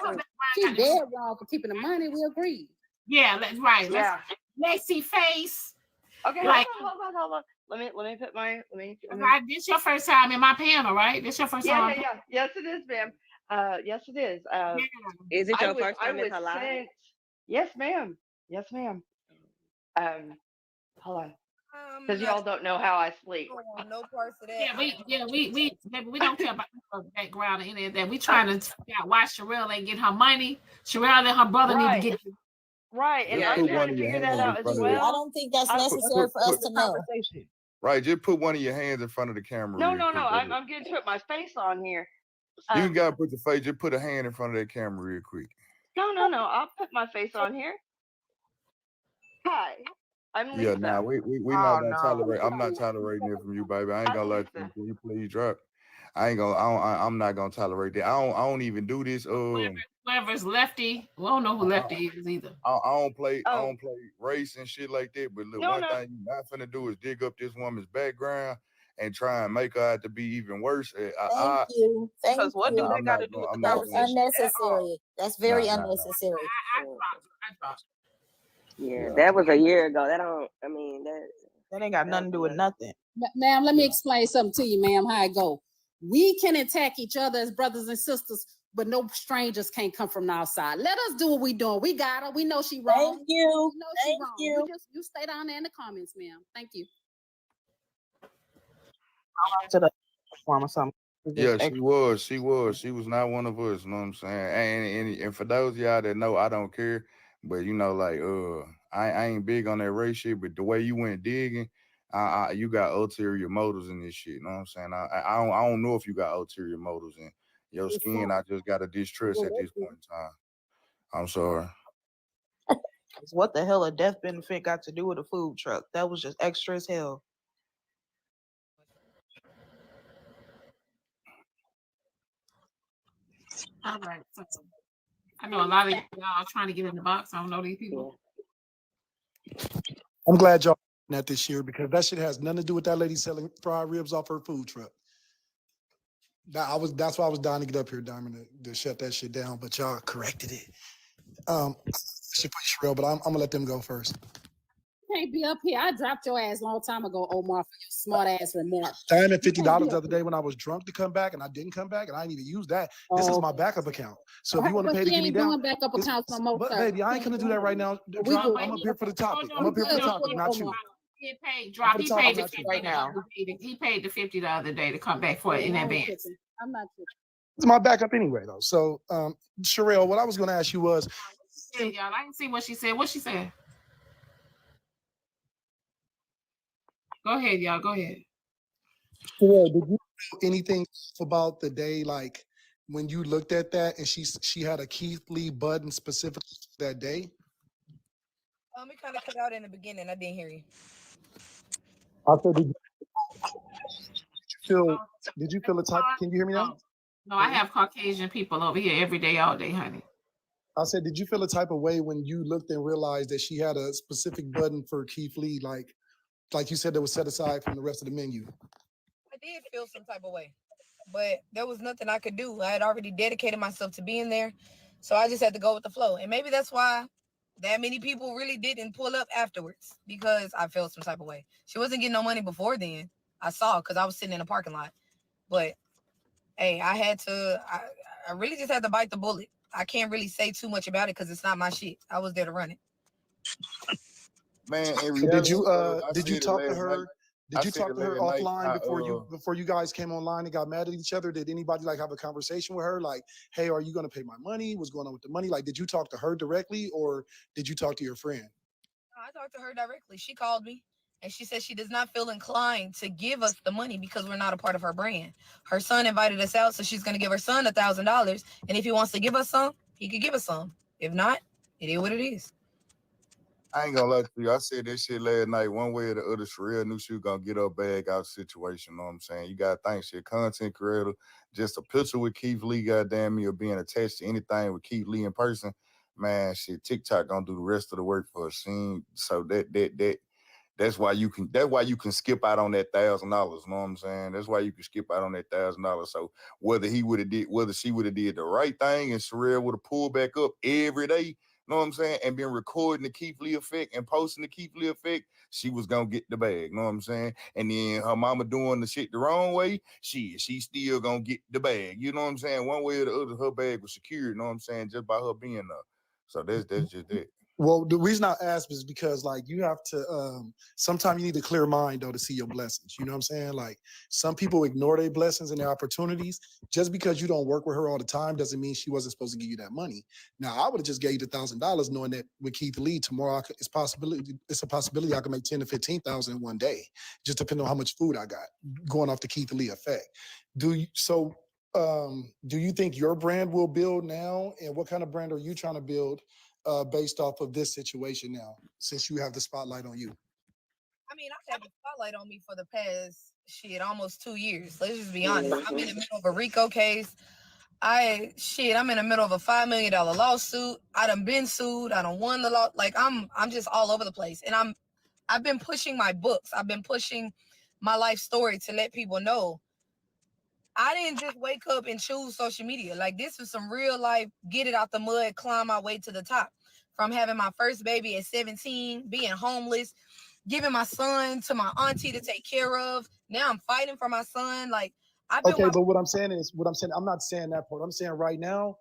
She dead wrong for keeping the money. We agree. Yeah, that's right. Yeah. Let's see face. Okay, like, hold on. Let me put my. This your first time in my panel, right? This your first time. Yeah. Yes, it is, ma'am. Yes, it is. Is it I your was first I time in was her life? sent. Yes, ma'am. Yes, ma'am. Hold on, because not y'all don't know how I sleep. I don't want no parts of that. Baby, we don't care about her background or any of that. We trying to figure out why Sherelle ain't get her money. Sherelle and her brother need to get. Right, and Just I'm put trying one to of your figure that hands in out as front of I it. well. don't think that's I- necessary for us to know. Right, just put one of your hands in front of the camera. No, real no, quick. no. I'm getting to put my face on here. You ain't gotta put your face. Just put a hand in front of that camera real quick. No, no, no. I'll put my face on here. Hi, I'm Lisa. Yeah, nah, we not gonna tolerate. I'm not tolerating it from you, baby. I ain't gonna let you. Can you please drop? I'm not gonna tolerate that. I don't even do this. Whoever's lefty, we don't know who lefty is either. I don't play race and shit like that. But look, No, one no. thing you're not finna do is dig up this woman's background and try and make her out to be even worse. Thank you. Thank Because what do you. they got to do with the That's conversation at all? unnecessary. That's very Nah. unnecessary. I dropped. Yeah, that was a year ago. That ain't got nothing to do with nothing. Ma'am, let me explain something to you, ma'am, how it go. We can attack each other as brothers and sisters, but no strangers can't come from the outside. Let us do what we doing. We got her. We know she wrong. Thank you. We know she wrong. You stay down there in the comments, ma'am. Thank you. To the platform or something. Yeah, she was not one of us. You know what I'm saying? And for those of y'all that know, I don't care. But you know, like I ain't big on that race shit. But the way you went digging, you got ulterior motives in this shit. You know what I'm saying? I don't know if you got ulterior motives in your skin. I just got to distrust at this point in time. I'm sorry. What the hell a death benefit got to do with a food truck? That was just extra as hell. All right. So I know a lot of y'all are trying to get in the box. I don't know these people. I'm glad y'all that this year because that shit has nothing to do with that lady selling fried ribs off her food truck. That's why I was dying to get up here, Diamond, to shut that shit down, but y'all corrected it. I should put Sherelle, but I'm gonna let them go first. You can't be up here. I dropped your ass a long time ago, Omar, for your smart ass remark. I earned $50 the other day when I was drunk to come back, and I didn't come back, and I didn't even use that. This is my backup account. So if you want to pay to get me down, backup accounts no more, but sir. baby, I ain't gonna do that right now. I'm up here for the topic. I'm up here for the topic, not you. He paid the $50 right now. He paid the $50 the other day to come back for it in advance. I'm not sure. It's my backup anyway, though. So, Sherelle, what I was going to ask you was, y'all, I didn't see what she said. What she said? Go ahead, y'all. Go ahead. Sherelle, did you know anything about the day, like when you looked at that, and she had a Keith Lee button specifically that day? It kind of cut out in the beginning. I didn't hear you. I said, did you feel the type? Can you hear me now? No, I have Caucasian people over here every day, all day, honey. I said, did you feel a type of way when you looked and realized that she had a specific button for Keith Lee, like you said, that was set aside from the rest of the menu? I did feel some type of way, but there was nothing I could do. I had already dedicated myself to being there, so I just had to go with the flow. And maybe that's why that many people really didn't pull up afterwards, because I felt some type of way. She wasn't getting no money before then. I saw, because I was sitting in a parking lot. But hey, I really just had to bite the bullet. I can't really say too much about it because it's not my shit. I was there to run it. Man, did you talk to her? Did you talk to her offline before you guys came online and got mad at each other? Did anybody have a conversation with her? Like, hey, are you going to pay my money? What's going on with the money? Like, did you talk to her directly or did you talk to your friend? I talked to her directly. She called me and she said she does not feel inclined to give us the money because we're not a part of her brand. Her son invited us out, so she's going to give her son $1,000. And if he wants to give us some, he could give us some. If not, it is what it is. I ain't gonna lie to you. I said that shit last night. One way or the other, Sherelle knew she was gonna get her bag out situation. You know what I'm saying? You gotta think shit. Content creator, just a picture with Keith Lee, goddamn me, or being attached to anything with Keith Lee in person. Man, shit, TikTok gonna do the rest of the work for us. So that's why you can skip out on that $1,000. You know what I'm saying? That's why you can skip out on that $1,000. So whether she would have did the right thing and Sherelle would have pulled back up every day, you know what I'm saying, and been recording the Keith Lee effect and posting the Keith Lee effect, she was gonna get the bag. You know what I'm saying? And then her mama doing the shit the wrong way, she still gonna get the bag. You know what I'm saying? One way or the other, her bag was secured. You know what I'm saying? Just by her being there. So that's just it. Well, the reason I ask is because like you have to sometimes you need a clear mind though to see your blessings. You know what I'm saying? Like some people ignore their blessings and their opportunities. Just because you don't work with her all the time doesn't mean she wasn't supposed to give you that money. Now I would have just gave you the $1,000 knowing that with Keith Lee tomorrow it's a possibility I can make 10 to 15,000 in one day, just depending on how much food I got going off the Keith Lee effect. Do you think your brand will build now, and what kind of brand are you trying to build based off of this situation now, since you have the spotlight on you? I mean, I've had the spotlight on me for the past almost 2 years. Let's just be honest. I'm in the middle of a RICO case. I'm in the middle of a $5 million lawsuit. I done been sued. I done won the law. Like I'm just all over the place. And I've been pushing my books. I've been pushing my life story to let people know I didn't just wake up and choose social media. Like this was some real life, get it out the mud, climb my way to the top. From having my first baby at 17, being homeless, giving my son to my auntie to take care of. Now I'm fighting for my son. Like I've been. Okay, but what I'm saying, I'm not saying that part. I'm saying right now,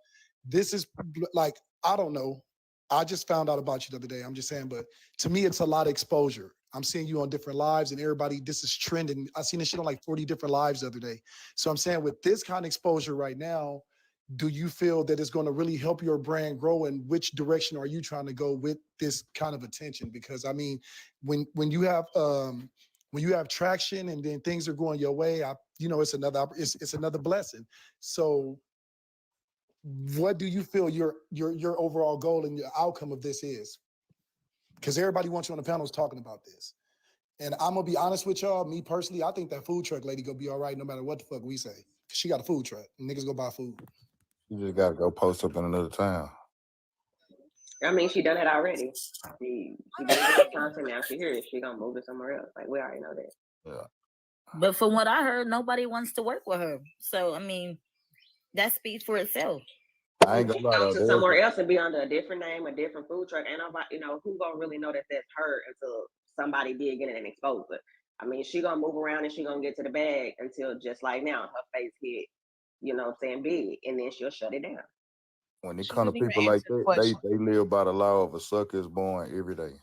this is like, I don't know. I just found out about you the other day. I'm just saying, but to me, it's a lot of exposure. I'm seeing you on different lives and everybody, this is trending. I seen this shit on like 40 different lives the other day. So I'm saying with this kind of exposure right now, do you feel that it's going to really help your brand grow, and which direction are you trying to go with this kind of attention? Because I mean, when you have traction and then things are going your way, it's another blessing. So what do you feel your overall goal and your outcome of this is? Because everybody wants you on the panels talking about this. And I'm gonna be honest with y'all, me personally, I think that food truck lady gonna be all right no matter what the fuck we say. Cause she got a food truck and niggas go buy food. You just gotta go post up in another town. I mean, she done it already. She done it content now. She here. She gonna move it somewhere else. Like we already know that. Yeah. But from what I heard, nobody wants to work with her. So I mean, that speaks for itself. I ain't gonna lie Go though. to somewhere else and be under a different name, a different food truck. And nobody, who gonna really know that that's her until somebody did get it and expose it. I mean, she gonna move around and she gonna get to the bag until just like now, her face hit, big, and then she'll shut it down. When it comes to people like that, they live by the law of a sucker is born every day.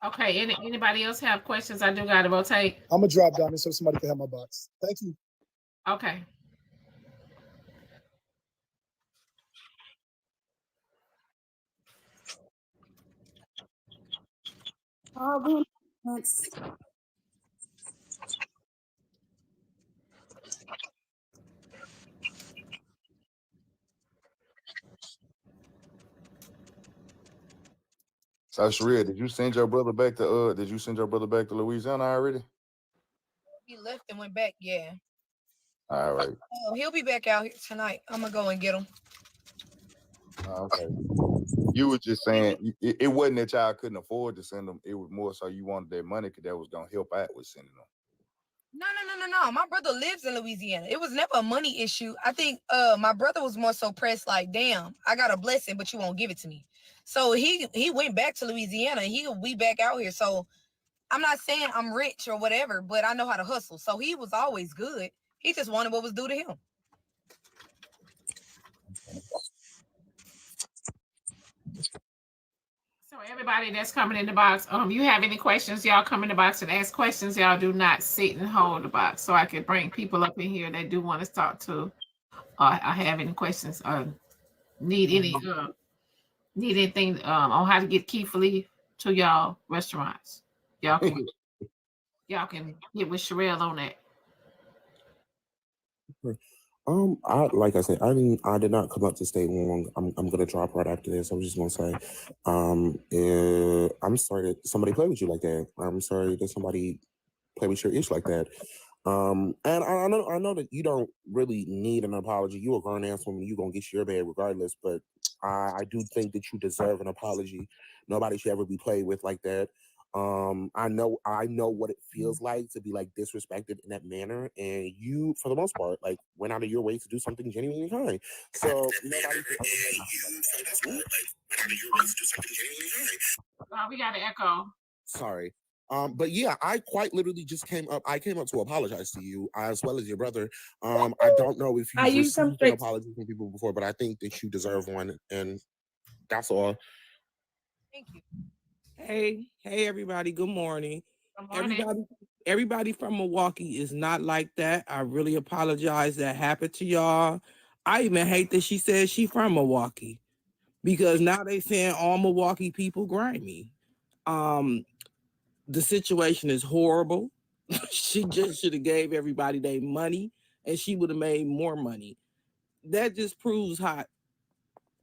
Okay, anybody else have questions? I do gotta rotate. I'm gonna drop down so somebody can have my box. Thank you. Okay. So Sharia, did you send your brother back to Louisiana already? He left and went back. Yeah. All right. He'll be back out here tonight. I'm gonna go and get him. Okay. You were just saying it wasn't that y'all couldn't afford to send them. It was more so you wanted that money because that was gonna help out with sending them. No. My brother lives in Louisiana. It was never a money issue. I think my brother was more so pressed like, damn, I got a blessing, but you won't give it to me. So he went back to Louisiana. He'll be back out here. So I'm not saying I'm rich or whatever, but I know how to hustle. So he was always good. He just wanted what was due to him. So everybody that's coming in the box, you have any questions, y'all come in the box and ask questions. Y'all do not sit and hold the box, so I can bring people up in here that do want to talk to. I have any questions or need anything on how to get Keith Lee to y'all restaurants. Y'all can get with Sherelle on that. Like I said, I did not come up to stay long. I'm gonna drop right after this. I was just gonna say, I'm sorry that somebody played with you like that. I'm sorry that somebody played with your ish like that. And I know that you don't really need an apology. You're a grown ass woman. You're gonna get your bag regardless. But I do think that you deserve an apology. Nobody should ever be played with like that. I know what it feels like to be like disrespected in that manner, and you, for the most part, like went out of your way to do something genuinely kind. So nobody we got an echo. Sorry. But yeah, I quite literally just came up to apologize to you as well as your brother. I don't know if you've received an apology from people before, but I think that you deserve one, and that's all. Thank you. Hey, everybody. Good morning. Good morning. Everybody from Milwaukee is not like that. I really apologize that happened to y'all. I even hate that she said she from Milwaukee, because now they saying all Milwaukee people grimy. The situation is horrible. She just should have gave everybody their money, and she would have made more money. That just proves how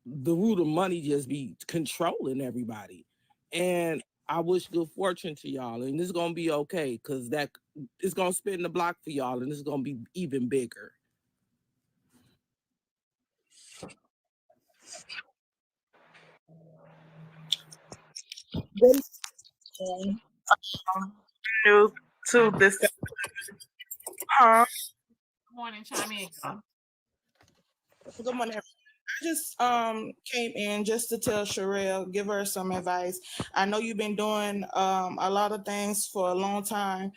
the root of money just be controlling everybody. And I wish good fortune to y'all, and it's gonna be okay, because that it's gonna spin the block for y'all, and it's gonna be even bigger. New to this. Huh? Good morning, chime in. Good morning. I just came in just to tell Sherelle, give her some advice. I know you've been doing a lot of things for a long time,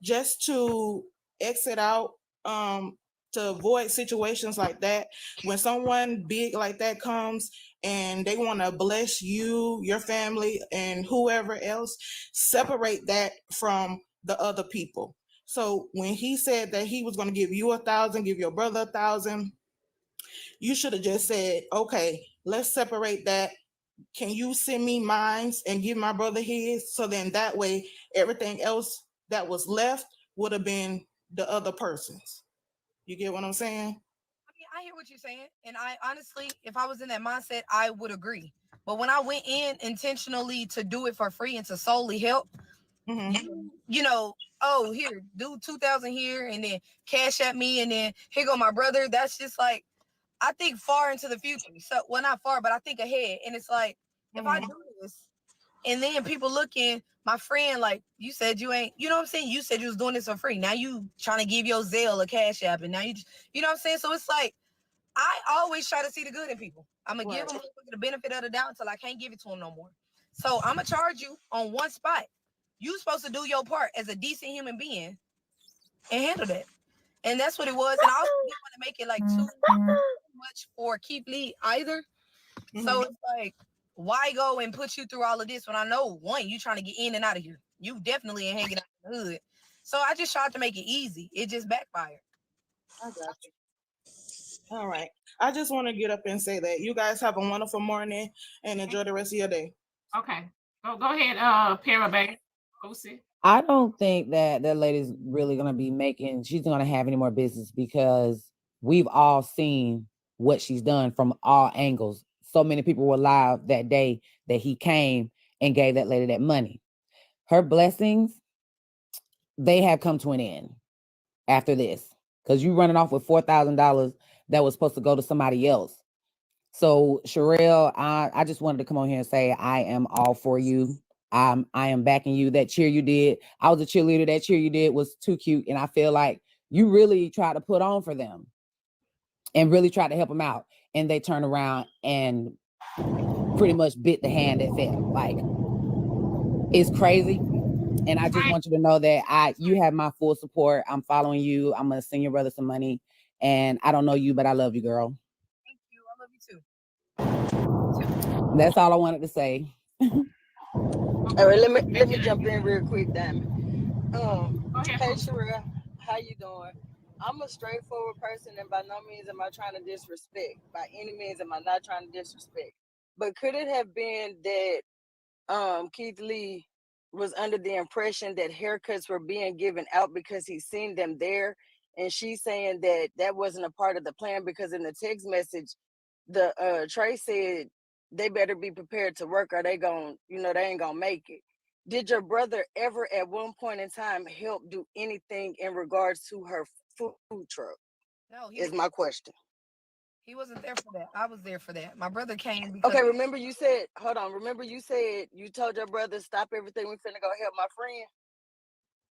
just to exit out, to avoid situations like that. When someone big like that comes and they want to bless you, your family, and whoever else, separate that from the other people. So when he said that he was going to give you 1,000, give your brother 1,000, you should have just said, okay, let's separate that. Can you send me mine and give my brother his? So then that way, everything else that was left would have been the other person's. You get what I'm saying? I mean, I hear what you're saying. And I honestly, if I was in that mindset, I would agree. But when I went in intentionally to do it for free and to solely help, you know, oh, here, do 2,000 here and then cash at me and then here go my brother. That's just like, I think far into the future. So, well, not far, but I think ahead. And it's like, if I do this and then people looking, my friend, like you said, you ain't, you know what I'm saying? You said you was doing this for free. Now you trying to give your Zelle a cash app. And now you know what I'm saying? So it's like, I always try to see the good in people. I'm going to give them the benefit of the doubt until I can't give it to them no more. So I'm going to charge you on one spot. You supposed to do your part as a decent human being and handle that. And that's what it was. And I also didn't want to make it like too much for Keith Lee either. So it's like, why go and put you through all of this when I know, one, you trying to get in and out of here. You definitely ain't hanging out in the hood. So I just tried to make it easy. It just backfired. I got you. All right. I just want to get up and say that you guys have a wonderful morning and enjoy the rest of your day. Okay. Go ahead, Parabang. I don't think that lady's really going to be she's going to have any more business, because we've all seen what she's done from all angles. So many people were live that day that he came and gave that lady that money. Her blessings, they have come to an end after this, because you running off with $4,000 that was supposed to go to somebody else. So Sherelle, I just wanted to come on here and say I am all for you. I am backing you. That cheer you did, I was a cheerleader. That cheer you did was too cute, and I feel like you really tried to put on for them and really tried to help them out, and they turned around and pretty much bit the hand that fell. Like, it's crazy. And I just want you to know that you have my full support. I'm following you. I'm gonna send your brother some money, and I don't know you, but I love you, girl. Thank you. I love you too. That's all I wanted to say. All right, let me jump in real quick, Diamond. Hey Sherelle, how you doing? I'm a straightforward person, and by no means am I trying to disrespect. By any means am I not trying to disrespect. But could it have been that Keith Lee was under the impression that haircuts were being given out because he's seen them there, and she's saying that that wasn't a part of the plan? Because in the text message, the Trey said they better be prepared to work or they ain't gonna make it. Did your brother ever at one point in time help do anything in regards to her food truck? No, is my question. He wasn't there for that. I was there for that. My brother came because. Okay, remember you said, hold on. Remember you said you told your brother stop everything. We finna go help my friend.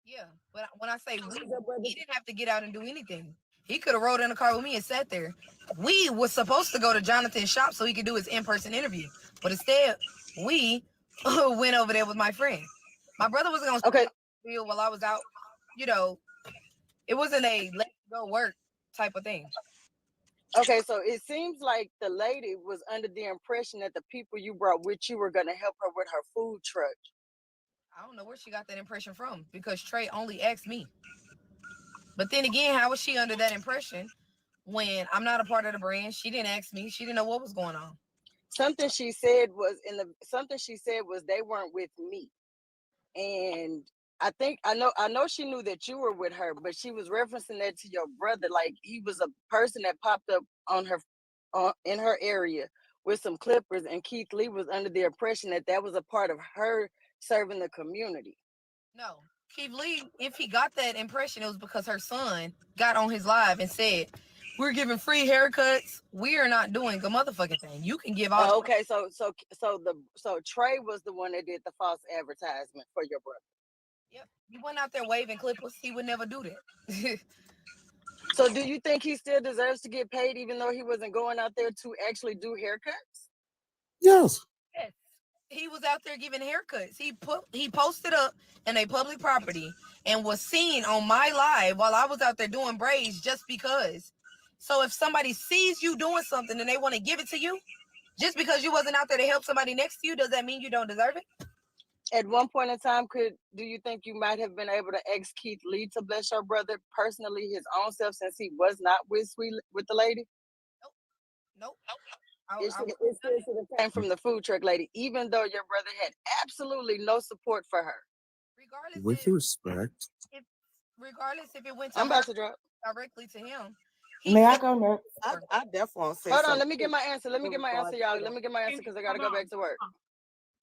Yeah, but when I say we, he didn't have to get out and do anything. He could have rode in the car with me and sat there. We was supposed to go to Jonathan's shop so he could do his in-person interview, but instead we went over there with my friend. My brother was gonna deal while I was out. You know, it wasn't a let's go work type of thing. Okay, so it seems like the lady was under the impression that the people you brought with you were gonna help her with her food truck. I don't know where she got that impression from because Trey only asked me. But then again, how was she under that impression when I'm not a part of the brand? She didn't ask me. She didn't know what was going on. Something she said was they weren't with me. And I know she knew that you were with her, but she was referencing that to your brother, like he was a person that popped up on her in her area with some clippers, and Keith Lee was under the impression that that was a part of her serving the community. No, Keith Lee, if he got that impression, it was because her son got on his live and said, "We're giving free haircuts. We are not doing a motherfucking thing. You can give all." Okay, so Trey was the one that did the false advertisement for your brother. Yep, he went out there waving clippers. He would never do that. So do you think he still deserves to get paid even though he wasn't going out there to actually do haircuts? Yes. Yes. He was out there giving haircuts. He posted up in a public property and was seen on my live while I was out there doing braids just because. So if somebody sees you doing something and they want to give it to you, just because you wasn't out there to help somebody next to you, does that mean you don't deserve it? At one point in time, do you think you might have been able to ask Keith Lee to bless your brother personally, his own self, since he was not with the lady? Nope. It still should have came from the food truck lady, even though your brother had absolutely no support for her. With respect. Regardless if it went to I'm her about to drop directly to him. May I go next? I definitely say Hold on, something. let me get my answer. Let me get my answer, y'all. Let me get my answer because I gotta go back to work.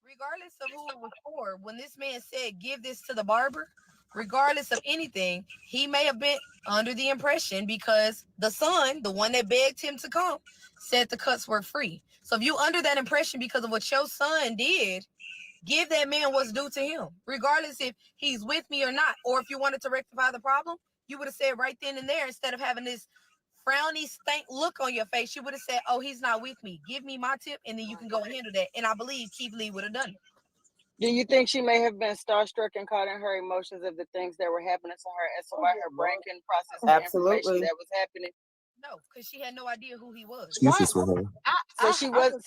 Regardless of who it was for, when this man said, "Give this to the barber," regardless of anything, he may have been under the impression because the son, the one that begged him to come, said the cuts were free. So if you under that impression because of what your son did, give that man what's due to him, regardless if he's with me or not. Or if you wanted to rectify the problem, you would have said right then and there, instead of having this frowny stank look on your face, you would have said, "Oh, he's not with me. Give me my tip, and then you can go and handle that." And I believe Keith Lee would have done it. Do you think she may have been starstruck and caught in her emotions of the things that were happening to her as to why her brain couldn't process the information that was happening? No, because she had no idea who he was. Excuses for her. So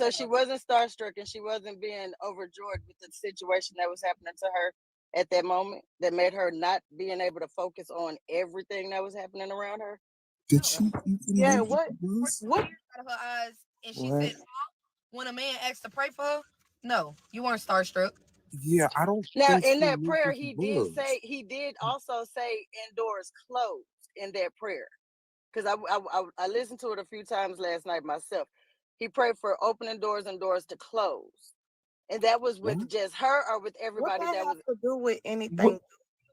she wasn't starstruck and she wasn't being overjoyed with the situation that was happening to her at that moment that made her not being able to focus on everything that was happening around her. Did she? Yeah, what? Out of her eyes, and she said, when a man asked to pray for her, no, you weren't starstruck. Yeah, I don't. Now think in she that knew prayer, who he did also say indoors closed in that prayer, because I listened to it a few times last night myself. He prayed for opening doors and doors to close, and that was with just her or with everybody What that was to do with anything?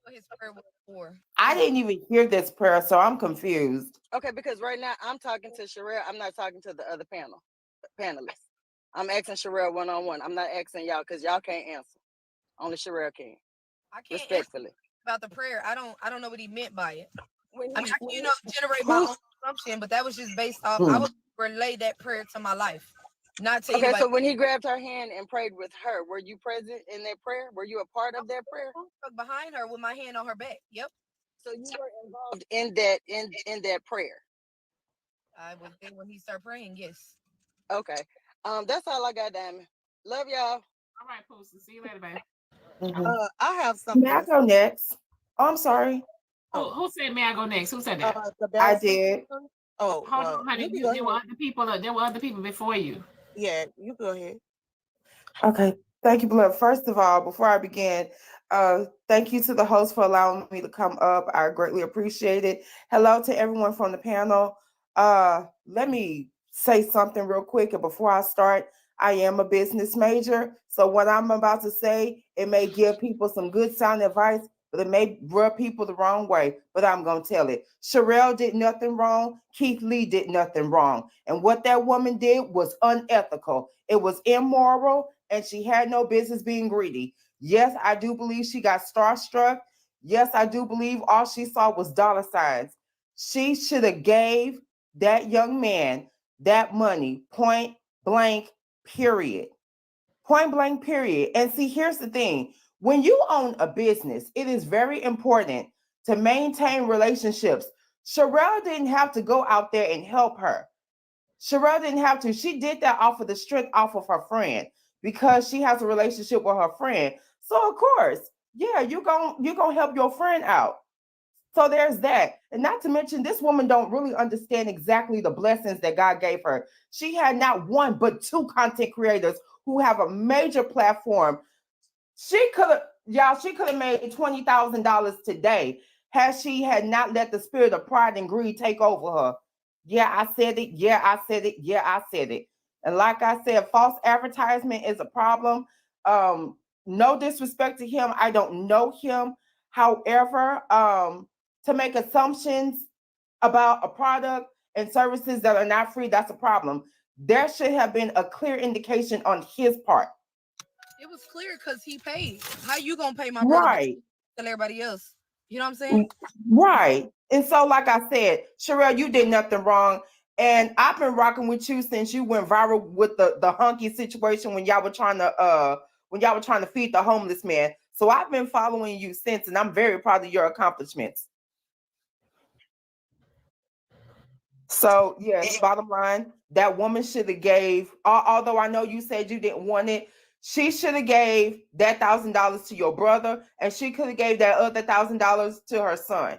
His prayer was for. I didn't even hear this prayer, so I'm confused. Okay, because right now I'm talking to Sherelle. I'm not talking to the other panelists. I'm asking Sherelle one-on-one. I'm not asking y'all because y'all can't answer. Only Sherelle can. I can't Respectfully. About the prayer. I don't know what he meant by it. When I mean, I can, generate my own assumption, but that was just based off. I would relate that prayer to my life, not to Okay, anybody. so when he grabbed her hand and prayed with her, were you present in that prayer? Were you a part of that prayer? Behind her with my hand on her back. Yep. So you were involved in that in that prayer. I was there when he started praying. Yes. Okay. That's all I got, Diamond. Love y'all. All right, Posty. See you later, babe. I have something. May I go next? Oh, I'm sorry. Who said may I go next? Who said that? I did. Oh, hold on, honey. There were other people. There were other people before you. Yeah, you go ahead. Okay. Thank you, beloved. First of all, before I begin, thank you to the host for allowing me to come up. I greatly appreciate it. Hello to everyone from the panel. Let me say something real quick. And before I start, I am a business major. So what I'm about to say, it may give people some good sound advice, but it may rub people the wrong way, but I'm going to tell it. Sherelle did nothing wrong. Keith Lee did nothing wrong. And what that woman did was unethical. It was immoral, and she had no business being greedy. Yes, I do believe she got starstruck. Yes, I do believe all she saw was dollar signs. She should have gave that young man that money, point blank, period. Point blank, period. And see, here's the thing. When you own a business, it is very important to maintain relationships. Sherelle didn't have to go out there and help her. Sherelle didn't have to. She did that off of the strength off of her friend because she has a relationship with her friend. So of course, yeah, you're gonna help your friend out. So there's that. And not to mention, this woman don't really understand exactly the blessings that God gave her. She had not one, but two content creators who have a major platform. She could have made $20,000 today had she had not let the spirit of pride and greed take over her. Yeah, I said it. Yeah, I said it. Yeah, I said it. And like I said, false advertisement is a problem. No disrespect to him. I don't know him. However, to make assumptions about a product and services that are not free, that's a problem. There should have been a clear indication on his part. It was clear because he paid. How you gonna pay my brother Right. than everybody else? You know what I'm saying? Right. And so, like I said, Sherelle, you did nothing wrong. And I've been rocking with you since you went viral with the hunky situation when y'all were trying to feed the homeless man. So I've been following you since, and I'm very proud of your accomplishments. So yes, bottom line, that woman should have gave, although I know you said you didn't want it, she should have gave that $1,000 to your brother, and she could have gave that other $1,000 to her son.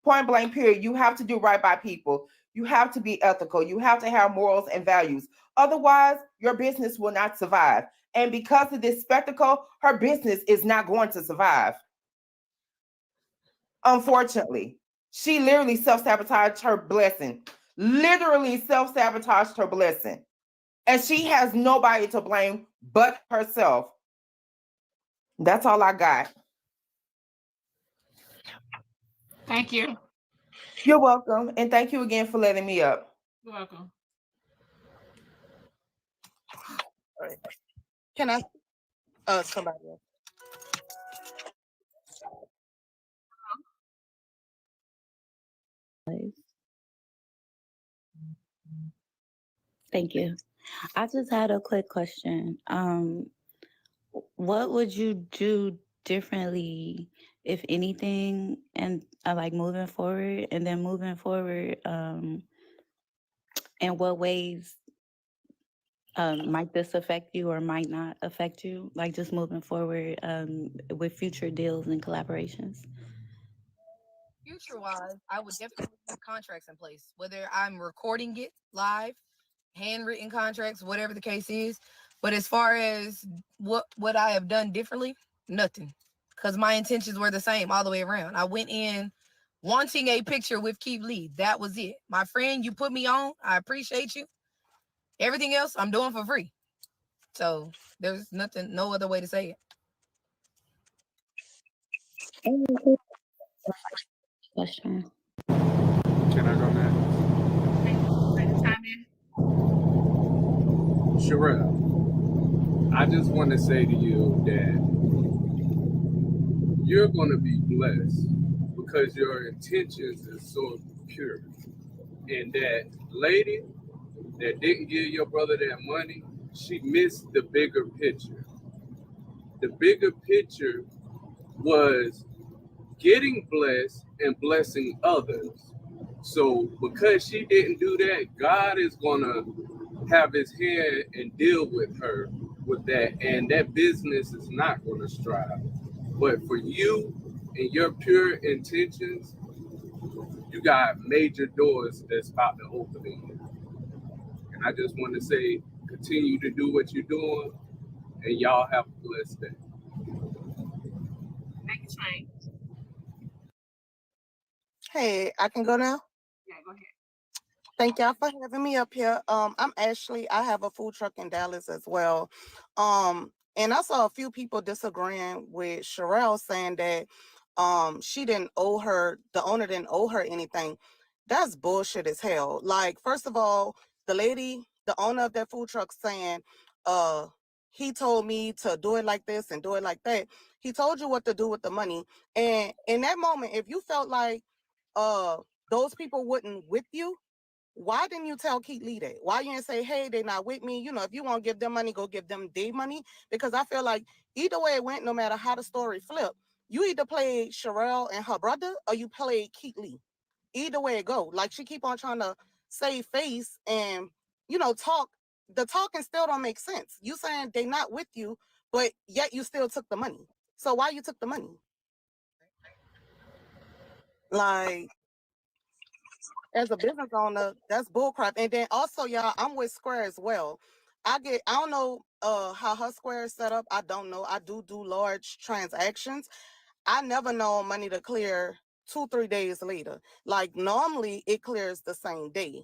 Point blank, period. You have to do right by people. You have to be ethical. You have to have morals and values. Otherwise, your business will not survive. And because of this spectacle, her business is not going to survive. Unfortunately, she literally self-sabotaged her blessing. Literally self-sabotaged her blessing. And she has nobody to blame but herself. That's all I got. Thank you. You're welcome. And thank you again for letting me up. You're welcome. All right. Can I? Somebody else. Thank you. I just had a quick question. What would you do differently, if anything, and like moving forward? And then moving forward, in what ways might this affect you or might not affect you? Like just moving forward with future deals and collaborations. Future wise, I would definitely have contracts in place, whether I'm recording it live, handwritten contracts, whatever the case is. But as far as what I have done differently, nothing. Because my intentions were the same all the way around. I went in wanting a picture with Keith Lee. That was it. My friend, you put me on. I appreciate you. Everything else I'm doing for free. So there's nothing, no other way to say it. Question. Can I go next? Sherelle, I just want to say to you that you're going to be blessed because your intentions are so pure. And that lady that didn't give your brother that money, she missed the bigger picture. The bigger picture was getting blessed and blessing others. So because she didn't do that, God is gonna have his hand and deal with her with that, and that business is not gonna strive. But for you and your pure intentions, you got major doors that's about to open in you. And I just want to say, continue to do what you're doing, and y'all have a blessed day. Next train. Hey, I can go now? Yeah, go ahead. Thank y'all for having me up here. I'm Ashley. I have a food truck in Dallas as well. And I saw a few people disagreeing with Sherelle, saying that she didn't owe her, the owner didn't owe her anything. That's bullshit as hell. Like, first of all, the owner of that food truck saying, he told me to do it like this and do it like that. He told you what to do with the money. And in that moment, if you felt like those people wouldn't with you, why didn't you tell Keith Lee that? Why you didn't say, hey, they're not with me? You know, if you want to give them money, go give them their money. Because I feel like either way it went, no matter how the story flipped, you either played Sherelle and her brother or you played Keith Lee. Either way it go. Like, she keep on trying to save face and, you know, talk. The talking still don't make sense. You saying they not with you, but yet you still took the money. So why you took the money? Like, as a business owner, that's bullcrap. And then also, y'all, I'm with Square as well. I don't know how her Square is set up. I don't know. I do large transactions. I never know money to clear 2-3 days later. Like, normally it clears the same day.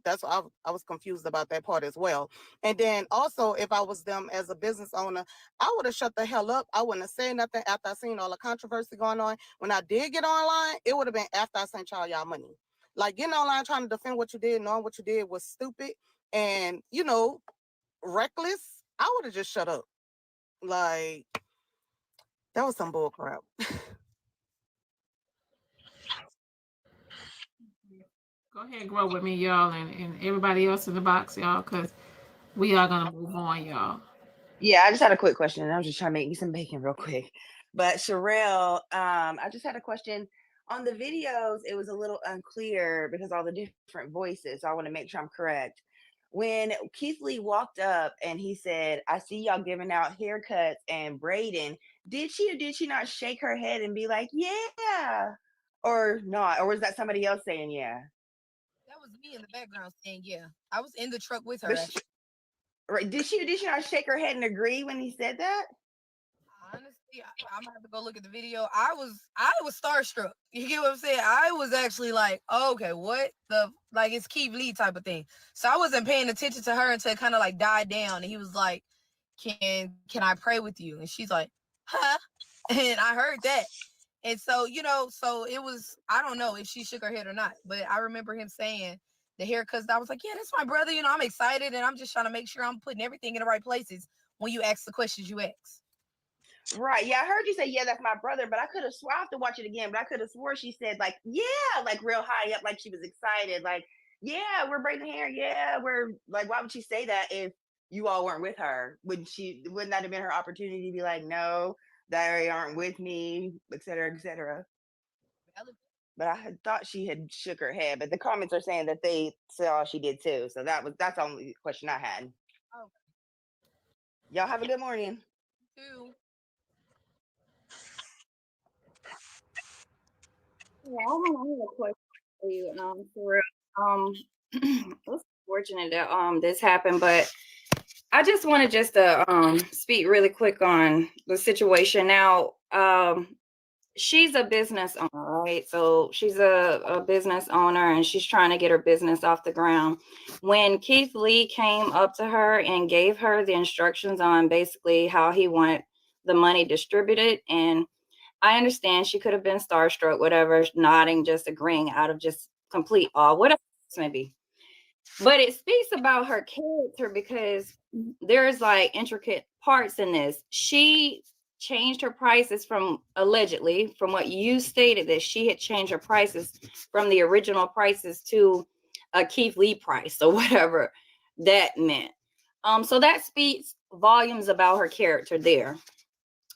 That's why I was confused about that part as well. And then also, if I was them as a business owner, I would have shut the hell up. I wouldn't have said nothing after I seen all the controversy going on. When I did get online, it would have been after I sent y'all money. Like, getting online trying to defend what you did, knowing what you did was stupid and, you know, reckless. I would have just shut up. Like, that was some bull crap. Go ahead and grow with me, y'all, and everybody else in the box, y'all, because we are going to move on, y'all. Yeah, I just had a quick question. And I was just trying to make me some bacon real quick. But Sherelle, I just had a question. On the videos, it was a little unclear because all the different voices. So I want to make sure I'm correct. When Keith Lee walked up and he said, I see y'all giving out haircuts and braiding, did she or did she not shake her head and be like, yeah, or not? Or was that somebody else saying yeah? That was me in the background saying, yeah. I was in the truck with her. But right, did she not shake her head and agree when he said that? Honestly, I'm gonna have to go look at the video. I was starstruck. You get what I'm saying? I was actually like, oh, okay, what the, like, it's Keith Lee type of thing. So I wasn't paying attention to her until it kind of like died down. And he was like, can I pray with you? And she's like, huh? And I heard that. And so, you know, so it was, I don't know if she shook her head or not, but I remember him saying the haircuts. I was like, yeah, that's my brother. You know, I'm excited and I'm just trying to make sure I'm putting everything in the right places when you ask the questions you ask. Right. Yeah, I heard you say, yeah, that's my brother, but I could have swore, I have to watch it again, but I could have swore she said, like, yeah, like real high up, like she was excited, like, yeah, we're braiding hair. Yeah, we're like, why would she say that if you all weren't with her? Wouldn't that have been her opportunity to be like, no, they aren't with me, et cetera, et cetera? But I had thought she had shook her head, but the comments are saying that they saw she did too. So that's the only question I had. Oh. Y'all have a good morning. Too. Yeah, I have a question for you, for it's fortunate that this happened, but I just wanted to speak really quick on the situation. Now, she's a business owner, right? So she's a business owner and she's trying to get her business off the ground. When Keith Lee came up to her and gave her the instructions on basically how he wanted the money distributed, and I understand she could have been starstruck, whatever, nodding, just agreeing out of just complete awe, whatever it may be. But it speaks about her character because there's like intricate parts in this. She changed her prices from, allegedly, from what you stated, that she had changed her prices from the original prices to a Keith Lee price or whatever that meant. So that speaks volumes about her character there.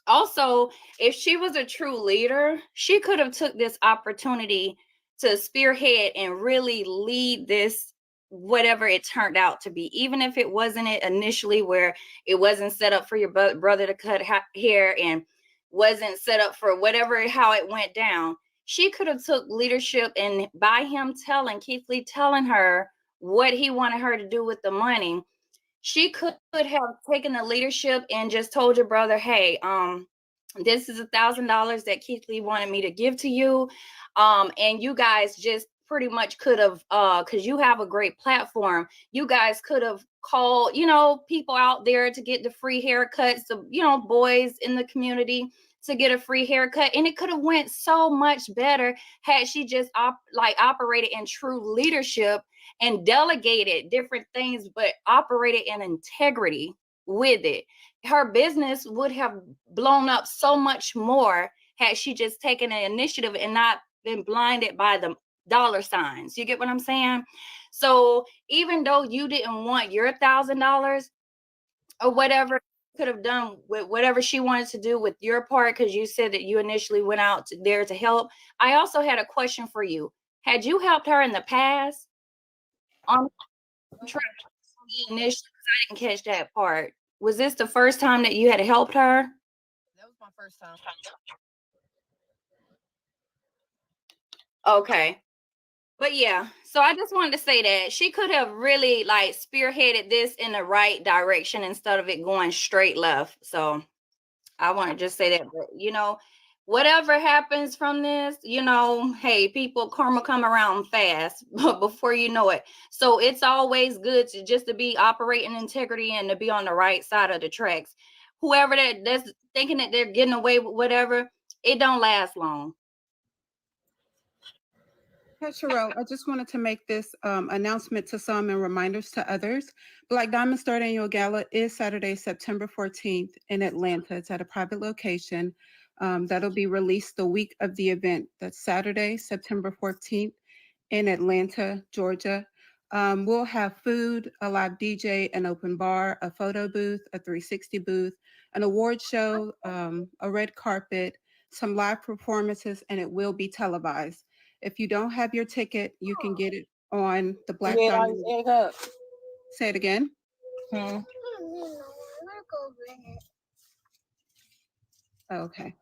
Also, if she was a true leader, she could have took this opportunity to spearhead and really lead this, whatever it turned out to be, even if it wasn't it initially, where it wasn't set up for your brother to cut hair and wasn't set up for whatever, how it went down. She could have took leadership, and by him telling Keith Lee, telling her what he wanted her to do with the money, she could have taken the leadership and just told your brother, hey, this is $1,000 that Keith Lee wanted me to give to you. And you guys just pretty much could have, because you have a great platform, you guys could have called, people out there to get the free haircuts, boys in the community to get a free haircut, and it could have went so much better had she just operated in true leadership and delegated different things, but operated in integrity with it. Her business would have blown up so much more had she just taken an initiative and not been blinded by the dollar signs. You get what I'm saying? So even though you didn't want your $1,000 or whatever, could have done with whatever she wanted to do with your part, because you said that you initially went out there to help. I also had a question for you. Had you helped her in the past on track initially? I didn't catch that part. Was this the first time that you had helped her? That was my first time. Okay. But yeah, so I just wanted to say that she could have really like spearheaded this in the right direction instead of it going straight left. So I want to just say that, but you know, whatever happens from this, you know, hey, people, karma come around fast before you know it. So it's always good to just to be operating integrity and to be on the right side of the tracks. Whoever that's thinking that they're getting away with whatever, it don't last long. Hey, Sherelle, I just wanted to make this announcement to some and reminders to others. Black Diamond's third annual gala is Saturday, September 14th in Atlanta. It's at a private location. That'll be released the week of the event. That's Saturday, September 14th in Atlanta, Georgia. We'll have food, a live DJ, an open bar, a photo booth, a 360 booth, an award show, a red carpet, some live performances, and it will be televised. If you don't have your ticket, you can get it on the Black Diamond. Say it again. Okay.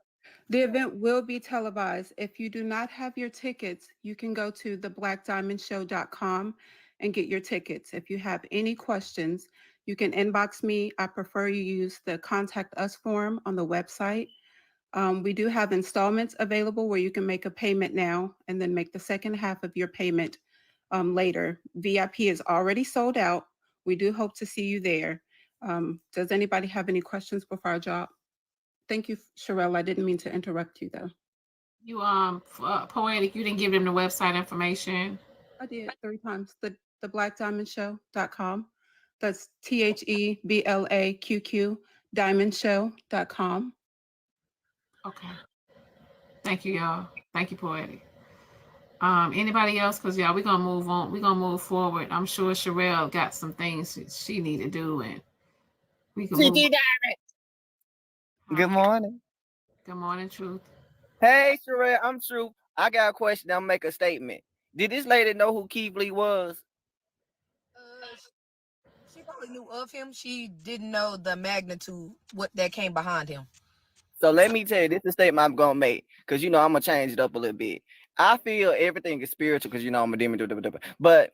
The event will be televised. If you do not have your tickets, you can go to theblackdiamondshow.com and get your tickets. If you have any questions, you can inbox me. I prefer you use the contact us form on the website. We do have installments available where you can make a payment now and then make the second half of your payment later. VIP is already sold out. We do hope to see you there. Does anybody have any questions before I drop? Thank you, Sherelle. I didn't mean to interrupt you though. You Poetic, you didn't give them the website information. I did 3 times. The blackdiamondshow.com. That's THEBLAQQ diamondshow.com. Okay. Thank you, y'all. Thank you, Poetic. Anybody else? Because y'all, we're gonna move on. We're gonna move forward. I'm sure Sherelle got some things she need to do, and we can move. Good morning. Good morning, Truth. Hey, Sherelle, I'm Truth. I got a question. I'll make a statement. Did this lady know who Keith Lee was? She probably knew of him. She didn't know the magnitude, what that came behind him. So let me tell you, this is a statement I'm gonna make, because you know I'm gonna change it up a little bit. I feel everything is spiritual, because you know I'm a demon, but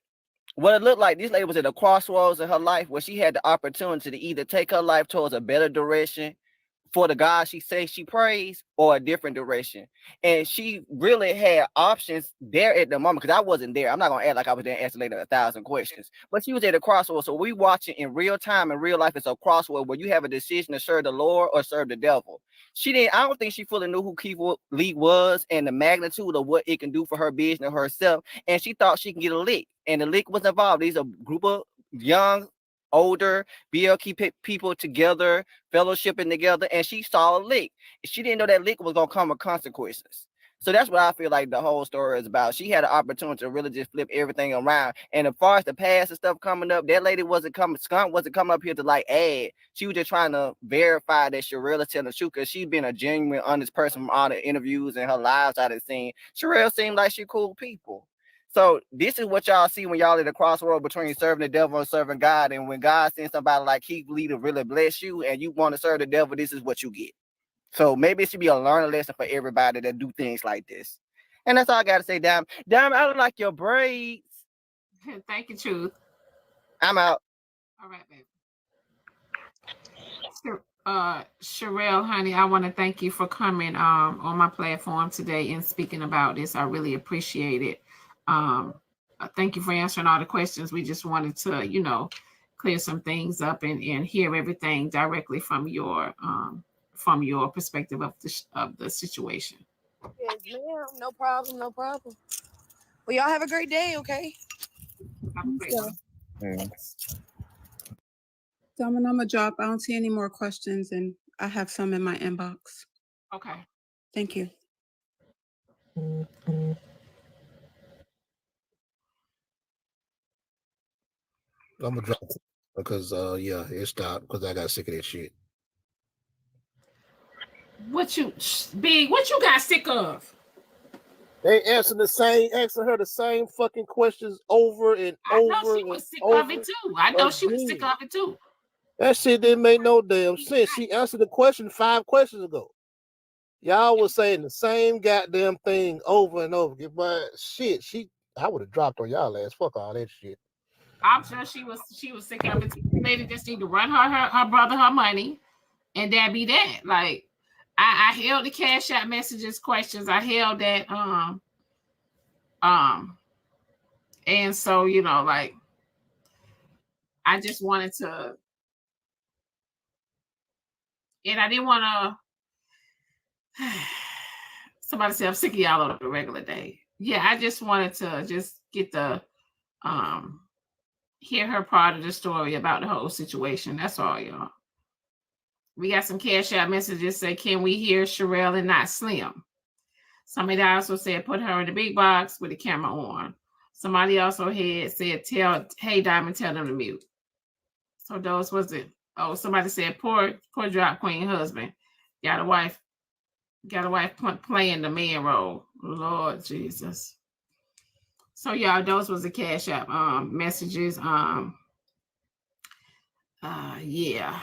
what it looked like, this lady was at a crossroads in her life where she had the opportunity to either take her life towards a better direction for the God she says she prays, or a different direction. And she really had options there at the moment, because I wasn't there. I'm not gonna act like I was there and ask the lady 1,000 questions, but she was at a crossroads. So we watching in real time, in real life. It's a crossroad where you have a decision to serve the Lord or serve the devil. I don't think she fully knew who Keith Lee was and the magnitude of what it can do for her business herself. And she thought she can get a lick, and the lick was involved. These are a group of young, older BLK people together, fellowshipping together, and she saw a lick. She didn't know that lick was gonna come with consequences. So that's what I feel like the whole story is about. She had an opportunity to really just flip everything around. And as far as the past and stuff coming up, that lady Skunk wasn't coming up here to like add. She was just trying to verify that Sherelle is telling the truth, because she's been a genuine, honest person from all the interviews and her lives I've seen. Sherelle seemed like she cool people. So this is what y'all see when y'all at the crossroad between serving the devil and serving God. And when God sends somebody like Keith Lee to really bless you and you want to serve the devil, this is what you get. So maybe it should be a learning lesson for everybody that do things like this. And that's all I got to say, Diamond. Diamond, I don't like your braids. Thank you, Truth. I'm out. All right, baby. Sherelle, honey, I want to thank you for coming on my platform today and speaking about this. I really appreciate it. Thank you for answering all the questions. We just wanted to, clear some things up and hear everything directly from your from your perspective of the situation. Yes, ma'am. No problem. No problem. Well, y'all have a great day. Okay. Have a great one. Yeah. Diamond, I'm gonna drop. I don't see any more questions, and I have some in my inbox. Okay. Thank you. I'm gonna drop because yeah, it stopped because I got sick of that shit. What you got sick of? They asking her the same fucking questions over and over. I know she was sick of it too. I know she was sick of it too. That shit didn't make no damn sense. She answered the question 5 questions ago. Y'all was saying the same goddamn thing over and over again. But shit, I would have dropped on y'all ass. Fuck all that shit. I'm sure she was sick of it too. The lady just need to run her brother her money, and that be that. Like I held the Cash App messages questions. I held that and so like I just wanted to, and I didn't want to. Somebody said I'm sick of y'all on a regular day. Yeah, I just wanted to just get the hear her part of the story about the whole situation. That's all, y'all. We got some Cash App messages say, can we hear Sherelle and not Slim? Somebody also said, put her in the big box with the camera on. Somebody also said, hey Diamond, tell them to mute. So those was it. Oh, somebody said, poor drop queen husband. Got a wife playing the man role. Lord Jesus. So y'all, those was the Cash App messages. Yeah.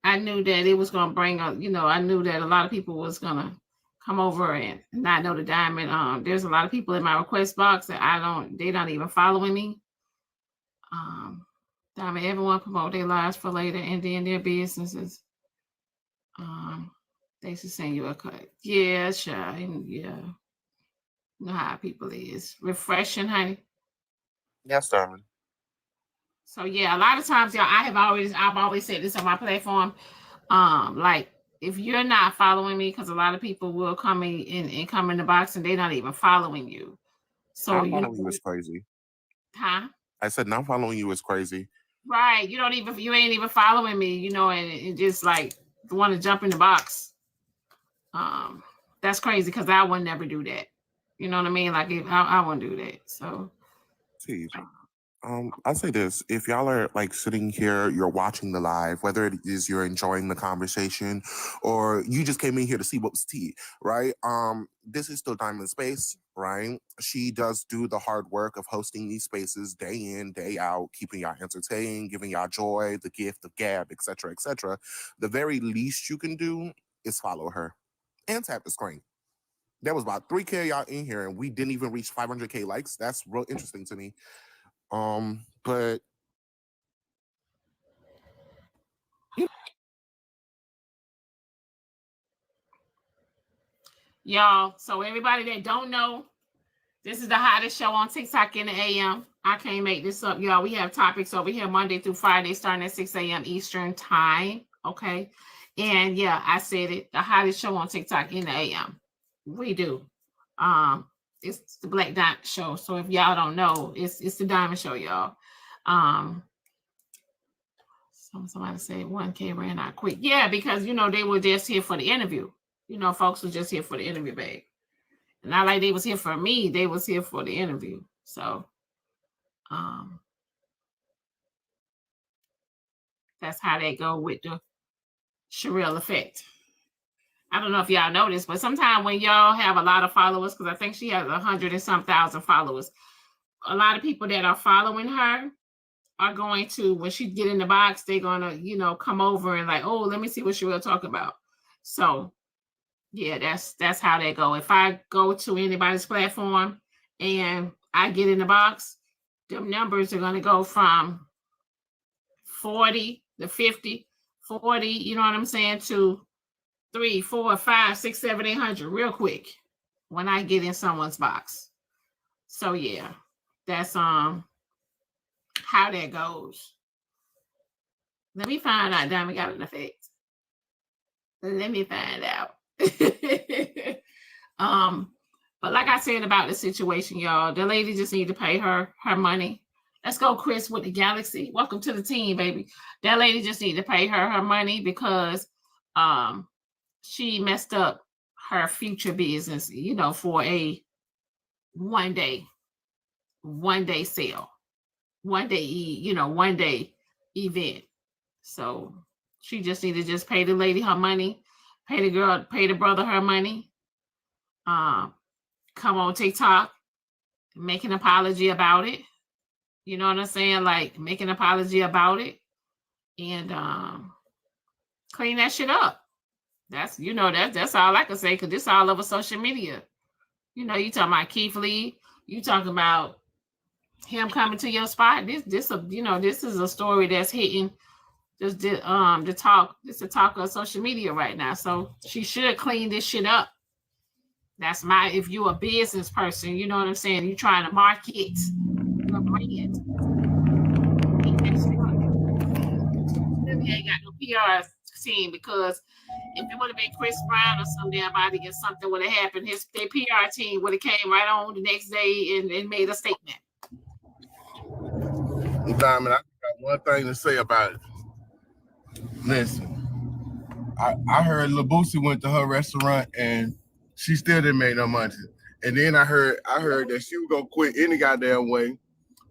I knew that it was gonna bring up, I knew that a lot of people was gonna come over and not know the Diamond. There's a lot of people in my request box that they're not even following me. Diamond, everyone promote their lives for later and then their businesses. They should send you a cut. Yeah, sure. Yeah. You know how people is. Refreshing, honey. Yes, darling. So yeah, a lot of times, y'all, I've always said this on my platform. Like if you're not following me, because a lot of people will come in and come in the box and they're not even following you. So Not following you is crazy. Huh? I said not following you is crazy. Right. You ain't even following me, and just like want to jump in the box. That's crazy because I would never do that. You know what I mean? Like if I wouldn't do that. So See, I'll say this. If y'all are like sitting here, you're watching the live, whether it is you're enjoying the conversation or you just came in here to see what was tea, right? This is still Diamond Space, right? She does do the hard work of hosting these spaces day in, day out, keeping y'all entertained, giving y'all joy, the gift of gab, etc., etc. The very least you can do is follow her and tap the screen. There was about 3K y'all in here and we didn't even reach 500K likes. That's real interesting to me. But y'all, so everybody that don't know, this is the hottest show on TikTok in the AM. I can't make this up, y'all. We have topics over here Monday through Friday starting at 6 a.m. Eastern time. Okay. And yeah, I said it, the hottest show on TikTok in the AM. We do. It's the Black Diamond Show. So if y'all don't know, it's the Diamond Show, y'all. Somebody said 1K ran out quick. Yeah, because they were just here for the interview. Folks were just here for the interview, babe. Not like they was here for me, they was here for the interview. So that's how they go with the Sherelle effect. I don't know if y'all know this, but sometimes when y'all have a lot of followers, because I think she has 100 and some thousand followers, a lot of people that are following her are going to, when she get in the box, they're gonna, come over and like, oh, let me see what Sherelle talk about. So yeah, that's how they go. If I go to anybody's platform and I get in the box, the numbers are gonna go from 40 to 50, 40, you know what I'm saying, to 3, 4, 5, 6, 7, 800 real quick when I get in someone's box. So yeah, that's how that goes. Let me find out Diamond got an effect. Let me find out. But like I said about the situation, y'all, the lady just need to pay her money. Let's go, Chris, with the Galaxy. Welcome to the team, baby. That lady just need to pay her money because she messed up her future business, for a one day sale, one day event. So she just need to just pay the lady her money, pay the brother her money. Come on TikTok, make an apology about it. You know what I'm saying? Like, make an apology about it and clean that shit up. That's all I can say, because this all over social media. You talking about Keith Lee, you talking about him coming to your spot. This is a story that's hitting just the talk of social media right now. So she should clean this shit up. That's if you're a business person, you know what I'm saying, you're trying to market your brand. Really ain't got no PR team, because if it would have been Chris Brown or some damn body and something would have happened, their PR team would have came right on the next day and made a statement. Diamond, I got one thing to say about it. Listen, I heard Lil Boosie went to her restaurant and she still didn't make no money. And then I heard that she was gonna quit any goddamn way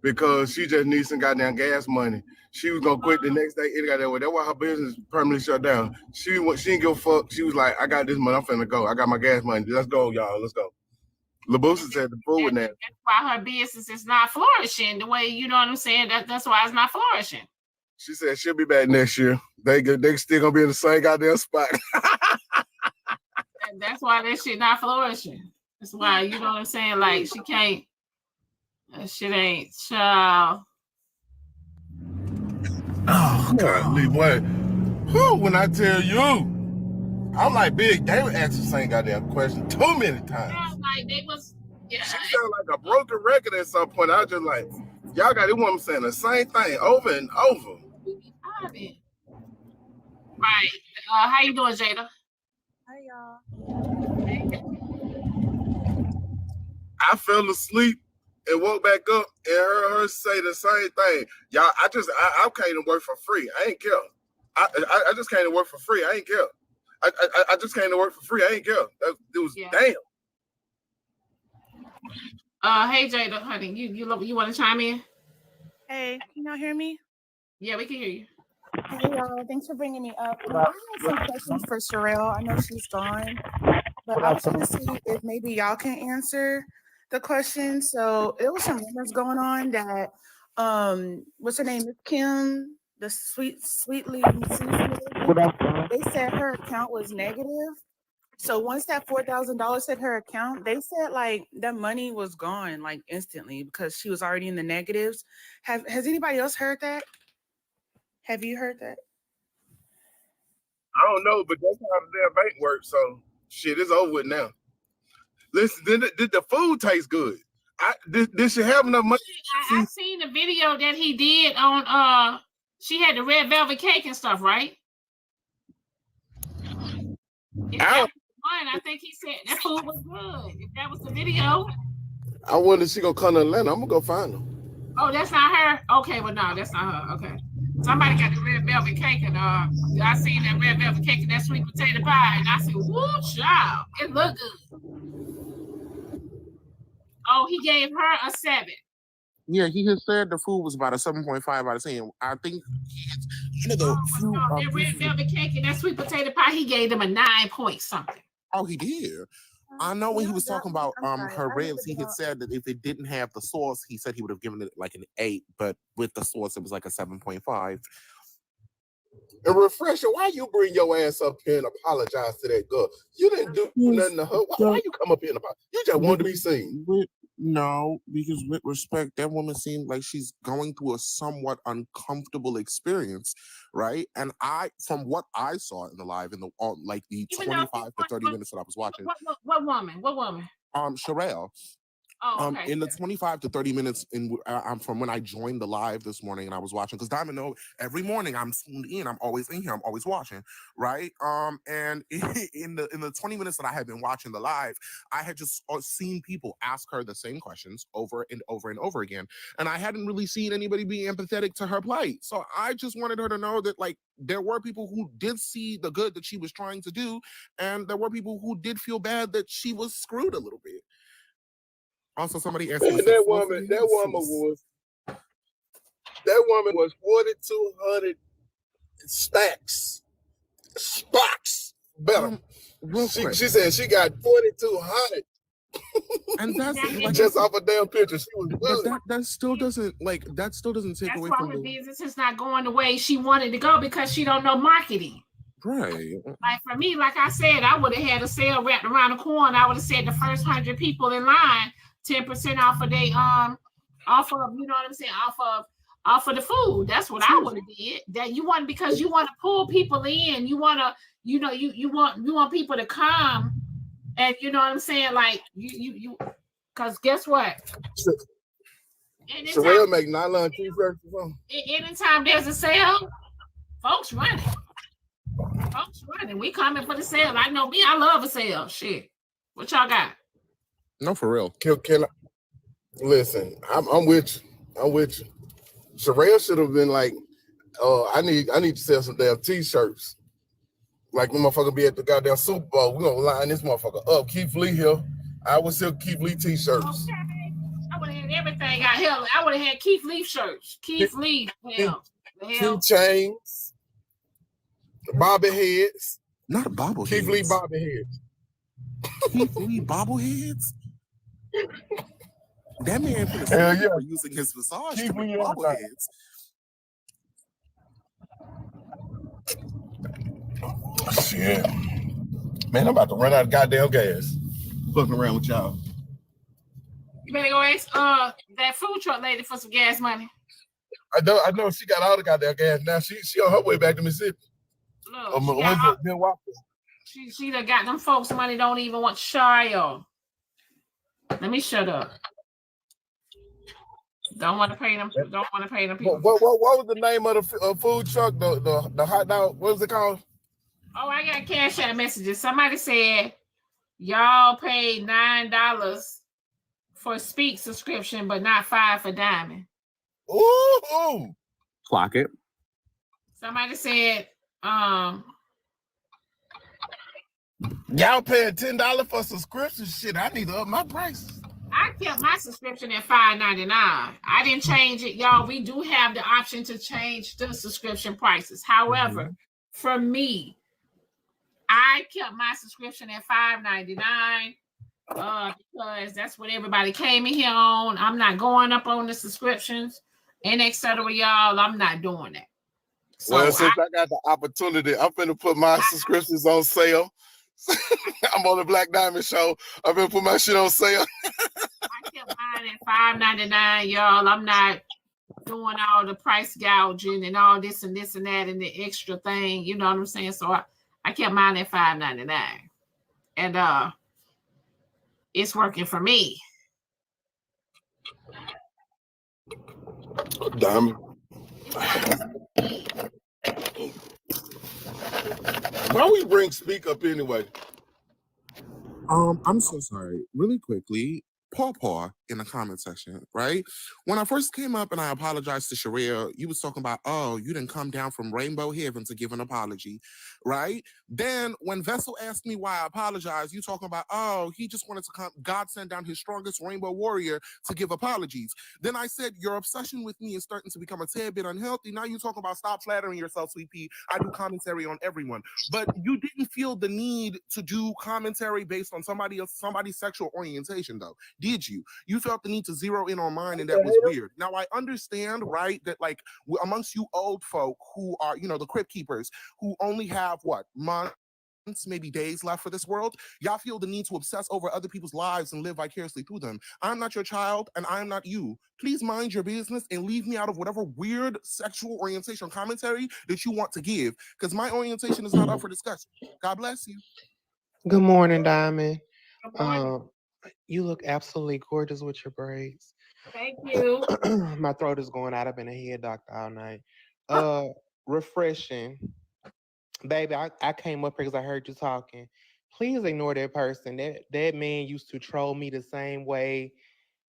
because she just needs some goddamn gas money. She was gonna quit the next day any goddamn way. That's why her business permanently shut down. She didn't give a fuck. She was like, I got this money, I'm finna go. I got my gas money. Let's go, y'all. Let's go. Lil Boosie said the food with that. That's why her business is not flourishing the way, you know what I'm saying? That's why it's not flourishing. She said she'll be back next year. They still gonna be in the same goddamn spot. And that's why that shit not flourishing. That's why, you know what I'm saying? Like, she can't. That shit ain't child. Oh God, Lee, boy. Whew, when I tell you, I'm like big. They were asking the same goddamn question too many times. Like they was. Yeah. She sounded like a broken record at some point. I was just like, y'all got this woman saying the same thing over and over. Right. How you doing, Jada? Hey y'all. I fell asleep and woke back up and heard her say the same thing. Y'all, I came to work for free. I ain't care. I just came to work for free. I ain't care. I just came to work for free. I ain't care. It was damn. Hey Jada, honey, you want to chime in? Hey, can y'all hear me? Yeah, we can hear you. Hey y'all, thanks for bringing me up. I have some questions for Sherelle. I know she's gone, but I was trying to see if maybe y'all can answer the question. So it was some rumors going on that what's her name? Miss Kim, the sweetly, they said her account was negative. So once that $4,000 hit her account, they said like that money was gone like instantly because she was already in the negatives. Has anybody else heard that? Have you heard that? I don't know, but that's how the damn bank works. So shit, it's over with now. Listen, did the food taste good? Did she have enough money? I seen the video that he did on she had the red velvet cake and stuff, right? I think he said that food was good. If that was the video. I wonder if she gonna come to Atlanta. I'm gonna go find her. Oh, that's not her? Okay, well no, that's not her. Okay. Somebody got the red velvet cake and I seen that red velvet cake and that sweet potato pie and I said, whoo, child, it looked good. Oh, he gave her a 7. Yeah, he had said the food was about a 7.5 out of 10. I think that red velvet cake and that sweet potato pie, he gave them a 9 point something. Oh, he did. I know when he was talking about her ribs, he had said that if it didn't have the sauce, he said he would have given it like an 8, but with the sauce, it was like a 7.5. And Refresher, why you bring your ass up here and apologize to that girl? You didn't do nothing to her. Why you come up here and apologize? You just wanted to be seen. No, because with respect, that woman seemed like she's going through a somewhat uncomfortable experience, right? And from what I saw in the live, in the like the 25 to 30 minutes that I was watching. What woman? Sherelle. Oh, okay. In the 25 to 30 minutes from when I joined the live this morning and I was watching, because Diamond know every morning I'm tuned in, I'm always in here, I'm always watching, right? And in the 20 minutes that I had been watching the live, I had just seen people ask her the same questions over and over and over again, and I hadn't really seen anybody be empathetic to her plight. So I just wanted her to know that, like, there were people who did see the good that she was trying to do, and there were people who did feel bad that she was screwed a little bit. Also, somebody asked me that woman was 4,200 stacks. Better. She said she got 4,200. And that's like, just off a damn picture. She was good. But that still doesn't take away from the business is not going the way she wanted to go because she don't know marketing. Right. Like for me, like I said, I would have had a sale wrapped around the corner. I would have said the first 100 people in line, 10% off of they off of, you know what I'm saying, off of the food. That's what I would have did. That you want, because you want to pull people in. You want to, you know, you want people to come, and you know what I'm saying, like you because guess what? Sherelle make nylon t-shirts or something. Anytime there's a sale, folks running. We coming for the sale. I know me. I love a sale. Shit. What y'all got? No, for real. Can I listen? I'm with you. Sherelle should have been like, I need to sell some damn t-shirts. Like when motherfucker be at the goddamn Super Bowl, we gonna line this motherfucker up. Keith Lee here. I would sell Keith Lee t-shirts. Okay. I would have had everything out here. I would have had Keith Lee shirts. Keith Lee. Two chains. Bobby heads. Not bobbleheads. Keith Lee Bobby heads. Keith Lee bobbleheads? That man for using his massage to make bobbleheads. Shit. Man, I'm about to run out of goddamn gas. Fucking around with y'all. You better go ask that food truck lady for some gas money. I know she got all the goddamn gas now. She on her way back to Mississippi. Look, she done got them folks money don't even want shy of. Let me shut up. Don't want to pay them people. What was the name of the food truck? The hot dog. What was it called? Oh, I got cash out messages. Somebody said y'all paid $9 for Speak subscription, but not $5 for Diamond. Ooh. Clock it. Somebody said y'all paying $10 for subscription. Shit, I need to up my prices. I kept my subscription at $5.99. I didn't change it, y'all. We do have the option to change the subscription prices. However, for me, I kept my subscription at $5.99 because that's what everybody came in here on. I'm not going up on the subscriptions and etc. Y'all. I'm not doing that. So well, since I got the opportunity, I'm finna put my subscriptions on sale. I'm on the Black Diamond show. I'm gonna put my shit on sale. I kept mine at $5.99, y'all. I'm not doing all the price gouging and all this and this and that and the extra thing. You know what I'm saying? So I kept mine at $5.99, and it's working for me. Diamond. Why we bring Speak up anyway? I'm so sorry. Really quickly, Paw in the comment section, right? When I first came up and I apologized to Sherelle, you was talking about, oh, you didn't come down from Rainbow Heaven to give an apology, right? Then when Vessel asked me why I apologized, you talking about, oh, he just wanted to come, God sent down his strongest rainbow warrior to give apologies. Then I said, your obsession with me is starting to become a tad bit unhealthy. Now you talking about stop flattering yourself, Sweet Pea. I do commentary on everyone. But you didn't feel the need to do commentary based on somebody's sexual orientation, though, did you? You felt the need to zero in on mine, and that was weird. Now, I understand, right, that like amongst you old folk who are, you know, the crypt keepers who only have months, maybe days left for this world, y'all feel the need to obsess over other people's lives and live vicariously through them. I'm not your child, and I'm not you. Please mind your business and leave me out of whatever weird sexual orientation commentary that you want to give, because my orientation is not up for discussion. God bless you. Good morning, Diamond. You look absolutely gorgeous with your braids. Thank you. My throat is going out. I've been a head doctor all night. Refreshing. Baby, I came up here because I heard you talking. Please ignore that person. That man used to troll me the same way.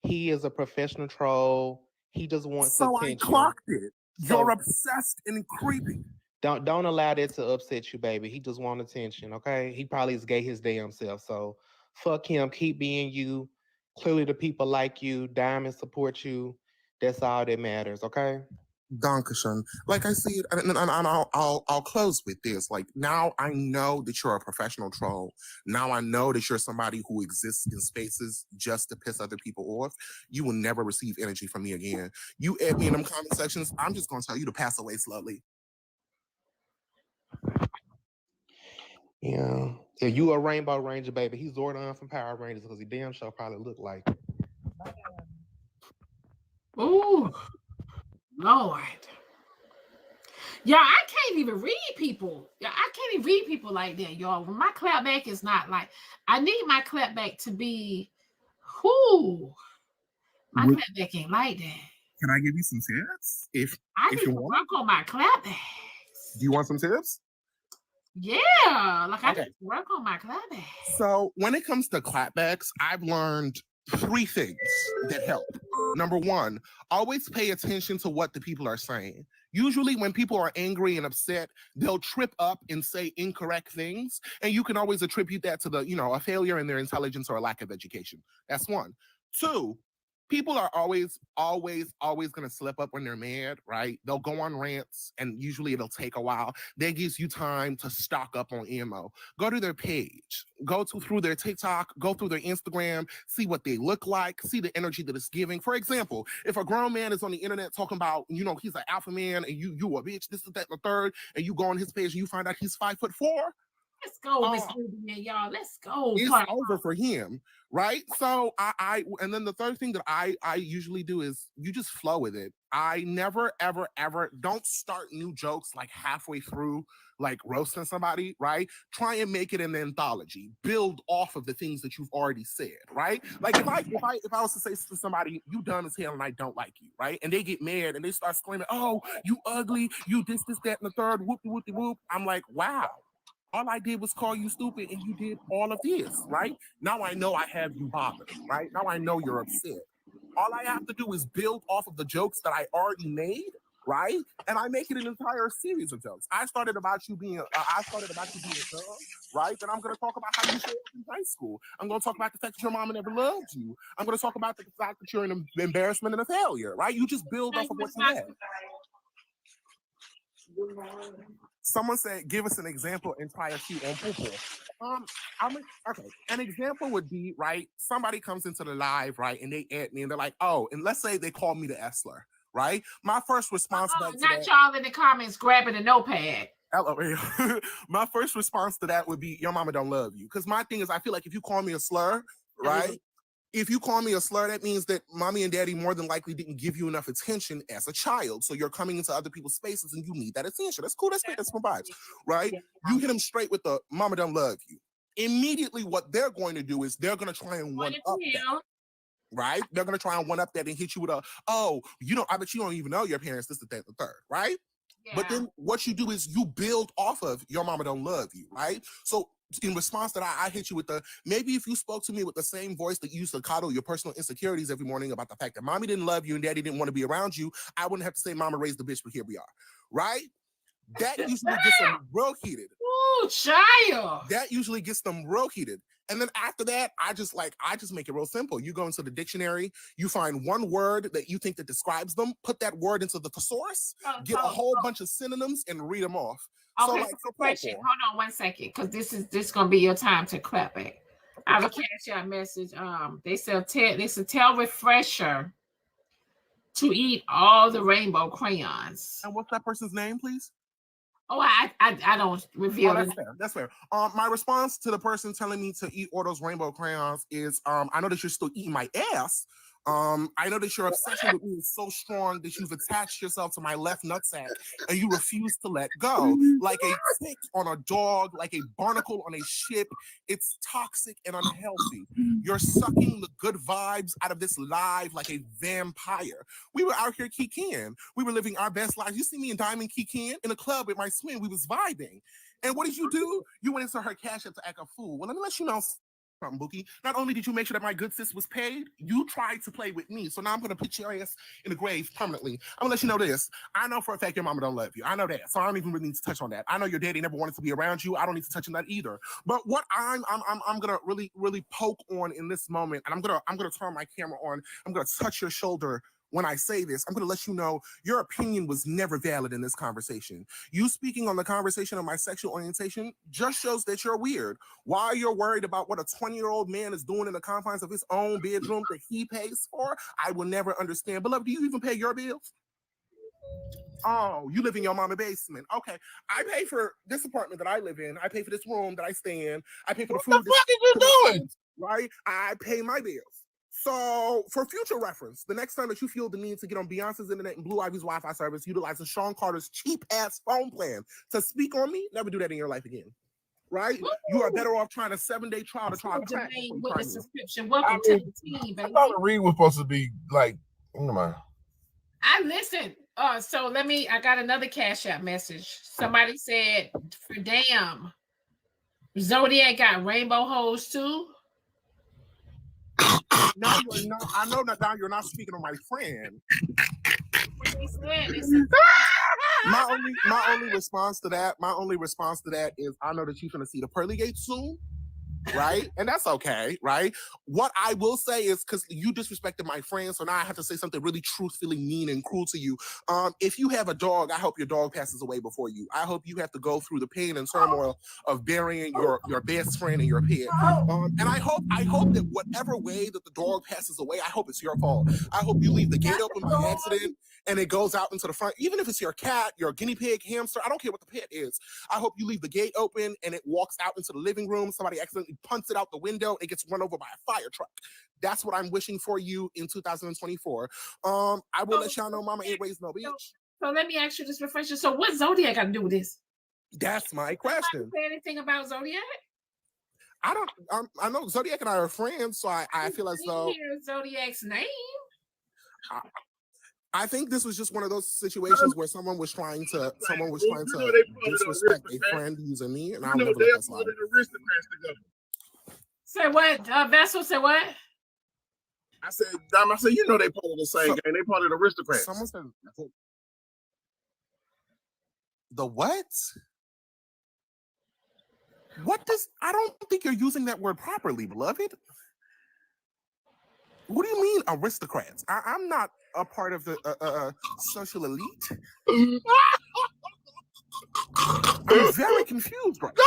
He is a professional troll. He just wants So I attention. clocked it. You're So obsessed and creepy. don't allow that to upset you, baby. He just want attention, okay? He probably is gay his damn self. So fuck him. Keep being you. Clearly the people like you. Diamond support you. That's all that matters, okay? Dankeschön. Like I said, and I'll close with this. Like, now I know that you're a professional troll. Now I know that you're somebody who exists in spaces just to piss other people off. You will never receive energy from me again. You add me in them comment sections, I'm just gonna tell you to pass away slowly. Yeah. If you a Rainbow Ranger, baby, he's Zordon from Power Rangers because he damn sure probably look like it. Ooh, Lord. Y'all, I can't even read people. Yeah, I can't even read people like that, y'all. When my clapback is not like, I need my clapback to be, whoo. My clapback ain't like that. Can I give you some tips? I if need you to want. work on my clapback. Do you want some tips? Yeah, like I Okay. need to work on my clapback. So when it comes to clapbacks, I've learned 3 things that help. Number 1, always pay attention to what the people are saying. Usually when people are angry and upset, they'll trip up and say incorrect things. And you can always attribute that to a failure in their intelligence or a lack of education. That's 1. 2, people are always going to slip up when they're mad, right? They'll go on rants and usually it'll take a while. That gives you time to stock up on ammo. Go to their page, go through their TikTok, go through their Instagram, see what they look like, see the energy that it's giving. For example, if a grown man is on the internet talking about, he's an alpha man and you a bitch, this is that and the third, and you go on his page and you find out he's 5'4", Let's go, Miss Ruby, y'all. Let's go. it's over for him, right? So and then the third thing that I usually do is you just flow with it. I never, ever, ever don't start new jokes like halfway through, like roasting somebody, right? Try and make it an anthology. Build off of the things that you've already said, right? Like if I was to say to somebody, you dumb as hell and I don't like you, right? And they get mad and they start screaming, oh, you ugly, you this, that, and the third, whoop. I'm like, wow. All I did was call you stupid and you did all of this, right? Now I know I have you bothered, right? Now I know you're upset. All I have to do is build off of the jokes that I already made, right? And I make it an entire series of jokes. I started about you being a dumb, right? Then I'm going to talk about how you failed in high school. I'm going to talk about the fact that your mama never loved you. I'm going to talk about the fact that you're an embarrassment and a failure, right? You just build off of what you have. Someone said, give us an example and try a few on people. Okay. An example would be, right, somebody comes into the live, right, and they add me and they're like, oh, and let's say they call me the Essler, right? My first response back to not that, y'all in the comments grabbing a notepad. my first response to that would be, your mama don't love you. Because my thing is, I feel like if you call me a slur, right? If you call me a slur, that means that mommy and daddy more than likely didn't give you enough attention as a child. So you're coming into other people's spaces and you need that attention. That's cool. That's great. That's my vibes, right? You hit them straight with the mama don't love you. Immediately, what they're going to do is they're going to try and one up that. Right? They're going to try and one up that and hit you with I bet you don't even know your parents, this, that, the third, right? Yeah. But then what you do is you build off of your mama don't love you, right? So in response to that, I hit you with maybe if you spoke to me with the same voice that you used to coddle your personal insecurities every morning about the fact that mommy didn't love you and daddy didn't want to be around you, I wouldn't have to say mama raised the bitch, but here we are, right? That usually gets them real heated. Ooh, child. That usually gets them real heated. And then after that, I just make it real simple. You go into the dictionary, you find one word that you think that describes them, put that word into the thesaurus, get a whole bunch of synonyms and read them off. Okay, so question. Hold on 1 second, because this is gonna be your time to clap back. I have a cash out message. They said tell Refresher to eat all the rainbow crayons. And what's that person's name, please? Oh, I don't reveal it. That's fair. My response to the person telling me to eat all those rainbow crayons is, I know that you're still eating my ass. I know that your obsession with me is so strong that you've attached yourself to my left nutsack and you refuse to let go. Like a tick on a dog, like a barnacle on a ship. It's toxic and unhealthy. You're sucking the good vibes out of this live like a vampire. We were out here kikiing. We were living our best lives. You see me and Diamond kikiing in a club with my twin. We was vibing. And what did you do? You went into her cash app to act a fool. Well, let me let you know something, Bookie. Not only did you make sure that my good sis was paid, you tried to play with me. So now I'm going to put your ass in the grave permanently. I'm going to let you know this. I know for a fact your mama don't love you. I know that. So I don't even really need to touch on that. I know your daddy never wanted to be around you. I don't need to touch on that either. But what I'm going to really poke on in this moment, and I'm going to turn my camera on. I'm going to touch your shoulder. When I say this, I'm going to let you know your opinion was never valid in this conversation. You speaking on the conversation of my sexual orientation just shows that you're weird. Why you're worried about what a 20-year-old man is doing in the confines of his own bedroom that he pays for, I will never understand. Beloved, do you even pay your bills? Oh, you live in your mama's basement. Okay. I pay for this apartment that I live in. I pay for this room that I stay in. I pay for the food. What the fuck are you doing? Right? I pay my bills. So, for future reference, the next time that you feel the need to get on Beyonce's internet and Blue Ivy's Wi-Fi service, utilizing Sean Carter's cheap-ass phone plan to speak on me, never do that in your life again. Right? Woo! You are better off trying a 7-day trial to try crack. With the subscription. Welcome to the team, baby. I thought the read was supposed to be like, never mind. I listened. So I got another Cash App message. Somebody said, for damn, Zodiac got rainbow hoes too. No, you're not. I know that now you're not speaking on my friend. My only response to that is I know that you're gonna see the pearly gates soon. Right? And that's okay, right? What I will say is, because you disrespected my friend, so now I have to say something really truthfully mean and cruel to you. If you have a dog, I hope your dog passes away before you. I hope you have to go through the pain and turmoil of burying your best friend and your pet. And I hope that whatever way that the dog passes away, I hope it's your fault. I hope you leave the gate open by accident and it goes out into the front. Even if it's your cat, your guinea pig, hamster, I don't care what the pet is. I hope you leave the gate open and it walks out into the living room. Somebody accidentally punts it out the window, it gets run over by a fire truck. That's what I'm wishing for you in 2024. I will let y'all know Mama ain't raised no bitch. So let me ask you this refresher. So what Zodiac got to do with this? That's my question. Say anything about Zodiac? I don't. I know Zodiac and I are friends, so I feel as though hear Zodiac's name. I think this was just one of those situations where someone was trying to disrespect a friend using me, and I'll never let that slide. Say what? Vessel said what? I said, you know they part of the same gang. They part of the aristocrats. Someone said the what? What does? I don't think you're using that word properly, beloved. What do you mean aristocrats? I'm not a part of the social elite. I'm very confused right now.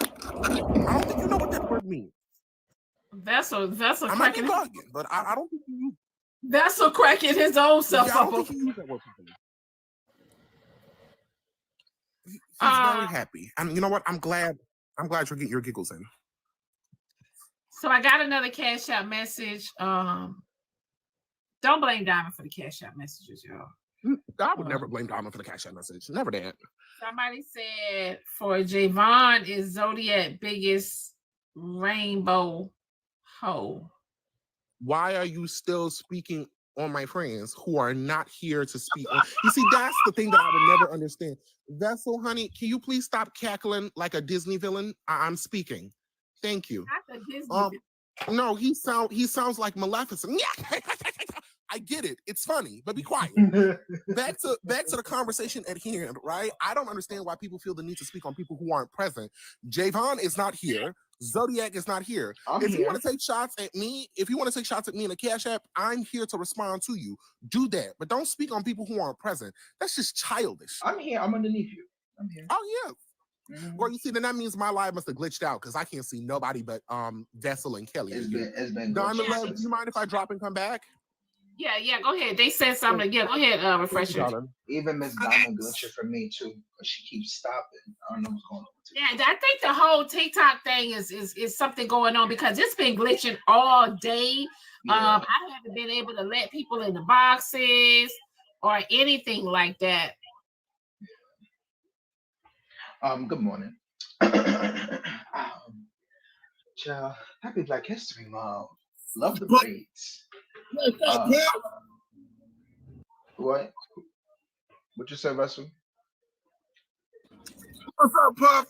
I don't think you know what that word means. Vessel I might be bugging, but I don't think you. Vessel cracking his own self up. I don't think you use that word properly. He's very happy, and you know what? I'm glad you're getting your giggles in. So I got another Cash App message. Don't blame Diamond for the Cash App messages, y'all. I would never blame Diamond for the Cash App message. Never that. Somebody said for Javon is Zodiac biggest rainbow hoe. Why are you still speaking on my friends who are not here to speak on? You see, that's the thing that I would never understand. Vessel, honey, can you please stop cackling like a Disney villain? I'm speaking. Thank you. Not the Disney no, he sounds like Maleficent. I get it. It's funny, but be quiet. Back to the conversation at hand, right? I don't understand why people feel the need to speak on people who aren't present. Javon is not here. Zodiac is not here. If you want to take shots at me, in a Cash App, I'm here to respond to you. Do that, but don't speak on people who aren't present. That's just childish. I'm here. I'm underneath you. I'm here. Oh yeah. Well, you see, then that means my live must have glitched out because I can't see nobody but Vessel and Kelly. It's been Diamond Love, do you mind if I drop and come back? Yeah, go ahead. They said something. Yeah, go ahead, refresher. Even Miss Diamond glitching for me too, but she keeps stopping. I don't know what's going on. Yeah, I think the whole TikTok thing is something going on because it's been glitching all day. I haven't been able to let people in the boxes or anything like that. Good morning. Child, happy Black History Month. Love the braids. What? What you said, Russell? What's up, Puff?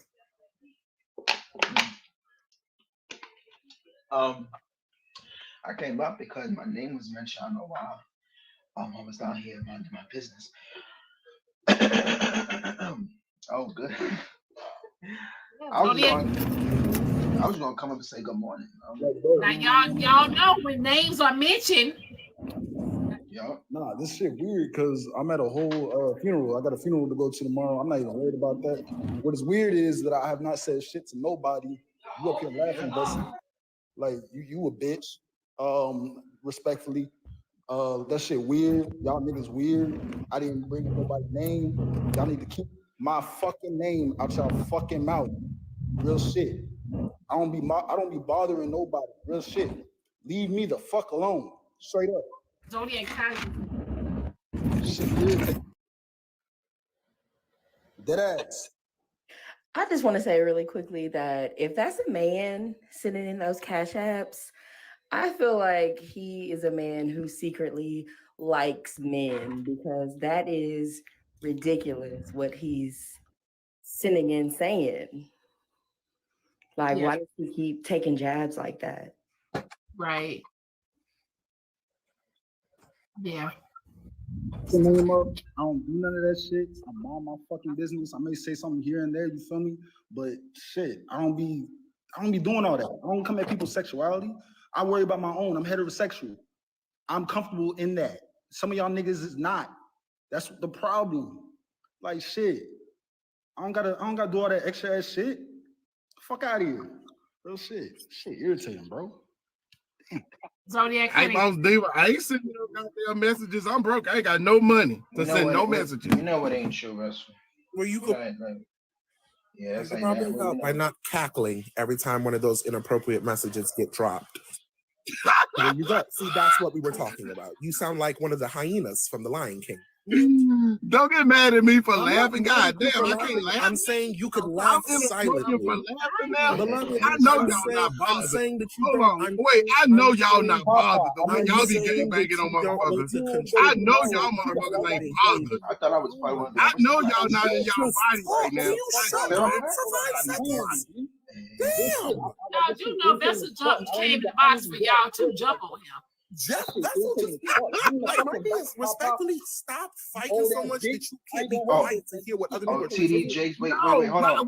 I came up because my name was mentioned. I don't know why. I was down here minding my business. Oh, good. I was gonna come up and say good morning. Now y'all know when names are mentioned. Nah, this shit weird because I'm at a whole funeral. I got a funeral to go to tomorrow. I'm not even worried about that. What is weird is that I have not said shit to nobody. You up here laughing, Bessie. Like you a bitch. Respectfully. That shit weird. Y'all niggas weird. I didn't bring up nobody's name. Y'all need to keep my fucking name out y'all fucking mouth. Real shit. I don't be bothering nobody. Real shit. Leave me the fuck alone. Straight up. Zodiac County. Shit weird. Deadass. I just want to say really quickly that if that's a man sitting in those cash apps, I feel like he is a man who secretly likes men, because that is ridiculous what he's sending in saying. Like, why does he keep taking jabs like that? Right. Yeah. The name up. I don't do none of that shit. I mind my fucking business. I may say something here and there, you feel me? But shit, I don't be doing all that. I don't come at people's sexuality. I worry about my own. I'm heterosexual. I'm comfortable in that. Some of y'all niggas is not. That's the problem. Like shit. I don't gotta do all that extra ass shit. Fuck out of here. Real shit. Shit irritating, bro. Zodiac Hey, boss Diva, I ain't sending no goddamn messages. I'm broke. I ain't got no money to send no messages. You know what ain't true, Russell. Well, you could. Yeah, that's You ain't probably that. help by not cackling every time one of those inappropriate messages get dropped. There you go. See, that's what we were talking about. You sound like one of the hyenas from The Lion King. Don't get mad at me for I'm laughing. God damn, I can't laugh. I'm saying you could laugh silently. For laughing now. Beloved, I know I'm y'all saying, not I'm bothered. saying that you Hold don't. on, wait. I know y'all not bothered. The way I'm y'all be saying that gangbanging on you don't need motherfuckers. to I control know my y'all fucking motherfuckers ain't behavior. bothered. I thought I was probably one of the I first know people. y'all not in y'all body right now. Can you shut up for 5 seconds? Damn. Now, you know Vessel came in the box for y'all to jump on him. Jeff, Vessel just like my things. Respectfully, stop fighting so much that you can't be quiet to hear what other people are saying. TD, wait, No, hold on.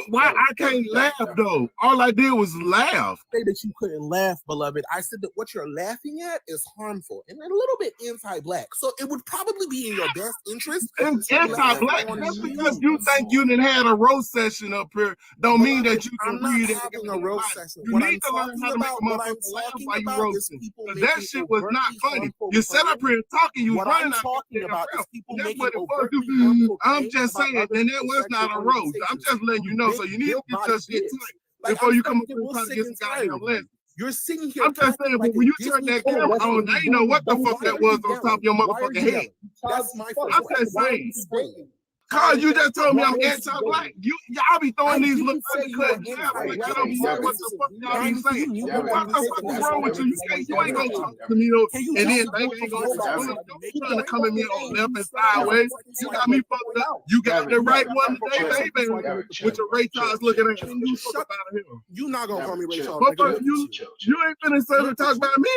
Why I can't laugh though? All I did was laugh. Say that you couldn't laugh, beloved. I said that what you're laughing at is harmful and a little bit anti-black. So it would probably be in your best interest. It's to laugh anti-black. on Just you. because you think you done had a roast session up here, don't mean that you can I'm not read it. having a roast session. You What need I'm to learn talking how to make about, a what I'm motherfucker laugh talking while you about is roasting. people Because that making shit was not overtly funny. harmful You sat up here talking, you What running I'm out talking your about damn is mouth. people That's making what it was. overtly harmful I'm claims just about saying, other and that people's was not a sexual roast. I'm orientations. just letting you know, so you need to get your shit tight before you come up here and try to get some goddamn lessons. You're sitting here. I'm just saying, but when you turn that camera on, I ain't know what the fuck that was on top of your motherfucking head. That's my first I'm question. just Why are saying. you explaining? Cause you just told me I'm Why is anti-black. Y'all be throwing these little say you were undercut jabs. anti-black. I don't know what the fuck y'all be saying. What the fuck is wrong with you? You ain't gonna talk to me though, and then baby ain't gonna respond. Don't trying to come at me on left and sideways. You got me fucked up. You got the right one today, baby, with your Ray Charles looking at you. You fuck up out of here. You not gonna call me Ray Charles. But you ain't finna say to talk about me.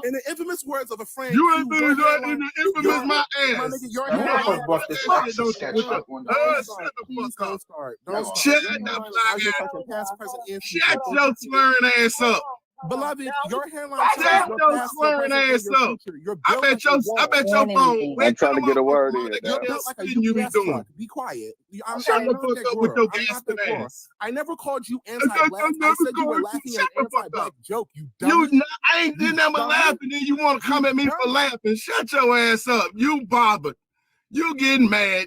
In the infamous words of a friend, You ain't finna do it in the infamous my ass. Your Who the fuck brought this fucking sketch up on the Shut the fuck up. Don't start. Shut the fuck up. Shut your slurring ass up. Beloved, your hairline Shut your slurring ass up. I bet your phone. I'm trying to get a word in. You're built like a you be UPS doing. truck. Be quiet. Shut the fuck up with your gasping ass. I never called you anti-black. I said you were laughing at an anti-black joke. You dummy. I ain't did nothing but laughing, and you want to come at me for laughing. Shut your ass up. You bothered. You getting mad.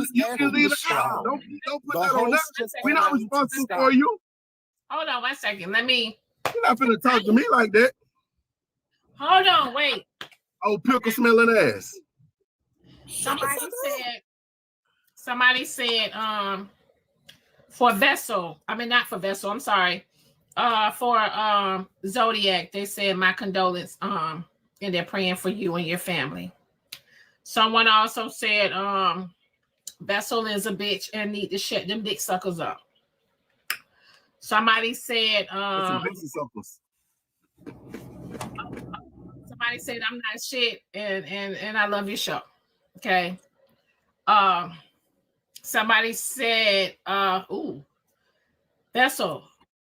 just you asked can me leave to it out. stop. Don't put The that on us. host just We're not asked me to responsible stop. for you. Hold on 1 second. Let me. You're not finna talk to me like that. Hold on, wait. Oh, pickle smelling ass. Somebody said, for Vessel, I mean not for Vessel, I'm sorry. For Zodiac, they said my condolence, and they're praying for you and your family. Someone also said, Vessel is a bitch and need to shut them dick suckers up. Somebody said, That's some pussy suckers. Somebody said I'm not shit, and I love your show. Okay. Somebody said, Vessel.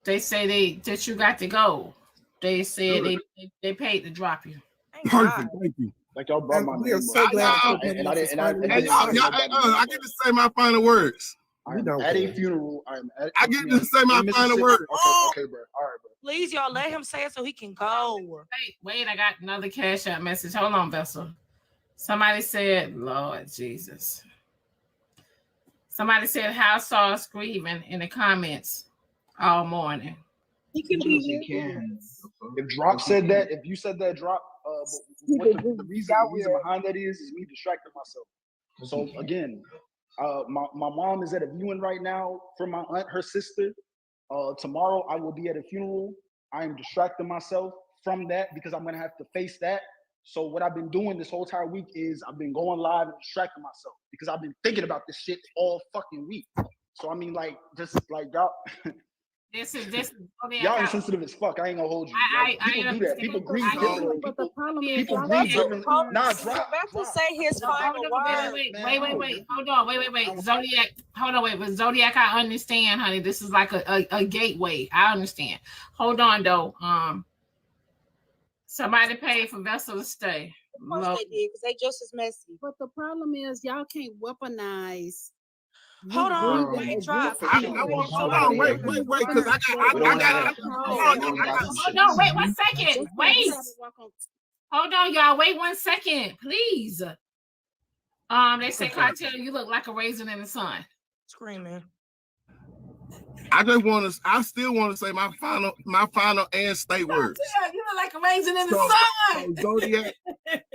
They say that you got to go. They said they paid to drop you. Perfect. Thank you. Like y'all brought my name. We are so glad that you're and I didn't. I get to say my final words. I'm at a funeral. I get to say my final words. Okay, bro. All right, bro. Please, y'all, let him say it so he can go. Wait, I got another cash out message. Hold on, Vessel. Somebody said, Lord Jesus. Somebody said house sauce grieving in the comments all morning. He can be here. If Drop said that, if you said that, Drop, what the reason behind that is me distracting myself. So again, my mom is at a viewing right now for my aunt, her sister. Tomorrow I will be at a funeral. I am distracting myself from that because I'm gonna have to face that. So what I've been doing this whole entire week is I've been going live and distracting myself because I've been thinking about this shit all fucking week. So I mean, like, just like y'all. This Y'all insensitive as fuck. I ain't gonna hold you. People do that. People grieve differently. But the problem is, People grieve differently. Nah, drop. To say his final word. Wait. Hold on. Wait. Zodiac. Hold on. Wait. With Zodiac, I understand, honey. This is like a gateway. I understand. Hold on, though. Somebody paid for Vessel to stay. Of course they did, because they just as messy. But the problem is, y'all can't weaponize. Hold on, wait, Drop. Hold on, wait, because I got it. Hold on, wait 1 second. Wait. Hold on, y'all. Wait 1 second, please. They say, Cartel, you look like a raisin in the sun. Screaming. I still want to say my final and state words. You look like a raisin in the sun.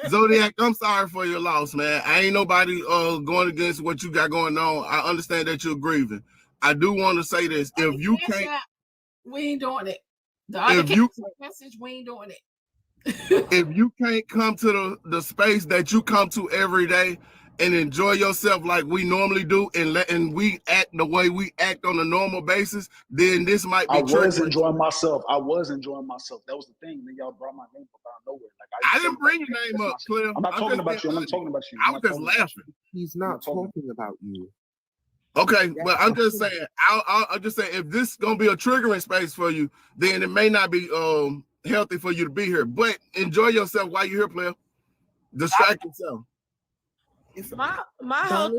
Zodiac, I'm sorry for your loss, man. I ain't nobody going against what you got going on. I understand that you're grieving. I do want to say this. If you can't, we ain't doing it. The other message, we ain't doing it. If you can't come to the space that you come to every day and enjoy yourself like we normally do, and we act the way we act on a normal basis, then this might be true. I was enjoying myself. That was the thing. Then y'all brought my name up out of nowhere. Like, I didn't bring your name up, Cliff. I'm not talking about you. I'm not talking about you. I was just laughing. He's not talking about you. Okay, but I'm just saying, I'll just say, if this is gonna be a triggering space for you, then it may not be healthy for you to be here. But enjoy yourself while you're here, player. Distract yourself. My whole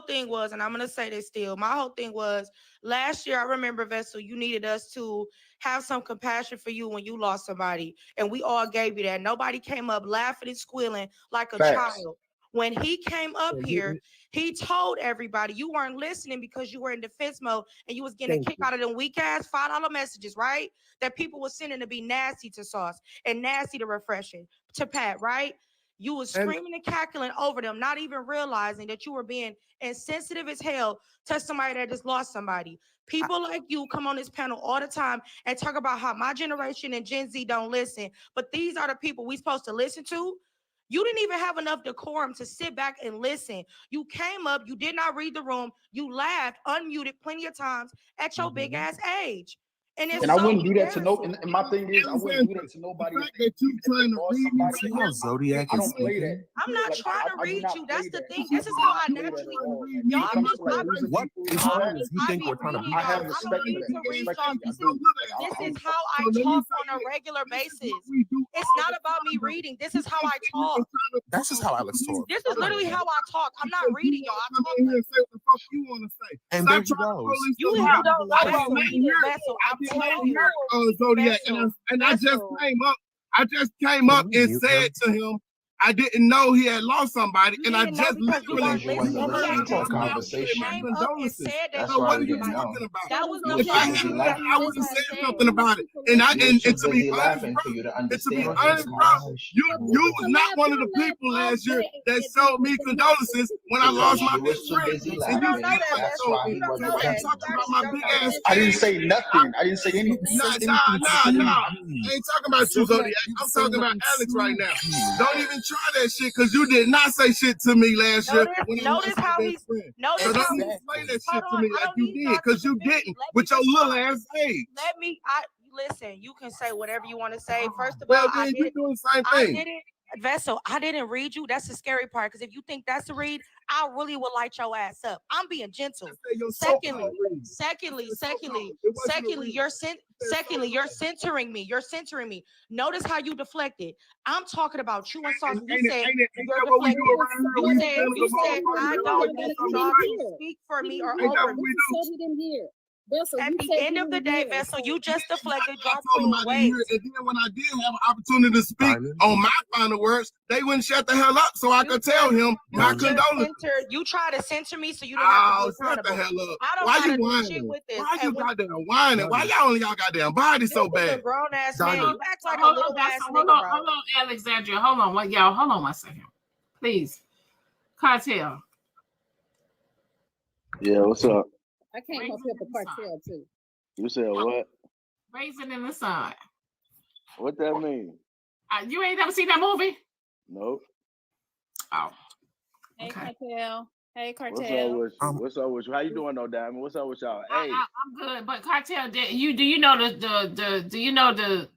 thing was, and I'm gonna say this still, my whole thing was last year. I remember, Vessel, you needed us to have some compassion for you when you lost somebody, and we all gave you that. Nobody came up laughing and squealing like a child. When he came up here, he told everybody you weren't listening because you were in defense mode and you was getting a kick out of them weak ass $5 messages, right? That people were sending to be nasty to Sauce and nasty to Refreshing, to Pat, right? You was screaming and cackling over them, not even realizing that you were being insensitive as hell to somebody that just lost somebody. People like you come on this panel all the time and talk about how my generation and Gen Z don't listen, but these are the people we supposed to listen to. You didn't even have enough decorum to sit back and listen. You came up, you did not read the room, you laughed, unmuted plenty of times at your big ass age. And I wouldn't do that to no. And my thing is, I wouldn't do that to nobody. That you trying to read me, Zodiac I don't play that. I'm not trying to read you. That's the thing. This is how I naturally. Y'all what is wrong with you think we're trying to be? I have respect for that. This is how I talk on a regular basis. It's not about me reading. This is how I talk. That's just how Alex talks. This is literally how I talk. I'm not reading y'all. I talk. Say what the fuck you want to say. And there you go. You don't know Vessel. I'm telling you. Zodiac, and I just came up and said to him, I didn't know he had lost somebody, and I just literally conversation. So what are you talking about? If I would have said something about it, and to be honest, bro, you was not one of the people last year that showed me condolences when I lost my best friend. I didn't say nothing. I didn't say anything. Nah. I ain't talking about you, Zodiac. I'm talking about Alex right now. Don't even try that shit, because you did not say shit to me last year. Notice how he's. So don't explain that shit to me like you did, because you didn't with your little ass age. listen, you can say whatever you want to say. First of Well, all, then you doing the same I thing. didn't, Vessel, I didn't read you. That's the scary part. Because if you think that's a read, I really would light your ass up. I'm being gentle. Secondly, you're centering me. You're centering me. Notice how you deflected. I'm talking about you and Sauce. You said you're deflecting. You said I don't need y'all to speak for me or over me. Vessel, At you the said end you of the didn't day, hear, Vessel, so- you just deflected. I Y'all told them couldn't I didn't wait. hear it, and then when I did have an opportunity to speak on my final words, they wouldn't shut the hell up so I could tell him my condolences. You try to censor me so you didn't have to Oh, be shut the accountable. hell up. I don't Why gotta you do shit whining? with this. Why And you when- goddamn whining? Why y'all on y'all goddamn body so This is a bad? grown ass man. Diamond. You act like a Hold little on, ass hold nigga, on, bro. hold on, Alexandria. Hold on, y'all. Hold on one second, please. Cartel. Yeah, what's up? I came up here for cartel too. You said what? Raisin in the Sun. What that mean? You ain't never seen that movie? Nope. Oh. Hey, cartel. Hey, What's up cartel. with you? What's up with you? How you doing, though, Diamond? What's up with y'all? Hey, I'm good, but Cartel, do you know the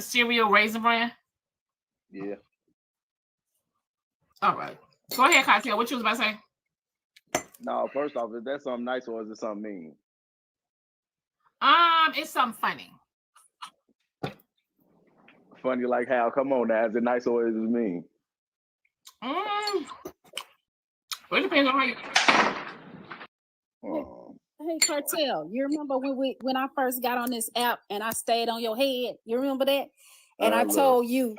cereal Raisin Bran? yeah. All right, go ahead, Cartel. What you was about to say? No, first off, is that something nice or is it something mean? It's something funny. Funny like how? Come on now, is it nice or is it mean? Well, it depends on how you. Hey, cartel. You remember when I first got on this app and I stayed on your head? You remember that? And I told you.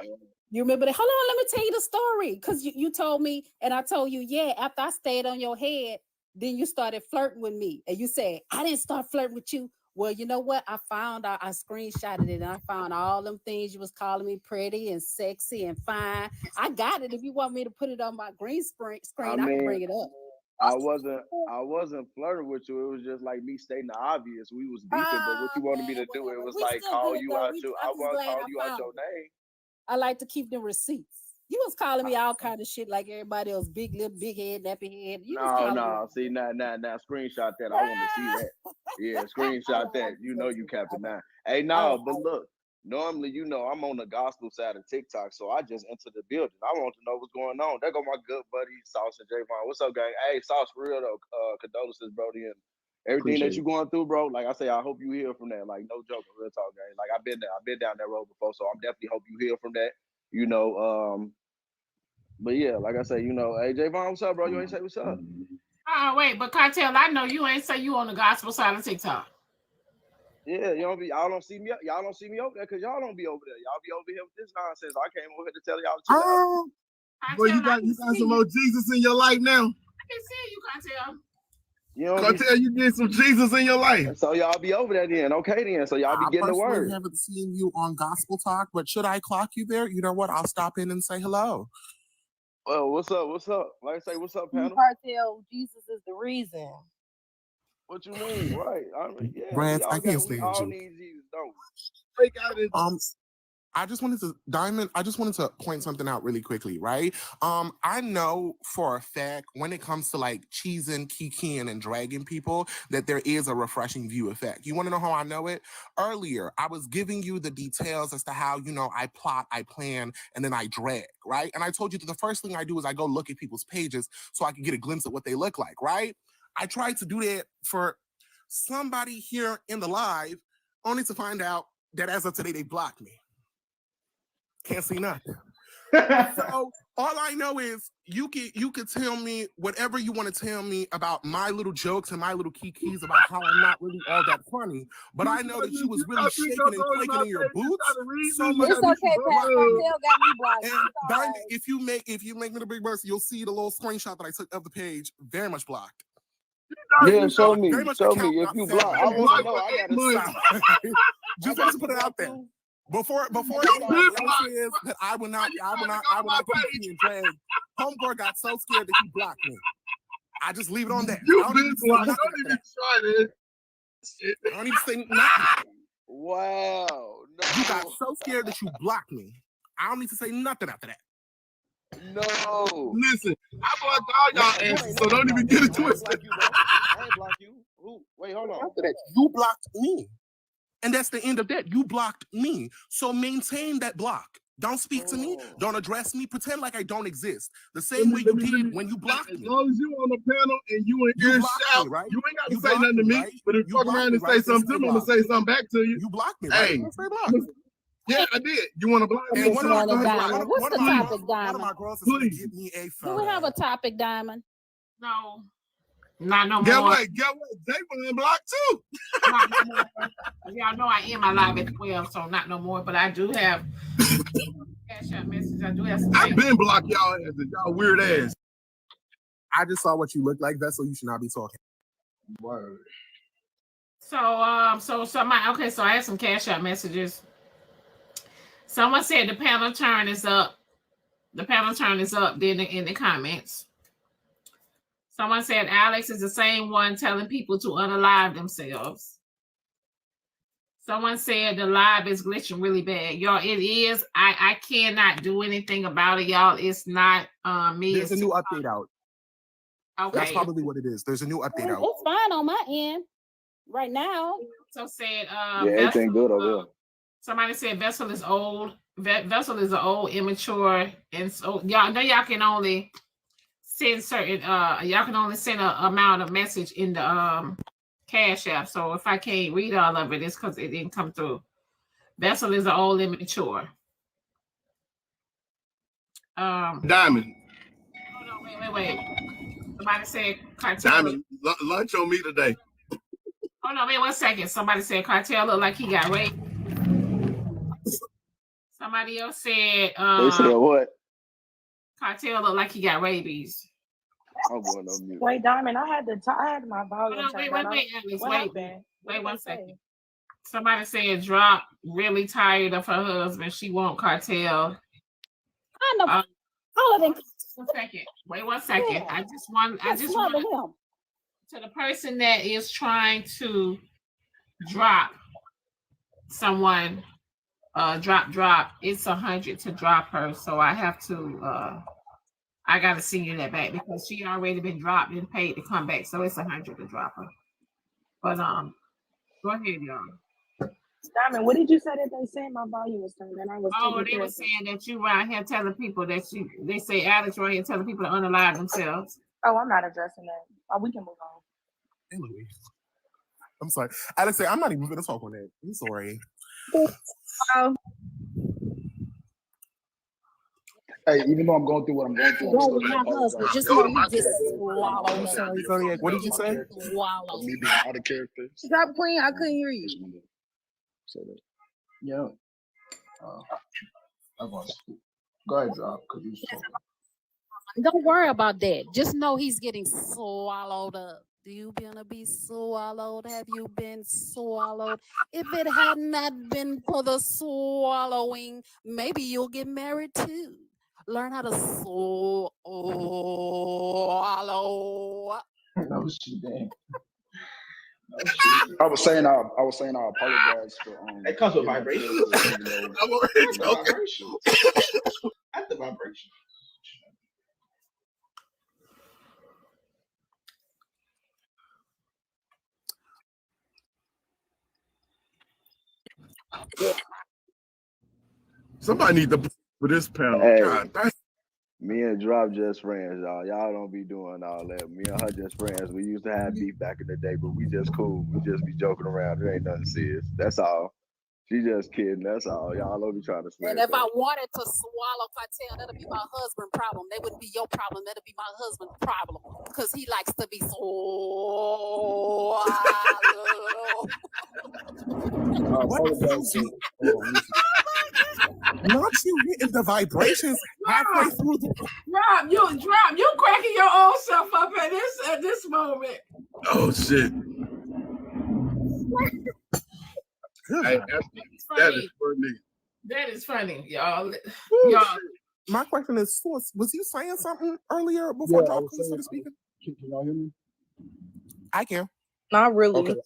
You remember that? Hold on, let me tell you the story. Because you told me, and I told you, yeah, after I stayed on your head, then you started flirting with me. And you said, I didn't start flirting with you. Well, you know what? I screenshotted it and I found all them things you was calling me pretty and sexy and fine. I got it. If you want me to put it on my green screen, I can bring it up. I wasn't flirting with you. It was just like me stating the obvious. We was beefing, but what you wanted me to do, it was We like still call good, you though. out your. I wasn't calling you out your name. I like to keep them receipts. You was calling me all kind of shit like everybody else, big lip, big head, nappy head. You was calling No. See, now, screenshot that. I want to see that. Yeah, screenshot that. You know you capping now. Hey, no, but look. Normally, you know, I'm on the gospel side of TikTok, so I just entered the building. I want to know what's going on. There go my good buddy Sauce and Javon. What's up, gang? Hey, Sauce, for real though. Condolences, Brody, and everything that you going through, bro. Like I say, I hope you heal from that. Like no joke, real talk, gang. Like I've been there. I've been down that road before, so I'm definitely hope you heal from that. You know, but yeah, like I say, you know, hey Javon, what's up, bro? You ain't say what's up. Wait, but Cartel, I know you ain't say you on the gospel side of TikTok. Yeah, y'all don't see me over there because y'all don't be over there. Y'all be over here with this nonsense. I came over here to tell y'all to chill out. Boy, you got some more Jesus in your life now. I can see you, Cartel. Cartel, you get some Jesus in your life. So y'all be over there then. Okay then. So y'all be getting the word. I haven't seen you on Gospel Talk, but should I clock you there? You know what? I'll stop in and say hello. Well, what's up? What's up? Like I say, what's up, panel? Cartel, Jesus is the reason. What you mean? Right. I mean, yeah. Grant, I can't stand we all you. need Jesus, don't we? I just wanted to point something out really quickly, right? I know for a fact when it comes to like cheesing, kikiing, and dragging people, that there is a refreshing view effect. You want to know how I know it? Earlier, I was giving you the details as to how, you know, I plot, I plan, and then I drag, right? And I told you that the first thing I do is I go look at people's pages so I can get a glimpse of what they look like, right? I tried to do that for somebody here in the live, only to find out that as of today, they blocked me. Can't see nothing. So all I know is you could tell me whatever you want to tell me about my little jokes and my little kikis about how I'm not really all that funny. But I know that you was really shaking and quaking in your boots. It's okay, Pat. Cartel got me blocked. And Diamond, if you make me the big burst, you'll see the little screenshot that I took of the page. Very much blocked. Yeah, show me. Very much Show me account if not you found. block. I want to know. I gotta see. Just wanted to put it out there. Before anybody says that I will not keep and drag. Homegirl got so scared that he blocked me. I just leave it on that. You've been blocked. Don't even try this. I don't even say nothing. Wow. No. You got so scared that you blocked me. I don't need to say nothing after that. No. Listen, I blocked all y'all answers, so don't even get it twisted. I ain't block you. Who? Wait, hold on. After that, you blocked me. And that's the end of that. You blocked me. So maintain that block. Don't speak to me. Don't address me. Pretend like I don't exist. The same way you did when you blocked me. As long as you on the panel and you in You ear blocked shout, me, right? you ain't got to You say blocked nothing to me, me. right? But if You you fuck blocked around me, and say right? something Then to me, I'm stay gonna say something back to you. You blocked me, right? Hey, Then stay blocked. yeah, I did. You want to block me? This morning, Diamond. What's the topic, One of Diamond? my girls is gonna give me a Do we have a topic, Diamond? No. Not no Get more. what? They were blocked too. Not no more. Y'all know I end my live at 12, so not no more. But I do have cash out messages. I do have some. I've been blocked y'all asses. Y'all weird ass. I just saw what you look like, Vessel. You should not be talking. Word. So somebody. Okay, so I have some cash out messages. Someone said the panel turn is up. The panel turn is up. Then in the comments. Someone said Alex is the same one telling people to unalive themselves. Someone said the live is glitching really bad. Y'all, it is. I cannot do anything about it, y'all. It's not me. There's a new update out. Okay. That's probably what it is. There's a new update out. It's fine on my end right now. So said Yeah, everything good over here. somebody said Vessel is old. Vessel is an old, immature, and so y'all know y'all can only send certain y'all can only send a amount of message in the Cash App. So if I can't read all of it, it's because it didn't come through. Vessel is an old, immature. Diamond. Hold on, wait. Somebody said Cartel. Diamond, lunch on me today. Hold on, wait 1 second. Somebody said Cartel looked like he got raped. Somebody else said They said what? Cartel looked like he got rabies. I'm going on mute. Wait, Diamond, I had my volume Hold on, turned wait, down. Alex, What happened? wait What 1 did they say? second. Somebody said Drop really tired of her husband. She want Cartel. I know. All of them. 1 second. Wait 1 second. Yeah. I just want to the person that is trying to drop someone, drop. It's 100 to drop her, so I have to. I gotta send you that back because she already been dropped and paid to come back, so it's 100 to drop her. But go ahead, y'all. Diamond, what did you say that they said? My volume was turned down. I was They were saying that you right here telling people that they say Alex right here telling people to unalive themselves. Oh, I'm not addressing that. Oh, we can move on. Anyway, I'm sorry. Alex, I'm not even gonna talk on that. I'm sorry. Hey, even though I'm going through what I'm going through, I'm Go still with my husband. Just know he just swallowed. I'm sorry, Zodiac. What did you say? Swallowed. me being out of character. Stop, Queen. I couldn't hear you. Say that. Yeah. Go ahead, Drop, because you talking. Don't worry about that. Just know he's getting swallowed up. Do you gonna be swallowed? Have you been swallowed? If it had not been for the swallowing, maybe you'll get married too. Learn how to swallow. No shit, damn. I was saying I apologize for It comes with vibration. I'm already joking. At the vibration. Somebody need to for this panel. Hey, God, me and Drop just friends, y'all. Y'all don't be doing all that. Me and her just friends. We used to have beef back in the day, but we just cool. We just be joking around. It ain't nothing serious. That's all. She just kidding. That's all. Y'all don't be trying to swear. And if I wanted to swallow Cartel, that'll be my husband's problem. That wouldn't be your problem. That'll be my husband's problem because he likes to be swallowed. Not you hitting the vibrations halfway through the. Drop, you cracking your own self up at this moment. Oh shit. Hey, that is funny. That is funny, y'all. Y'all. My question is, Source, was you saying something earlier before Drop started speaking? Can y'all hear me? I can. Not really.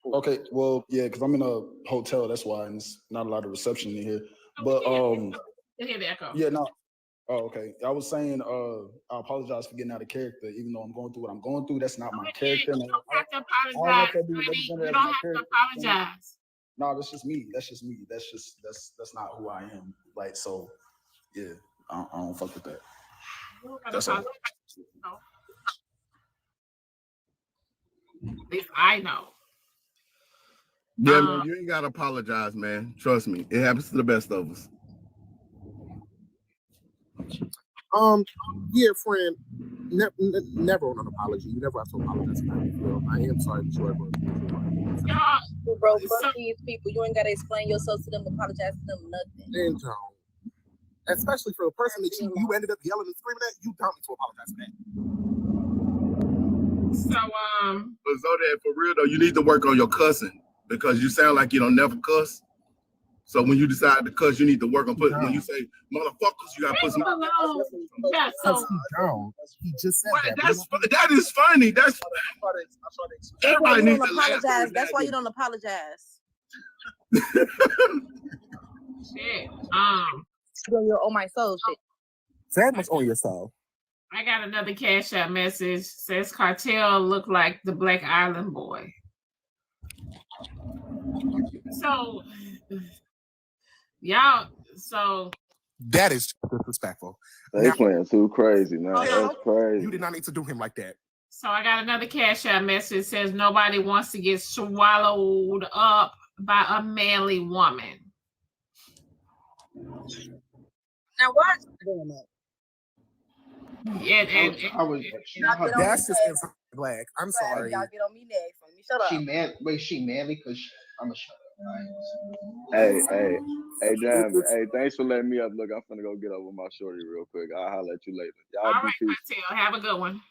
Okay. Well, yeah, because I'm in a hotel. That's why, and it's not a lot of reception in here. But Hear the echo. yeah, no. Oh, okay. I was saying, I apologize for getting out of character, even though I'm going through what I'm going through. That's not my character. You don't have to apologize. You don't have to apologize. No, that's just me. That's not who I am. Like, so yeah, I don't fuck with that. That's all. At least I know. Yeah, man, you ain't gotta apologize, man. Trust me, it happens to the best of us. Yeah, friend. Never on an apology. You never have to apologize for how you feel. I am sorry that you are going through. Bro, fuck these people. You ain't gotta explain yourself to them, apologize to them, nothing. And especially for the person that you ended up yelling and screaming at, you don't need to apologize for that. So But Zodiac, for real though, you need to work on your cussing because you sound like you don't never cuss. So when you decide to cuss, you need to work on putting. When you say motherfuckers, you gotta put some. Yeah, so he just said that is funny. That's everybody needs to laugh. apologize. That's why you don't apologize. Shit. Your oh my soul shit. That much on yourself. I got another Cash App message. Says Cartel look like the Black Island boy. So y'all, so that is disrespectful. They playing too crazy now. That's crazy. You did not need to do him like that. So I got another Cash App message. Says nobody wants to get swallowed up by a manly woman. Now why is she doing that? Yeah, that's just Black. I'm sorry. Y'all get on me next. Let me shut up. She manly because I'm gonna shut up. Hey, damn. Hey, thanks for letting me up. Look, I'm finna go get up with my shorty real quick. I'll holler at you later. Y'all all be right, peace. Cartel, have a good one.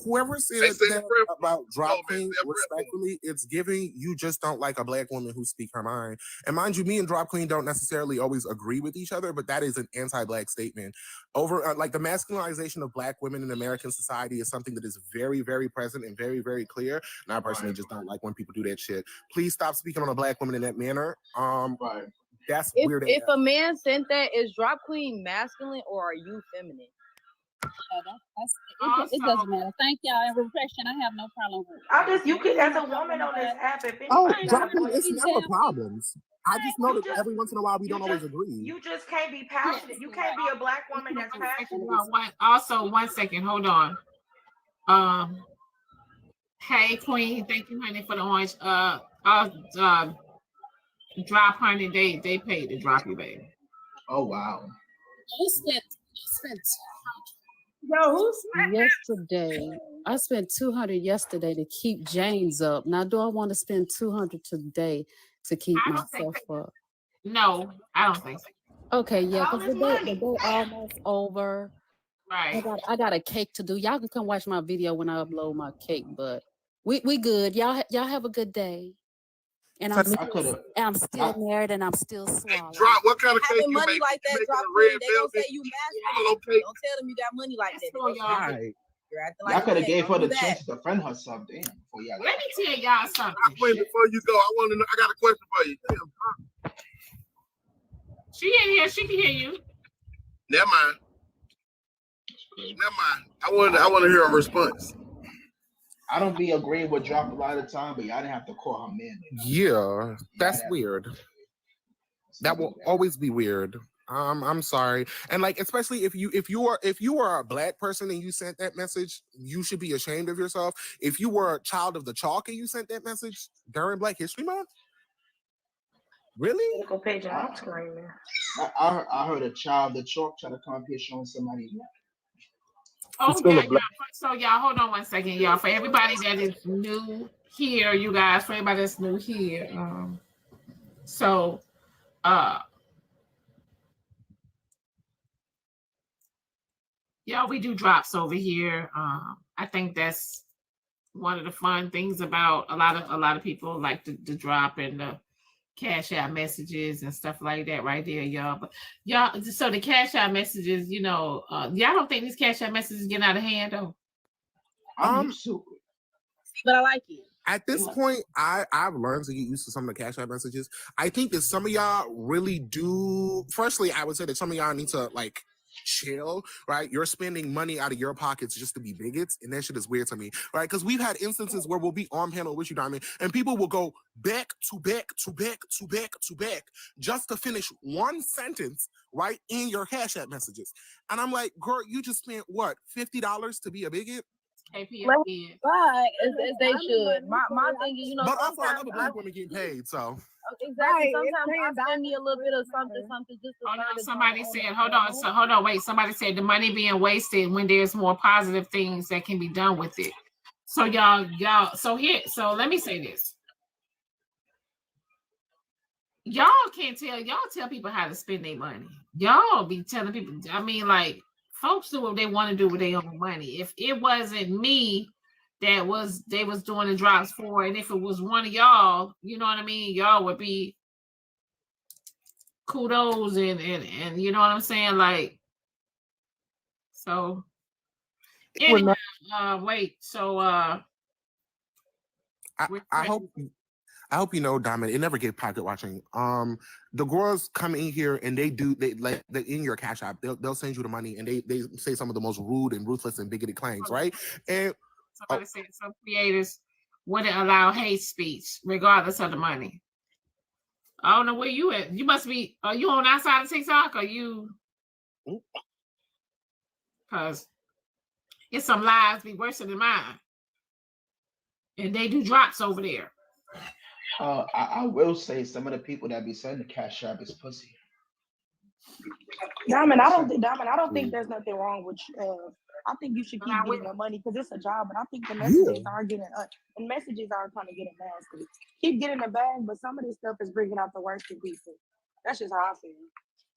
Whoever said that about drop Queen, respectfully, it's giving you just don't like a Black woman who speak her mind. And mind you, me and Drop Queen don't necessarily always agree with each other, but that is an anti-Black statement. Over like the masculinization of Black women in American society is something that is very, very present and very, very clear. And I personally just don't like when people do that shit. Please stop speaking on a Black woman in that manner. That's weird. If a man sent that, is Drop Queen masculine or are you feminine? It doesn't matter. Thank y'all. And repression, I have no problem with it. You could, as a woman on this app, if Drop Queen, it's never problems. I just know that every once in a while we don't always agree. You just can't be passionate. You can't be a Black woman that's passionate. Also, 1 second, hold on. Hey Queen, thank you, honey, for the orange. Drop, honey, they paid to drop you, baby. Oh wow. Yesterday, I spent $200 yesterday to keep James up. Now, do I want to spend $200 today to keep myself up? No, I don't think so. Okay, yeah, because the day almost over. Right. I got a cake to do. Y'all can come watch my video when I upload my cake, but we good. Y'all have a good day. And I'm still married and I'm still swallowed. Drop, what kind of cake you money make? like that, Drop red Queen, they gonna say you masculine. Don't tell them you got money like that. Right. You're acting Y'all like could have gave her the do chance to defend herself. Damn. Before y'all Let me tell y'all something. Wait, before you go, I want to know. I got a question for you. Damn. She in here. She can hear you. Never mind. I want to hear a response. I don't be agreeing with Drop a lot of the time, but y'all didn't have to call her man. Yeah, that's weird. That will always be weird. I'm sorry. And like, especially if you are a Black person and you sent that message, you should be ashamed of yourself. If you were a child of the chalk and you sent that message during Black History Month, really? Go page on screen, man. I heard a child of the chalk try to come up here showing somebody. Okay, so y'all, hold on 1 second, y'all. For everybody that is new here, you guys, for everybody that's new here, yeah, we do drops over here. I think that's one of the fun things about a lot of people like the drop and the Cash Out messages and stuff like that right there, y'all. But y'all, so the Cash Out messages, y'all don't think these Cash Out messages getting out of hand though? But I like it. At this point, I've learned to get used to some of the Cash App messages. I think that some of y'all really do. Firstly, I would say that some of y'all need to like chill, right? You're spending money out of your pockets just to be bigots, and that shit is weird to me, right? Because we've had instances where we'll be on panel with you, Diamond, and people will go back to back to back to back to back just to finish one sentence, right, in your Cash App messages. And I'm like, girl, you just spent what, $50 to be a bigot? Right, as they should. My thing is, But also, I sometimes love a black woman getting paid, so. exactly. Sometimes I spend me a little bit of something just to Hold on, service somebody on said, that hold on, panel. so hold on, wait. Somebody said the money being wasted when there's more positive things that can be done with it. So y'all, so let me say this. Y'all tell people how to spend their money. Y'all be telling people, I mean, like, folks do what they want to do with their own money. If it wasn't me they was doing the drops for, and if it was one of y'all, you know what I mean, y'all would be kudos and you know what I'm saying, like, so anyhow, wait, so I hope you know, Diamond, it never get pocket watching. The girls come in here and they in your Cash App, they'll send you the money and they say some of the most rude and ruthless and bigoted claims, right? And somebody said some creators wouldn't allow hate speech regardless of the money. I don't know where you at. You must be, are you on our side of TikTok or you? Because it's some lives be worse than mine. And they do drops over there. I will say some of the people that be sending the Cash App is pussy. Diamond, I don't think there's nothing wrong with I think you should keep getting your money because it's a job, and I think the messages are getting and messages are kind of getting nasty. Keep getting the bag, but some of this stuff is bringing out the worst in people. That's just how I feel.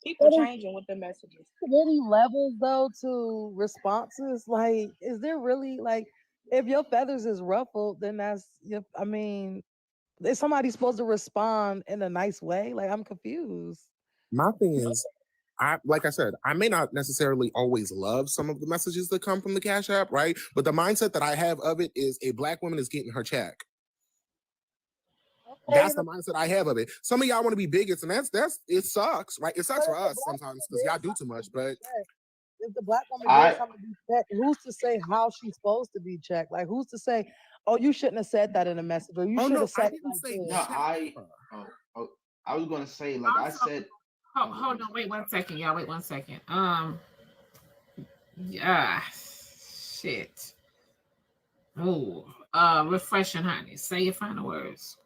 People changing with the messages. Really levels though to responses. Like, is there really, like, if your feathers is ruffled, then that's, I mean, is somebody supposed to respond in a nice way? Like, I'm confused. My thing is, like I said, I may not necessarily always love some of the messages that come from the Cash App, right? But the mindset that I have of it is a black woman is getting her check. That's the mindset I have of it. Some of y'all want to be bigots, and that's it sucks, right? It sucks for us sometimes because y'all do too much. But if the black woman did something to be checked, who's to say how she's supposed to be checked? Like, who's to say, oh, you shouldn't have said that in a message, or you should have said I was gonna say, like I said. Hold on, wait 1 second, y'all. Wait 1 second. Yeah, shit. Oh, refreshing, honey. Say your final words.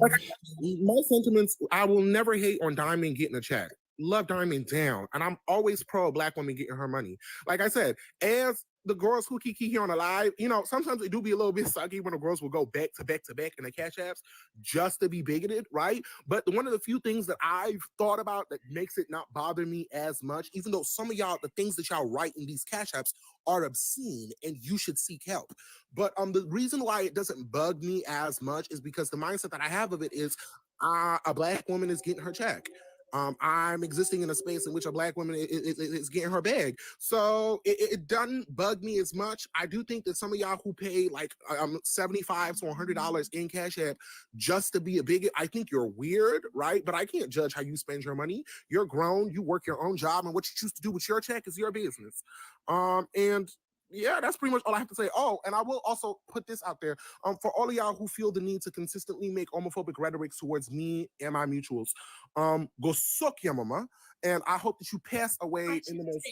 My sentiments, I will never hate on Diamond getting a check. Love Diamond down. And I'm always pro black woman getting her money. Like I said, as the girls who keep here on the live, you know, sometimes it do be a little bit sucky when the girls will go back to back to back in the Cash Apps just to be bigoted, right? But one of the few things that I've thought about that makes it not bother me as much, even though some of y'all, the things that y'all write in these Cash Apps are obscene and you should seek help. But the reason why it doesn't bug me as much is because the mindset that I have of it is a black woman is getting her check. I'm existing in a space in which a black woman is getting her bag. So it doesn't bug me as much. I do think that some of y'all who pay like $75 to $100 in Cash App just to be a bigot, I think you're weird, right? But I can't judge how you spend your money. You're grown, you work your own job, and what you choose to do with your check is your business. And yeah, that's pretty much all I have to say. Oh, and I will also put this out there. For all of y'all who feel the need to consistently make homophobic rhetoric towards me and my mutuals, go suck your mama. And I hope that you pass away in the most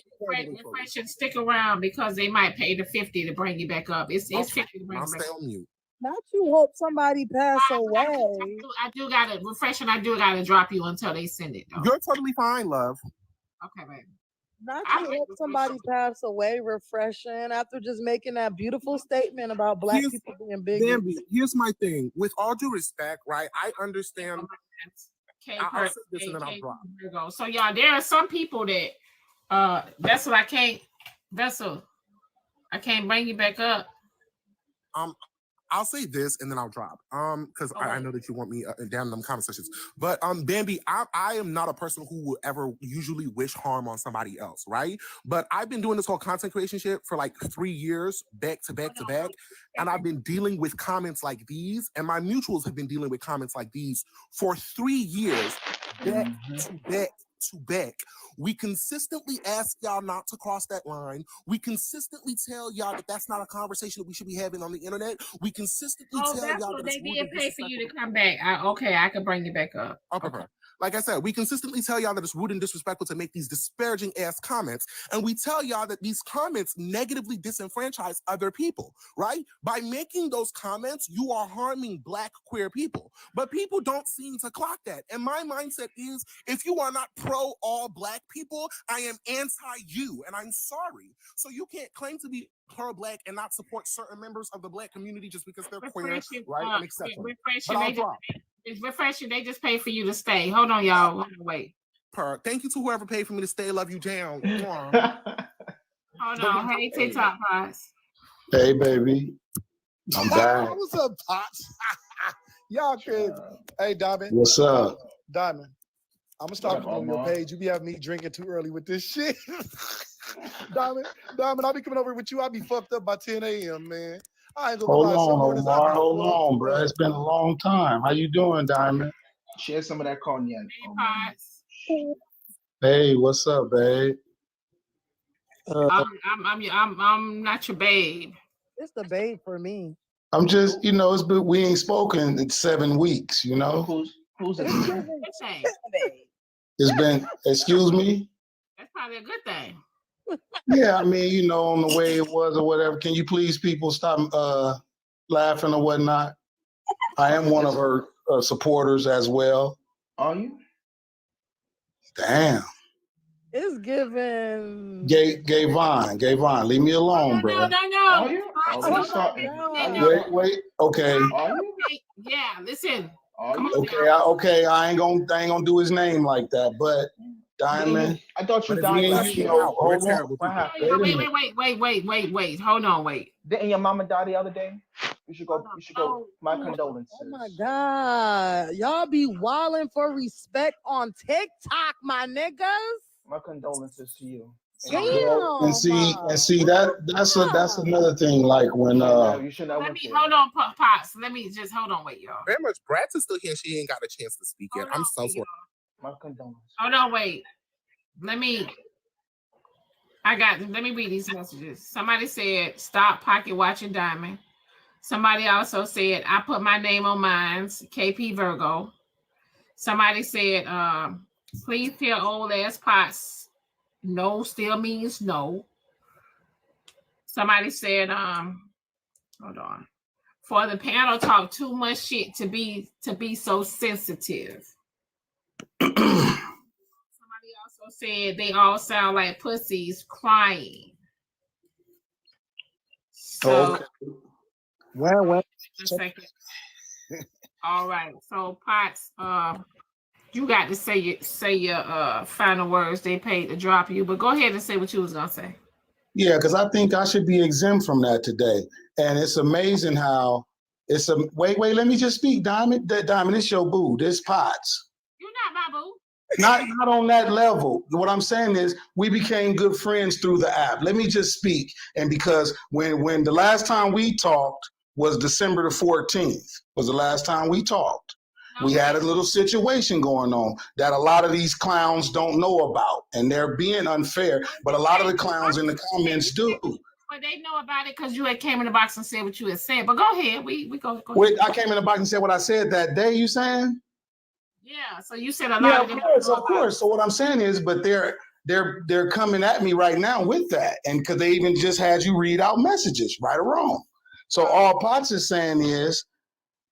Should stick around because they might pay the $50 to bring you back up. It's $50 to bring I'll you back stay up. on mute. Not you hope somebody pass away. I do gotta refresh and I do gotta drop you until they send it though. You're totally fine, love. Okay, baby. Not you hope somebody pass away refreshing after just making that beautiful statement about black people being bigots. Bambi, here's my thing. With all due respect, right? I understand. I'll say this and then I'll drop. So y'all, there are some people that Vessel, I can't bring you back up. I'll say this and then I'll drop. Because I know that you want me down in them comment sections. But Bambi, I am not a person who will ever usually wish harm on somebody else, right? But I've been doing this whole content creation shit for like 3 years, back to back to back. And I've been dealing with comments like these, and my mutuals have been dealing with comments like these for 3 years, back to back to Beck. We consistently ask y'all not to cross that line. We consistently tell y'all that that's not a conversation that we should be having on the internet. We consistently tell that's y'all what that they it's rude did and pay for you to disrespectful. come back. I can bring you back up. Okay. Like I said, we consistently tell y'all that it's rude and disrespectful to make these disparaging ass comments. And we tell y'all that these comments negatively disenfranchise other people, right? By making those comments, you are harming Black queer people. But people don't seem to clock that. And my mindset is, if you are not pro all Black people, I am anti you. And I'm sorry. So you can't claim to be pro-Black and not support certain members of the Black community just because they're queer, right? And etc. But I'll drop. It's refreshing. They just pay for you to stay. Hold on, y'all. Hold on, wait. Thank you to whoever paid for me to stay. Love you down. Hold on. Hey, TikTok Pots. Hey, baby. I'm back. What's up, Pops? Y'all crazy. Hey, Diamond. What's up? Diamond. I'm gonna start on your page. You be having me drinking too early with this shit. Diamond, I'll be coming over with you. I'll be fucked up by 10 a.m., man. I ain't gonna Hold lie. on, Omar. Hold on, bro. It's been a long time. How you doing, Diamond? Share some of that cognac. Hey, what's up, babe? I'm not your babe. It's the babe for me. I'm just, it's been, we ain't spoken in 7 weeks, Who's it? It's been, excuse me? That's probably a good thing. Yeah, I mean, on the way it was or whatever. Can you please, people, stop laughing or whatnot? I am one of her supporters as well. Are you? Damn. It's given. Gayvon, leave me alone, bro. Are you? Wait. Okay. Yeah, listen. Okay. I ain't gonna do his name like that, but Diamond. I thought you died. Hold on. Wait. Hold on, wait. Didn't your mama die the other day? You should go. My condolences. Oh my God. Y'all be wilding for respect on TikTok, my niggas. My condolences to you. Damn. And see that's another thing. Like when you should not. Let me hold on, Pops. Let me just hold on, wait, y'all. Very much. Bratz is still here. She ain't got a chance to speak yet. I'm so sorry. My condolences. Hold on, wait. Let me read these messages. Somebody said, stop pocket watching Diamond. Somebody also said, I put my name on mine's, KP Virgo. Somebody said, please tell old ass Pots, no still means no. Somebody said, hold on. For the panel talk too much shit to be so sensitive. Somebody also said they all sound like pussies crying. So okay. Well. A second. All right. So Pots, you got to say your final words. They paid to drop you, but go ahead and say what you was gonna say. Yeah, because I think I should be exempt from that today. And it's amazing how wait, let me just speak, Diamond. Diamond, it's your boo. This Pots. You're not my boo. Not on that level. What I'm saying is we became good friends through the app. Let me just speak. And because when the last time we talked was December the 14th, was the last time we talked. We had a little situation going on that a lot of these clowns don't know about, and they're being unfair, but a lot of the clowns in the comments do. But they know about it because you had came in the box and said what you had said. But go ahead. We go. Wait, I came in the box and said what I said that day, you saying? Yeah, so you said a lot of them. Of course. So what I'm saying is, but they're coming at me right now with that, and because they even just had you read out messages, right or wrong. So all Potts is saying is,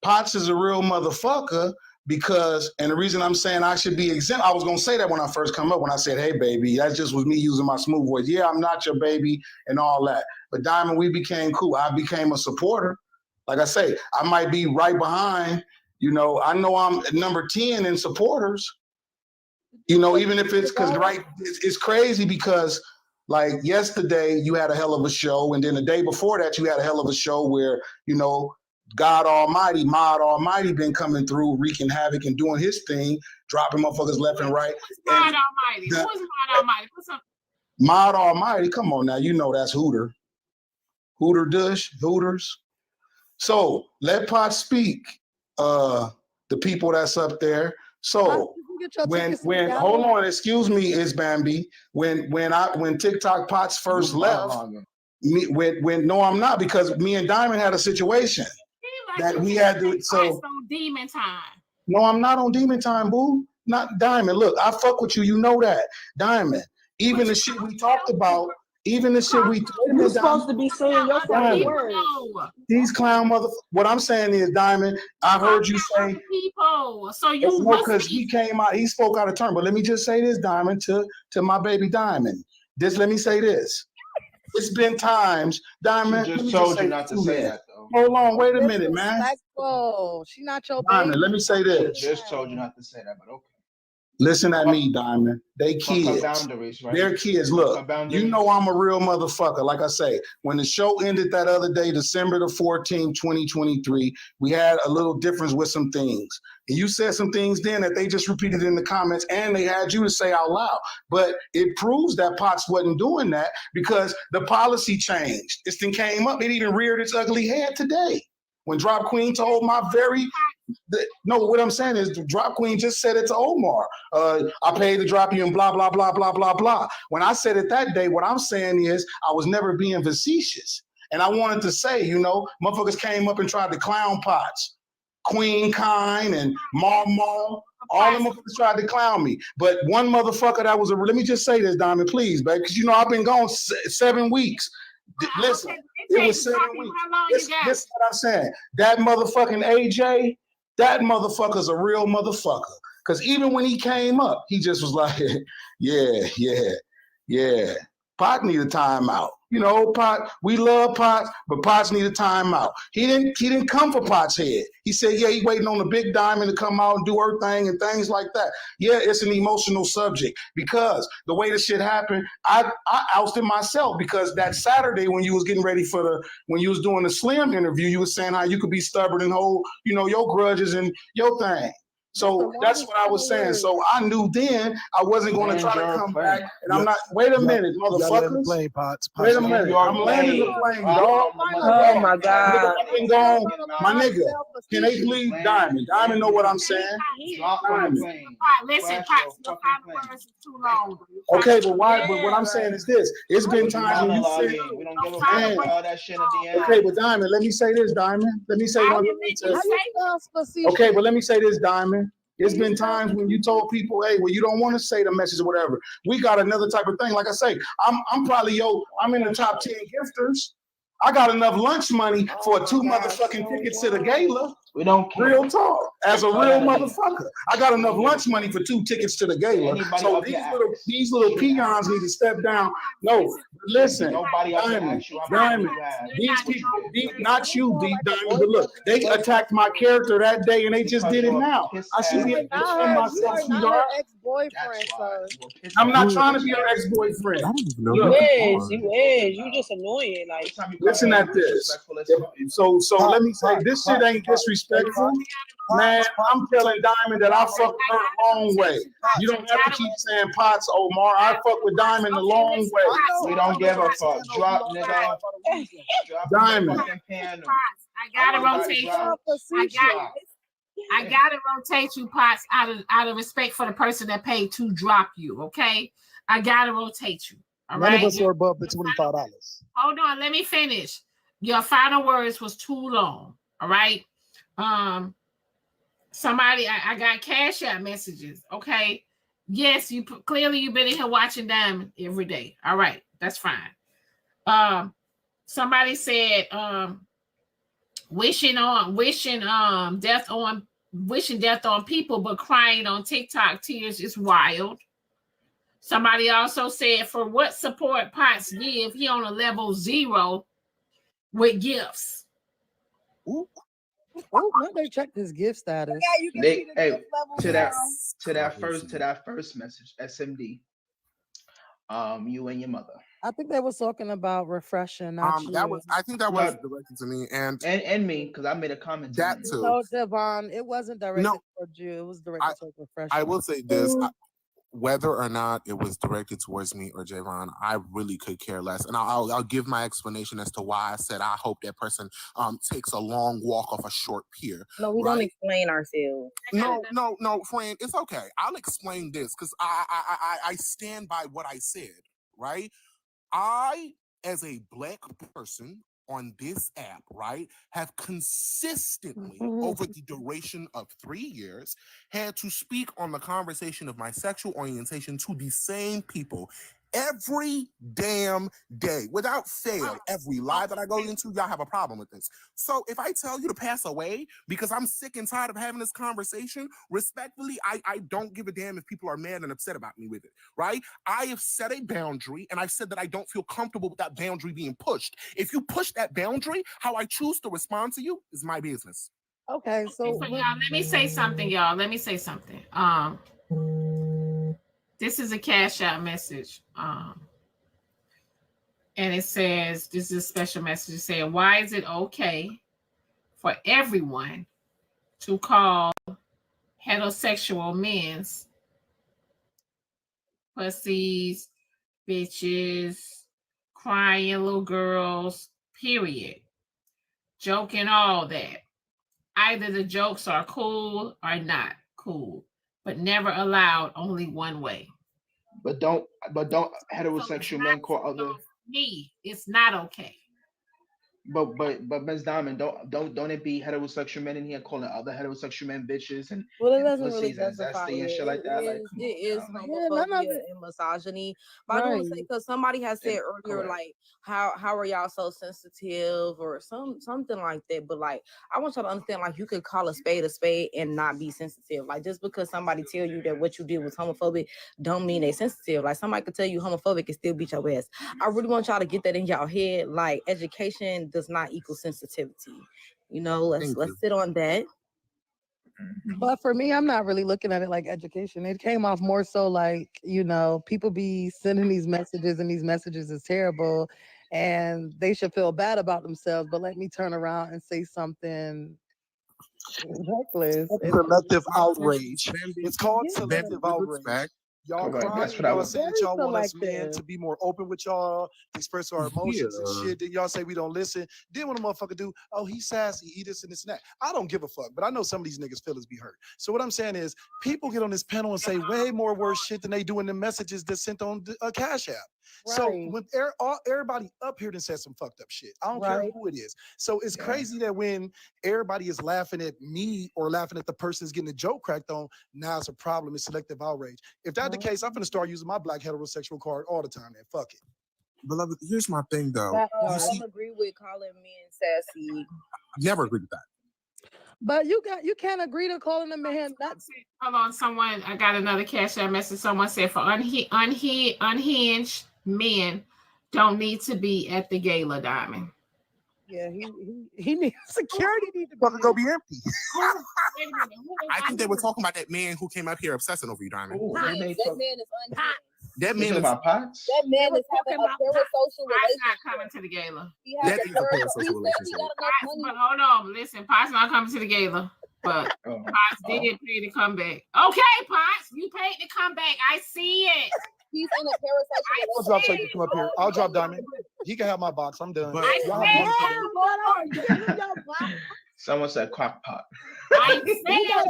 Potts is a real motherfucker because, and the reason I'm saying I should be exempt, I was gonna say that when I first come up, when I said, hey baby, that just was me using my smooth voice. Yeah, I'm not your baby and all that. But Diamond, we became cool. I became a supporter. Like I say, I might be right behind. I know I'm number 10 in supporters, even if it's because, right, it's crazy because like yesterday you had a hell of a show. And then the day before that, you had a hell of a show where, God Almighty, Mod Almighty been coming through, wreaking havoc and doing his thing, dropping motherfuckers left and right. Mod Almighty. Who is Mod Almighty? What's up? Mod Almighty, come on now, that's Hooter. Hooters. So let Pot speak. The people that's up there. So when hold on, excuse me, is Bambi. When TikTok Pots first left, no, I'm not, because me and Diamond had a situation that we had to. So on demon time. no, I'm not on demon time, boo. Not Diamond. Look, I fuck with you. You know that, Diamond. Even the shit we talked about. Even the shit we. You're supposed to be saying your fucking words. These clown mother. What I'm saying is, Diamond. I heard you say. People. So you no, because he came out. He spoke out of turn. But let me just say this, Diamond, to my baby Diamond. Let me say this. It's been times, Diamond. She just told you not to say that, though. Hold on, wait a minute, man. Disrespectful. She not your Diamond, baby. let me say this. She just told you not to say that, but okay. Listen at me, Diamond. They Fuck her kids. boundaries, right? They're kids. Fuck Look, her boundaries. you know I'm a real motherfucker. Like I say, when the show ended that other day, December the 14th, 2023, we had a little difference with some things. And you said some things then that they just repeated in the comments, and they had you to say out loud. But it proves that Potts wasn't doing that because the policy changed. This thing came up. It even reared its ugly head today. When Drop Queen told my no, what I'm saying is Drop Queen just said it to Omar. I paid to drop you and blah, blah, blah, blah, blah, blah. When I said it that day, what I'm saying is I was never being facetious. And I wanted to say, motherfuckers came up and tried to clown Potts. Queen Kind and Marmal, all them motherfuckers tried to clown me. But one motherfucker that was let me just say this, Diamond, please, baby, because I've been gone 7 weeks. Listen, it was 7 weeks. This is what I'm saying. That motherfucking AJ, that motherfucker's a real motherfucker. Because even when he came up, he just was like, yeah. Pot need a timeout. Pot, we love Pot, but Potts need a timeout. He didn't come for Potts' head. He said, yeah, he waiting on the big Diamond to come out and do her thing and things like that. Yeah, it's an emotional subject because the way this shit happened, I ousted myself because that Saturday when you was getting ready when you was doing the Slim interview, you was saying how you could be stubborn and hold, your grudges and your thing. So that's what I was saying. So I knew then I wasn't going to try to come back. And I'm not. Wait a minute, motherfuckers. Wait a minute. I'm landing the plane, dog. Oh my God. My nigga. Can they please Diamond? Diamond know what I'm saying. Diamond. Listen, Pops, the final words is too long. Okay, but why? But what I'm saying is this: it's been times when you said, we don't give a fuck about all that shit at the end. okay, but Diamond, let me say this, Diamond. Let me say one thing. Okay, but let me say this, Diamond. There's been times when you told people, hey, well, you don't want to say the message or whatever. We got another type of thing. Like I say, I'm probably I'm in the top 10 gifters. I got enough lunch money for 2 motherfucking tickets to the gala. We don't care. Real talk. As a real motherfucker, I got enough lunch money for 2 tickets to the gala. So these little peons need to step down. No, listen, Diamond, these people, not you, D Diamond, but look, they attacked my character that day and they just did it now. I should be able to defend myself, sweetheart. Ex-boyfriend, sir. I'm not trying to be your ex-boyfriend. You is. You just annoying. Like, listen at this. So let me say, this shit ain't disrespectful. Man, I'm telling Diamond that I fuck with her a long way. You don't have to keep saying Potts, Omar. I fuck with Diamond a long way. We don't give a fuck. Drop, nigga. Diamond. I gotta rotate you. I gotta rotate you, Potts, out of respect for the person that paid to drop you. Okay, I gotta rotate you. All right. None of us are above the $25. Hold on, let me finish. Your final words was too long. All right. Somebody, I got Cash App messages. Okay. Yes, clearly you've been in here watching Diamond every day. All right, that's fine. Somebody said, wishing death on people, but crying on TikTok tears is wild. Somebody also said, for what support Potts give, he on a level 0 with gifts. Ooh. Oh, let me check his gift status. To that first message, SMD. You and your mother. I think they was talking about refreshing. I think that was directed to me and me because I made a comment. That too. No, Devon, it wasn't directed towards you. It was directed towards refreshing. I will say this. whether or not it was directed towards me or Javon, I really could care less. And I'll give my explanation as to why I said I hope that person takes a long walk off a short pier. No, we don't explain ourselves. No, friend, it's okay. I'll explain this because I stand by what I said, right? I, as a Black person on this app, right, have consistently, over the duration of 3 years, had to speak on the conversation of my sexual orientation to the same people every damn day, without fail. Every lie that I go into, y'all have a problem with this. So if I tell you to pass away because I'm sick and tired of having this conversation, respectfully, I don't give a damn if people are mad and upset about me with it, right? I have set a boundary, and I've said that I don't feel comfortable with that boundary being pushed. If you push that boundary, how I choose to respond to you is my business. Okay, so y'all, let me say something, y'all. Let me say something. This is a Cash App message. And it says, this is a special message saying, why is it okay for everyone to call heterosexual men's pussies, bitches, crying little girls, period? Joking, all that. Either the jokes are cool or not cool, but never allowed only one way. But don't heterosexual men call other me. It's not okay. But Ms. Diamond, don't it be heterosexual men in here calling other heterosexual men bitches and Well, it doesn't really pussies and justify zesty and it. shit like that? Like, It is come on, Yeah, none of homophobia it. and misogyny. But I do want to say, Right. because somebody has said earlier, correct. like, how are y'all so sensitive or something like that. But like, I want y'all to understand, like, you could call a spade and not be sensitive. Like, just because somebody tell you that what you did was homophobic, don't mean they sensitive. Like, somebody could tell you homophobic and still beat your ass. I really want y'all to get that in y'all head. Like, education does not equal sensitivity. You know, let's sit on that. But for me, I'm not really looking at it like education. It came off more so like, people be sending these messages and these messages is terrible and they should feel bad about themselves. But let me turn around and say something reckless. Selective outrage. It's called selective outrage. Y'all Correct. crying, That's what I y'all was saying that y'all want us men selective. to be more open with y'all, express our emotions and Yeah. shit. Then y'all say we don't listen. Then when a motherfucker do, oh, he's sassy, he this and this and that. I don't give a fuck, but I know some of these niggas' feelings be hurt. So what I'm saying is, people get on this panel and say way more worse shit than they do in the messages that's sent on a Cash App. So Right. when everybody up here done said some fucked up shit. I don't care Right. who it is. So it's crazy that when everybody is laughing at me or laughing at the person that's getting the joke cracked on, now it's a problem. It's selective outrage. If that's the case, I'm gonna start using my Black heterosexual card all the time. Then fuck it. Beloved, here's my thing though. I You see, don't agree with calling men sassy. never agree with that. But you can't agree to calling a man nuts. Hold on, someone. I got another Cash App message. Someone said for unhinged men don't need to be at the gala, Diamond. Yeah, he needs security. Need to fucking go be empty. I think they were talking about that man who came up here obsessing over you, Diamond. Ooh, That they man may is talk- unhinged. That They man talking is about Potts? That man is having a parasocial Pot's not relationship. coming to the gala. He has that a is a parasocial. He parasocial said he relationship. got enough Potts, money. but hold on, listen. Pot's not coming to the gala, but Potts did pay to come back. Okay, Potts, you paid to come back. I see it. He's in a parasocial I'll drop so you can come up here. I'll drop Diamond. He can have my box. I'm done. But Y'all have fun. Someone said crock pot. I said,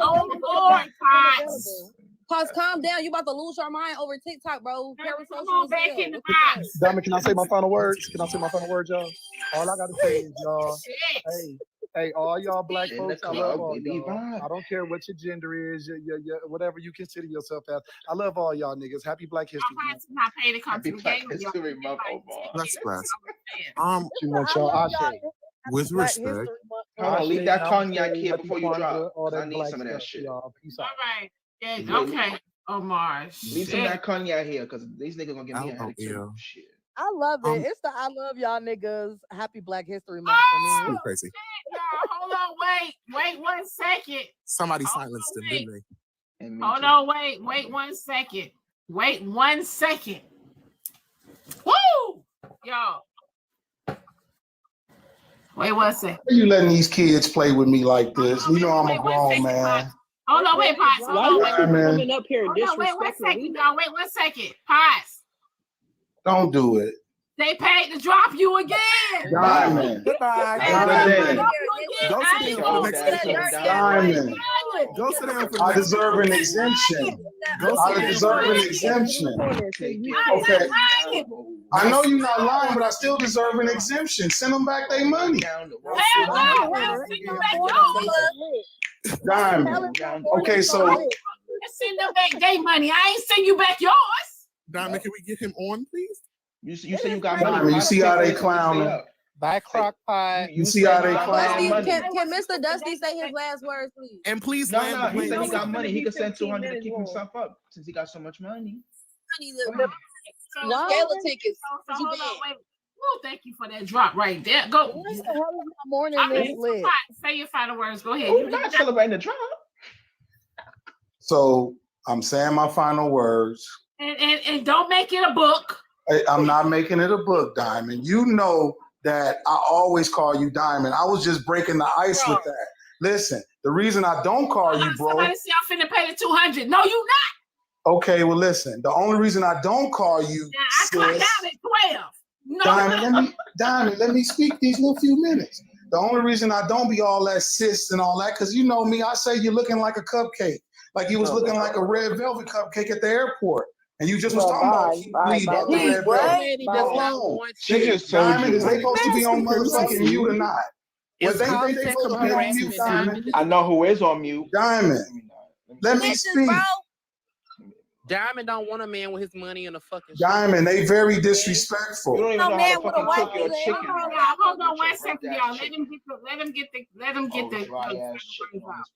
oh Lord, Potts. Potts, calm down. You about to lose your mind over TikTok, bro. Come Parasocial on as back hell. in the What the box. Diamond, can I say my final words? Can I say my final words, y'all? All I gotta say is, y'all, hey, all y'all Black In the folks, I love club, all we be y'all. vibe. I don't care what your gender is, your whatever you consider yourself as. I love all y'all niggas. Happy Black History Month. Potts is not paid to come Happy to the Black gala. History Month, Omar. Let's press. Too much, y'all. I say. With Black respect, History Month. Hold on, leave Ashe, that Namaste, cognac here Happy before you Kwanzaa, drop. all 'Cause I that need black some of that stuff, shit. y'all. Peace All out. right. Yeah, Leave- okay, Omar. Leave some of Shit. that cognac here, because these niggas gonna give me a headache too. LOL. Shit. I love it. It's the I love y'all niggas. Happy Black History Month for me. Pretty crazy. Y'all, hold on, wait 1 second. Somebody silenced him, didn't they? And me Hold too. on, wait 1 second. Wait 1 second. Woo! Y'all. Wait 1 second. Why you letting these kids play with me like this? You know I'm a Wait 1 grown second, man. Potts. Hold on, wait, Pots. Hold Why on, you wait. keep Diamond, coming up here and Hold on, wait 1 disrespecting second, me? y'all. Wait 1 second. Pots. don't do it. They paid to drop you again. Diamond. Goodbye. They paid to Diamond. drop you again. Go I sit ain't down for gonna the sit next here question. and say Diamond. Go sit down for the I next deserve an question. exemption. Go I sit down deserve for an the exemption. I'm Okay. not lying. I know you're not lying, but I still deserve an exemption. Send them back their money. Hell no. I'll send you back yours. Diamond. Okay, so Send them back their money. I ain't send you back yours. Diamond, can we get him on, please? You say you got money. Diamond, you see how they clowning? Bye, crock pot. You see how they Dusty, clowning? Can Mr. Dusty say his last words, please? And please No, land the he said plane. he got money. He could send 15 200 to minutes keep more. himself up since he got so much money. Why? Gala tickets. So hold on, wait. Well, thank you for that drop right there. Go. What the hell is my morning I this mean, lit? say your final words. Go ahead. We're not celebrating the drop. So I'm saying my final words. And don't make it a book. I'm not making it a book, Diamond. You know that I always call you Diamond. I was just breaking the ice with that. Listen, the reason I don't call you bro. Somebody say I'm finna pay the 200. No, you not. Okay, well listen. The only reason I don't call you I clocked out at 12. No. Diamond, let me speak these little few minutes. The only reason I don't be all that sis and all that, because you know me, I say you're looking like a cupcake. Like you was looking like a red velvet cupcake at the airport. And you just was talking about the red velvet. Diamond, is they supposed to be on motherfucking mute or not? Well, they supposed to be on mute, Diamond. I know who is on mute. Diamond, let me speak. Diamond don't want a man with his money in a fucking Diamond, they very disrespectful. You don't even know how to fucking wife cook your chicken. Hold on 1 second, y'all. Let him get the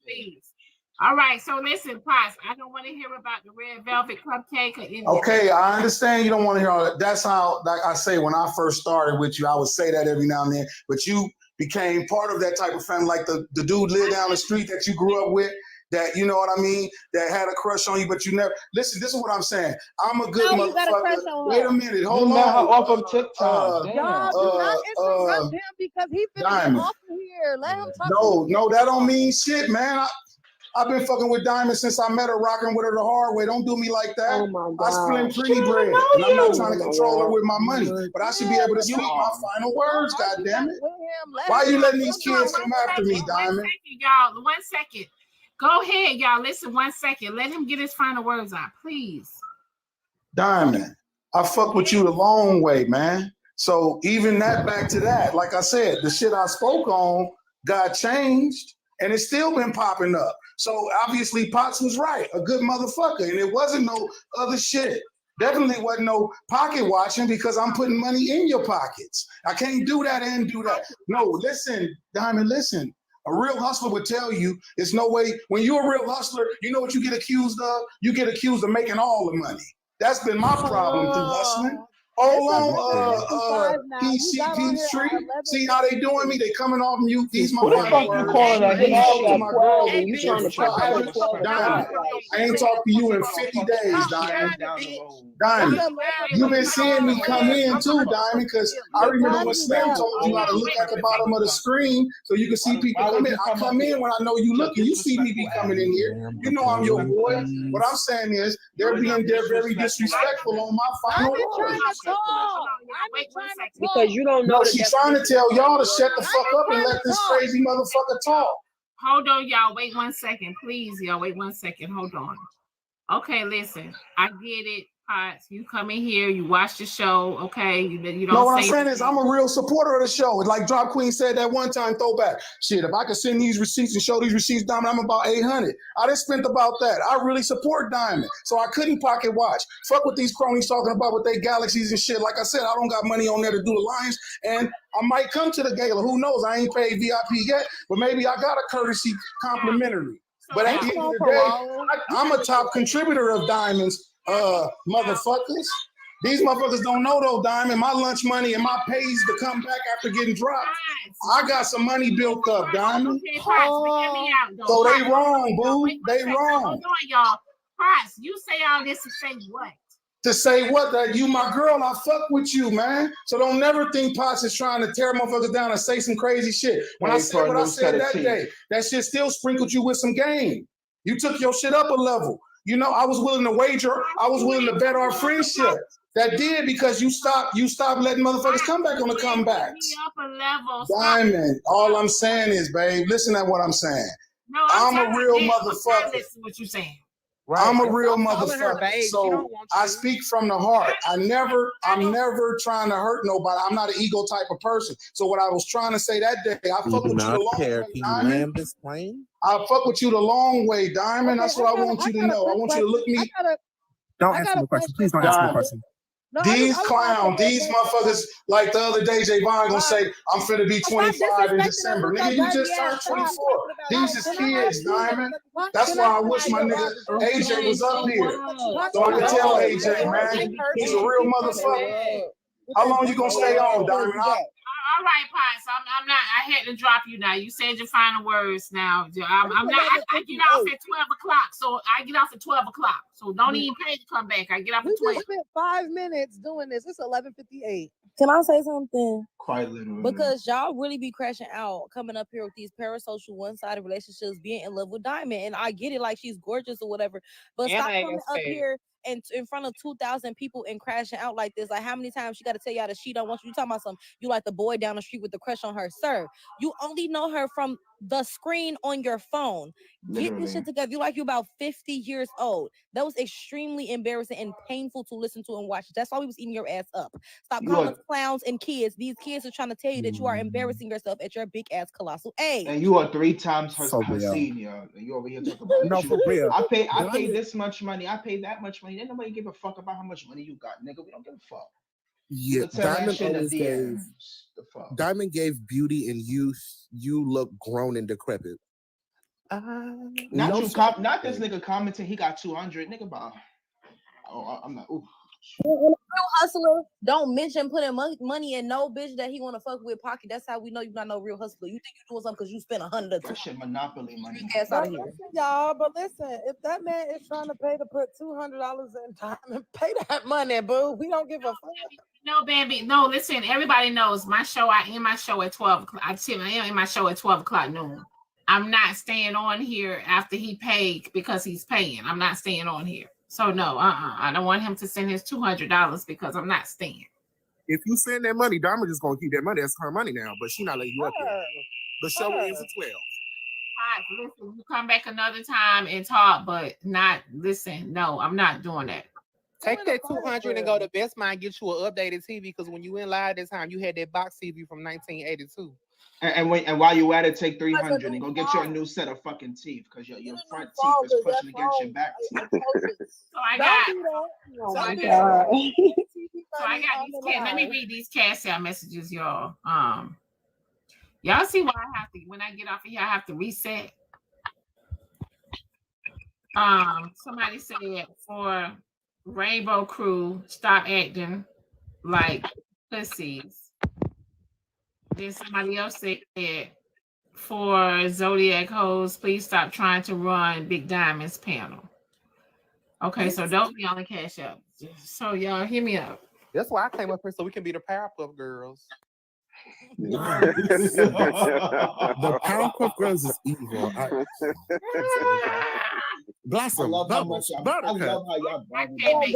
please. All right, so listen, Pots, I don't want to hear about the red velvet cupcake or anything. Okay, I understand you don't want to hear all that. That's how, like I say, when I first started with you, I would say that every now and then, but you became part of that type of family, like the dude lived down the street that you grew up with, that, you know what I mean, that had a crush on you, but you never, listen, this is what I'm saying. I'm a good motherfucker. Wait a minute, hold on. Off of TikTok. Y'all do not interrupt him because he finna Diamond. get off of here. Let him talk. No, that don't mean shit, man. I've been fucking with Diamond since I met her, rocking with her the hard way. Don't do me like that. Oh my God. I split pretty bread, and I'm not trying to control her with my money, but I should be able to speak my final words, goddammit. Why are you letting these kids come after me, Diamond? 1 second. Go ahead, y'all. Listen 1 second. Let him get his final words out, please. Diamond, I fuck with you the long way, man. So even that, back to that, like I said, the shit I spoke on got changed, and it's still been popping up. So obviously Potts was right, a good motherfucker, and it wasn't no other shit. Definitely wasn't no pocket watching because I'm putting money in your pockets. I can't do that and do that. No, listen, Diamond, listen. A real hustler would tell you there's no way. When you're a real hustler, you know what you get accused of? You get accused of making all the money. That's been my problem through hustling. Hold on, Peachtree. See how they doing me? They coming off mute. These my Who the fuck you calling a hit shit? You trying to talk Diamond, I ain't talked to you in 50 days, Diamond. Diamond, you've been seeing me come in too, Diamond, because I remember when Slim told you how to look at the bottom of the screen so you can see people come in. I come in when I know you looking. You see me be coming in here. You know I'm your boy. What I'm saying is they're very disrespectful on my final words. because you don't know. No, she's trying to tell y'all to shut the fuck up and let this crazy motherfucker talk. Hold on, y'all. Wait 1 second, please, y'all. Wait 1 second. Hold on. Okay, listen. I get it, Potts. You come in here, you watch the show, okay? You don't. No, what I'm saying is I'm a real supporter of the show. Like Drop Queen said that one time, throwback. Shit, if I could send these receipts and show these receipts, Diamond, I'm about 800. I done spent about that. I really support Diamond, so I couldn't pocket watch. Fuck what these cronies talking about with their galaxies and shit. Like I said, I don't got money on there to do the lines, and I might come to the gala. Who knows? I ain't paid VIP yet, but maybe I got a courtesy complimentary. But at the end of the day, I'm a top contributor of Diamonds, motherfuckers. These motherfuckers don't know though, Diamond. My lunch money and my pays to come back after getting dropped. I got some money built up, Diamond. So they wrong, boo. They wrong. Hold on, y'all. Potts, you say all this to say what? To say what? That you my girl, I fuck with you, man. So don't never think Potts is trying to tear motherfuckers down and say some crazy shit. When I said what I said that day, that shit still sprinkled you with some game. You took your shit up a level. You know, I was willing to wager. I was willing to bet our friendship. That did because you stopped letting motherfuckers come back on the comebacks. Diamond, all I'm saying is, babe, listen to what I'm saying. No, I'm a real motherfucker. Listen what you saying. Right. I'm a And real stop calling her motherfucker. babe. She So don't want I you. speak from the heart. I'm never trying to hurt nobody. I'm not an ego type of person. So what I was trying to say that day, I Do fuck you with you the not long care? way, Can you Diamond. land this plane? I fuck with you the long way, Diamond. That's what I want you to know. I want you to look me. Don't answer the question. Please don't answer the question. These clowns, these motherfuckers, like the other day, Javon gonna say, I'm finna be 25 in December. Nigga, you just turned 24. These is kids, Diamond. That's why I wish my nigga AJ was up here. So I can tell AJ, man, he's a real motherfucker. How long you gonna stay on, Diamond? All right, Pies. I'm not. I had to drop you now. You said your final words. Now I'm not. I get off at 12 o'clock, so I get off at 12 o'clock. So don't even pay to come back. I get off We at 12. just spent 5 minutes doing this. It's 11:58. Can I say something? Quite literally. Because y'all really be crashing out, coming up here with these parasocial one-sided relationships, being in love with Diamond. And I get it, like she's gorgeous or whatever. But And stop I coming ass up fat. here and in front of 2,000 people and crashing out like this. Like, how many times she got to tell y'all that she don't want you? You talking about something? You like the boy down the street with the crush on her, sir? You only know her from the screen on your phone. Get this Literally. shit together. You like you about 50 years old. That was extremely embarrassing and painful to listen to and watch. That's why we was eating your ass up. Stop You calling are- us clowns and kids. These kids are trying to tell you that you are embarrassing yourself at your big ass colossal age. And you are 3 times her For real. senior. And you over here talking about No, for real. I pay Diamond- this much money. I pay that much money. Then nobody give a fuck about how much money you got, nigga. We don't give a fuck. Yeah, can tell that Diamond shit in the always gave. DMs. The fuck. Diamond gave beauty and youth. You look grown and decrepit. Not not this nigga commenting he got 200. Nigga, about. Oh, I'm not. Ooh. Real hustler don't mention putting money in no bitch that he want to fuck with pocket. That's how we know you're not no real hustler. You think you're doing something because you spent 100 That shit monopoly money. ass out of here. Y'all, but listen, if that man is trying to pay to put $200 in Diamond, pay that money, boo. We don't give a fuck. No, baby. No, listen. Everybody knows my show. I end my show at 12 o'clock. I am in my show at 12 o'clock noon. I'm not staying on here after he paid because he's paying. I'm not staying on here. So no, I don't want him to send his $200 because I'm not staying. If you send that money, Diamond just gonna keep that money. That's her money now, but she not letting you up there. The show ends at 12. All right, listen, you come back another time and talk, but not listen. No, I'm not doing that. Take that 200 and go to Best Buy and get you an updated TV because when you went live this time, you had that box TV from 1982. And while you at it, take 300 and go get you a new set of fucking teeth because your front teeth is pushing against your back teeth. So I got. So I got these. Let me read these Cash App messages, y'all. Y'all see why I have to when I get off of here, I have to reset. Somebody said for Rainbow Crew, stop acting like pussies. Then somebody else said for Zodiac Hoes, please stop trying to run Big Diamond's panel. Okay, so don't be on the Cash App. So y'all hear me out. That's why I came up here so we can be the Powerpuff Girls. The Powerpuff Girls is evil. Blossom, I love how much y'all Delusional.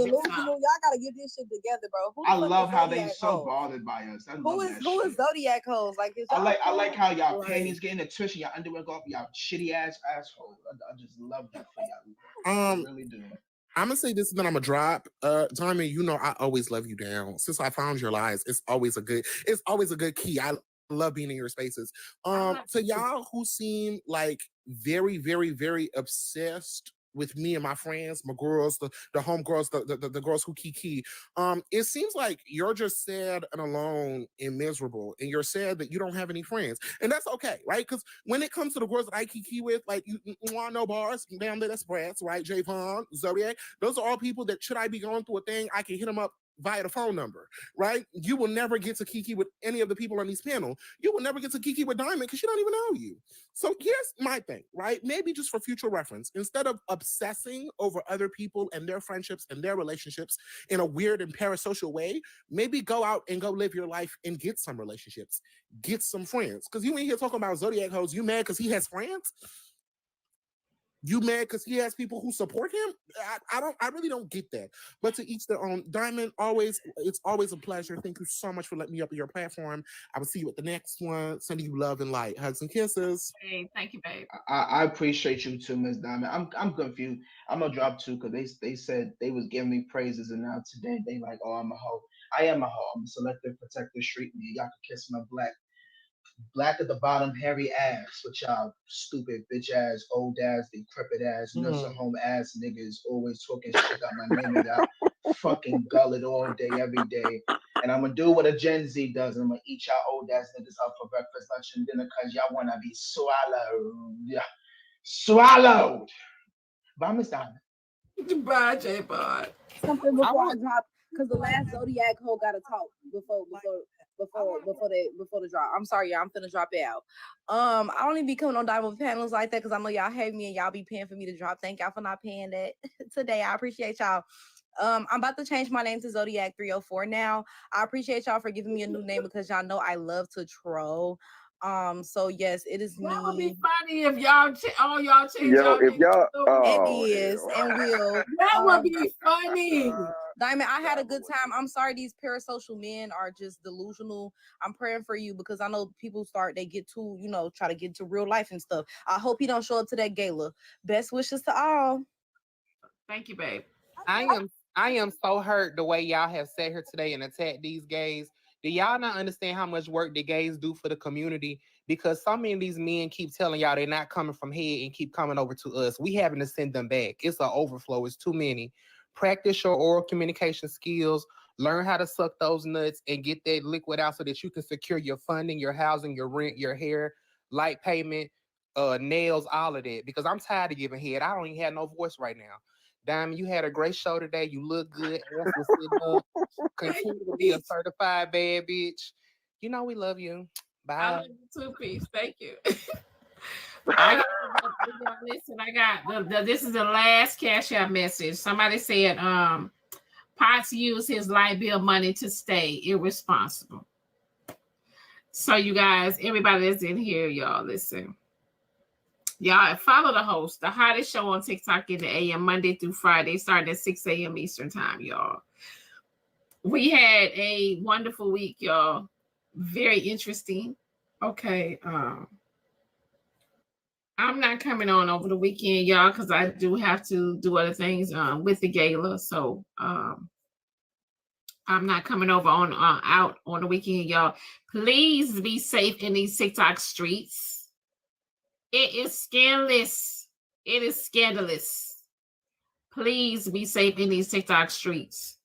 Y'all gotta get this shit together, bro. Who I the fuck love is how they Zodiac so Hoes? bothered by us. I Who love is that who shit. is Zodiac Hoes? Like is I y'all like how y'all like- panties getting a twist and y'all underwear go up, y'all shitty ass asshole. I just love that for y'all. I really do. I'm gonna say this and then I'm gonna drop. Diamond, you know I always love you down. Since I found your lies, it's always a good key. I love being in your spaces. To y'all who seem like very, very, very obsessed with me and my friends, my girls, the homegirls, the girls who kiki. It seems like you're just sad and alone and miserable, and you're sad that you don't have any friends, and that's okay, right? Because when it comes to the girls that I kiki with, like you want no bars, damn, that's brats, right? Javon, Zodiac, those are all people that should I be going through a thing, I can hit them up via the phone number, right? You will never get to kiki with any of the people on this panel. You will never get to kiki with Diamond because she don't even know you. So here's my thing, right? Maybe just for future reference, instead of obsessing over other people and their friendships and their relationships in a weird and parasocial way, maybe go out and go live your life and get some relationships, get some friends. Because you ain't here talking about Zodiac Hoes, you mad because he has friends? You mad because he has people who support him? I really don't get that. But to each their own. Diamond, it's always a pleasure. Thank you so much for letting me up on your platform. I will see you at the next one. Sending you love and light. Hugs and kisses. Hey, thank you, babe. I appreciate you too, Miss Diamond. I'm confused. I'm gonna drop two because they said they was giving me praises, and now today they like, oh, I'm a hoe. I am a hoe. I'm a selective protector street me. Y'all can kiss my black at the bottom, hairy ass with y'all stupid bitch ass, old ass, decrepit ass, nursing home ass niggas always talking shit about my name and y'all fucking gullet all day, every day. And I'm gonna do what a Gen Z does. I'm gonna eat y'all old ass niggas up for breakfast, lunch, and dinner because y'all wanna be swallowed. Yeah. Swallowed. Bye, Miss Diamond. Bye, J-Bud. Something before I drop, because the last Zodiac hoe got to talk before the drop. I'm sorry, y'all. I'm finna drop it out. I don't even be coming on Diamond panels like that because I know y'all hate me and y'all be paying for me to drop. Thank y'all for not paying that today. I appreciate y'all. I'm about to change my name to Zodiac 304 now. I appreciate y'all for giving me a new name because y'all know I love to troll. So yes, it is me. That would be funny if y'all all y'all change Yo, y'all if names. y'all, It is and will. That would be funny. Diamond, I had a good time. I'm sorry these parasocial men are just delusional. I'm praying for you because I know people they get to, try to get to real life and stuff. I hope he don't show up to that gala. Best wishes to all. Thank you, babe. I am so hurt the way y'all have sat here today and attacked these gays. Do y'all not understand how much work the gays do for the community? Because so many of these men keep telling y'all they're not coming from here and keep coming over to us. We having to send them back. It's an overflow. It's too many. Practice your oral communication skills. Learn how to suck those nuts and get that liquid out so that you can secure your funding, your housing, your rent, your hair, light payment, nails, all of that. Because I'm tired of giving head. I don't even have no voice right now. Diamond, you had a great show today. You look good. Ass was sitting up. Continue to be a certified bad bitch. You know we love you. Bye. I love you too, peace. Thank you. I got this is the last Cash App message. Somebody said Potts used his light bill money to stay irresponsible. So you guys, everybody that's in here, y'all listen. Y'all follow the host, the hottest show on TikTok in the AM, Monday through Friday, starting at 6 a.m. Eastern time, y'all. We had a wonderful week, y'all. Very interesting. Okay. I'm not coming on over the weekend, y'all, because I do have to do other things with the gala. So I'm not coming over on out on the weekend, y'all. Please be safe in these TikTok streets. It is scandalous. It is scandalous. Please be safe in these TikTok streets.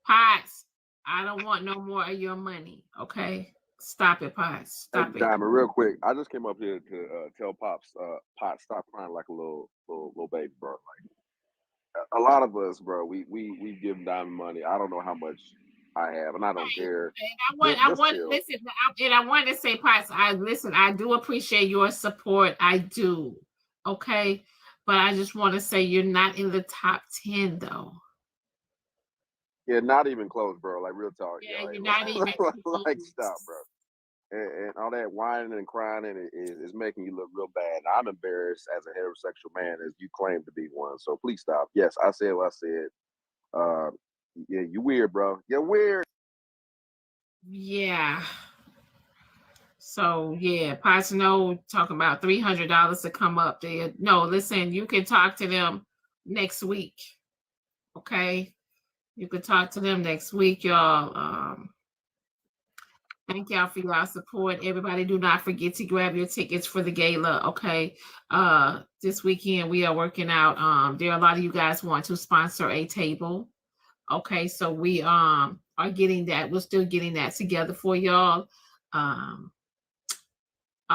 Potts, I don't want no more of your money. Okay, stop it, Potts. Stop it. Diamond, real quick. I just came up here to tell Pops, stop crying like a little baby, bro. Like a lot of us, bro, we give Diamond money. I don't know how much I have, and I don't care. And I want to say, Potts, I do appreciate your support. I do. Okay. But I just want to say you're not in the top 10 though. Yeah, not even close, bro. Like real talk. Yeah, like, you're not even like stop, bro. And all that whining and crying is making you look real bad. I'm embarrassed as a heterosexual man as you claim to be one. So please stop. Yes, I said what I said. Yeah, you weird, bro. You're weird. Yeah. So yeah, Potts, no, talking about $300 to come up there. No, listen, you can talk to them next week. Okay. You could talk to them next week, y'all. Thank y'all for y'all support. Everybody, do not forget to grab your tickets for the gala. Okay. This weekend we are working out. There are a lot of you guys want to sponsor a table. Okay, so we are getting that. We're still getting that together for y'all. A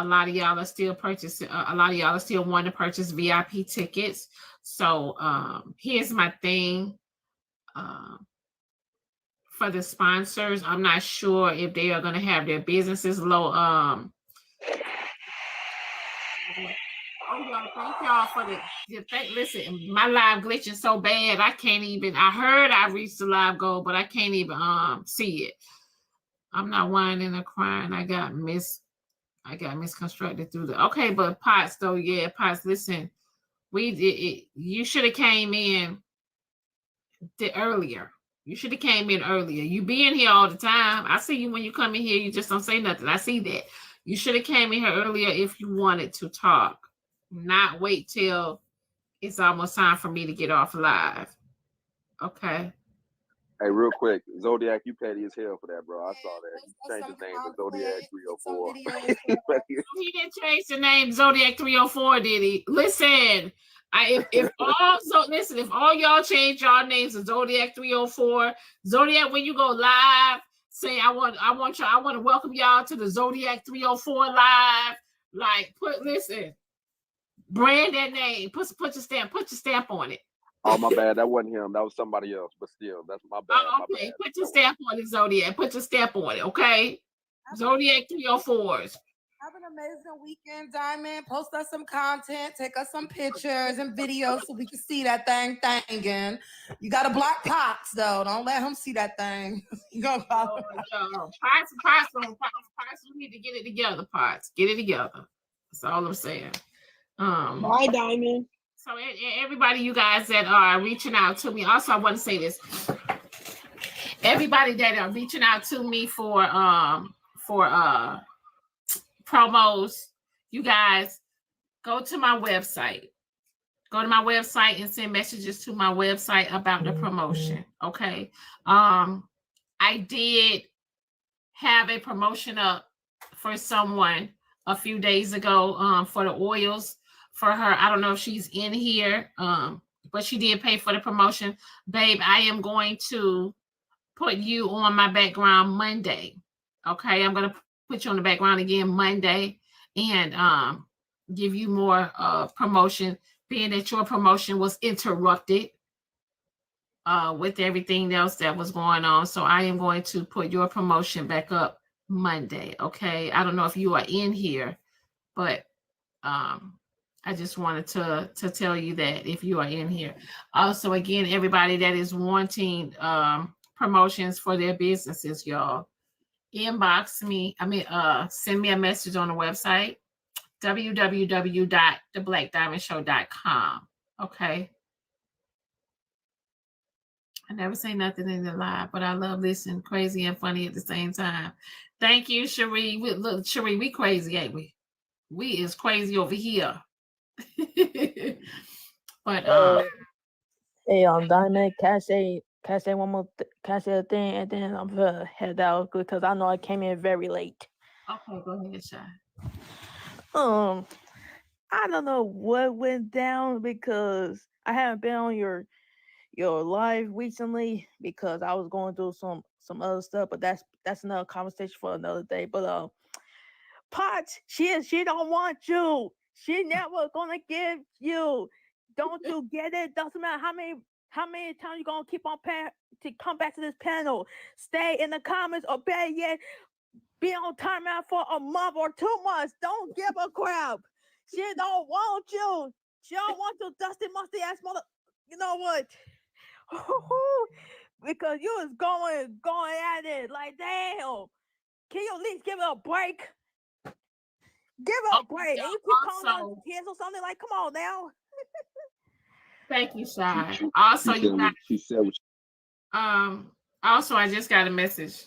lot of y'all are still purchasing. A lot of y'all are still wanting to purchase VIP tickets. So here's my thing. For the sponsors, I'm not sure if they are going to have their businesses low. Oh, y'all, thank y'all for listen, my live glitching so bad I can't even. I heard I reached the live goal, but I can't even see it. I'm not whining or crying. I got misconstructed through the. Okay, but Potts though, yeah, Potts. Listen, You should have came in earlier. You should have came in earlier. You be in here all the time. I see you when you come in here. You just don't say nothing. I see that. You should have came in here earlier if you wanted to talk. Not wait till it's almost time for me to get off live. Okay. Hey, real quick, Zodiac, you petty as hell for that, bro. I saw that. You changed his name to Zodiac 304. He didn't change the name Zodiac 304, did he? Listen, if all y'all change y'all names to Zodiac 304, Zodiac, when you go live, say I want to welcome y'all to the Zodiac 304 live. Like, brand that name, put your stamp on it. Oh, my bad. That wasn't him. That was somebody else. But still, that's my bad. Oh, okay. Put your stamp on it, Zodiac. Put your stamp on it, okay? Zodiac 304s. Have an amazing weekend, Diamond. Post us some content. Take us some pictures and videos so we can see that thing again. You got to block Pots, though. Don't let him see that thing. You gonna follow Pots, we need to get it together, Pots. Get it together. That's all I'm saying. Bye, Diamond. So everybody, you guys that are reaching out to me, also I want to say this. Everybody that are reaching out to me for promos, you guys go to my website. Go to my website and send messages to my website about the promotion. Okay. I did have a promotion up for someone a few days ago for the oils. For her, I don't know if she's in here, but she did pay for the promotion. Babe, I am going to put you on my background Monday. Okay, I'm going to put you on the background again Monday and give you more promotion, being that your promotion was interrupted with everything else that was going on. So I am going to put your promotion back up Monday. Okay, I don't know if you are in here, but I just wanted to tell you that if you are in here. Also, again, everybody that is wanting promotions for their businesses, y'all, inbox me. Send me a message on the website, www.theblackdiamondshow.com. Okay. I never say nothing in the live, but I love listening crazy and funny at the same time. Thank you, Cherie. Look, Cherie, we crazy, ain't we? We is crazy over here. But hey, Diamond, can I say one more can I say a thing, and then I'm gonna head out because I know I came in very late. Okay, go ahead, Shy. I don't know what went down because I haven't been on your live recently because I was going through some other stuff, but that's another conversation for another day. But Potts, she don't want you. She never gonna give you. Don't you get it? Doesn't matter how many times you gonna keep on to come back to this panel. Stay in the comments or better yet, be on timeout for a month or 2 months. Don't give a crap. She don't want you. She don't want you, dusty, musty ass mother. You know what? Because you was going at it like, damn. Can you at least give it a break? Give it a break. And you keep calling on kids or something, like, come on now. Thank you, Shy. Also, you got. She said what Also, I just got a message.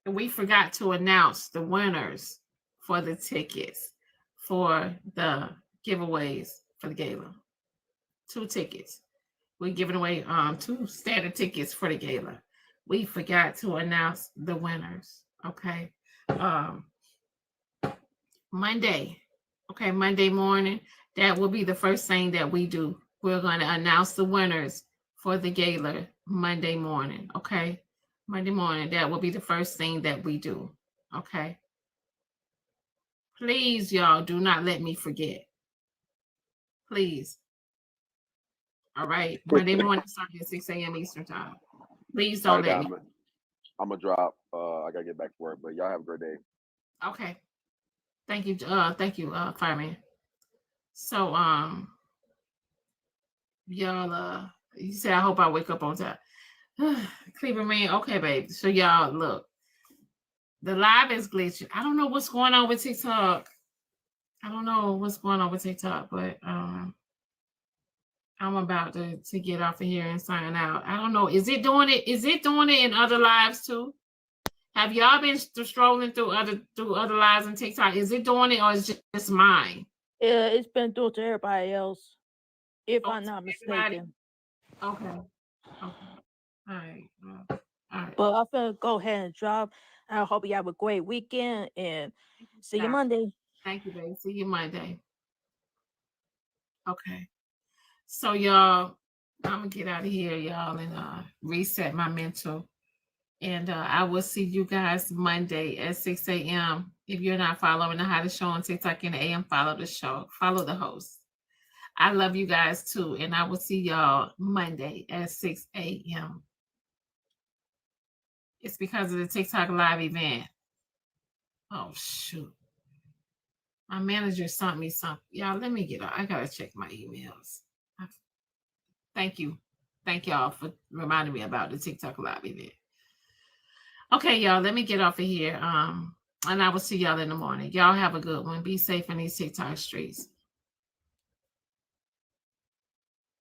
We forgot to announce the winners for the tickets for the giveaways for the gala. 2 tickets. We're giving away 2 standard tickets for the gala. We forgot to announce the winners. Okay. Monday morning, that will be the first thing that we do. We're going to announce the winners for the gala Monday morning. Okay. Monday morning, that will be the first thing that we do. Okay. Please, y'all, do not let me forget. Please. All right. Monday morning, starting at 6 a.m. Eastern time. Please don't let me. I'm gonna drop. I gotta get back to work, but y'all have a great day. Okay. Thank you, Fireman. So, y'all, you said I hope I wake up on time. Cleveland man, okay, babe. So y'all, look, the live is glitching. I don't know what's going on with TikTok. I don't know what's going on with TikTok, but I'm about to get off of here and sign out. I don't know. Is it doing it? Is it doing it in other lives too? Have y'all been strolling through other lives on TikTok? Is it doing it or is it just mine? Yeah, it's been through to everybody else, if Oh, I'm not mistaken. Okay. All right. All right. But I'm gonna go ahead and drop. I hope you have a great weekend and see you Monday. Thank you, baby. See you Monday. Okay. So y'all, I'm gonna get out of here, y'all, and reset my mental. And I will see you guys Monday at 6 a.m. If you're not following the Hottest Show on TikTok in the AM, follow the show. Follow the host. I love you guys too. And I will see y'all Monday at 6 a.m. It's because of the TikTok live event. Oh, shoot. My manager sent me something. Y'all, let me get out. I got to check my emails. Thank you. Thank y'all for reminding me about the TikTok live event. Okay, y'all, let me get off of here. And I will see y'all in the morning. Y'all have a good one. Be safe in these TikTok streets.